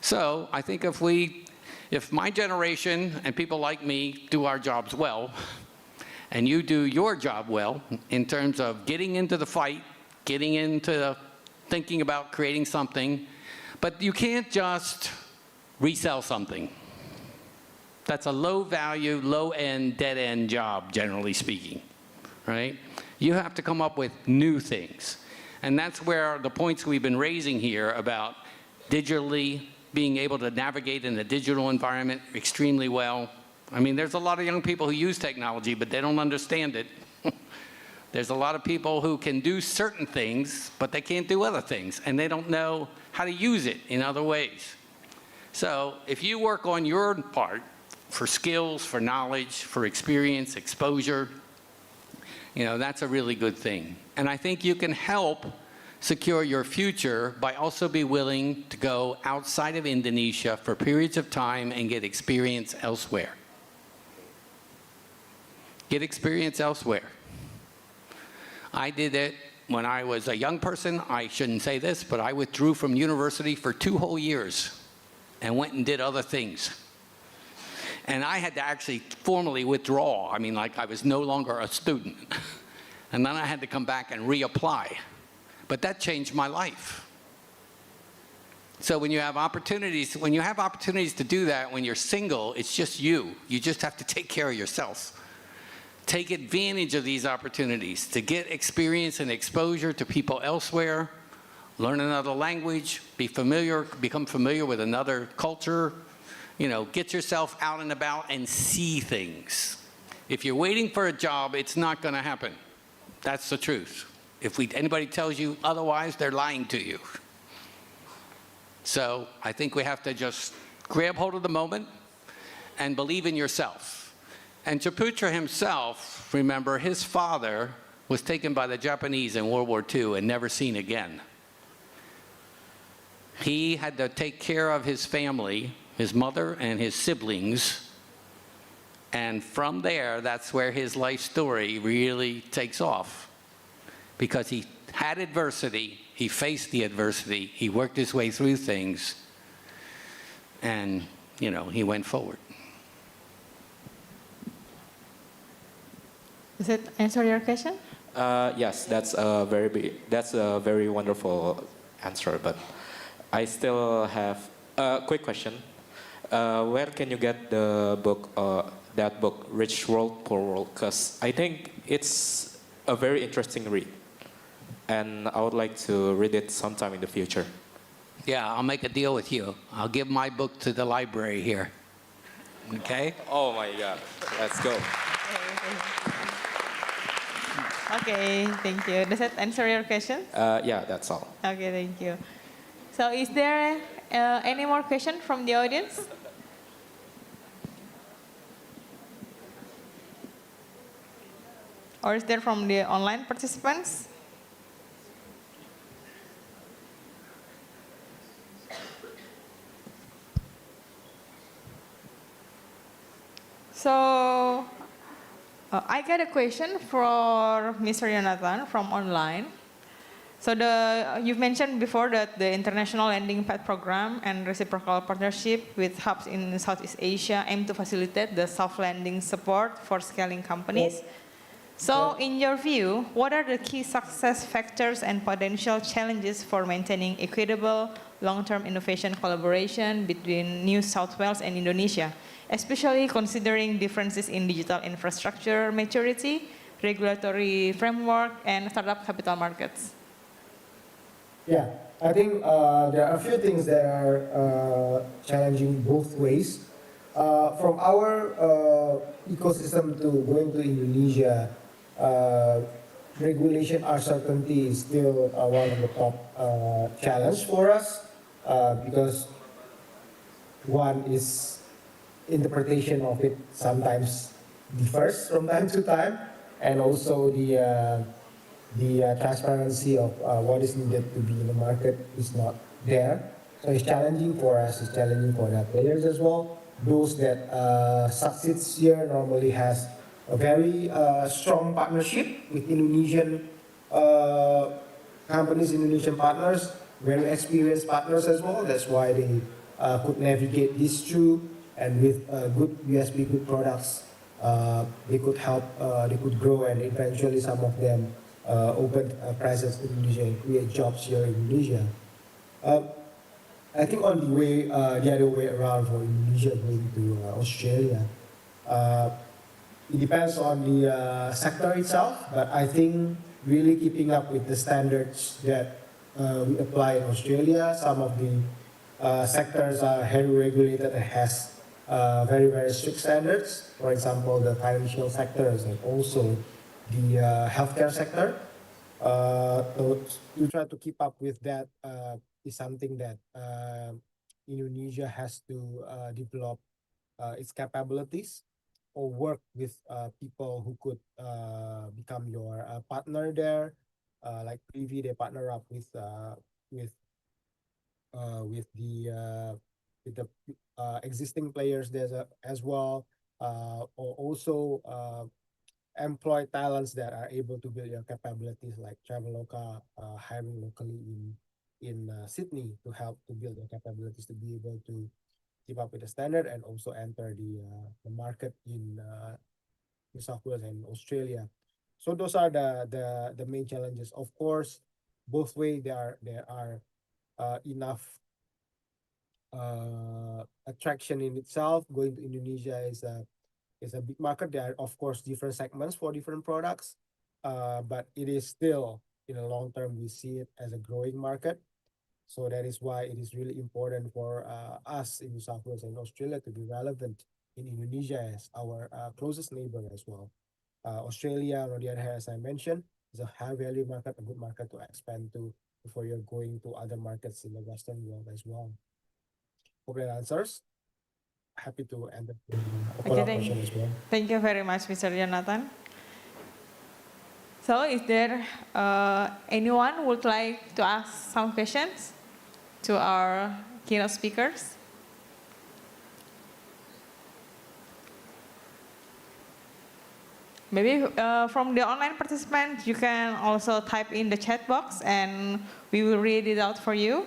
So I think if my generation and people like me do our jobs well, and you do your job well in terms of getting into the fight, getting into thinking about creating something, but you can't just resell something. That's a low-value, low-end, dead-end job, generally speaking, right? You have to come up with new things. And that's where the points we've been raising here about digitally being able to navigate in the digital environment extremely well. I mean, there's a lot of young people who use technology, but they don't understand it. There's a lot of people who can do certain things, but they can't do other things, and they don't know how to use it in other ways. So if you work on your part for skills, for knowledge, for experience, exposure, you know, that's a really good thing. And I think you can help secure your future by also be willing to go outside of Indonesia for periods of time and get experience elsewhere. Get experience elsewhere. I did it when I was a young person. I shouldn't say this, but I withdrew from university for 2 whole years and went and did other things. And I had to actually formally withdraw. I mean, like I was no longer a student. And then I had to come back and reapply. But that changed my life. So when you have opportunities to do that, when you're single, it's just you. You just have to take care of yourself. Take advantage of these opportunities to get experience and exposure to people elsewhere, learn another language, become familiar with another culture, get yourself out and about and see things. If you're waiting for a job, it's not going to happen. That's the truth. If anybody tells you otherwise, they're lying to you. So I think we have to just grab hold of the moment and believe in yourself. And Ciputra himself, remember, his father was taken by the Japanese in World War II and never seen again. He had to take care of his family, his mother and his siblings, and from there, that's where his life story really takes off. Because he had adversity, he faced the adversity, he worked his way through things, and, he went forward. Does it answer your question? Yes, that's a very wonderful answer. But I still have a quick question. Where can you get the book, that book, Rich World, Poor World? Because I think it's a very interesting read, and I would like to read it sometime in the future. Yeah, I'll make a deal with you. I'll give my book to the library here. Okay? Oh my God, let's go. Okay, thank you. Does that answer your question? Yeah, that's all. Okay, thank you. So is there any more question from the audience? Or is there from the online participants? So I got a question for Mr. Yonathan from online. So you've mentioned before that the International Lending Path Program and reciprocal partnership with hubs in Southeast Asia aim to facilitate the soft lending support for scaling companies. So in your view, what are the key success factors and potential challenges for maintaining equitable long-term innovation collaboration between New South Wales and Indonesia, especially considering differences in digital infrastructure maturity, regulatory framework, and startup capital markets? Yeah, I think there are a few things that are challenging both ways. From our ecosystem to going to Indonesia, regulation uncertainty is still one of the top challenge for us because one is interpretation of it sometimes differs from time to time, and also the transparency of what is needed to be in the market is not there. So it's challenging for us, it's challenging for the players as well. Those that succeeds here normally has a very strong partnership with Indonesian companies, Indonesian partners, very experienced partners as well. That's why they could navigate this through, and with good USB, good products, they could help, they could grow, and eventually some of them open presence in Indonesia and create jobs here in Indonesia. I think on the way, the other way around for Indonesia going to Australia, it depends on the sector itself, but I think really keeping up with the standards that we apply in Australia. Some of the sectors are heavily regulated and has very, very strict standards. For example, the financial sectors and also the healthcare sector. So to try to keep up with that is something that Indonesia has to develop its capabilities or work with people who could become your partner there. Like Privi, they partner up with the existing players there as well, or also employ talents that are able to build your capabilities, like Traveloka hiring locally in Sydney to help to build your capabilities to be able to keep up with the standard and also enter the market in New South Wales and Australia. So those are the main challenges. Of course, both way there are enough attraction in itself. Going to Indonesia is a big market. There are of course different segments for different products, but it is still in the long term we see it as a growing market. So that is why it is really important for us in New South Wales and Australia to be relevant in Indonesia as our closest neighbor as well. Australia, on the other hand, as I mentioned, is a high value market, a good market to expand to before you're going to other markets in the Western world as well. Hope that answers. Happy to end the question as well. Thank you very much, Mr. Yonathan. So, is there anyone who would like to ask some questions to our keynote speakers? Maybe from the online participants, you can also type in the chat box and we will read it out for you.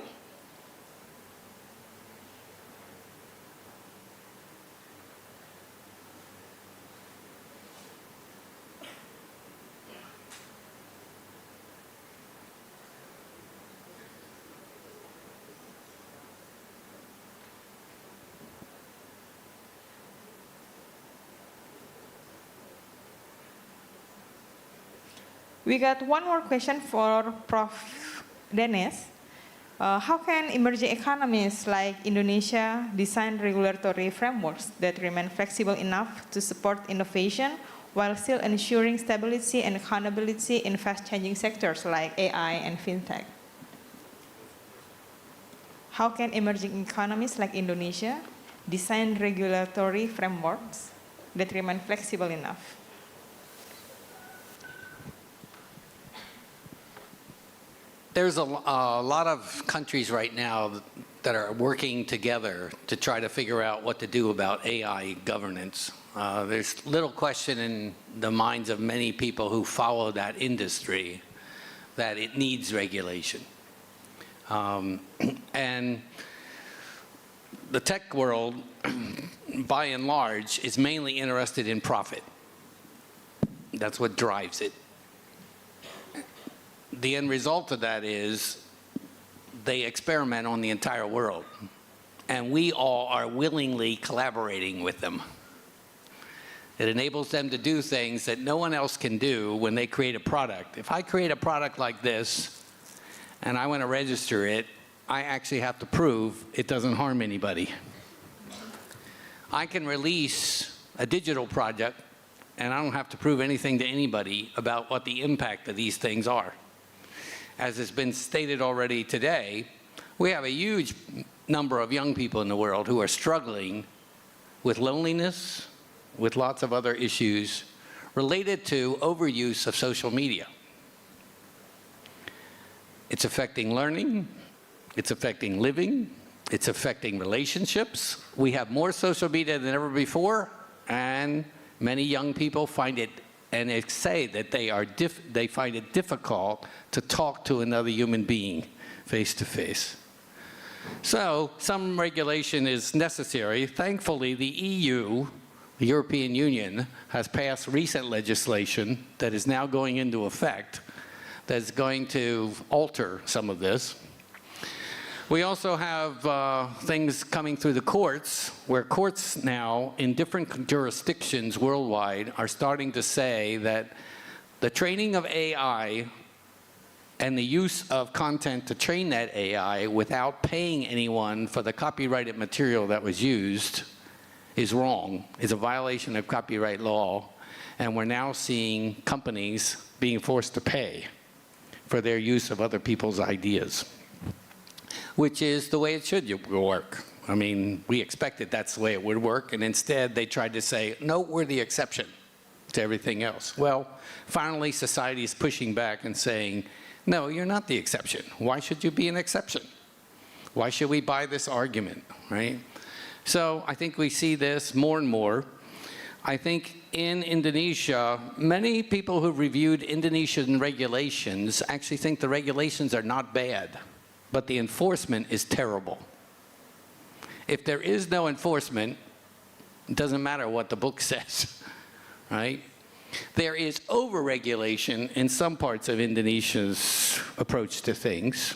We got one more question for Prof. Dennis. How can emerging economies like Indonesia design regulatory frameworks that remain flexible enough to support innovation while still ensuring stability and accountability in fast-changing sectors like AI and fintech? How can emerging economies like Indonesia design regulatory frameworks that remain flexible enough? There's a lot of countries right now that are working together to try to figure out what to do about AI governance. There's little question in the minds of many people who follow that industry that it needs regulation. And the tech world, by and large, is mainly interested in profit. That's what drives it. The end result of that is they experiment on the entire world, and we all are willingly collaborating with them. It enables them to do things that no one else can do when they create a product. If I create a product like this and I want to register it, I actually have to prove it doesn't harm anybody. I can release a digital project and I don't have to prove anything to anybody about what the impact of these things are. As has been stated already today, we have a huge number of young people in the world who are struggling with loneliness, with lots of other issues related to overuse of social media. It's affecting learning, it's affecting living, it's affecting relationships. We have more social media than ever before, and many young people find it, and they say that they find it difficult to talk to another human being face to face. So some regulation is necessary. Thankfully, the EU, the European Union, has passed recent legislation that is now going into effect that's going to alter some of this. We also have things coming through the courts, where courts now in different jurisdictions worldwide are starting to say that the training of AI and the use of content to train that AI without paying anyone for the copyrighted material that was used is wrong, is a violation of copyright law, and we're now seeing companies being forced to pay for their use of other people's ideas, which is the way it should work. I mean, we expected that's the way it would work, and instead they tried to say, no, we're the exception to everything else. Well, finally society is pushing back and saying, no, you're not the exception. Why should you be an exception? Why should we buy this argument, right? So I think we see this more and more. I think in Indonesia, many people who've reviewed Indonesian regulations actually think the regulations are not bad, but the enforcement is terrible. If there is no enforcement, it doesn't matter what the book says, right? There is over-regulation in some parts of Indonesia's approach to things.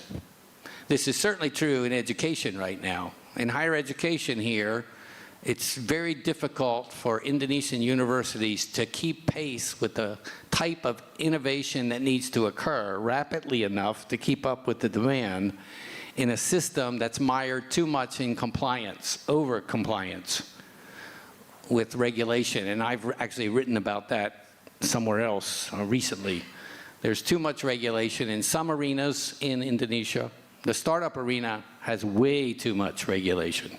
This is certainly true in education right now. In higher education here, it's very difficult for Indonesian universities to keep pace with the type of innovation that needs to occur rapidly enough to keep up with the demand in a system that's mired too much in compliance, over-compliance with regulation. And I've actually written about that somewhere else recently. There's too much regulation in some arenas in Indonesia. The startup arena has way too much regulation.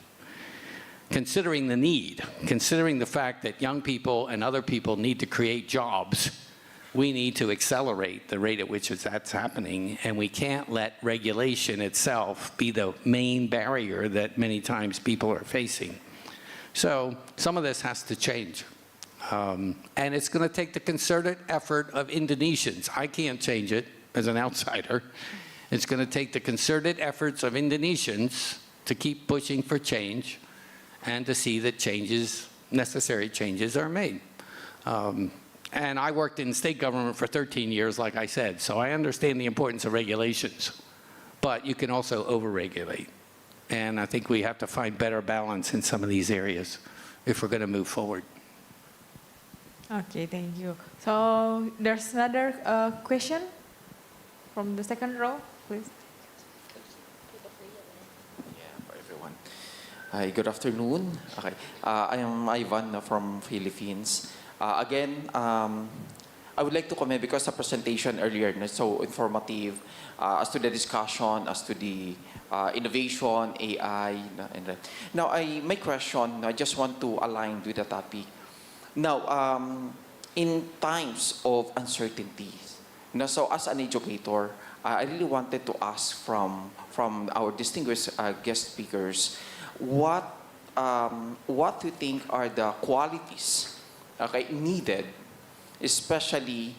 Considering the need, considering the fact that young people and other people need to create jobs, we need to accelerate the rate at which that's happening, and we can't let regulation itself be the main barrier that many times people are facing. So some of this has to change. And it's going to take the concerted effort of Indonesians. I can't change it as an outsider. It's going to take the concerted efforts of Indonesians to keep pushing for change and to see that changes, necessary changes, are made. And I worked in state government for 13 years, like I said, so I understand the importance of regulations. But you can also over-regulate. And I think we have to find better balance in some of these areas if we're going to move forward. Okay, thank you. So there's another question from the second row, please. For everyone. Hi, good afternoon. Okay, I am Ivan from Philippines. Again, I would like to comment because the presentation earlier was so informative as to the discussion, as to the innovation, AI. And now, my question, I just want to align with the topic. Now, in times of uncertainties, so as an educator, I really wanted to ask from our distinguished guest speakers, what do you think are the qualities needed, especially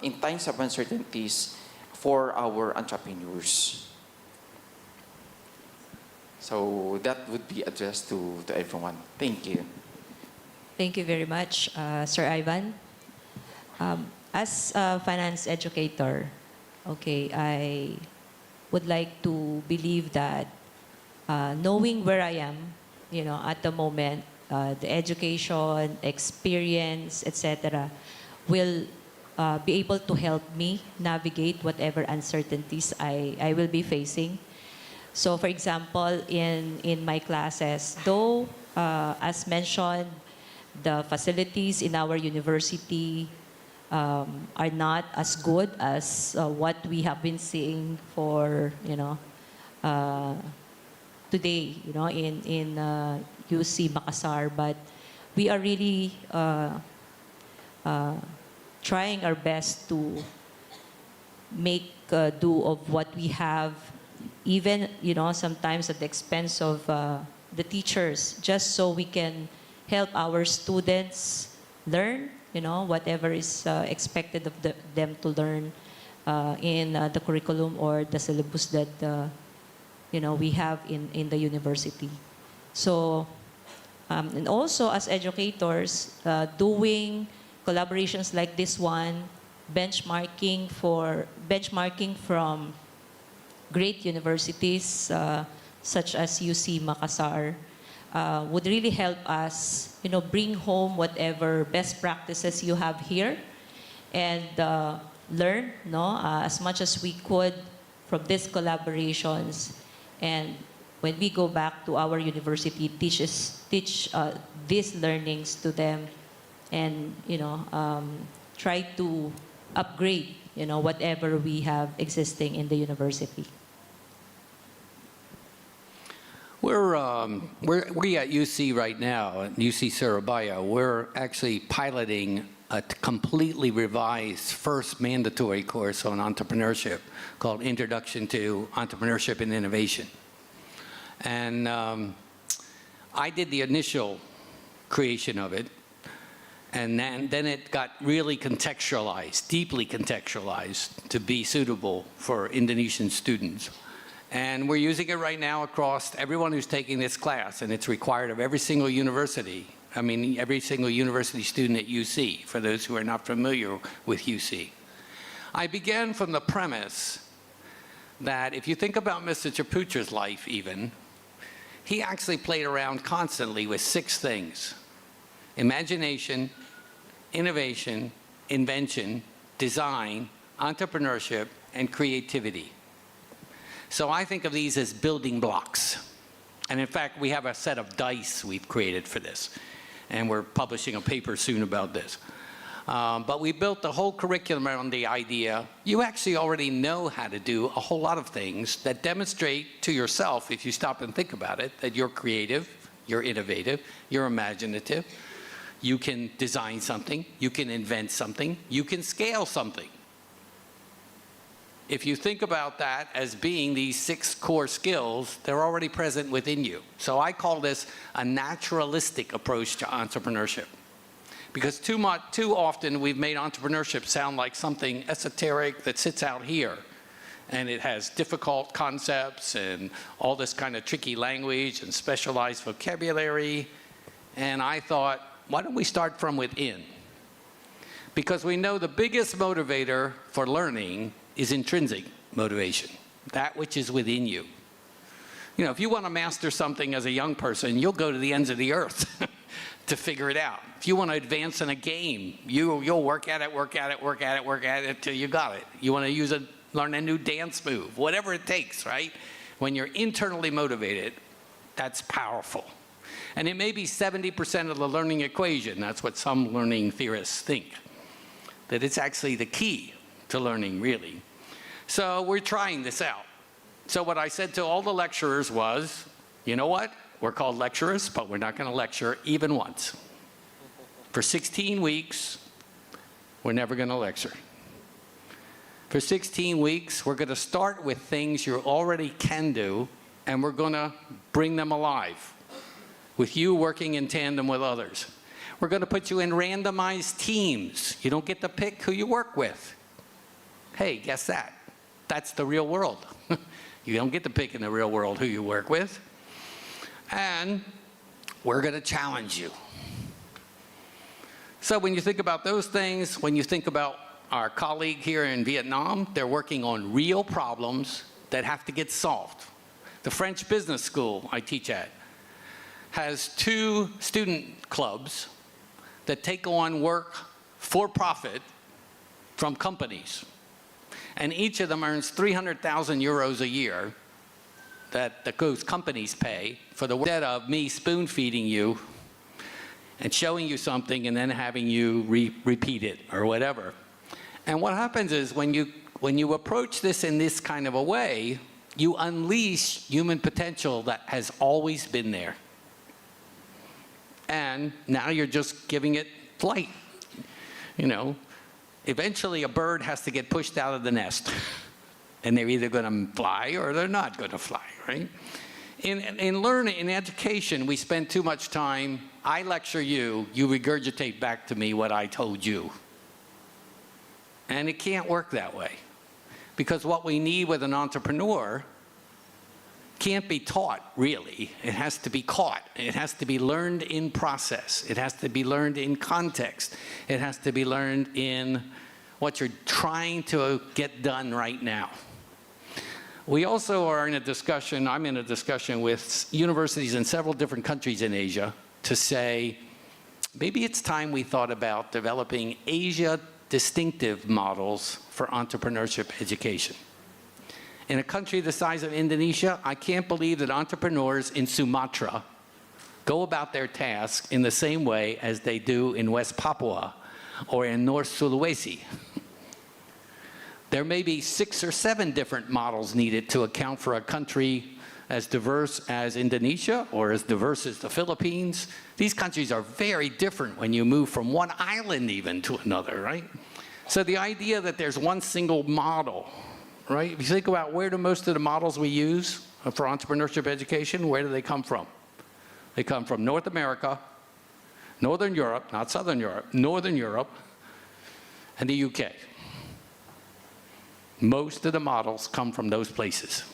in times of uncertainties for our entrepreneurs? So that would be addressed to everyone. Thank you. Thank you very much, Sir Ivan. As a finance educator, okay, I would like to believe that knowing where I am, at the moment, the education, experience, etc., will be able to help me navigate whatever uncertainties I will be facing. So, for example, in my classes, though, as mentioned, the facilities in our university are not as good as what we have been seeing for, today, in UC Makassar. But we are really trying our best to make do of what we have, even, sometimes at the expense of the teachers, just so we can help our students learn, whatever is expected of them to learn in the curriculum or the syllabus that, we have in the university. So, and also as educators, doing collaborations like this one, benchmarking from great universities such as UC Makassar, would really help us, bring home whatever best practices you have here and learn, as much as we could from these collaborations. And when we go back to our university, teach these learnings to them, and try to upgrade, whatever we have existing in the university. We're at UC right now, at UC Surabaya. We're actually piloting a completely revised first mandatory course on entrepreneurship called Introduction to Entrepreneurship and Innovation. And I did the initial creation of it. And then it got really contextualized, deeply contextualized, to be suitable for Indonesian students. And we're using it right now across everyone who's taking this class, and it's required of every single university. I mean, every single university student at UC, for those who are not familiar with UC. I began from the premise that if you think about Mr. Ciputra's life even, he actually played around constantly with 6 things: imagination, innovation, invention, design, entrepreneurship, and creativity. So I think of these as building blocks. And in fact, we have a set of dice we've created for this. And we're publishing a paper soon about this. But we built the whole curriculum around the idea, you actually already know how to do a whole lot of things that demonstrate to yourself, if you stop and think about it, that you're creative, you're innovative, you're imaginative, you can design something, you can invent something, you can scale something. If you think about that as being these 6 core skills, they're already present within you. So I call this a naturalistic approach to entrepreneurship. Because too often we've made entrepreneurship sound like something esoteric that sits out here. And it has difficult concepts and all this kind of tricky language and specialized vocabulary. And I thought, why don't we start from within? Because we know the biggest motivator for learning is intrinsic motivation, that which is within you. You know, if you want to master something as a young person, you'll go to the ends of the earth to figure it out. If you want to advance in a game, you'll work at it till you got it. You want to learn a new dance move, whatever it takes, right? When you're internally motivated, that's powerful. And it may be 70% of the learning equation. That's what some learning theorists think, that it's actually the key to learning, really. So we're trying this out. So what I said to all the lecturers was, you know what? We're called lecturers, but we're not going to lecture even once. For 16 weeks, we're never going to lecture. For 16 weeks, we're going to start with things you already can do, and we're going to bring them alive, with you working in tandem with others. We're going to put you in randomized teams. You don't get to pick who you work with. Hey, guess that? That's the real world. You don't get to pick in the real world who you work with. And we're going to challenge you. So when you think about those things, when you think about our colleague here in Vietnam, they're working on real problems that have to get solved. The French Business School I teach at has 2 student clubs that take on work for profit from companies. And each of them earns 300,000 euros a year that those companies pay for the work. Instead of me spoon feeding you and showing you something and then having you repeat it or whatever. And what happens is when you approach this in this kind of a way, you unleash human potential that has always been there. And now you're just giving it flight. You know, eventually a bird has to get pushed out of the nest. And they're either going to fly or they're not going to fly, right? In learning, in education, we spend too much time, I lecture you, you regurgitate back to me what I told you. And it can't work that way. Because what we need with an entrepreneur can't be taught, really. It has to be caught. It has to be learned in process. It has to be learned in context. It has to be learned in what you're trying to get done right now. We also are in a discussion, I'm in a discussion with universities in several different countries in Asia to say, maybe it's time we thought about developing Asia distinctive models for entrepreneurship education. In a country the size of Indonesia, I can't believe that entrepreneurs in Sumatra go about their tasks in the same way as they do in West Papua or in North Sulawesi. There may be 6 or 7 different models needed to account for a country as diverse as Indonesia or as diverse as the Philippines. These countries are very different when you move from one island even to another, right? So the idea that there's one single model, right? If you think about where do most of the models we use for entrepreneurship education, where do they come from? They come from North America, Northern Europe, not Southern Europe, Northern Europe, and the UK. Most of the models come from those places.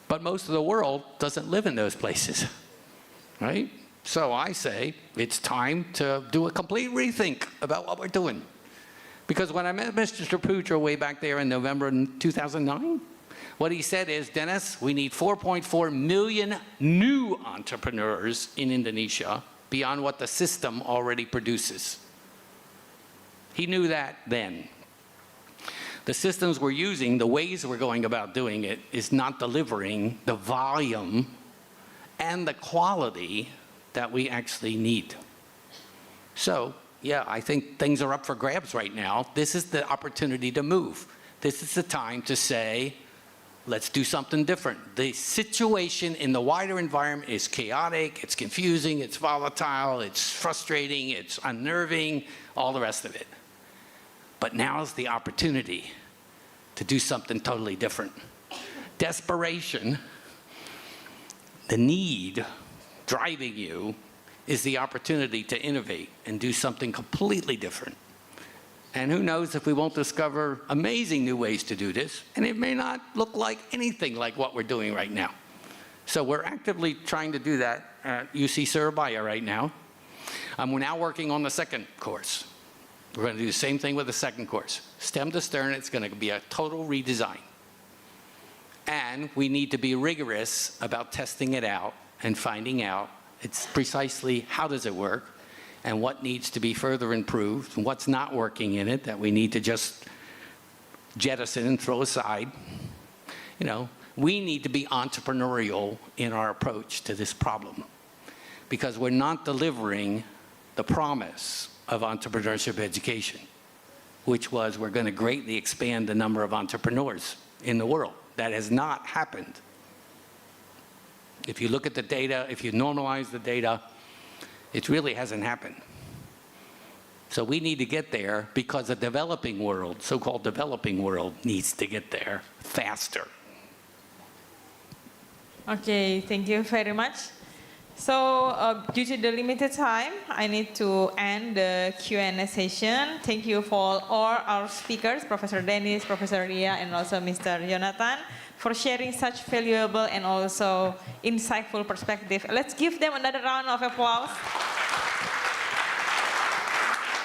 But most of the world doesn't live in those places, right? So I say it's time to do a complete rethink about what we're doing. Because when I met Mr. Ciputra way back there in November 2009, what he said is, Dennis, we need 4.4 million new entrepreneurs in Indonesia beyond what the system already produces. He knew that then. The systems we're using, the ways we're going about doing it, is not delivering the volume and the quality that we actually need. So, yeah, I think things are up for grabs right now. This is the opportunity to move. This is the time to say, let's do something different. The situation in the wider environment is chaotic, it's confusing, it's volatile, it's frustrating, it's unnerving, all the rest of it. But now's the opportunity to do something totally different. Desperation, the need driving you, is the opportunity to innovate and do something completely different. And who knows if we won't discover amazing new ways to do this, and it may not look like anything like what we're doing right now. So we're actively trying to do that at UC Surabaya right now. We're now working on the second course. We're going to do the same thing with the second course. Stem to stern, it's going to be a total redesign. And we need to be rigorous about testing it out and finding out it's precisely how does it work and what needs to be further improved and what's not working in it that we need to just jettison and throw aside. You know, we need to be entrepreneurial in our approach to this problem because we're not delivering the promise of entrepreneurship education, which was we're going to greatly expand the number of entrepreneurs in the world. That has not happened. If you look at the data, if you normalize the data, it really hasn't happened. So we need to get there because the developing world, so-called developing world, needs to get there faster. Okay, thank you very much. So, due to the limited time, I need to end the Q&A session. Thank you for all our speakers, Professor Dennis, Professor Ria, and also Mr. Yonathan, for sharing such valuable and also insightful perspective. Let's give them another round of applause.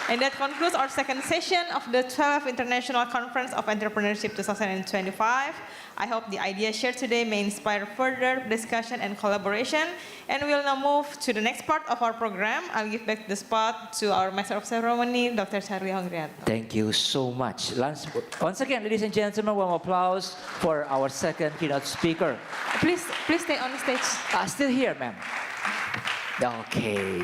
And that concludes our second session of the 12th International Conference of Entrepreneurship 2025. I hope the ideas shared today may inspire further discussion and collaboration. And we'll now move to the next part of our program. I'll give back the spot to our Master of Ceremony, Dr. Charlie Hoang. Thank you so much. Once again, ladies and gentlemen, warm applause for our second keynote speaker. Please stay on stage. Still here, ma'am. Okay.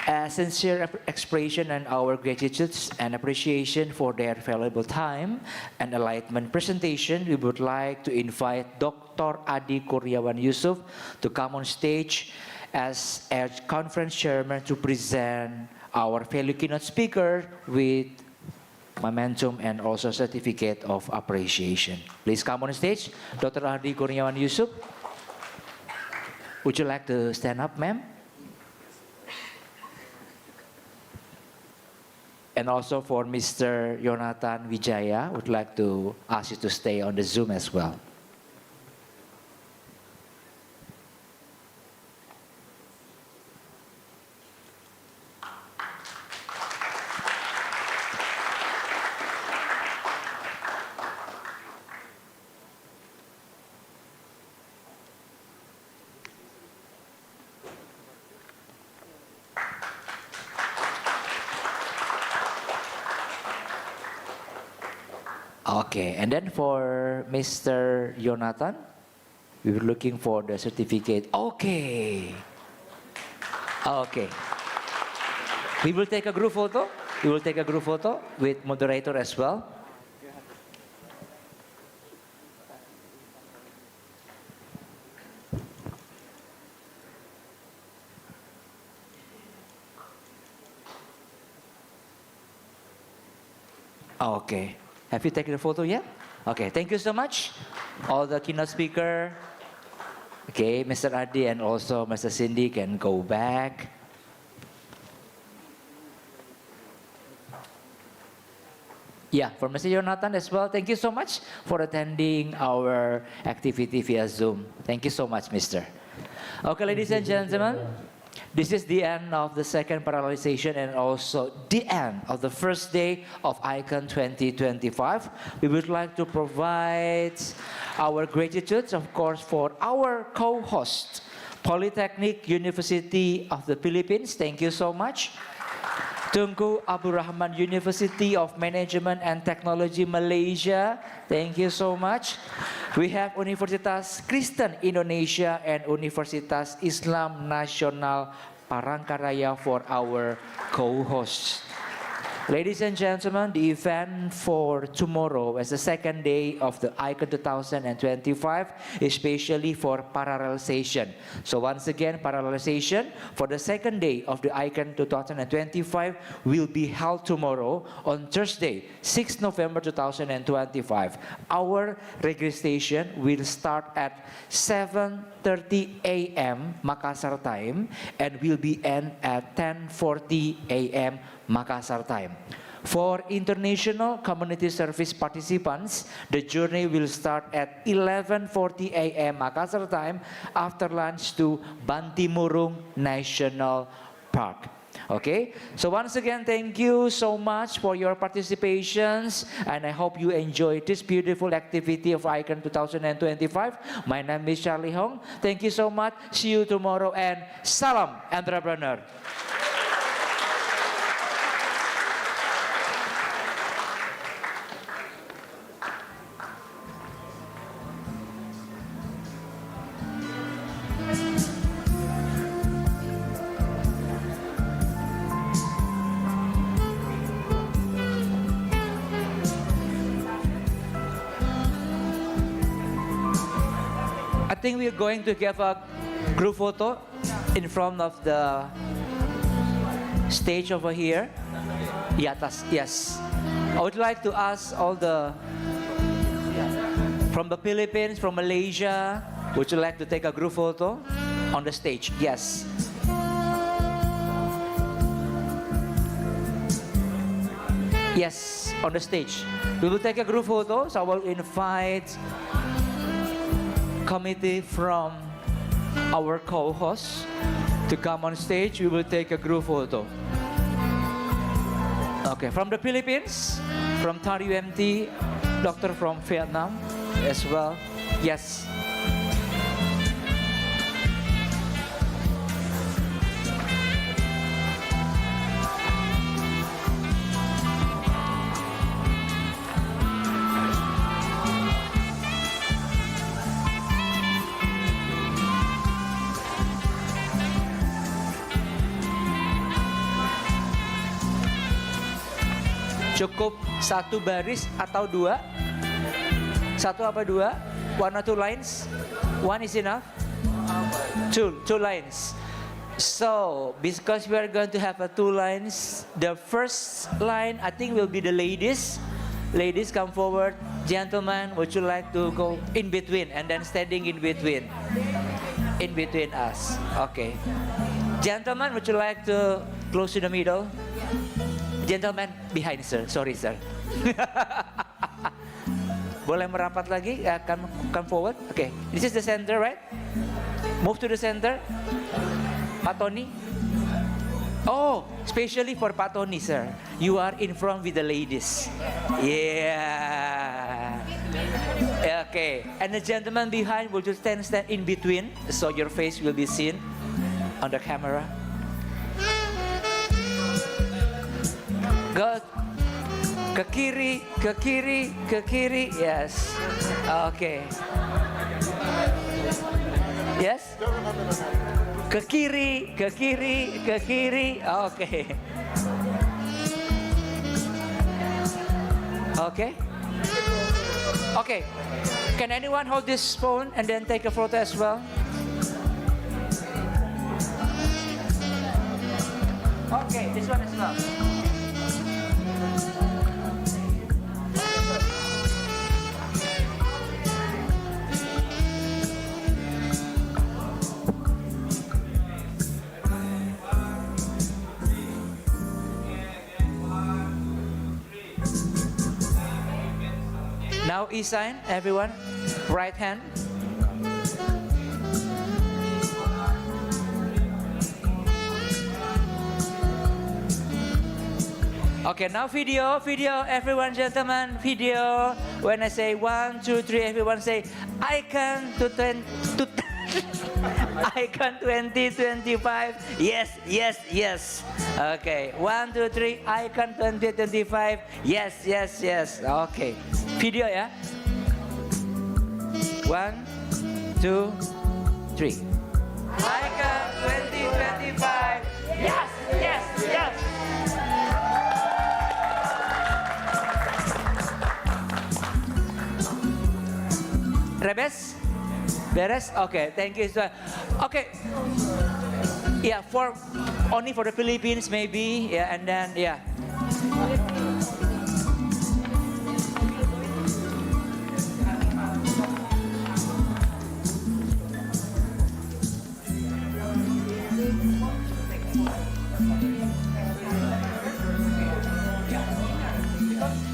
A sincere expression and our gratitude and appreciation for their valuable time and enlightenment presentation, we would like to invite Dr. Adi Kurniawan Yusuf to come on stage as a conference chairman to present our fellow keynote speaker with momentum and also certificate of appreciation. Please come on stage, Dr. Adi Kurniawan Yusuf. Would you like to stand up, ma'am? And also for Mr. Yonathan Wijaya, would like to ask you to stay on the Zoom as well. Okay, and then for Mr. Yonathan, we were looking for the certificate. Okay. Okay. We will take a group photo. We will take a group photo with moderator as well. Okay. Have you taken the photo yet? Okay, thank you so much. All the keynote speaker. Okay, Mr. Adi and also Mr. Cindy can go back. Yeah, from Mr. Yonathan as well. Thank you so much for attending our activity via Zoom. Thank you so much, Mr. Okay, ladies and gentlemen, this is the end of the second parallelization and also the end of the first day of ICON 2025. We would like to provide our gratitude, of course, for our co-host, Polytechnic University of the Philippines. Thank you so much. Tunku Rahman University of Management and Technology Malaysia. Thank you so much. We have Universitas Kristen Indonesia and Universitas Islam Nasional Palangka Raya for our co-hosts. Ladies and gentlemen, the event for tomorrow as the second day of the ICON 2025 is especially for parallelization. So once again, parallelization for the second day of the ICON 2025 will be held tomorrow on Thursday, 6 November 2025. Our registration will start at 7:30 a.m. Makassar time and will be end at 10:40 a.m. Makassar time. For international community service participants, the journey will start at 11:40 a.m. Makassar time after lunch to Bantimurung National Park. Okay, so once again, thank you so much for your participations, and I hope you enjoy this beautiful activity of ICON 2025. My name is Charlie Hong. Thank you so much. See you tomorrow, and salam entrepreneur. I think we're going to give a group photo in front of the stage over here. Yes. I would like to ask all the from the Philippines, from Malaysia, would you like to take a group photo on the stage? Yes. Yes, on the stage. We will take a group photo, so I will invite committee from our co-hosts to come on stage. We will take a group photo. Okay, from the Philippines, from TAR-UMT, doctor from Vietnam as well. Yes. Cukup satu baris atau dua? Satu apa dua? One or two lines? One is enough? Two lines. So, because we are going to have two lines, the first line I think will be the ladies. Ladies, come forward. Gentlemen, would you like to go in between and then standing in between? In between us. Okay. Gentlemen, would you like to close to the middle? Gentleman behind, sir. Sorry, sir. Boleh merapat lagi? Come forward. Okay. This is the center, right? Move to the center. Pak Tony. Oh, especially for Pak Tony, sir. You are in front with the ladies. Yeah. Okay. And the gentleman behind will just stand in between, so your face will be seen on the camera. Go ke kiri, ke kiri, ke kiri. Yes. Okay. Yes. Ke kiri, ke kiri, ke kiri. Okay. Okay. Okay. Can anyone hold this phone and then take a photo as well? Okay, this one as well. Now e-sign, everyone. Right hand. Okay, now video, everyone, gentlemen, video. When I say 1, 2, 3, everyone say, ICOEN ICOEN 2025. Yes, yes, yes. Okay, 1, 2, 3, ICOEN 2025. Yes, yes, yes. Okay, video ya. 1, 2, 3. ICOEN 2025. Yes, yes, yes. Rebes? Beres? Okay, thank you. Okay. Yeah, only for the Philippines maybe. Yeah, and then yeah.